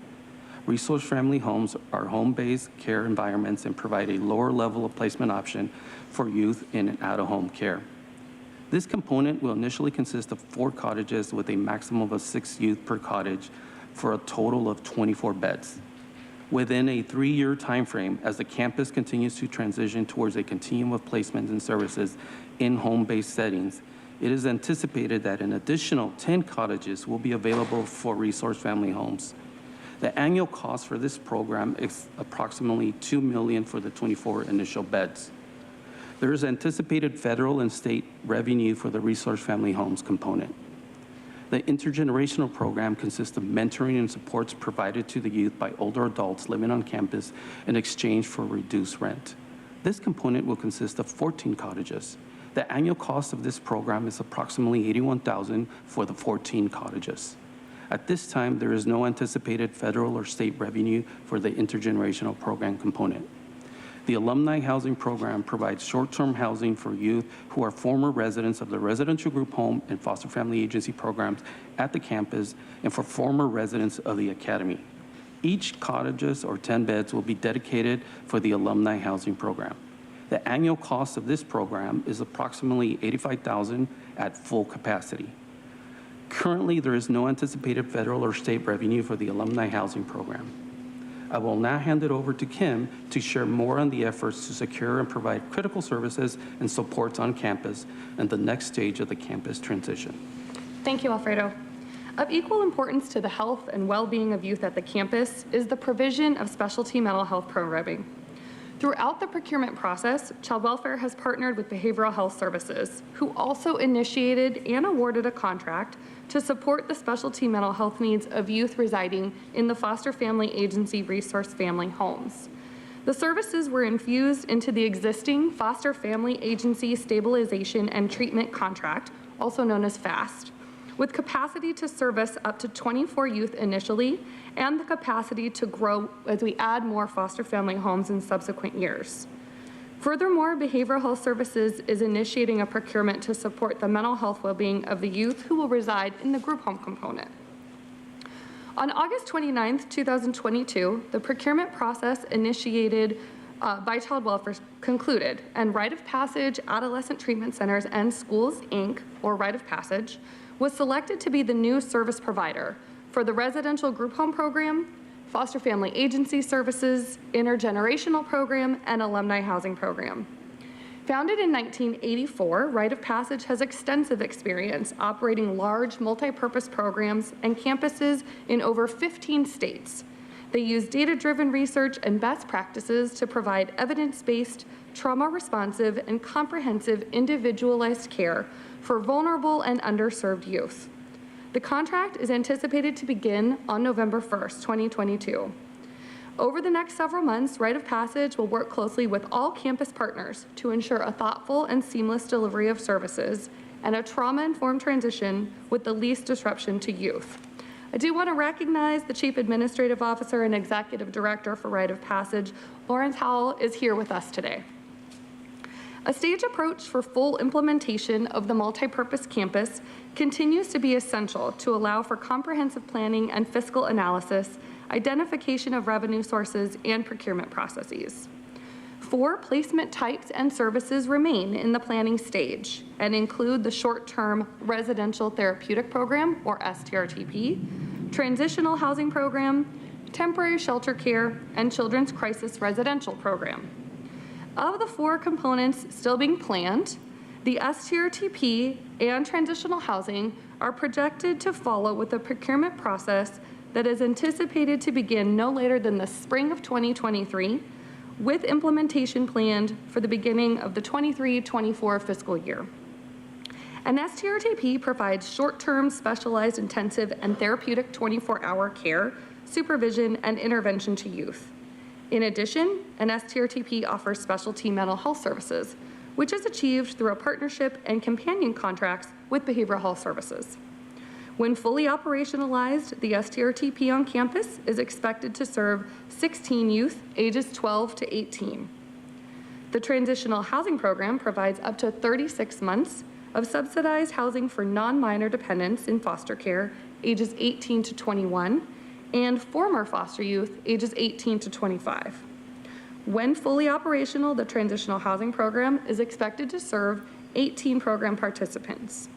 N: Resource family homes are home-based care environments and provide a lower level of placement option for youth in and out-of-home care. This component will initially consist of 4 cottages with a maximum of 6 youth per cottage for a total of 24 beds. Within a 3-year time frame, as the campus continues to transition towards a continuum of placements and services in home-based settings, it is anticipated that an additional 10 cottages will be available for resource family homes. The annual cost for this program is approximately $2 million for the 24 initial beds. There is anticipated federal and state revenue for the resource family homes component. The intergenerational program consists of mentoring and supports provided to the youth by older adults living on campus in exchange for reduced rent. This component will consist of 14 cottages. The annual cost of this program is approximately $81,000 for the 14 cottages. At this time, there is no anticipated federal or state revenue for the intergenerational program component. The Alumni Housing Program provides short-term housing for youth who are former residents of the residential group home and foster family agency programs at the campus and for former residents of the academy. Each cottages or 10 beds will be dedicated for the Alumni Housing Program. The annual cost of this program is approximately $85,000 at full capacity. Currently, there is no anticipated federal or state revenue for the Alumni Housing Program. I will now hand it over to Kim to share more on the efforts to secure and provide critical services and supports on campus and the next stage of the campus transition.
K: Thank you, Alfredo. Of equal importance to the health and well-being of youth at the campus is the provision of specialty mental health programming. Throughout the procurement process, Child Welfare has partnered with Behavioral Health Services, who also initiated and awarded a contract to support the specialty mental health needs of youth residing in the foster family agency resource family homes. The services were infused into the existing foster family agency stabilization and treatment contract, also known as FAST, with capacity to service up to 24 youth initially and the capacity to grow as we add more foster family homes in subsequent years. Furthermore, Behavioral Health Services is initiating a procurement to support the mental health well-being of the youth who will reside in the group home component. On August 29th, 2022, the procurement process initiated by Child Welfare concluded, and Rite of Passage Adolescent Treatment Centers and Schools, Inc., or Rite of Passage, was selected to be the new service provider for the residential group home program, foster family agency services, intergenerational program, and alumni housing program. Founded in 1984, Rite of Passage has extensive experience operating large multi-purpose programs and campuses in over 15 states. They use data-driven research and best practices to provide evidence-based, trauma-responsive, and comprehensive individualized care for vulnerable and underserved youth. The contract is anticipated to begin on November 1st, 2022. Over the next several months, Rite of Passage will work closely with all campus partners to ensure a thoughtful and seamless delivery of services and a trauma-informed transition with the least disruption to youth. I do want to recognize the Chief Administrative Officer and Executive Director for Rite of Passage. Lawrence Howell is here with us today. A staged approach for full implementation of the multipurpose campus continues to be essential to allow for comprehensive planning and fiscal analysis, identification of revenue sources, and procurement processes. 4 placement types and services remain in the planning stage and include the short-term residential therapeutic program, or STRTP, transitional housing program, temporary shelter care, and children's crisis residential program. Of the 4 components still being planned, the STRTP and transitional housing are projected to follow with a procurement process that is anticipated to begin no later than the spring of 2023, with implementation planned for the beginning of the 23-24 fiscal year. An STRTP provides short-term specialized intensive and therapeutic 24-hour care, supervision, and intervention to youth. In addition, an STRTP offers specialty mental health services, which is achieved through a partnership and companion contracts with Behavioral Health Services. When fully operationalized, the STRTP on campus is expected to serve 16 youth ages 12 to 18. The transitional housing program provides up to 36 months of subsidized housing for non-minor dependents in foster care ages 18 to 21 and former foster youth ages 18 to 25. When fully operational, the transitional housing program is expected to serve 18 program participants.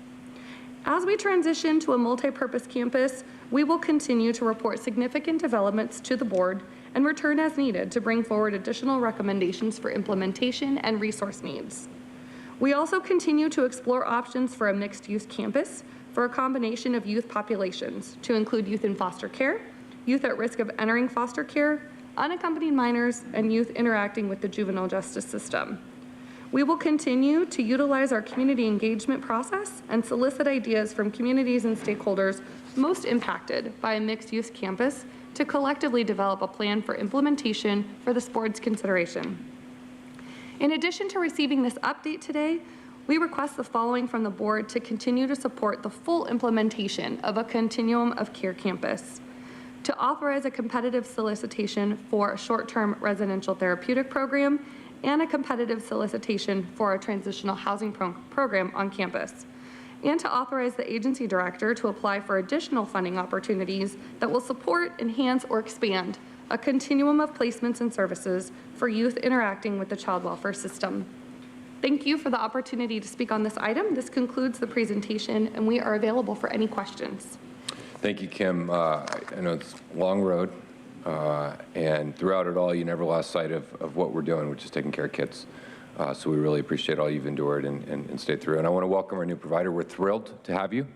K: As we transition to a multi-purpose campus, we will continue to report significant developments to the board and return as needed to bring forward additional recommendations for implementation and resource needs. We also continue to explore options for a mixed-use campus for a combination of youth populations to include youth in foster care, youth at risk of entering foster care, unaccompanied minors, and youth interacting with the juvenile justice system. We will continue to utilize our community engagement process and solicit ideas from communities and stakeholders most impacted by a mixed-use campus to collectively develop a plan for implementation for this board's consideration. In addition to receiving this update today, we request the following from the board to continue to support the full implementation of a continuum of care campus, to authorize a competitive solicitation for a short-term residential therapeutic program and a competitive solicitation for a transitional housing program on campus, and to authorize the agency director to apply for additional funding opportunities that will support, enhance, or expand a continuum of placements and services for youth interacting with the child welfare system. Thank you for the opportunity to speak on this item. This concludes the presentation, and we are available for any questions.
A: Thank you, Kim. I know it's a long road, and throughout it all, you never lost sight of what we're doing, which is taking care of kids. So we really appreciate all you've endured and stayed through. And I want to welcome our new provider. We're thrilled to have you.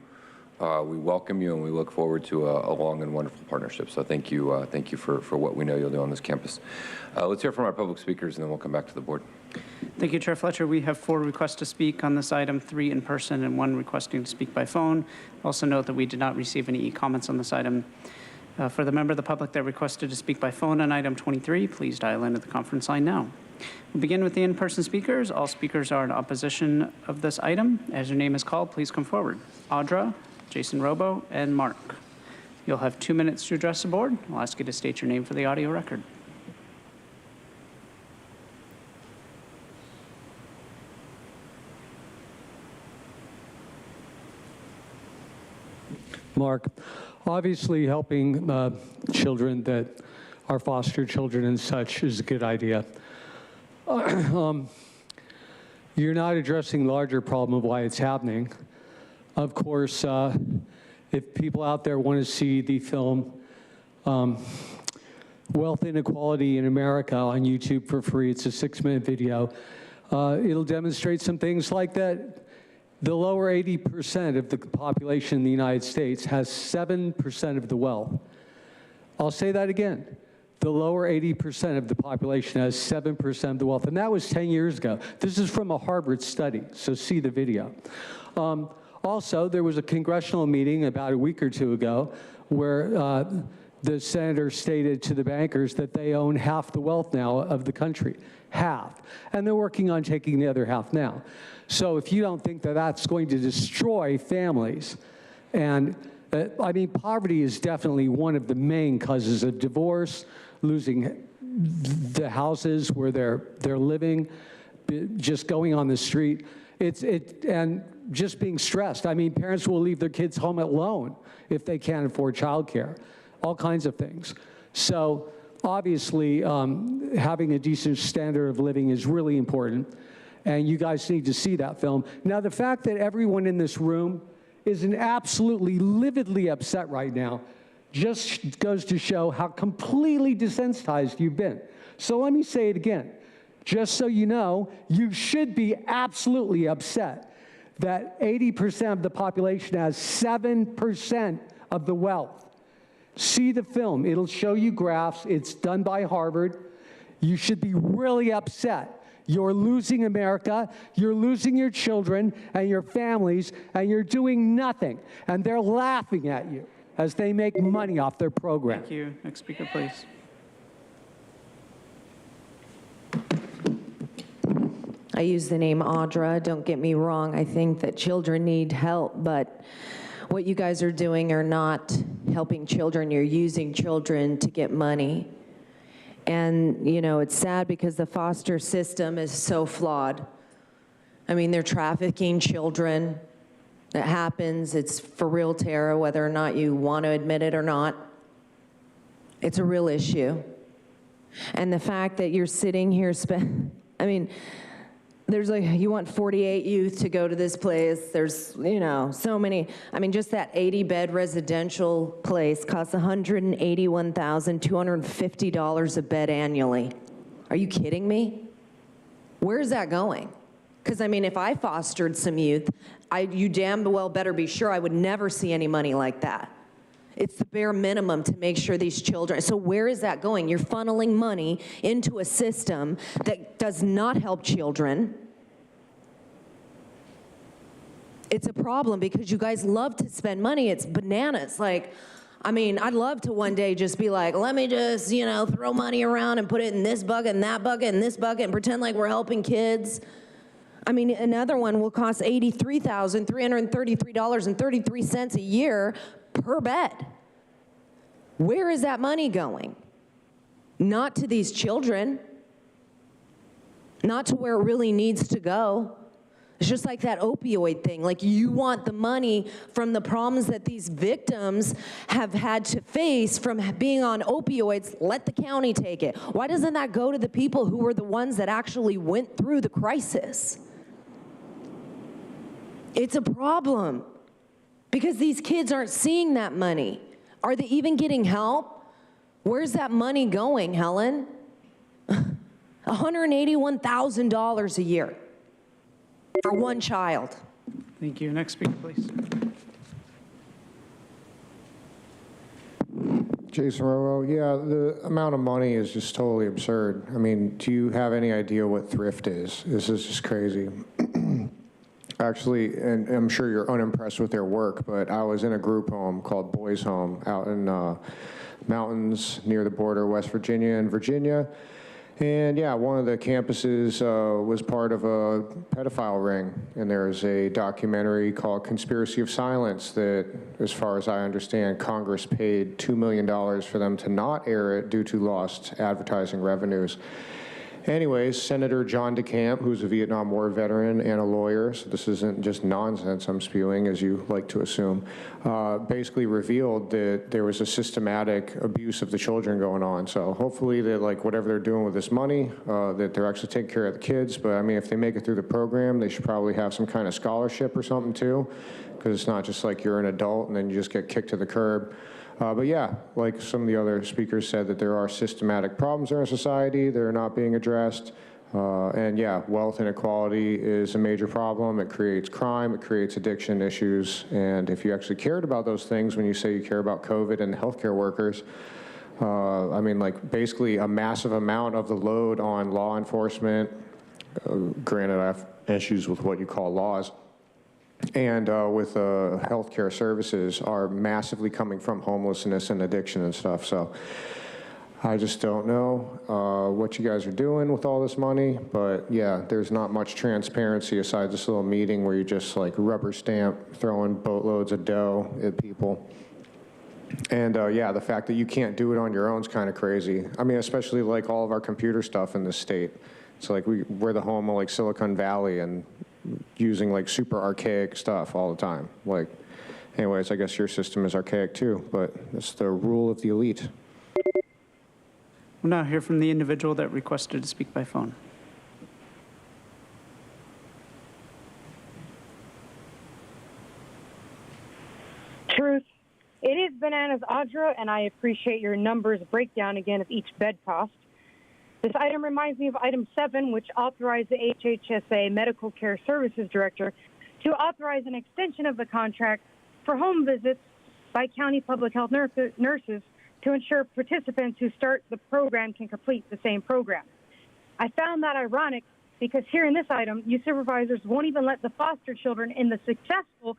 A: We welcome you, and we look forward to a long and wonderful partnership. So thank you for what we know you'll do on this campus. Let's hear from our public speakers, and then we'll come back to the board.
B: Thank you, Chair Fletcher. We have 4 requests to speak on this item, 3 in person and 1 requesting to speak by phone. Also note that we did not receive any comments on this item. For the member of the public that requested to speak by phone on item 23, please dial into the conference line now. We'll begin with the in-person speakers. All speakers are in opposition of this item. As your name is called, please come forward. Audra, Jason Robo, and Mark. You'll have 2 minutes to address the board. I'll ask you to state your name for the audio record.
P: Mark, obviously helping children that are foster children and such is a good idea. You're not addressing the larger problem of why it's happening. Of course, if people out there want to see the film Wealth Inequality in America on YouTube for free, it's a 6-minute video. It'll demonstrate some things like that. The lower 80% of the population in the United States has 7% of the wealth. I'll say that again. The lower 80% of the population has 7% of the wealth, and that was 10 years ago. This is from a Harvard study, so see the video. Also, there was a congressional meeting about a week or 2 ago where the senator stated to the bankers that they own half the wealth now of the country, half. And they're working on taking the other half now. So if you don't think that that's going to destroy families, and I mean, poverty is definitely one of the main causes of divorce, losing the houses where they're living, just going on the street, and just being stressed. I mean, parents will leave their kids home alone if they can't afford childcare, all kinds of things. So obviously, having a decent standard of living is really important, and you guys need to see that film. Now, the fact that everyone in this room is absolutely lividly upset right now just goes to show how completely desensitized you've been. So let me say it again. Just so you know, you should be absolutely upset that 80% of the population has 7% of the wealth. See the film. It'll show you graphs. It's done by Harvard. You should be really upset. You're losing America, you're losing your children and your families, and you're doing nothing. And they're laughing at you as they make money off their program.
B: Thank you. Next speaker, please.
S: I use the name Audra. Don't get me wrong. I think that children need help, but what you guys are doing are not helping children. You're using children to get money. And, you know, it's sad because the foster system is so flawed. I mean, they're trafficking children. It happens. It's for real, Tara, whether or not you want to admit it or not. It's a real issue. And the fact that you're sitting here, I mean, There's like, you want 48 youth to go to this place. There's, you know, so many. I mean, just that 80-bed residential place costs $181,250 a bed annually. Are you kidding me? Where's that going? Because, I mean, if I fostered some youth, you damn well better be sure I would never see any money like that. It's the bare minimum to make sure these children, so where is that going? You're funneling money into a system that does not help children. It's a problem because you guys love to spend money. It's bananas. Like, I mean, I'd love to one day just be like, let me just, you know, throw money around and put it in this bucket and that bucket and this bucket and pretend like we're helping kids. I mean, another one will cost $83,333.33 a year per bed. Where is that money going? Not to these children, not to where it really needs to go. It's just like that opioid thing. Like, you want the money from the problems that these victims have had to face from being on opioids, let the county take it. Why doesn't that go to the people who were the ones that actually went through the crisis? It's a problem because these kids aren't seeing that money. Are they even getting help? Where's that money going, Helen? $181,000 a year for one child.
B: Thank you. Next speaker, please.
E: Jason Roro, yeah, the amount of money is just totally absurd. I mean, do you have any idea what thrift is? This is just crazy. Actually, and I'm sure you're unimpressed with their work, but I was in a group home called Boys Home out in mountains near the border of West Virginia and Virginia. And yeah, one of the campuses was part of a pedophile ring. And there's a documentary called Conspiracy of Silence that, as far as I understand, Congress paid $2 million for them to not air it due to lost advertising revenues. Anyways, Senator John DeCamp, who's a Vietnam War veteran and a lawyer, so this isn't just nonsense I'm spewing, as you like to assume, basically revealed that there was a systematic abuse of the children going on. So hopefully that, like, whatever they're doing with this money, that they're actually taking care of the kids. But I mean, if they make it through the program, they should probably have some kind of scholarship or something too, because it's not just like you're an adult and then you just get kicked to the curb. But yeah, like some of the other speakers said, that there are systematic problems in our society that are not being addressed. And yeah, wealth inequality is a major problem. It creates crime, it creates addiction issues. And if you actually cared about those things when you say you care about COVID and healthcare workers, I mean, like, basically a massive amount of the load on law enforcement, granted I have issues with what you call laws, and with healthcare services are massively coming from homelessness and addiction and stuff. So I just don't know what you guys are doing with all this money, but yeah, there's not much transparency aside this little meeting where you just like rubber stamp throwing boatloads of dough at people. And yeah, the fact that you can't do it on your own is kind of crazy. I mean, especially like all of our computer stuff in this state. It's like we're the home of like Silicon Valley and using like super archaic stuff all the time. Like, anyways, I guess your system is archaic too, but it's the rule of the elite.
B: We'll now hear from the individual that requested to speak by phone.
O: Truth. It is bananas, Audra, and I appreciate your numbers breakdown again of each bed cost. This item reminds me of item 7, which authorized the HHSA Medical Care Services Director to authorize an extension of the contract for home visits by county public health nurses to ensure participants who start the program can complete the same program. I found that ironic because here in this item, you supervisors won't even let the foster children in the successful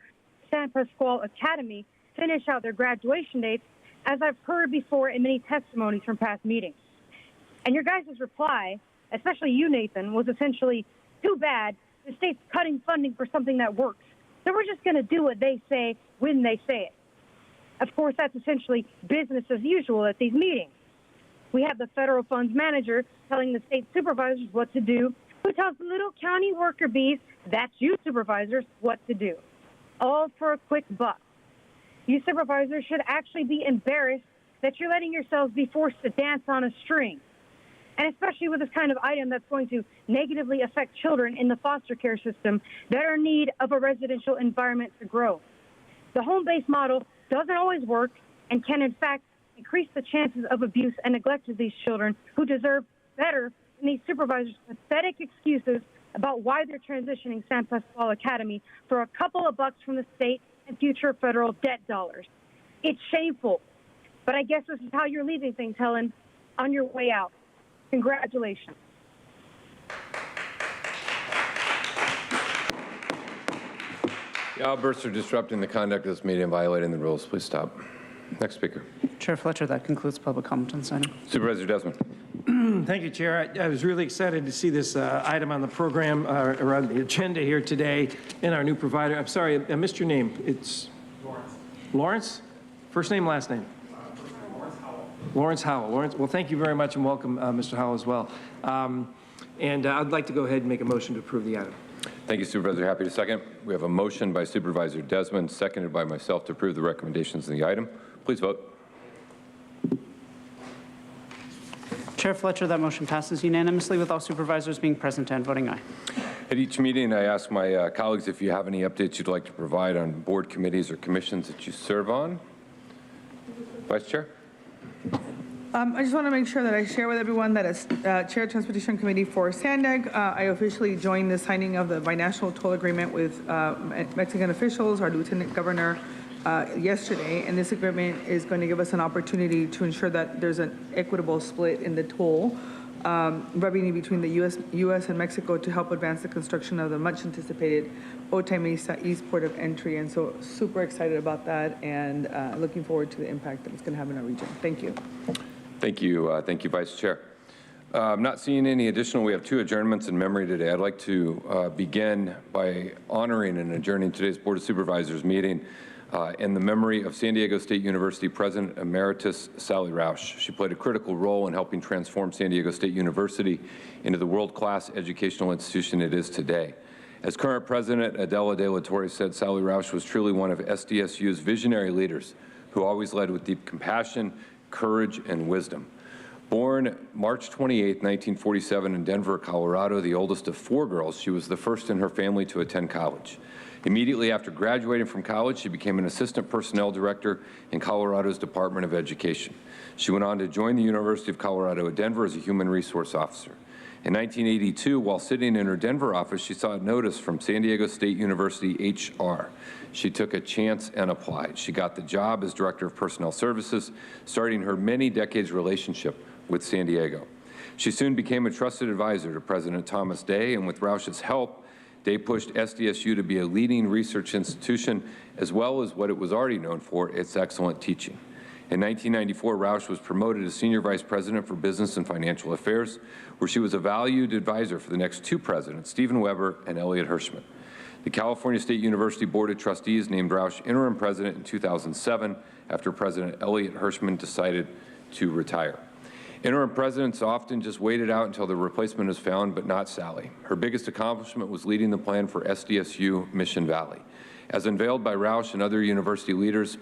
O: San Pasquale Academy finish out their graduation dates, as I've heard before in many testimonies from past meetings. And your guys' reply, especially you, Nathan, was essentially, too bad, the state's cutting funding for something that works. So we're just going to do what they say when they say it. Of course, that's essentially business as usual at these meetings. We have the federal funds manager telling the state supervisors what to do, who tells the little county worker bees, that's you supervisors, what to do. All for a quick buck. You supervisors should actually be embarrassed that you're letting yourselves be forced to dance on a string. and especially with this kind of item that's going to negatively affect children in the foster care system that are in need of a residential environment to grow. The home-based model doesn't always work and can, in fact, increase the chances of abuse and neglect of these children who deserve better than these supervisors' pathetic excuses about why they're transitioning San Pasqual Academy for a couple of bucks from the state and future federal debt dollars. It's shameful, but I guess this is how you're leaving things, Helen, on your way out. Congratulations.
A: The outbursts are disrupting the conduct of this meeting and violating the rules. Please stop. Next speaker.
B: Chair Fletcher, that concludes public comment on this item.
A: Supervisor Desmond.
L: Thank you, Chair. I was really excited to see this item on the program, or on the agenda here today, in our new provider. I'm sorry, I missed your name. It's Lawrence. Lawrence? First name, last name? Lawrence Howell. Lawrence, well, thank you very much, and welcome, Mr. Howell, as well. And I'd like to go ahead and make a motion to approve the item.
A: Thank you, Supervisor. Happy to second. We have a motion by Supervisor Desmond, seconded by myself, to approve the recommendations in the item. Please vote.
B: Chair Fletcher, that motion passes unanimously with all supervisors being present and voting aye.
A: At each meeting, I ask my colleagues if you have any updates you'd like to provide on board committees or commissions that you serve on. Vice Chair?
H: I just want to make sure that I share with everyone that as Chair of Transportation Committee for SANDAG, I officially joined the signing of the binational toll agreement with Mexican officials, our Lieutenant Governor, yesterday, and this agreement is going to give us an opportunity to ensure that there's an equitable split in the toll revenue between the U.S. and Mexico to help advance the construction of the much-anticipated Otay Mesa East Port of Entry. And so super excited about that and looking forward to the impact that it's going to have in our region. Thank you.
A: Thank you. Thank you, Vice Chair. I'm not seeing any additional. We have 2 adjournments in memory today. I'd like to begin by honoring and adjourning today's Board of Supervisors meeting in the memory of San Diego State University President Emeritus Sally Roush. She played a critical role in helping transform San Diego State University into the world-class educational institution it is today. As current President Adela De La Torre said, Sally Roush was truly one of SDSU's visionary leaders who always led with deep compassion, courage, and wisdom. Born March 28, 1947 in Denver, Colorado, the oldest of 4 girls, she was the first in her family to attend college. Immediately after graduating from college, she became an assistant personnel director in Colorado's Department of Education. She went on to join the University of Colorado at Denver as a human resource officer. In 1982, while sitting in her Denver office, she saw a notice from San Diego State University HR. She took a chance and applied. She got the job as Director of Personnel Services, starting her many decades relationship with San Diego. She soon became a trusted advisor to President Thomas Day, and with Roush's help, Day pushed SDSU to be a leading research institution, as well as what it was already known for, its excellent teaching. In 1994, Roush was promoted to Senior Vice President for Business and Financial Affairs, where she was a valued advisor for the next 2 presidents, Stephen Weber and Elliot Hirschman. The California State University Board of Trustees named Roush interim president in 2007 after President Elliot Hirschman decided to retire. Interim presidents often just waited out until the replacement is found, but not Sally. Her biggest accomplishment was leading the plan for SDSU Mission Valley. As unveiled by Roush and other university leaders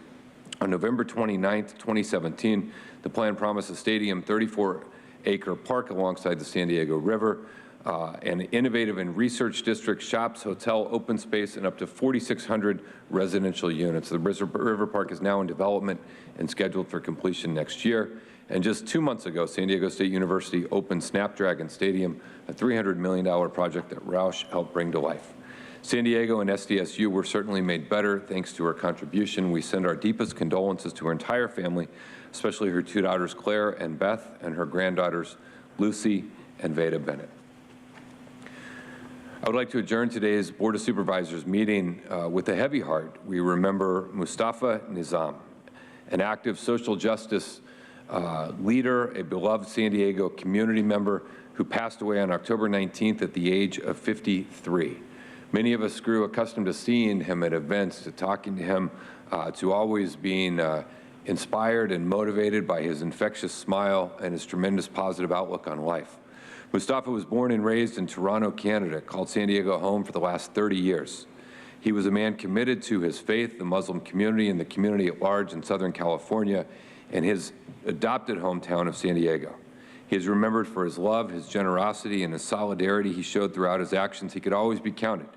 A: on November 29, 2017, the plan promised a stadium 34-acre park alongside the San Diego River, an innovative and research district, shops, hotel, open space, and up to 4,600 residential units. The River Park is now in development and scheduled for completion next year. And just 2 months ago, San Diego State University opened Snapdragon Stadium, a $300 million project that Roush helped bring to life. San Diego and SDSU were certainly made better thanks to her contribution. We send our deepest condolences to her entire family, especially her 2 daughters, Claire and Beth, and her granddaughters, Lucy and Veda Bennett. I would like to adjourn today's Board of Supervisors meeting with a heavy heart. We remember Mustafa Nizam, an active social justice leader, a beloved San Diego community member who passed away on October 19th at the age of 53. Many of us grew accustomed to seeing him at events, to talking to him, to always being inspired and motivated by his infectious smile and his tremendous positive outlook on life. Mustafa was born and raised in Toronto, Canada, called San Diego home for the last 30 years. He was a man committed to his faith, the Muslim community, and the community at large in Southern California, and his adopted hometown of San Diego. He is remembered for his love, his generosity, and his solidarity he showed throughout his actions. He could always be counted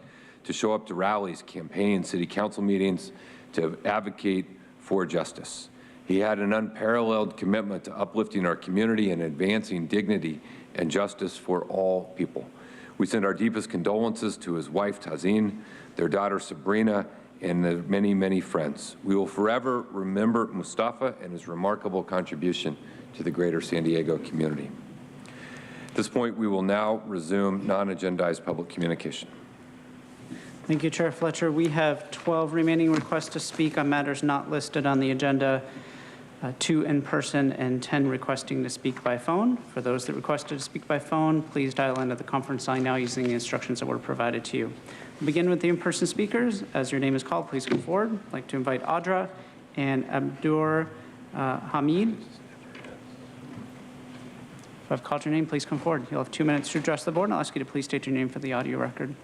A: to show up to rallies, campaigns, city council meetings, to advocate for justice. He had an unparalleled commitment to uplifting our community and advancing dignity and justice for all people. We send our deepest condolences to his wife, Tazeen, their daughter, Sabrina, and the many, many friends. We will forever remember Mustafa and his remarkable contribution to the greater San Diego community. At this point, we will now resume non-agendized public communication.
B: Thank you, Chair Fletcher. We have 12 remaining requests to speak on matters not listed on the agenda, 2 in person and 10 requesting to speak by phone. For those that requested to speak by phone, please dial into the conference line now using the instructions that were provided to you. We'll begin with the in-person speakers. As your name is called, please come forward. I'd like to invite Audra and Abdur Hamid. If I've called your name, please come forward. You'll have 2 minutes to address the board, and I'll ask you to please state your name for the audio record.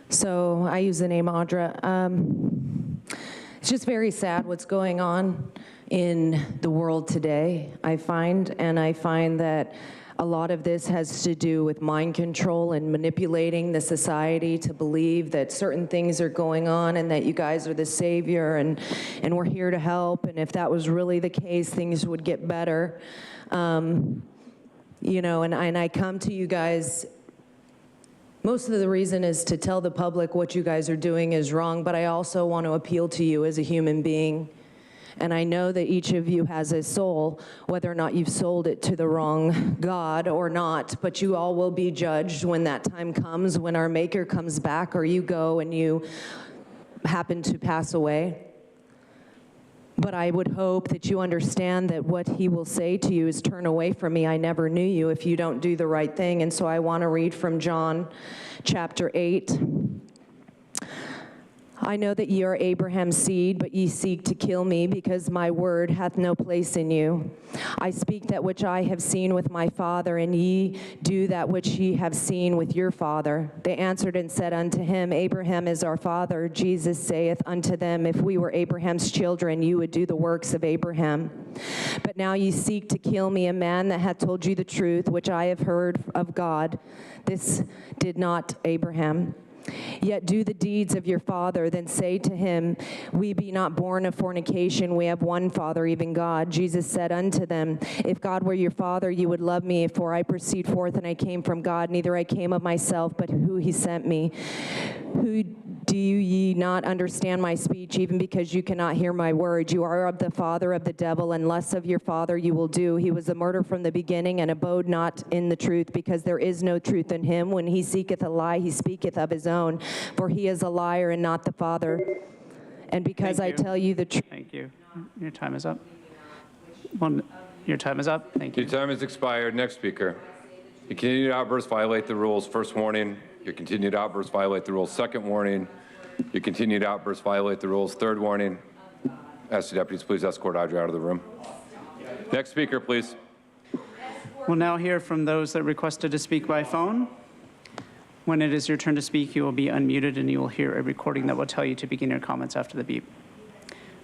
S: So I use the name Audra. It's just very sad what's going on in the world today, I find that a lot of this has to do with mind control and manipulating the society to believe that certain things are going on and that you guys are the savior and we're here to help. And if that was really the case, things would get better. You know, and I come to you guys. Most of the reason is to tell the public what you guys are doing is wrong, but I also want to appeal to you as a human being. And I know that each of you has a soul, whether or not you've sold it to the wrong God or not, but you all will be judged when that time comes, when our Maker comes back or you go and you happen to pass away. But I would hope that you understand that what he will say to you is, turn away from me, I never knew you, if you don't do the right thing. And so I want to read from John chapter 8. I know that ye are Abraham's seed, but ye seek to kill me, because my word hath no place in you. I speak that which I have seen with my father, and ye do that which ye have seen with your father. They answered and said unto him, Abraham is our father. Jesus saith unto them, if we were Abraham's children, you would do the works of Abraham. But now ye seek to kill me, a man that hath told you the truth, which I have heard of God. This did not Abraham. Yet do the deeds of your father. Then say to him, we be not born of fornication, we have one Father, even God. Jesus said unto them, if God were your father, you would love me, for I proceed forth and I came from God, neither I came of myself, but who he sent me. Who do ye not understand my speech, even because you cannot hear my words? You are of the father of the devil, and less of your father you will do. He was a murderer from the beginning, and abode not in the truth, because there is no truth in him. When he seeketh a lie, he speaketh of his own, for he is a liar and not the Father. And because I tell you the truth.
B: Thank you. Your time is up. Your time is up. Thank you.
A: Your time has expired. Next speaker. Your continued outbursts violate the rules. First warning. Your continued outbursts violate the rules. Second warning. Your continued outbursts violate the rules. Third warning. Ask the deputies, please escort Audrey out of the room. Next speaker, please.
B: We'll now hear from those that requested to speak by phone. When it is your turn to speak, you will be unmuted and you will hear a recording that will tell you to begin your comments after the beep.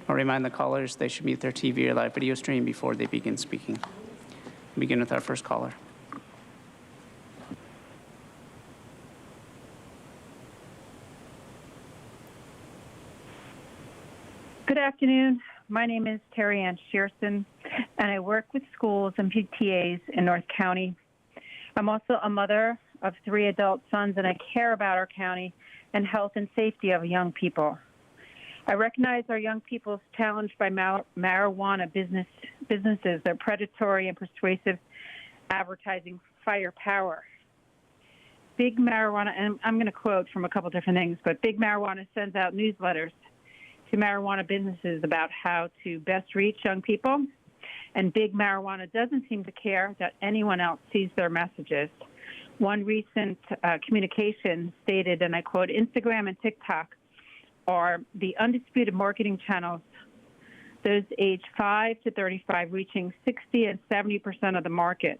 B: I'll remind the callers they should mute their TV or live video stream before they begin speaking. We'll begin with our first caller.
I: Good afternoon. My name is Terry Ann Shearson, and I work with schools and PTAs in North County. I'm also a mother of 3 adult sons, and I care about our county and health and safety of young people. I recognize our young people's challenged by marijuana businesses, their predatory and persuasive advertising firepower. Big marijuana, and I'm going to quote from a couple different things, but Big Marijuana sends out newsletters to marijuana businesses about how to best reach young people, and Big Marijuana doesn't seem to care that anyone else sees their messages. One recent communication stated, and I quote, Instagram and TikTok are the undisputed marketing channels, those aged 5 to 35 reaching 60 and 70% of the market.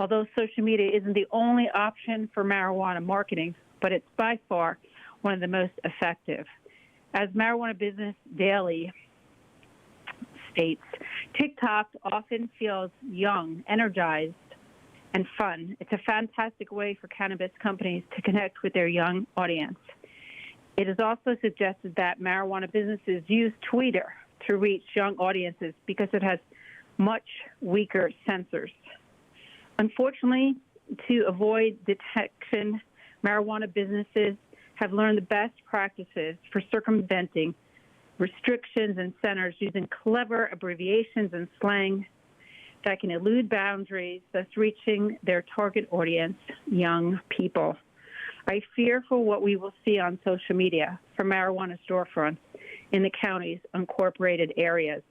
I: Although social media isn't the only option for marijuana marketing, but it's by far one of the most effective. As Marijuana Business Daily states, TikTok often feels young, energized, and fun. It's a fantastic way for cannabis companies to connect with their young audience. It is also suggested that marijuana businesses use Twitter to reach young audiences because it has much weaker sensors. Unfortunately, to avoid detection, marijuana businesses have learned the best practices for circumventing restrictions and centers using clever abbreviations and slang that can elude boundaries, thus reaching their target audience, young people. I fear for what we will see on social media for marijuana storefronts in the county's unincorporated areas.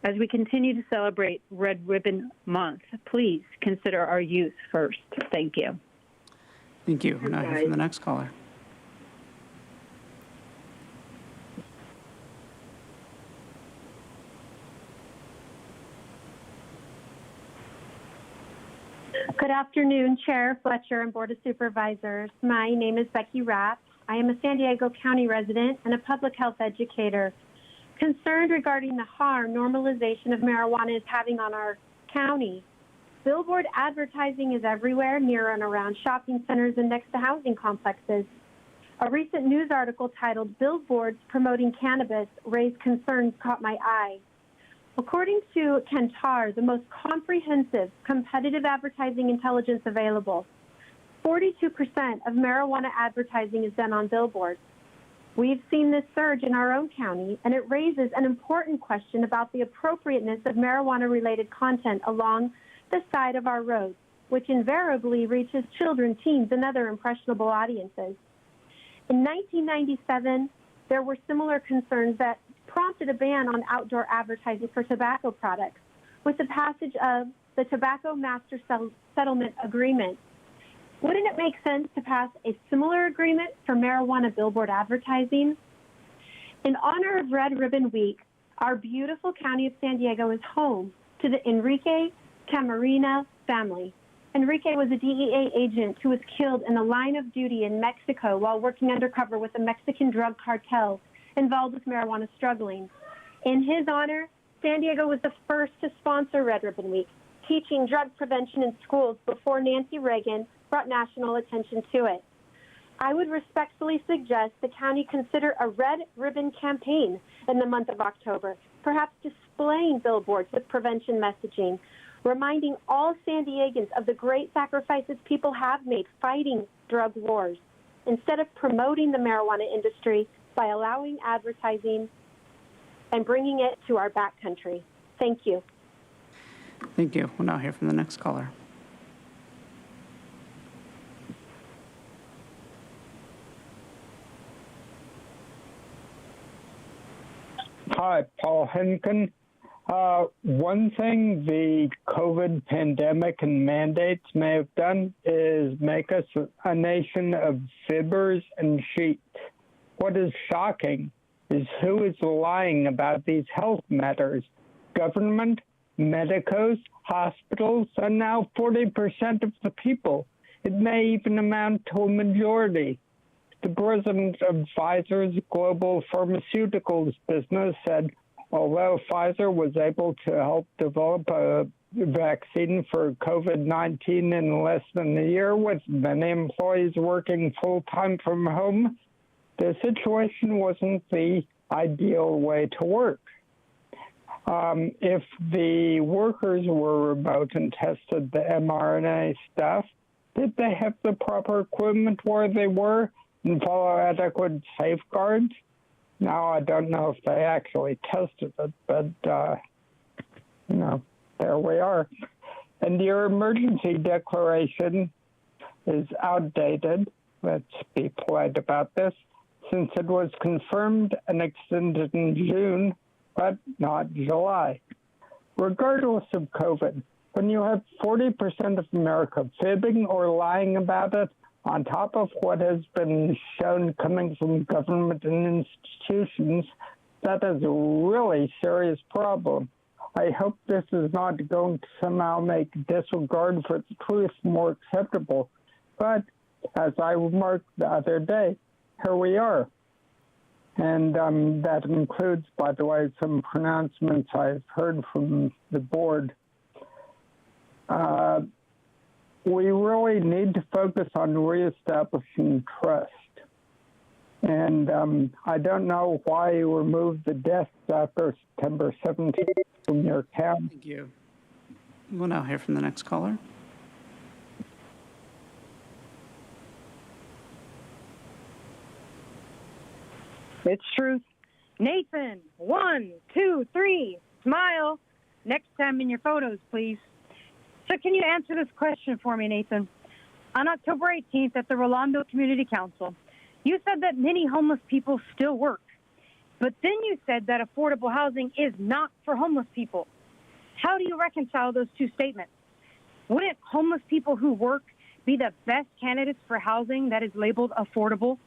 I: As we continue to celebrate Red Ribbon Month, please consider our youth first. Thank you.
B: Thank you. We'll now hear from the next caller.
F: Good afternoon, Chair Fletcher and Board of Supervisors. My name is Becky Rapp. I am a San Diego County resident and a public health educator. Concerned regarding the harm normalization of marijuana is having on our county. Billboard advertising is everywhere, near and around shopping centers and next to housing complexes. A recent news article titled "Billboards Promoting Cannabis Raise Concerns" caught my eye. According to Kantar, the most comprehensive competitive advertising intelligence available, 42% of marijuana advertising is done on billboards. We've seen this surge in our own county, and it raises an important question about the appropriateness of marijuana-related content along the side of our roads, which invariably reaches children, teens, and other impressionable audiences. In 1997, there were similar concerns that prompted a ban on outdoor advertising for tobacco products with the passage of the Tobacco Master Settlement Agreement. Wouldn't it make sense to pass a similar agreement for marijuana billboard advertising? In honor of Red Ribbon Week, our beautiful county of San Diego is home to the Enrique Camarena family. Enrique was a DEA agent who was killed in the line of duty in Mexico while working undercover with a Mexican drug cartel involved with marijuana struggling. In his honor, San Diego was the first to sponsor Red Ribbon Week, teaching drug prevention in schools before Nancy Reagan brought national attention to it. I would respectfully suggest the county consider a Red Ribbon campaign in the month of October, perhaps displaying billboards with prevention messaging, reminding all San Diegans of the great sacrifices people have made fighting drug wars, instead of promoting the marijuana industry by allowing advertising and bringing it to our backcountry. Thank you.
B: Thank you. We'll now hear from the next caller.
C: Hi, Paul Henkin. One thing the COVID pandemic and mandates may have done is make us a nation of fibbers and cheats. What is shocking is who is lying about these health matters. Government, medicos, hospitals, and now 40% of the people. It may even amount to a majority. The president of Pfizer's global pharmaceuticals business said, although Pfizer was able to help develop a vaccine for COVID-19 in less than a year with many employees working full-time from home, the situation wasn't the ideal way to work. If the workers were remote and tested the mRNA stuff, did they have the proper equipment where they were and follow adequate safeguards? Now, I don't know if they actually tested it, but, there we are. And your emergency declaration is outdated. Let's be polite about this, since it was confirmed and extended in June, but not July. Regardless of COVID, when you have 40% of America fibbing or lying about it, on top of what has been shown coming from government and institutions, that is a really serious problem. I hope this is not going to somehow make disregard for the truth more acceptable. But as I remarked the other day, here we are. And that includes, by the way, some pronouncements I've heard from the board. We really need to focus on reestablishing trust. And I don't know why you removed the deaths after September 17th from your count.
B: Thank you. We'll now hear from the next caller.
O: It's truth. Nathan, 1, 2, 3, smile. Next time in your photos, please. So can you answer this question for me, Nathan? On October 18th at the Rolando Community Council, you said that many homeless people still work. But then you said that affordable housing is not for homeless people. How do you reconcile those two statements? Wouldn't homeless people who work be the best candidates for housing that is labeled affordable?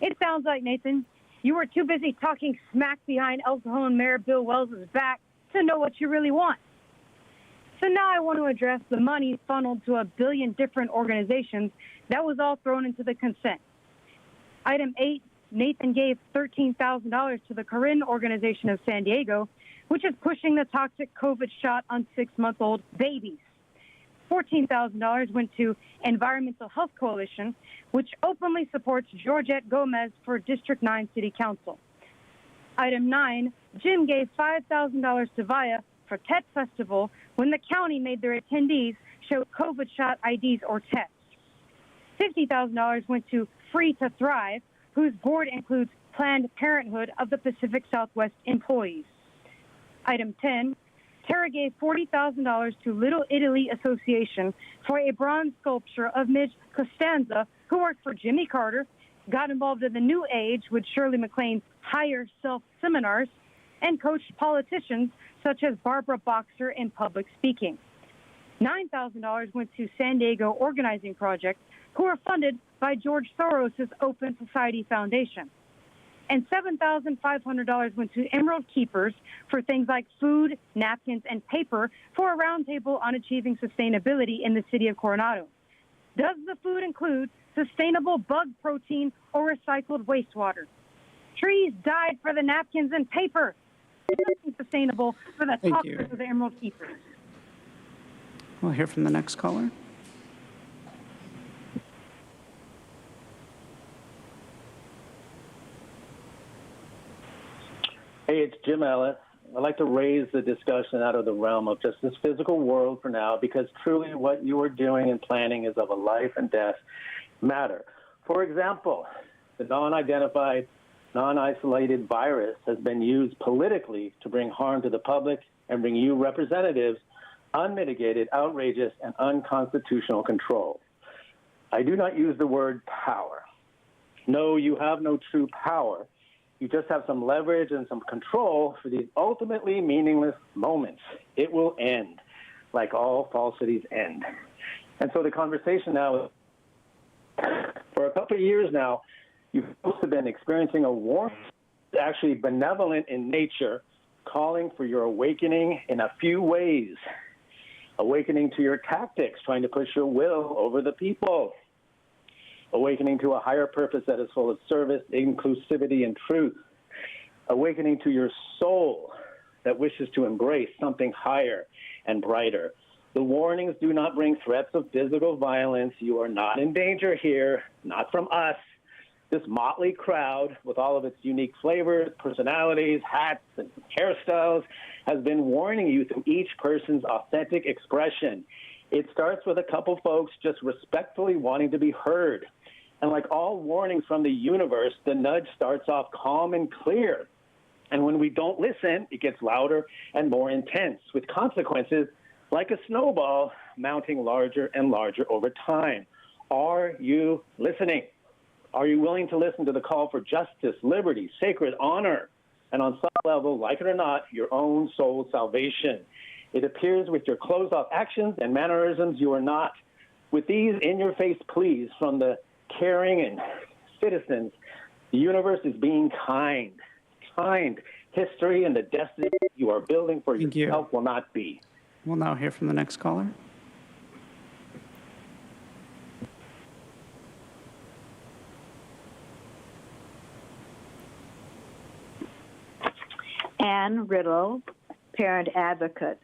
O: It sounds like, Nathan, you were too busy talking smack behind El Cajon Mayor Bill Wells' back to know what you really want. So now I want to address the money funneled to 1 billion different organizations that was all thrown into the consent. Item 8, Nathan gave $13,000 to the Corinne Organization of San Diego, which is pushing the toxic COVID shot on 6-month-old babies. $14,000 went to Environmental Health Coalition, which openly supports Georgette Gomez for District 9 City Council. Item 9, Jim gave $5,000 to VIA for TET Festival when the county made their attendees show COVID shot IDs or tests. $50,000 went to Free to Thrive, whose board includes Planned Parenthood of the Pacific Southwest employees. Item 10, Tara gave $40,000 to Little Italy Association for a bronze sculpture of Midge Costanza, who worked for Jimmy Carter, got involved in the New Age with Shirley MacLaine's Higher Self seminars, and coached politicians such as Barbara Boxer in public speaking. $9,000 went to San Diego Organizing Project, who are funded by George Soros' Open Society Foundation. And $7,500 went to Emerald Keepers for things like food, napkins, and paper for a roundtable on achieving sustainability in the city of Coronado. Does the food include sustainable bug protein or recycled wastewater? Trees died for the napkins and paper. Nothing sustainable for the top of the Emerald Keepers.
B: We'll hear from the next caller.
R: Hey, it's Jim Ellis. I'd like to raise the discussion out of the realm of just this physical world for now, because truly what you are doing and planning is of a life and death matter. For example, the non-identified, non-isolated virus has been used politically to bring harm to the public and bring you representatives unmitigated, outrageous, and unconstitutional control. I do not use the word power. No, you have no true power. You just have some leverage and some control for these ultimately meaningless moments. It will end, like all falsities end. And so the conversation now, for a couple of years now, you folks have been experiencing a war, actually benevolent in nature, calling for your awakening in a few ways. Awakening to your tactics, trying to push your will over the people. Awakening to a higher purpose that is full of service, inclusivity, and truth. Awakening to your soul that wishes to embrace something higher and brighter. The warnings do not bring threats of physical violence. You are not in danger here, not from us. This motley crowd, with all of its unique flavors, personalities, hats, and hairstyles, has been warning you through each person's authentic expression. It starts with a couple folks just respectfully wanting to be heard. And like all warnings from the universe, the nudge starts off calm and clear. And when we don't listen, it gets louder and more intense, with consequences like a snowball mounting larger and larger over time. Are you listening? Are you willing to listen to the call for justice, liberty, sacred honor, and on some level, like it or not, your own soul salvation? It appears with your closed-off actions and mannerisms you are not. With these in-your-face pleas from the caring and citizens, the universe is being kind, history and the destiny you are building for yourself will not be.
B: We'll now hear from the next caller.
U: Ann Riddle, parent advocate.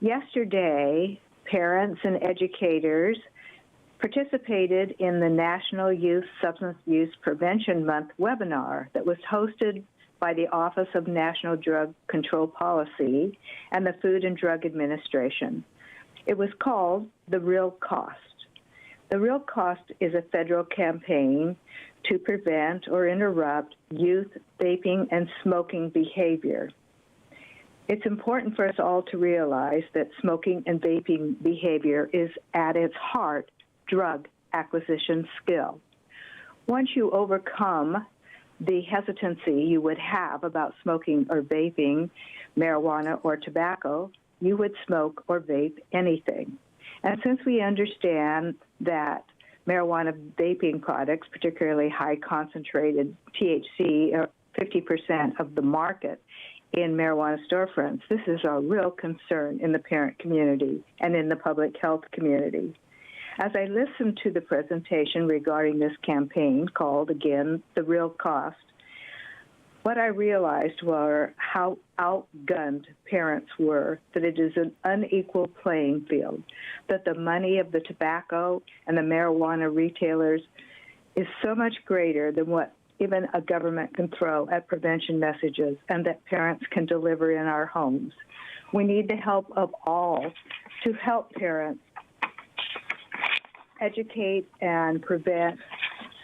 U: Yesterday, parents and educators participated in the National Youth Substance Use Prevention Month webinar that was hosted by the Office of National Drug Control Policy and the Food and Drug Administration. It was called The Real Cost. The Real Cost is a federal campaign to prevent or interrupt youth vaping and smoking behavior. It's important for us all to realize that smoking and vaping behavior is at its heart drug acquisition skill. Once you overcome the hesitancy you would have about smoking or vaping marijuana or tobacco, you would smoke or vape anything. And since we understand that marijuana vaping products, particularly high concentrated THC, are 50% of the market in marijuana storefronts, this is a real concern in the parent community and in the public health community. As I listened to the presentation regarding this campaign called, again, The Real Cost, what I realized were how outgunned parents were, that it is an unequal playing field, that the money of the tobacco and the marijuana retailers is so much greater than what even a government can throw at prevention messages and that parents can deliver in our homes. We need the help of all to help parents educate and prevent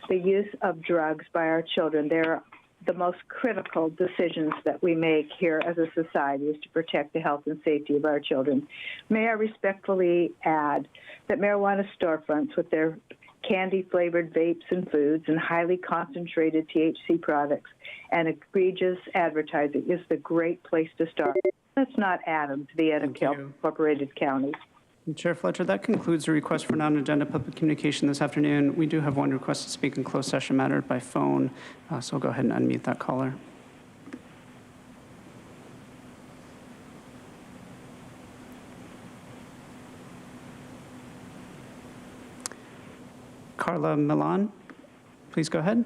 U: the use of drugs by our children. They're the most critical decisions that we make here as a society is to protect the health and safety of our children. May I respectfully add that marijuana storefronts with their candy-flavored vapes and foods and highly concentrated THC products and egregious advertising is the great place to start. Let's not add them to the unincorporated counties.
B: Chair Fletcher, that concludes the request for non-agenda public communication this afternoon. We do have one request to speak in closed session matter by phone, so I'll go ahead and unmute that caller. Carla Milan, please go ahead.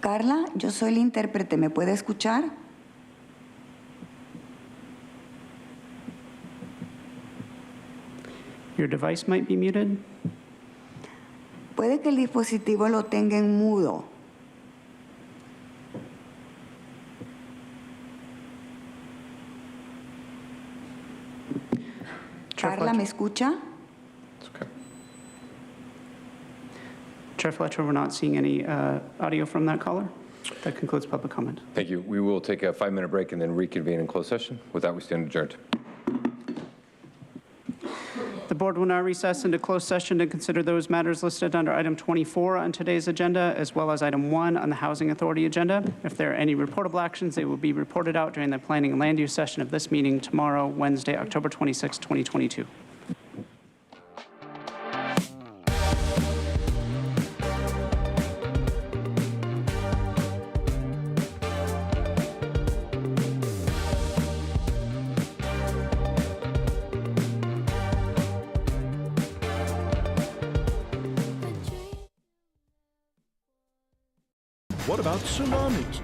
V: Carla, yo soy la intérprete. ¿Me puede escuchar?
B: Your device might be muted.
V: Puede que el dispositivo lo tenga en mudo. Carla, ¿me escucha?
B: Chair Fletcher, we're not seeing any audio from that caller. That concludes public comment.
A: Thank you. We will take a 5-minute break and then reconvene in closed session. With that, we stand adjourned.
B: The board will now recess into closed session to consider those matters listed under item 24 on today's agenda, as well as item 1 on the Housing Authority agenda. If there are any reportable actions, they will be reported out during the planning and land use session of this meeting tomorrow, Wednesday, October 26, 2022.
W: What about tsunamis?